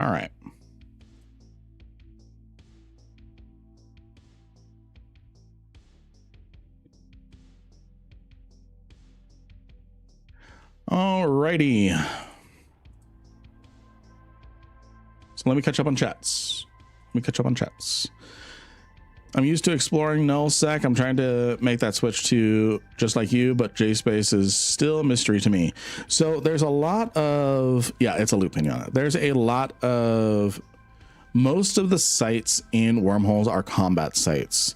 All right. All righty. So let me catch up on chats. I'm used to exploring null sec. I'm trying to make that switch to just like you, but JSpace is still a mystery to me. So there's a lot of, yeah, it's a loop pinata. There's a lot of, most of the sites in wormholes are combat sites.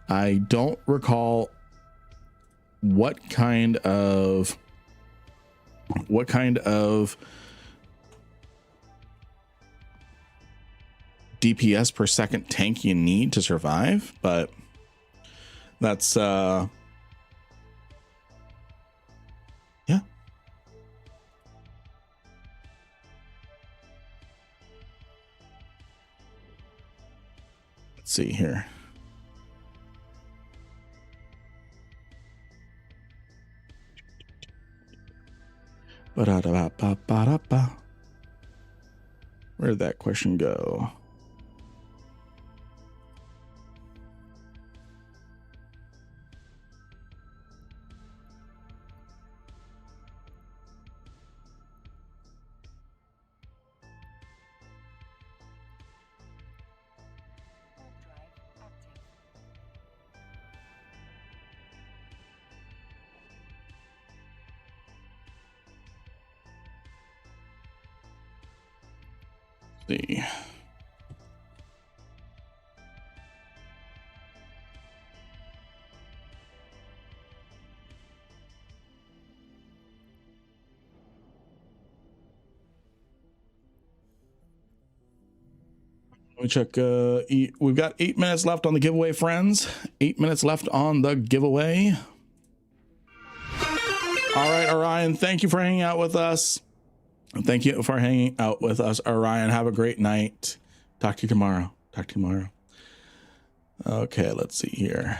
I don't recall what kind of DPS per second tank you need to survive, but that's yeah. Let's see here. Ba-da-da-ba-ba-ba-da-ba. Where'd that question go? See. Let me check. We've got 8 minutes left on the giveaway, friends. 8 minutes left on the giveaway. All right, Orion, thank you for hanging out with us. Thank you for hanging out with us, Orion. Have a great night. Talk to you tomorrow. Okay, let's see here.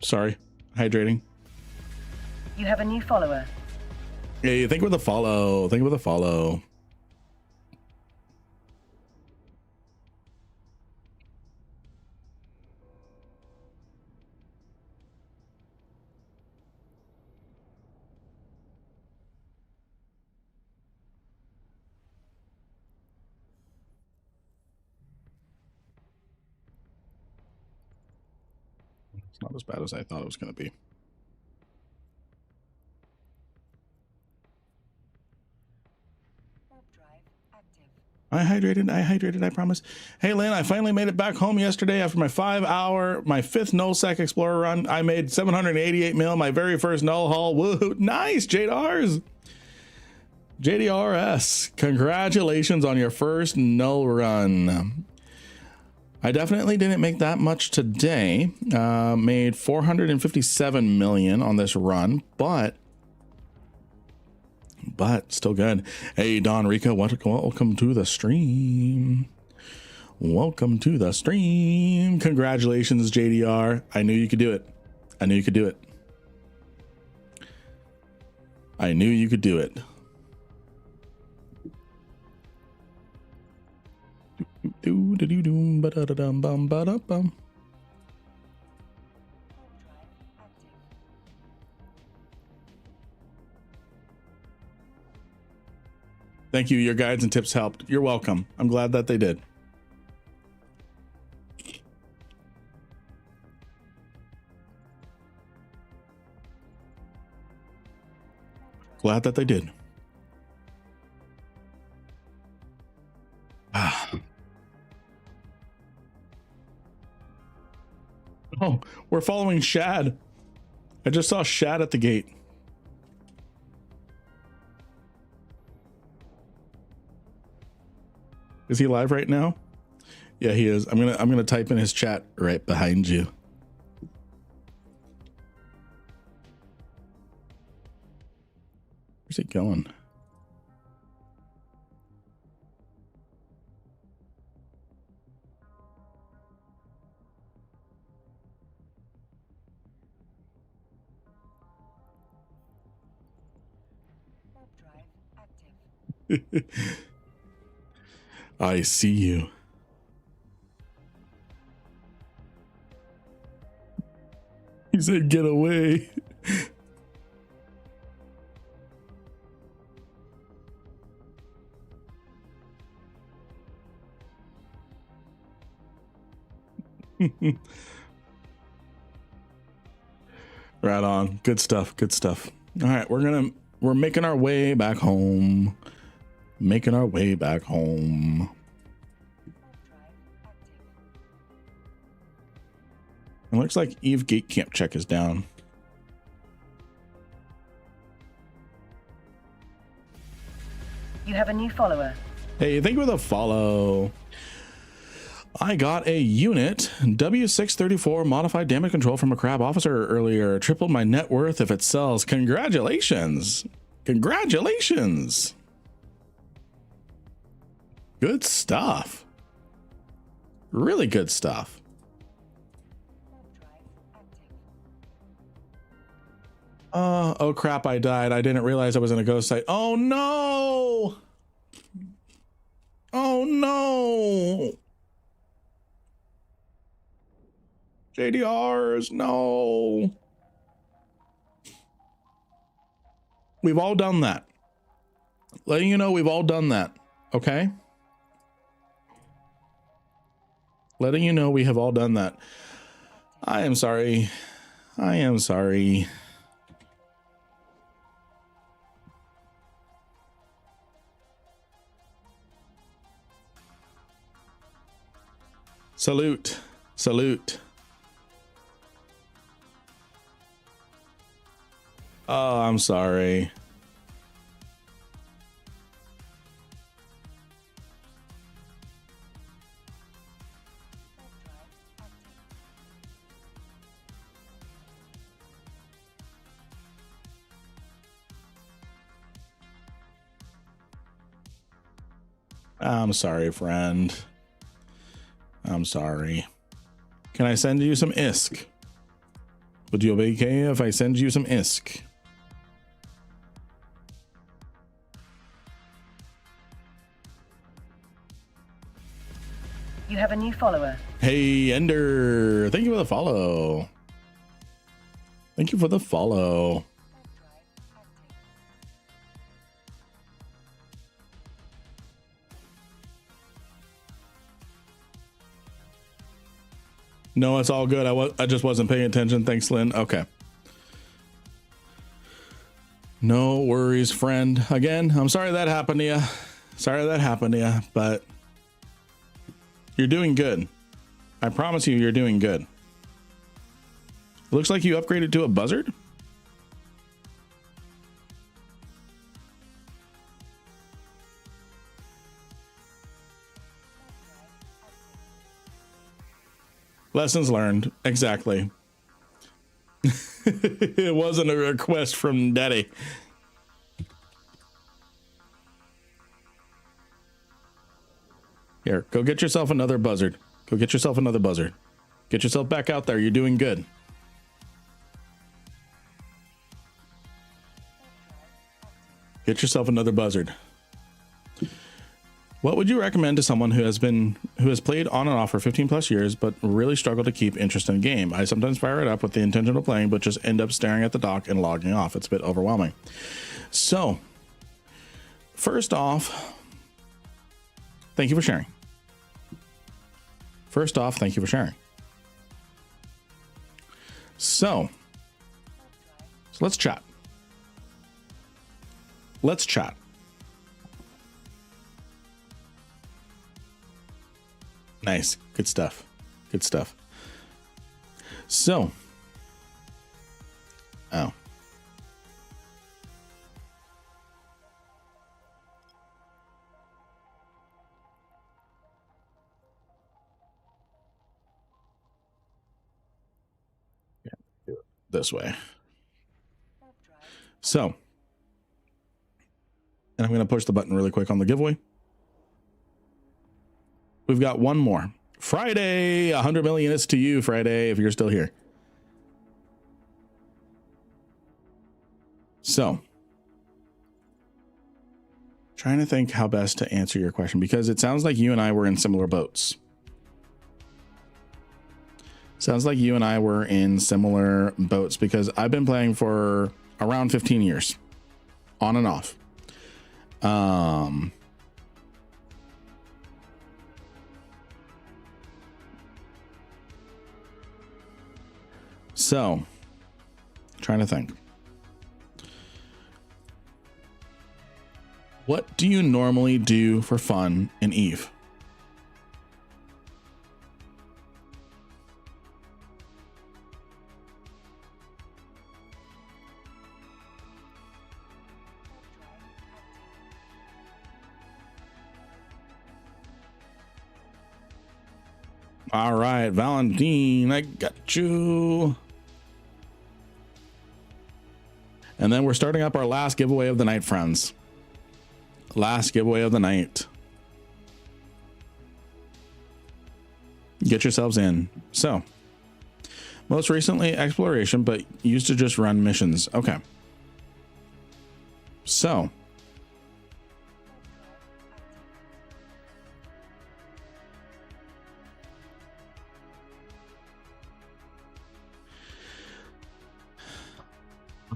Sorry, hydrating. You have a new follower. Hey, think with a follow. It's not as bad as I thought it was going to be. I hydrated, I promise. Hey, Lynn, I finally made it back home yesterday after my 5-hour, my 5th null-sec explorer run. I made 788 mil, my very first null haul. Woo, nice, JDRs. JDRS, congratulations on your first null run. I definitely didn't make that much today. Made 457 million on this run, but still good. Hey, Don Rica, welcome to the stream. Welcome to the stream. Congratulations, JDR. I knew you could do it. I knew you could do it. I knew you could do it. Thank you. Your guides and tips helped. You're welcome. I'm glad that they did. Glad that they did. Oh, we're following Shad. I just saw Shad at the gate. Is he live right now? Yeah, he is. I'm gonna type in his chat right behind you. Where's he going? I see you. He said, get away. Right on. Good stuff. Good stuff. All right. We're making our way back home. Making our way back home. It looks like Eve Gate Camp check is down. You have a new follower. Hey, thank you for the follow. I got a unit W634 modified damage control from a crab officer earlier. Tripled my net worth if it sells. Congratulations. Congratulations. Good stuff. Really good stuff. Oh crap, I died. I didn't realize I was in a ghost site. Oh no. Oh no. JDRs, no. We've all done that. Letting you know we've all done that. Okay. Letting you know we have all done that. I am sorry. I am sorry. Salute. Salute. Oh, I'm sorry. I'm sorry, friend. I'm sorry. Can I send you some ISK? Would you be okay if I send you some ISK? You have a new follower. Hey, Ender. Thank you for the follow. Thank you for the follow. No, it's all good. I just wasn't paying attention. Thanks, Lynn. Okay. No worries, friend. Again, I'm sorry that happened to you. Sorry that happened to you, but you're doing good. I promise you, you're doing good. Looks like you upgraded to a buzzard. Lessons learned. Exactly. It wasn't a request from Daddy. Here, go get yourself another buzzard. Go get yourself another buzzard. Get yourself back out there. You're doing good. Get yourself another buzzard. What would you recommend to someone who has played on and off for 15 plus years, but really struggled to keep interest in a game? I sometimes fire it up with the intention of playing, but just end up staring at the dock and logging off. It's a bit overwhelming. So, first off, thank you for sharing. First off, thank you for sharing. So let's chat. Let's chat. Nice. Good stuff. Good stuff. So, oh. Yeah, do it this way. So, and I'm going to push the button really quick on the giveaway. We've got one more. Friday, 100 million is to you, Friday, if you're still here. So, trying to think how best to answer your question, because it sounds like you and I were in similar boats. Sounds like you and I were in similar boats, because I've been playing for around 15 years, on and off. So, trying to think. What do you normally do for fun in Eve? All right, Valentine, I got you. And then we're starting up our last giveaway of the night, friends. Last giveaway of the night. Get yourselves in. So, most recently exploration, but used to just run missions. Okay. So,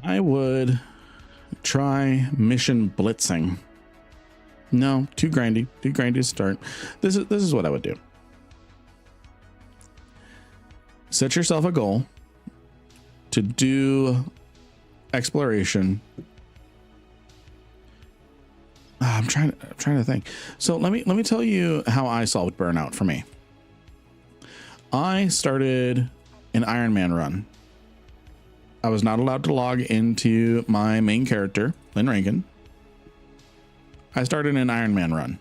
I would try mission blitzing. No, too grindy to start. This is what I would do. Set yourself a goal to do exploration. I'm trying to think. So let me tell you how I solved burnout for me. I started an Iron Man run. I was not allowed to log into my main character, Lynn Rankin. I started an Iron Man run.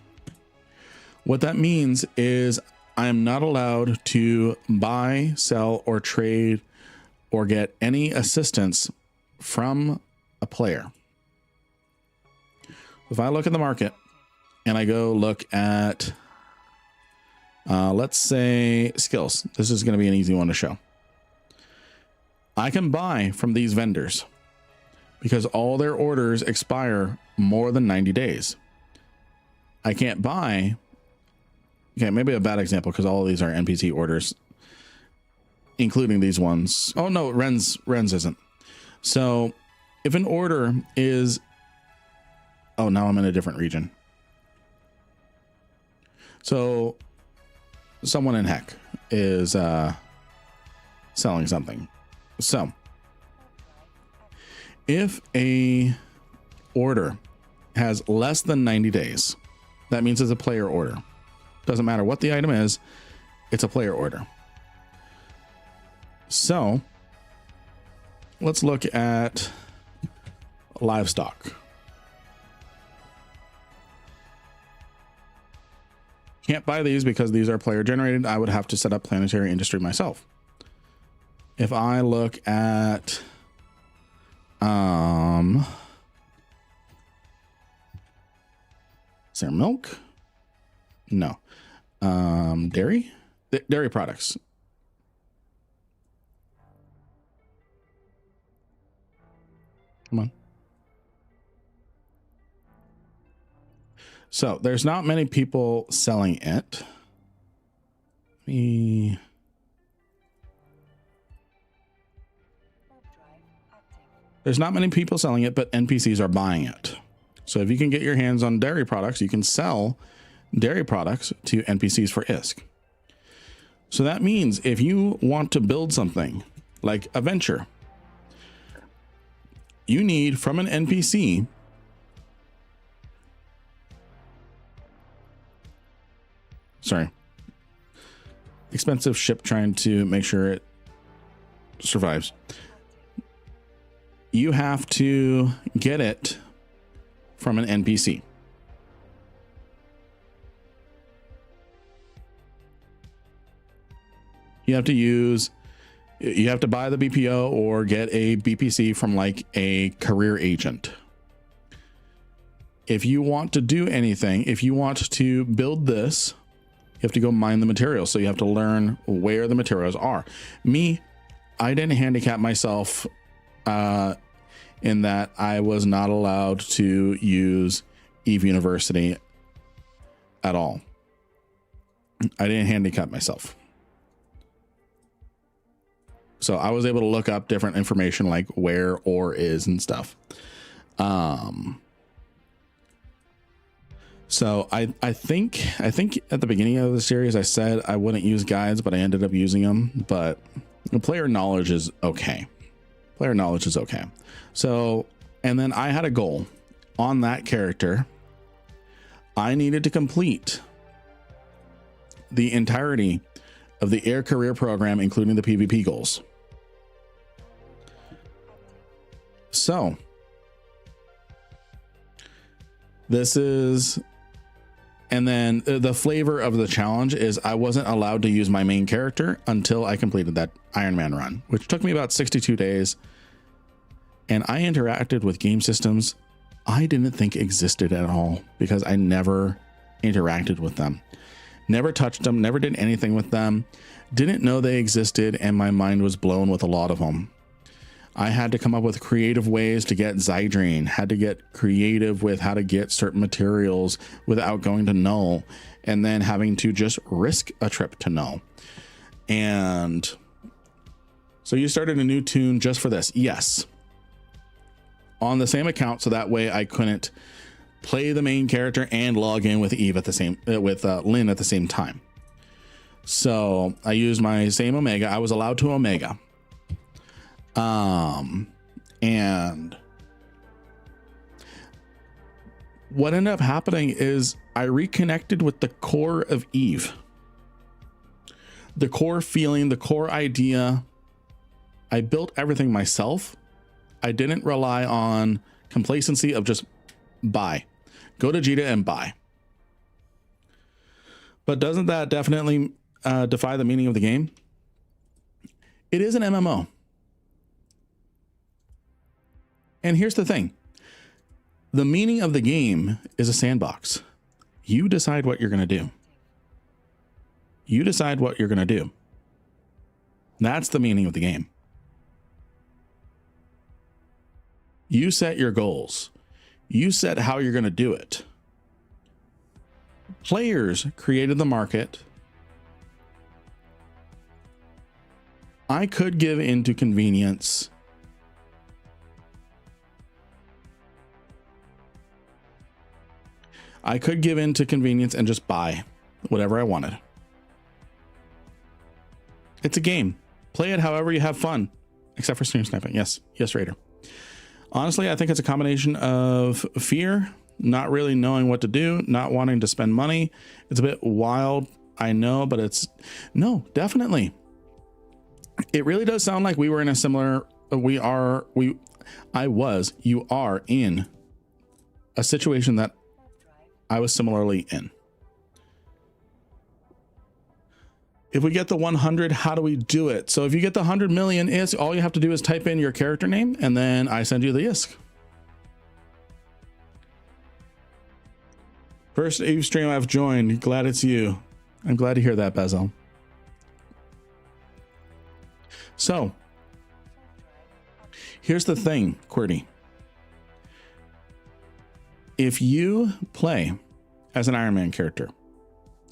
What that means is I am not allowed to buy, sell, or trade or get any assistance from a player. If I look at the market and I go look at, let's say skills, this is going to be an easy one to show. I can buy from these vendors because all their orders expire more than 90 days. I can't buy. Okay, maybe a bad example because all of these are NPC orders, including these ones. Oh no, Ren's isn't. So if an order is, oh, now I'm in a different region. So someone in Heck is selling something. So if a order has less than 90 days, that means it's a player order. Doesn't matter what the item is, it's a player order. So let's look at livestock. Can't buy these because these are player generated. I would have to set up planetary industry myself. If I look at is there milk? No. Dairy? Dairy products. Come on. So there's not many people selling it. There's not many people selling it, but NPCs are buying it. So if you can get your hands on dairy products, you can sell dairy products to NPCs for ISK. So that means if you want to build something like a venture, you need from an NPC expensive ship trying to make sure it survives. You have to get it from an NPC. You have to buy the BPO or get a BPC from like a career agent. If you want to do anything, if you want to build this, you have to go mine the materials. So you have to learn where the materials are. I didn't handicap myself in that I was not allowed to use Eve University at all. I didn't handicap myself. So I was able to look up different information like where ore is and stuff. So I think at the beginning of the series, I said I wouldn't use guides, but I ended up using them. But the player knowledge is okay. Player knowledge is okay. So, and then I had a goal on that character. I needed to complete the entirety of the air career program, including the PvP goals. So this is, and then the flavor of the challenge is I wasn't allowed to use my main character until I completed that Iron Man run, which took me about 62 days. And I interacted with game systems I didn't think existed at all because I never interacted with them, never touched them, never did anything with them, didn't know they existed, and my mind was blown with a lot of them. I had to come up with creative ways to get Zydrine, had to get creative with how to get certain materials without going to null, and then having to just risk a trip to null. And so you started a new tune just for this. Yes. On the same account. So that way I couldn't play the main character and log in with Eve at the same, with Lynn at the same time. So I used my same Omega. I was allowed to Omega. And what ended up happening is I reconnected with the core of Eve, the core feeling, the core idea. I built everything myself. I didn't rely on complacency of just buy, go to Jita and buy. But doesn't that definitely defy the meaning of the game? It is an MMO. And here's the thing. The meaning of the game is a sandbox. You decide what you're going to do. You decide what you're going to do. That's the meaning of the game. You set your goals. You set how you're going to do it. Players created the market. I could give into convenience. I could give in to convenience and just buy whatever I wanted. It's a game. Play it however you have fun, except for stream sniping. Yes, Raider. Honestly, I think it's a combination of fear, not really knowing what to do, not wanting to spend money. It's a bit wild, I know, but it's no, definitely. It really does sound like we were in a similar, you are in a situation that I was similarly in. If we get the 100, how do we do it? So if you get the 100 million ISK, all you have to do is type in your character name and then I send you the ISK. First Eve stream I've joined. Glad it's you. I'm glad to hear that, Basil. So here's the thing, QWERTY. If you play as an Iron Man character,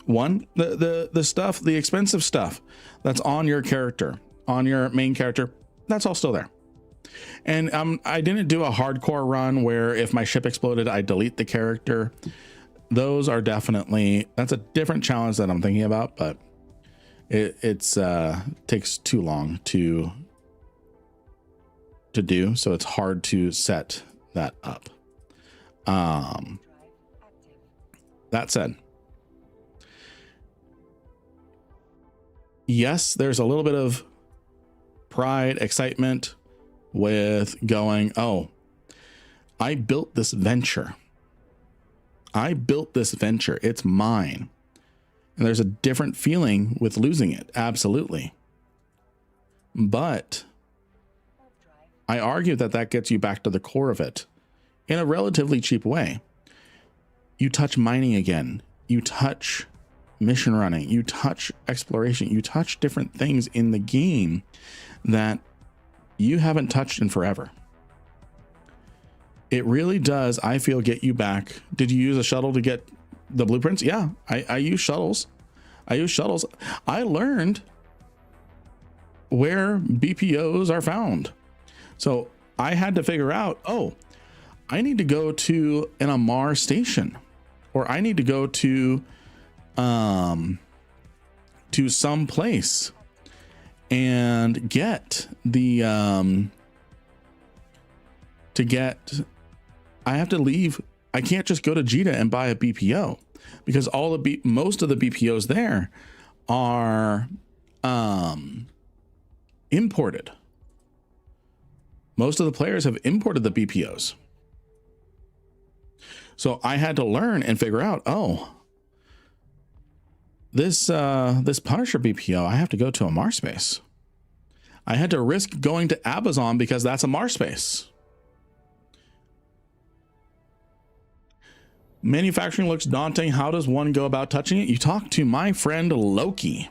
one, the stuff, the expensive stuff that's on your character, on your main character, that's all still there. And I didn't do a hardcore run where if my ship exploded, I delete the character. Those are definitely, that's a different challenge that I'm thinking about, but it's takes too long to do, so it's hard to set that up. That said, yes, there's a little bit of pride, excitement with going, oh, I built this venture. It's mine. And there's a different feeling with losing it. Absolutely. But I argue that gets you back to the core of it in a relatively cheap way. You touch mining again. You touch mission running, you touch exploration, you touch different things in the game that you haven't touched in forever. It really does, I feel, get you back. Did you use a shuttle to get the blueprints? Yeah, I use shuttles. I learned where BPOs are found. So I had to figure out, oh, I need to go to an Amar station, or I need to go to some place and get the I have to leave. I can't just go to Jita and buy a BPO because most of the BPOs there are imported. Most of the players have imported the BPOs. So I had to learn and figure out, oh, this Punisher BPO, I have to go to a Mars space. I had to risk going to Amazon because that's a Mars space. Manufacturing looks daunting. How does one go about touching it? You talk to my friend Loki.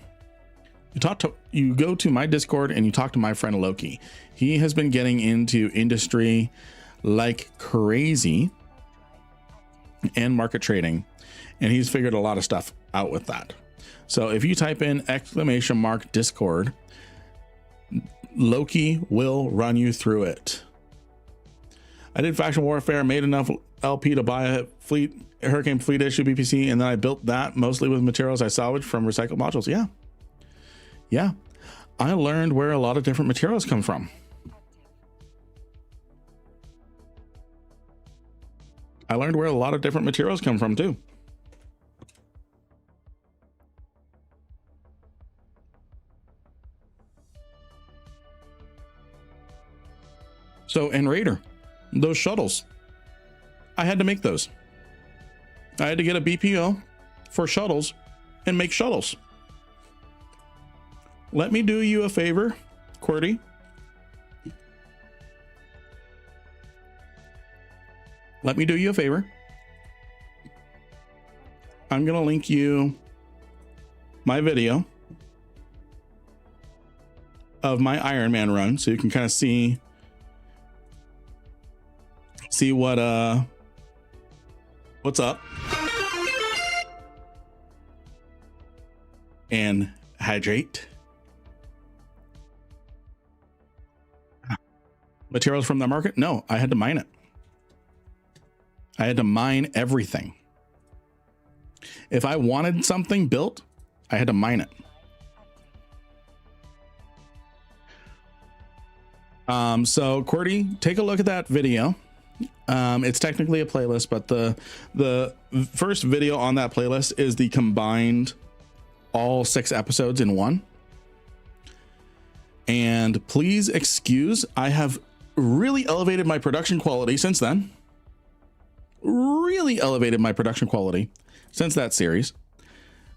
You go to my Discord and you talk to my friend Loki. He has been getting into industry like crazy and market trading, and he's figured a lot of stuff out with that. So if you type in !Discord, Loki will run you through it. I did faction warfare, made enough LP to buy a Hurricane fleet issue BPC, and then I built that mostly with materials I salvaged from recycled modules. Yeah. I learned where a lot of different materials come from. Too. So in Raider, those shuttles, I had to make those. I had to get a BPO for shuttles and make shuttles. Let me do you a favor, QWERTY. Let me do you a favor. I'm going to link you my video of my Iron Man run so you can kind of see what's up. And hydrate. Materials from the market? No, I had to mine it. I had to mine everything. If I wanted something built, I had to mine it. So QWERTY, take a look at that video. It's technically a playlist, but the first video on that playlist is the combined all 6 episodes in one. And please excuse, I have really elevated my production quality since then. Really elevated my production quality since that series.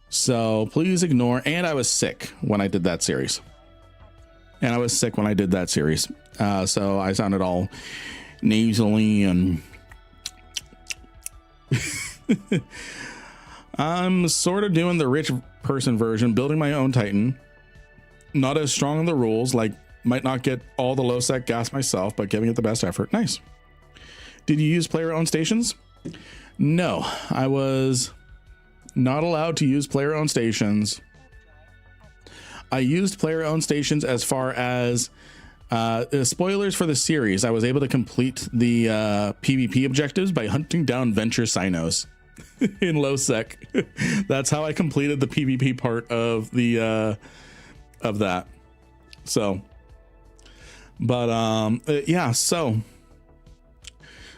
So please ignore. And I was sick when I did that series. So I sounded all nasally and I'm sort of doing the rich person version, building my own Titan. Not as strong on the rules, like might not get all the low sec gas myself, but giving it the best effort. Nice. Did you use player owned stations? No, I was not allowed to use player owned stations. I used player owned stations as far as spoilers for the series. I was able to complete the PvP objectives by hunting down venture sinos in low sec. That's how I completed the PvP part of the of that. So, but yeah, so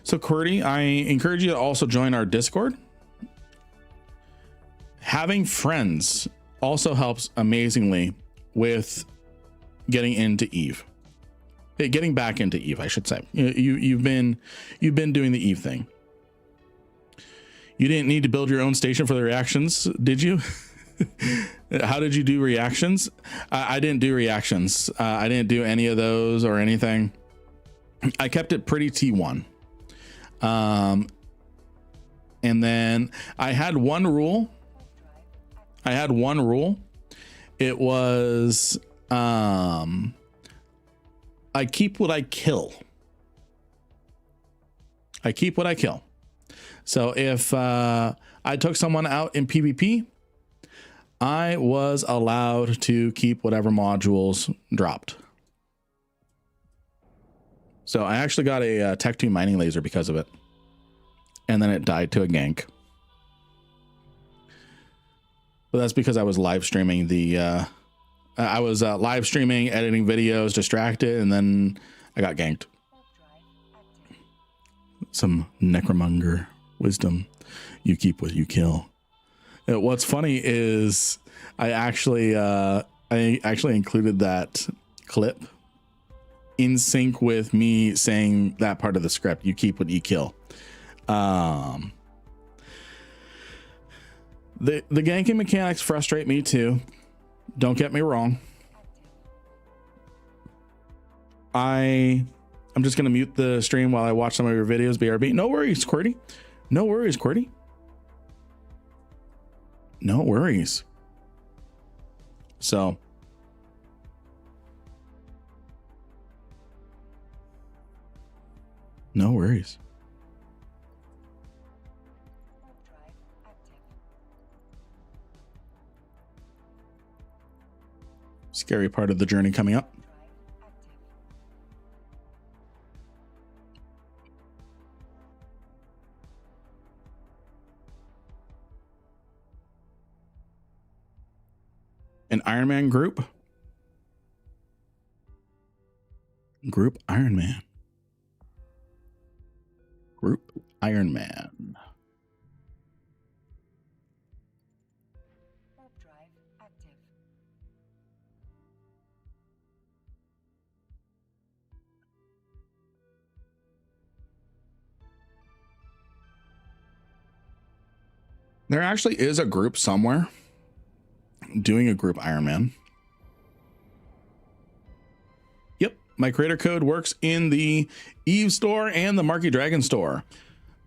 QWERTY, I encourage you to also join our Discord. Having friends also helps amazingly with getting into Eve. Getting back into Eve, I should say. You've been doing the Eve thing. You didn't need to build your own station for the reactions, did you? How did you do reactions? I didn't do reactions. I didn't do any of those or anything. I kept it pretty T1. And then I had one rule. It was I keep what I kill. So if I took someone out in PvP, I was allowed to keep whatever modules dropped. So I actually got a Tech 2 mining laser because of it. And then it died to a gank. But that's because I was live streaming the live streaming, editing videos, distracted, and then I got ganked. Some necromonger wisdom. You keep what you kill. What's funny is I actually included that clip in sync with me saying that part of the script. You keep what you kill. The ganking mechanics frustrate me too. Don't get me wrong. I'm just gonna mute the stream while I watch some of your videos. BRB. No worries, QWERTY. No worries, QWERTY. No worries. So no worries. Scary part of the journey coming up. An Iron Man group. Group Iron Man. Group Iron Man. There actually is a group somewhere doing a group Iron Man. Yep, my creator code works in the Eve store and the Marky Dragon store.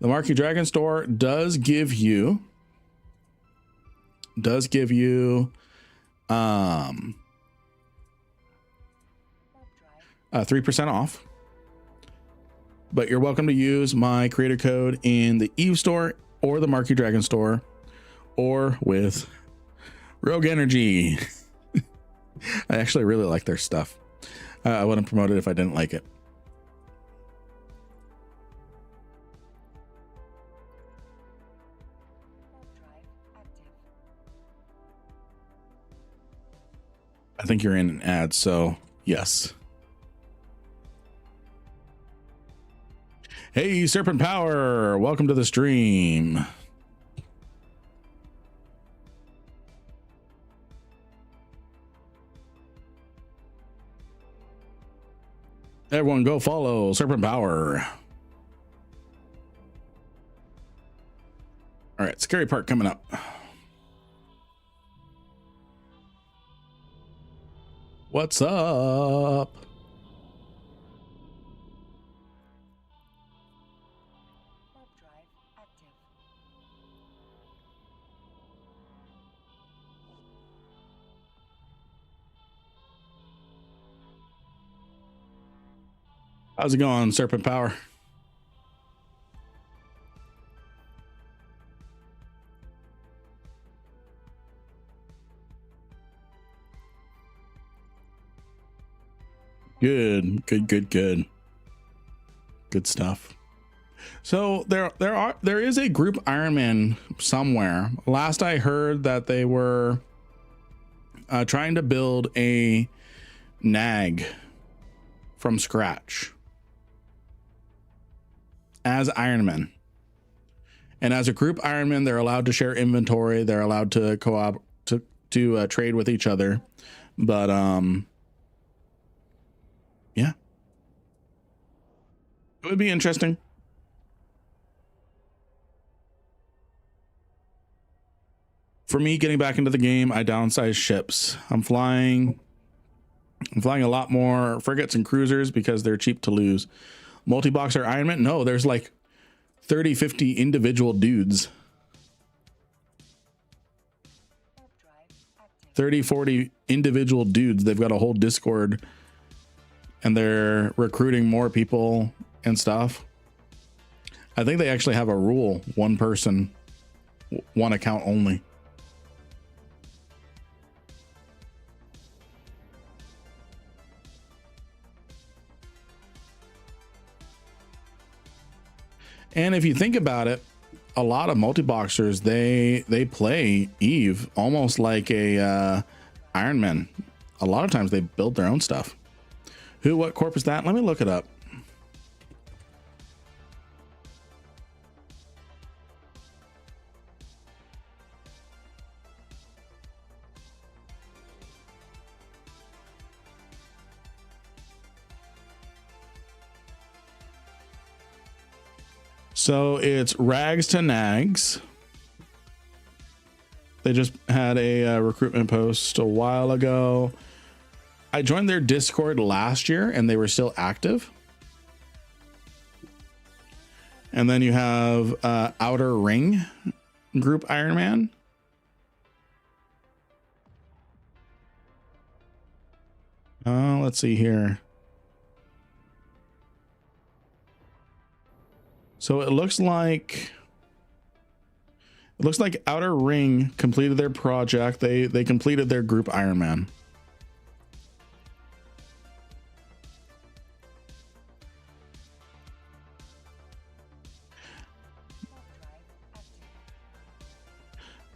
The Marky Dragon store does give you 3% off. But you're welcome to use my creator code in the Eve store or the Marky Dragon store or with Rogue Energy. I actually really like their stuff. I wouldn't promote it if I didn't like it. I think you're in an ad, so yes. Hey, Serpent Power, welcome to the stream. Everyone go follow Serpent Power. All right, scary part coming up. What's up? How's it going, Serpent Power? Good. Good stuff. So there is a group Ironman somewhere. Last I heard that they were trying to build a nag from scratch as Ironman. And as a group Ironman, they're allowed to share inventory. They're allowed to co-op to trade with each other. But yeah, it would be interesting. For me, getting back into the game, I downsize ships. I'm flying a lot more frigates and cruisers because they're cheap to lose. Multi-boxer Ironman? No, there's like 30, 50 individual dudes. 30, 40 individual dudes. They've got a whole Discord and they're recruiting more people and stuff. I think they actually have a rule, one person, one account only. And if you think about it, a lot of multi-boxers, they play Eve almost like a Iron Man. A lot of times they build their own stuff. What corp is that? Let me look it up. So it's Rags to Nags. They just had a recruitment post a while ago. I joined their Discord last year and they were still active. And then you have Outer Ring Group Ironman. Let's see here. So it looks like Outer Ring completed their project. They completed their group Ironman.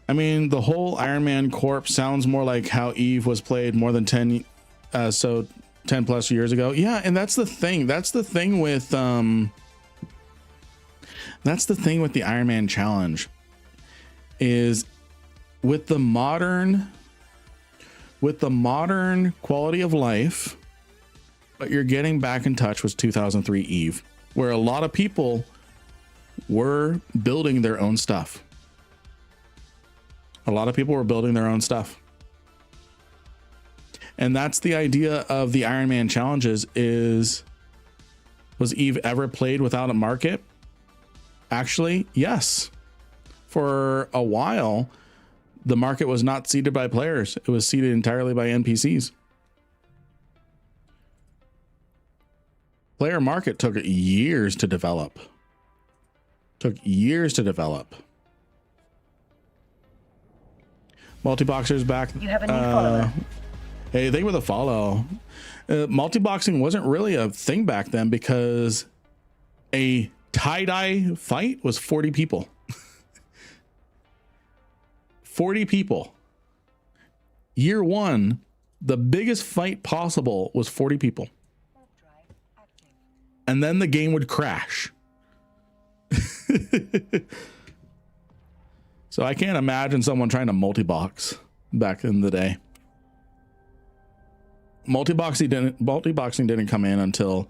I mean, the whole Iron Man Corp sounds more like how Eve was played more than 10 plus years ago. Yeah, and that's the thing. That's the thing with the Iron Man challenge is with the modern quality of life, but you're getting back in touch with 2003 Eve, where a lot of people were building their own stuff. A lot of people were building their own stuff. And that's the idea of the Iron Man challenges was Eve ever played without a market? Actually, yes. For a while, the market was not seeded by players. It was seeded entirely by NPCs. Player market took years to develop. Multi-boxers back. You have a new follower. Hey, they were the follow. Multi-boxing wasn't really a thing back then because a tie-dye fight was 40 people. 40 people. Year one, the biggest fight possible was 40 people. And then the game would crash. So I can't imagine someone trying to multi-box back in the day. Multi-boxing didn't come in until,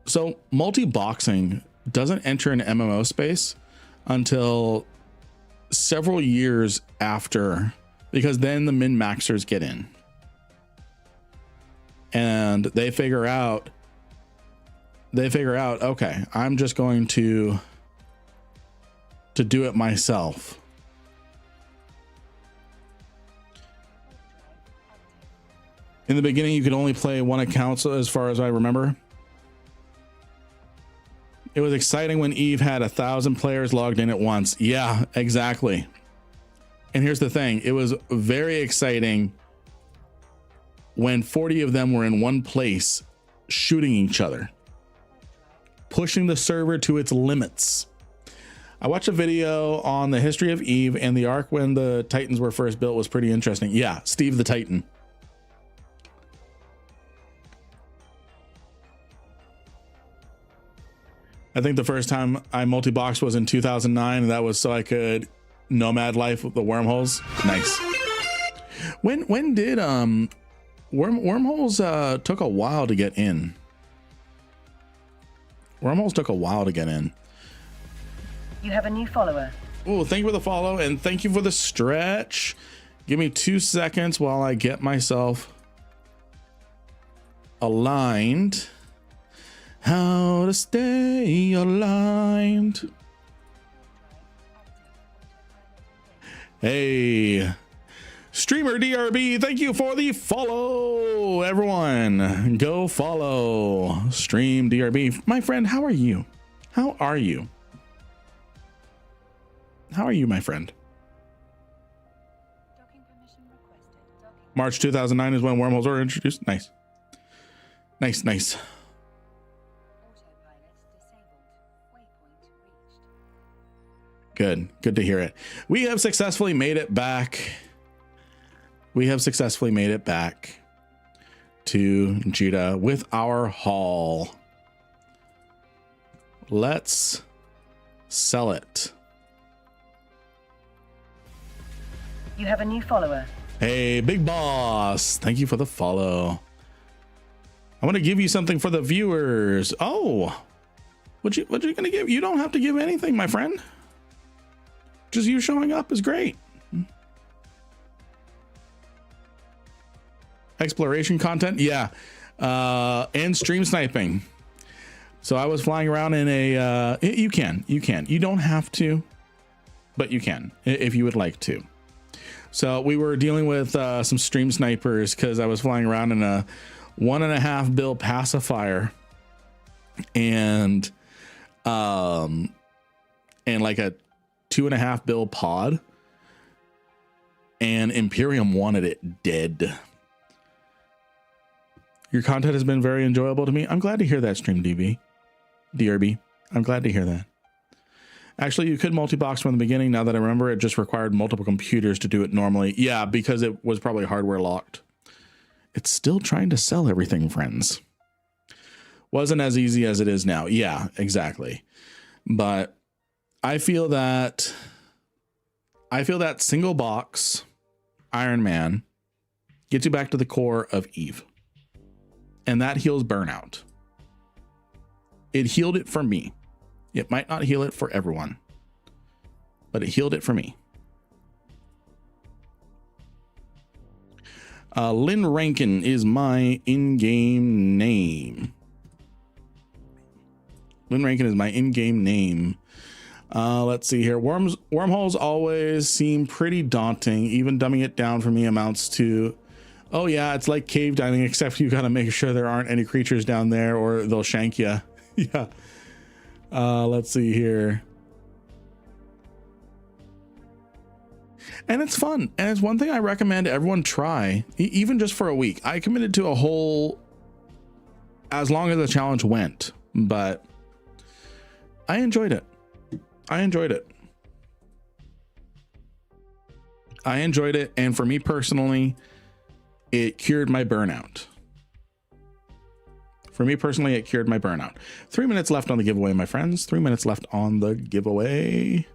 so multi-boxing doesn't enter an MMO space until several years after, because then the min-maxers get in and they figure out, okay, I'm just going to do it myself. In the beginning, you could only play one account, as far as I remember. It was exciting when Eve had 1,000 players logged in at once. Yeah, exactly. And here's the thing. It was very exciting when 40 of them were in one place shooting each other, pushing the server to its limits. I watched a video on the history of Eve, and the arc when the Titans were first built was pretty interesting. Yeah, Steve the Titan. I think the first time I multi-boxed was in 2009, and that was so I could nomad life with the wormholes. Nice. When did wormholes took a while to get in? Wormholes took a while to get in. You have a new follower. Oh, thank you for the follow, and thank you for the stretch. Give me 2 seconds while I get myself aligned. How to stay aligned. Hey, streamer DRB, thank you for the follow. Everyone, go follow stream DRB. My friend, how are you? How are you? How are you, my friend? March 2009 is when wormholes were introduced. Nice. Nice, nice. Good to hear it. We have successfully made it back. We have successfully made it back to Judah with our haul. Let's sell it. You have a new follower. Hey, big boss. Thank you for the follow. I want to give you something for the viewers. Oh, what you gonna give? You don't have to give anything, my friend. Just you showing up is great. Exploration content, yeah, and stream sniping. So I was flying around in a. You can. You don't have to, but you can if you would like to. So we were dealing with some stream snipers because I was flying around in a 1.5 bill pacifier, and like a 2.5 bill pod, and Imperium wanted it dead. Your content has been very enjoyable to me. I'm glad to hear that, stream DRB. I'm glad to hear that. Actually, you could multi-box from the beginning. Now that I remember, it just required multiple computers to do it normally. Yeah, because it was probably hardware locked. It's still trying to sell everything, friends. Wasn't as easy as it is now. Yeah, exactly. But I feel that single box Iron Man gets you back to the core of Eve. And that heals burnout. It healed it for me. It might not heal it for everyone, but it healed it for me. Lynn Rankin is my in-game name. Lynn Rankin is my in-game name. Let's see here. Wormholes always seem pretty daunting. Even dumbing it down for me amounts to, oh yeah, it's like cave diving, except you got to make sure there aren't any creatures down there or they'll shank you. Yeah. Let's see here. And it's fun. And it's one thing I recommend everyone try, even just for a week. I committed to a whole, as long as the challenge went, but I enjoyed it. I enjoyed it. And for me personally, it cured my burnout. For me personally, it cured my burnout. 3 minutes left on the giveaway, my friends. 3 minutes left on the giveaway.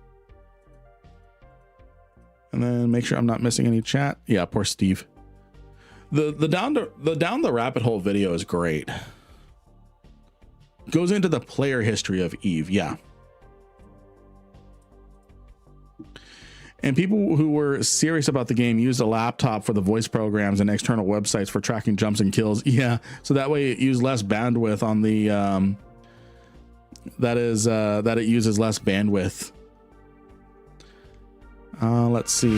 And then make sure I'm not missing any chat. Yeah, poor Steve. The down the rabbit hole video is great. Goes into the player history of Eve. Yeah. And people who were serious about the game used a laptop for the voice programs and external websites for tracking jumps and kills. Yeah, so that way it used less bandwidth on the that it uses less bandwidth. Let's see.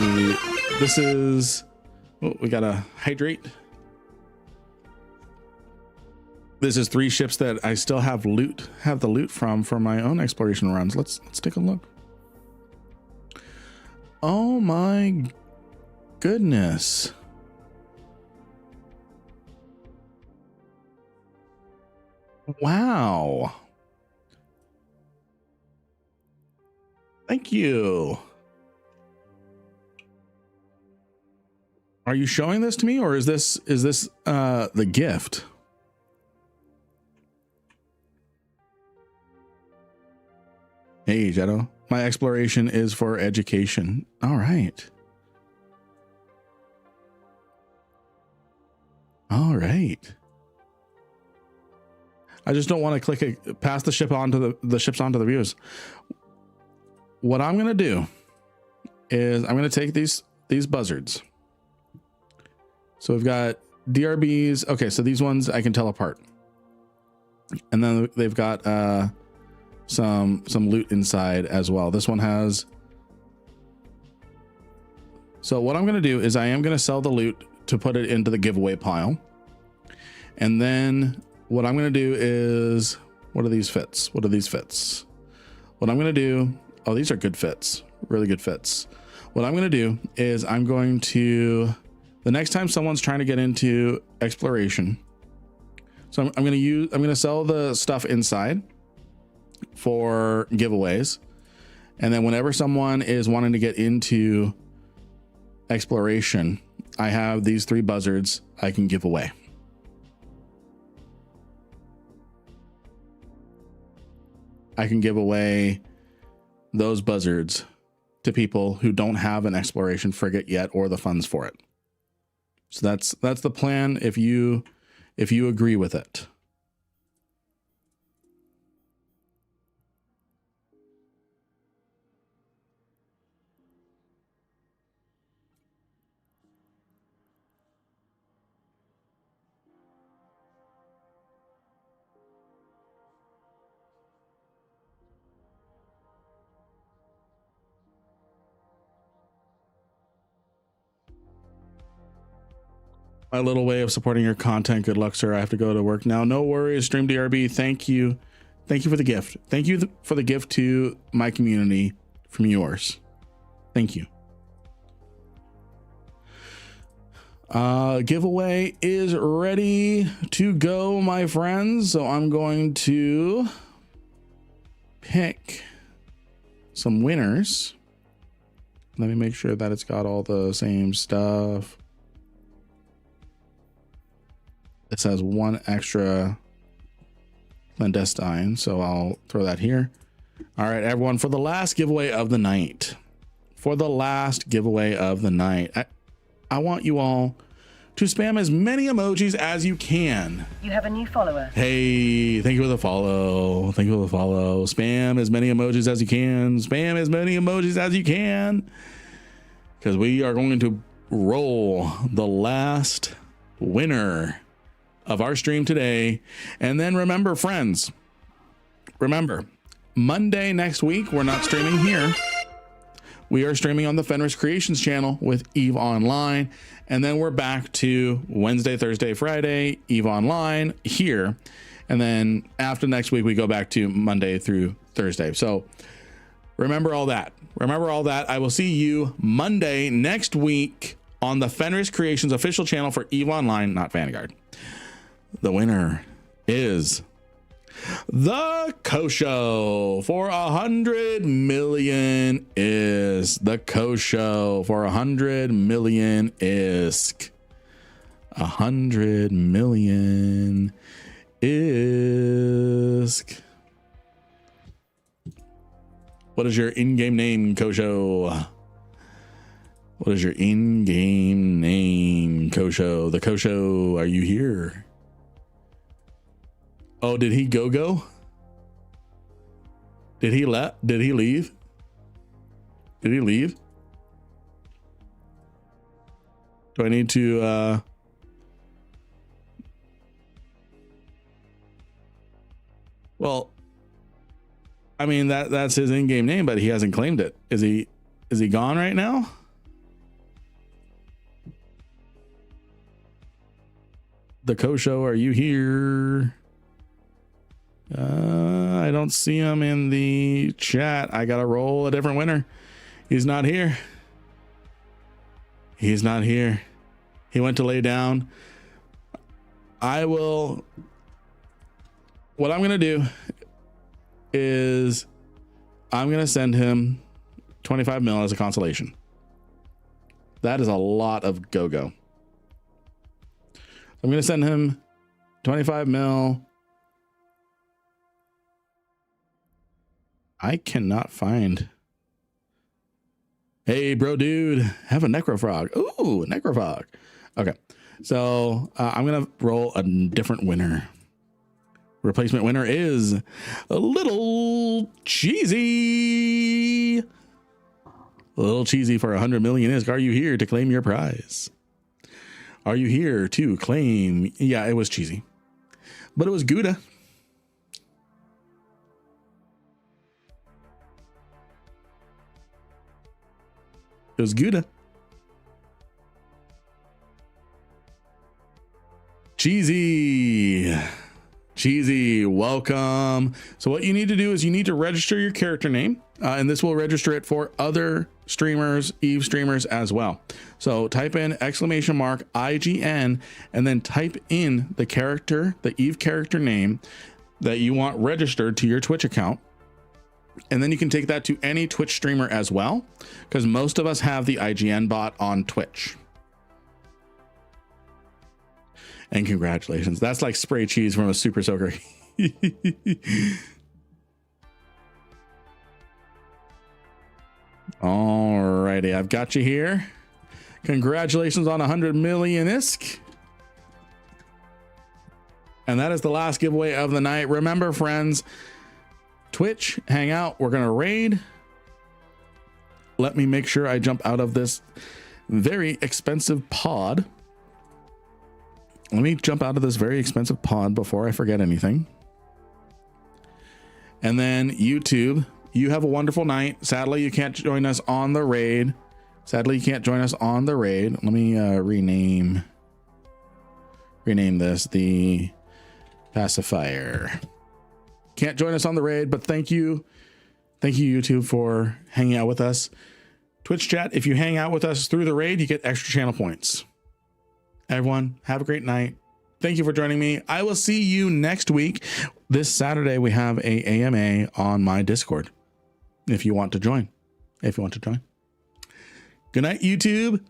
This is, oh, we gotta hydrate. This is 3 ships that I still have the loot from for my own exploration runs. Let's take a look. Oh my goodness. Wow. Thank you. Are you showing this to me, or is this the gift? Hey, Jetto. My exploration is for education. All right. All right. I just don't want to pass the ship onto the ships onto the viewers. What I'm going to do is I'm going to take these buzzards. So we've got DRBs. Okay, so these ones I can tell apart. And then they've got some loot inside as well. This one has. So what I'm going to do is I am going to sell the loot to put it into the giveaway pile. And then what I'm going to do is, what are these fits? What are these fits? What I'm going to do, oh, these are good fits, really good fits. What I'm going to do is I'm going to, the next time someone's trying to get into exploration, so I'm going to sell the stuff inside for giveaways. And then whenever someone is wanting to get into exploration, I have these 3 buzzards I can give away. I can give away those buzzards to people who don't have an exploration frigate yet or the funds for it. So that's the plan if you agree with it. My little way of supporting your content. Good luck, sir. I have to go to work now. No worries, Stream DRB. Thank you. Thank you for the gift. Thank you for the gift to my community from yours. Thank you. Giveaway is ready to go, my friends. So I'm going to pick some winners. Let me make sure that it's got all the same stuff. This has 1 extra clandestine, so I'll throw that here. All right, everyone, for the last giveaway of the night. For the last giveaway of the night, I want you all to spam as many emojis as you can. You have a new follower. Hey, thank you for the follow. Thank you for the follow. Spam as many emojis as you can. Spam as many emojis as you can. Because we are going to roll the last winner of our stream today. And then remember, friends, remember, Monday next week, we're not streaming here. We are streaming on the Fenris Creations channel with Eve Online. And then we're back to Wednesday, Thursday, Friday, Eve Online here. And then after next week, we go back to Monday through Thursday. So remember all that. Remember all that. I will see you Monday next week on the Fenris Creations official channel for Eve Online, not Vanguard. The winner is the Kosho for 100 million is the Kosho for 100 million ISK. 100 million ISK. What is your in-game name, Kosho? What is your in-game name, Kosho? The Kosho, are you here? Oh, did he go? Did he leave? Did he leave? Do I need to well, I mean that's his in-game name, but he hasn't claimed it. Is he gone right now? The Kosho, are you here? I don't see him in the chat. I gotta roll a different winner. He's not here. He's not here. He went to lay down. What I'm gonna do is I'm gonna send him 25 mil as a consolation. That is a lot of go-go. I'm gonna send him 25 mil. I cannot find. Hey, bro, dude, have a necrofrog. Ooh, necrofrog. Okay, so I'm gonna roll a different winner. Replacement winner is a little cheesy. A little cheesy for 100 million ISK. Are you here to claim your prize? Are you here to claim? Yeah, it was cheesy, but it was Gouda. It was Gouda. Cheesy. Cheesy, welcome. So what you need to do is you need to register your character name, and this will register it for other streamers, Eve streamers as well. So type in !IGN and then type in the character, the Eve character name that you want registered to your Twitch account. And then you can take that to any Twitch streamer as well, because most of us have the IGN bot on Twitch. And congratulations. That's like spray cheese from a super soaker. Alrighty, I've got you here. Congratulations on 100 million ISK. And that is the last giveaway of the night. Remember, friends, Twitch, hang out. We're going to raid. Let me make sure I jump out of this very expensive pod. Let me jump out of this very expensive pod before I forget anything. And then YouTube, you have a wonderful night. Sadly, you can't join us on the raid. Let me rename this the pacifier. Can't join us on the raid, but thank you YouTube for hanging out with us. Twitch chat, if you hang out with us through the raid, you get extra channel points. Everyone, have a great night. Thank you for joining me. I will see you next week. This Saturday, we have a AMA on my Discord. If you want to join. Good night, YouTube.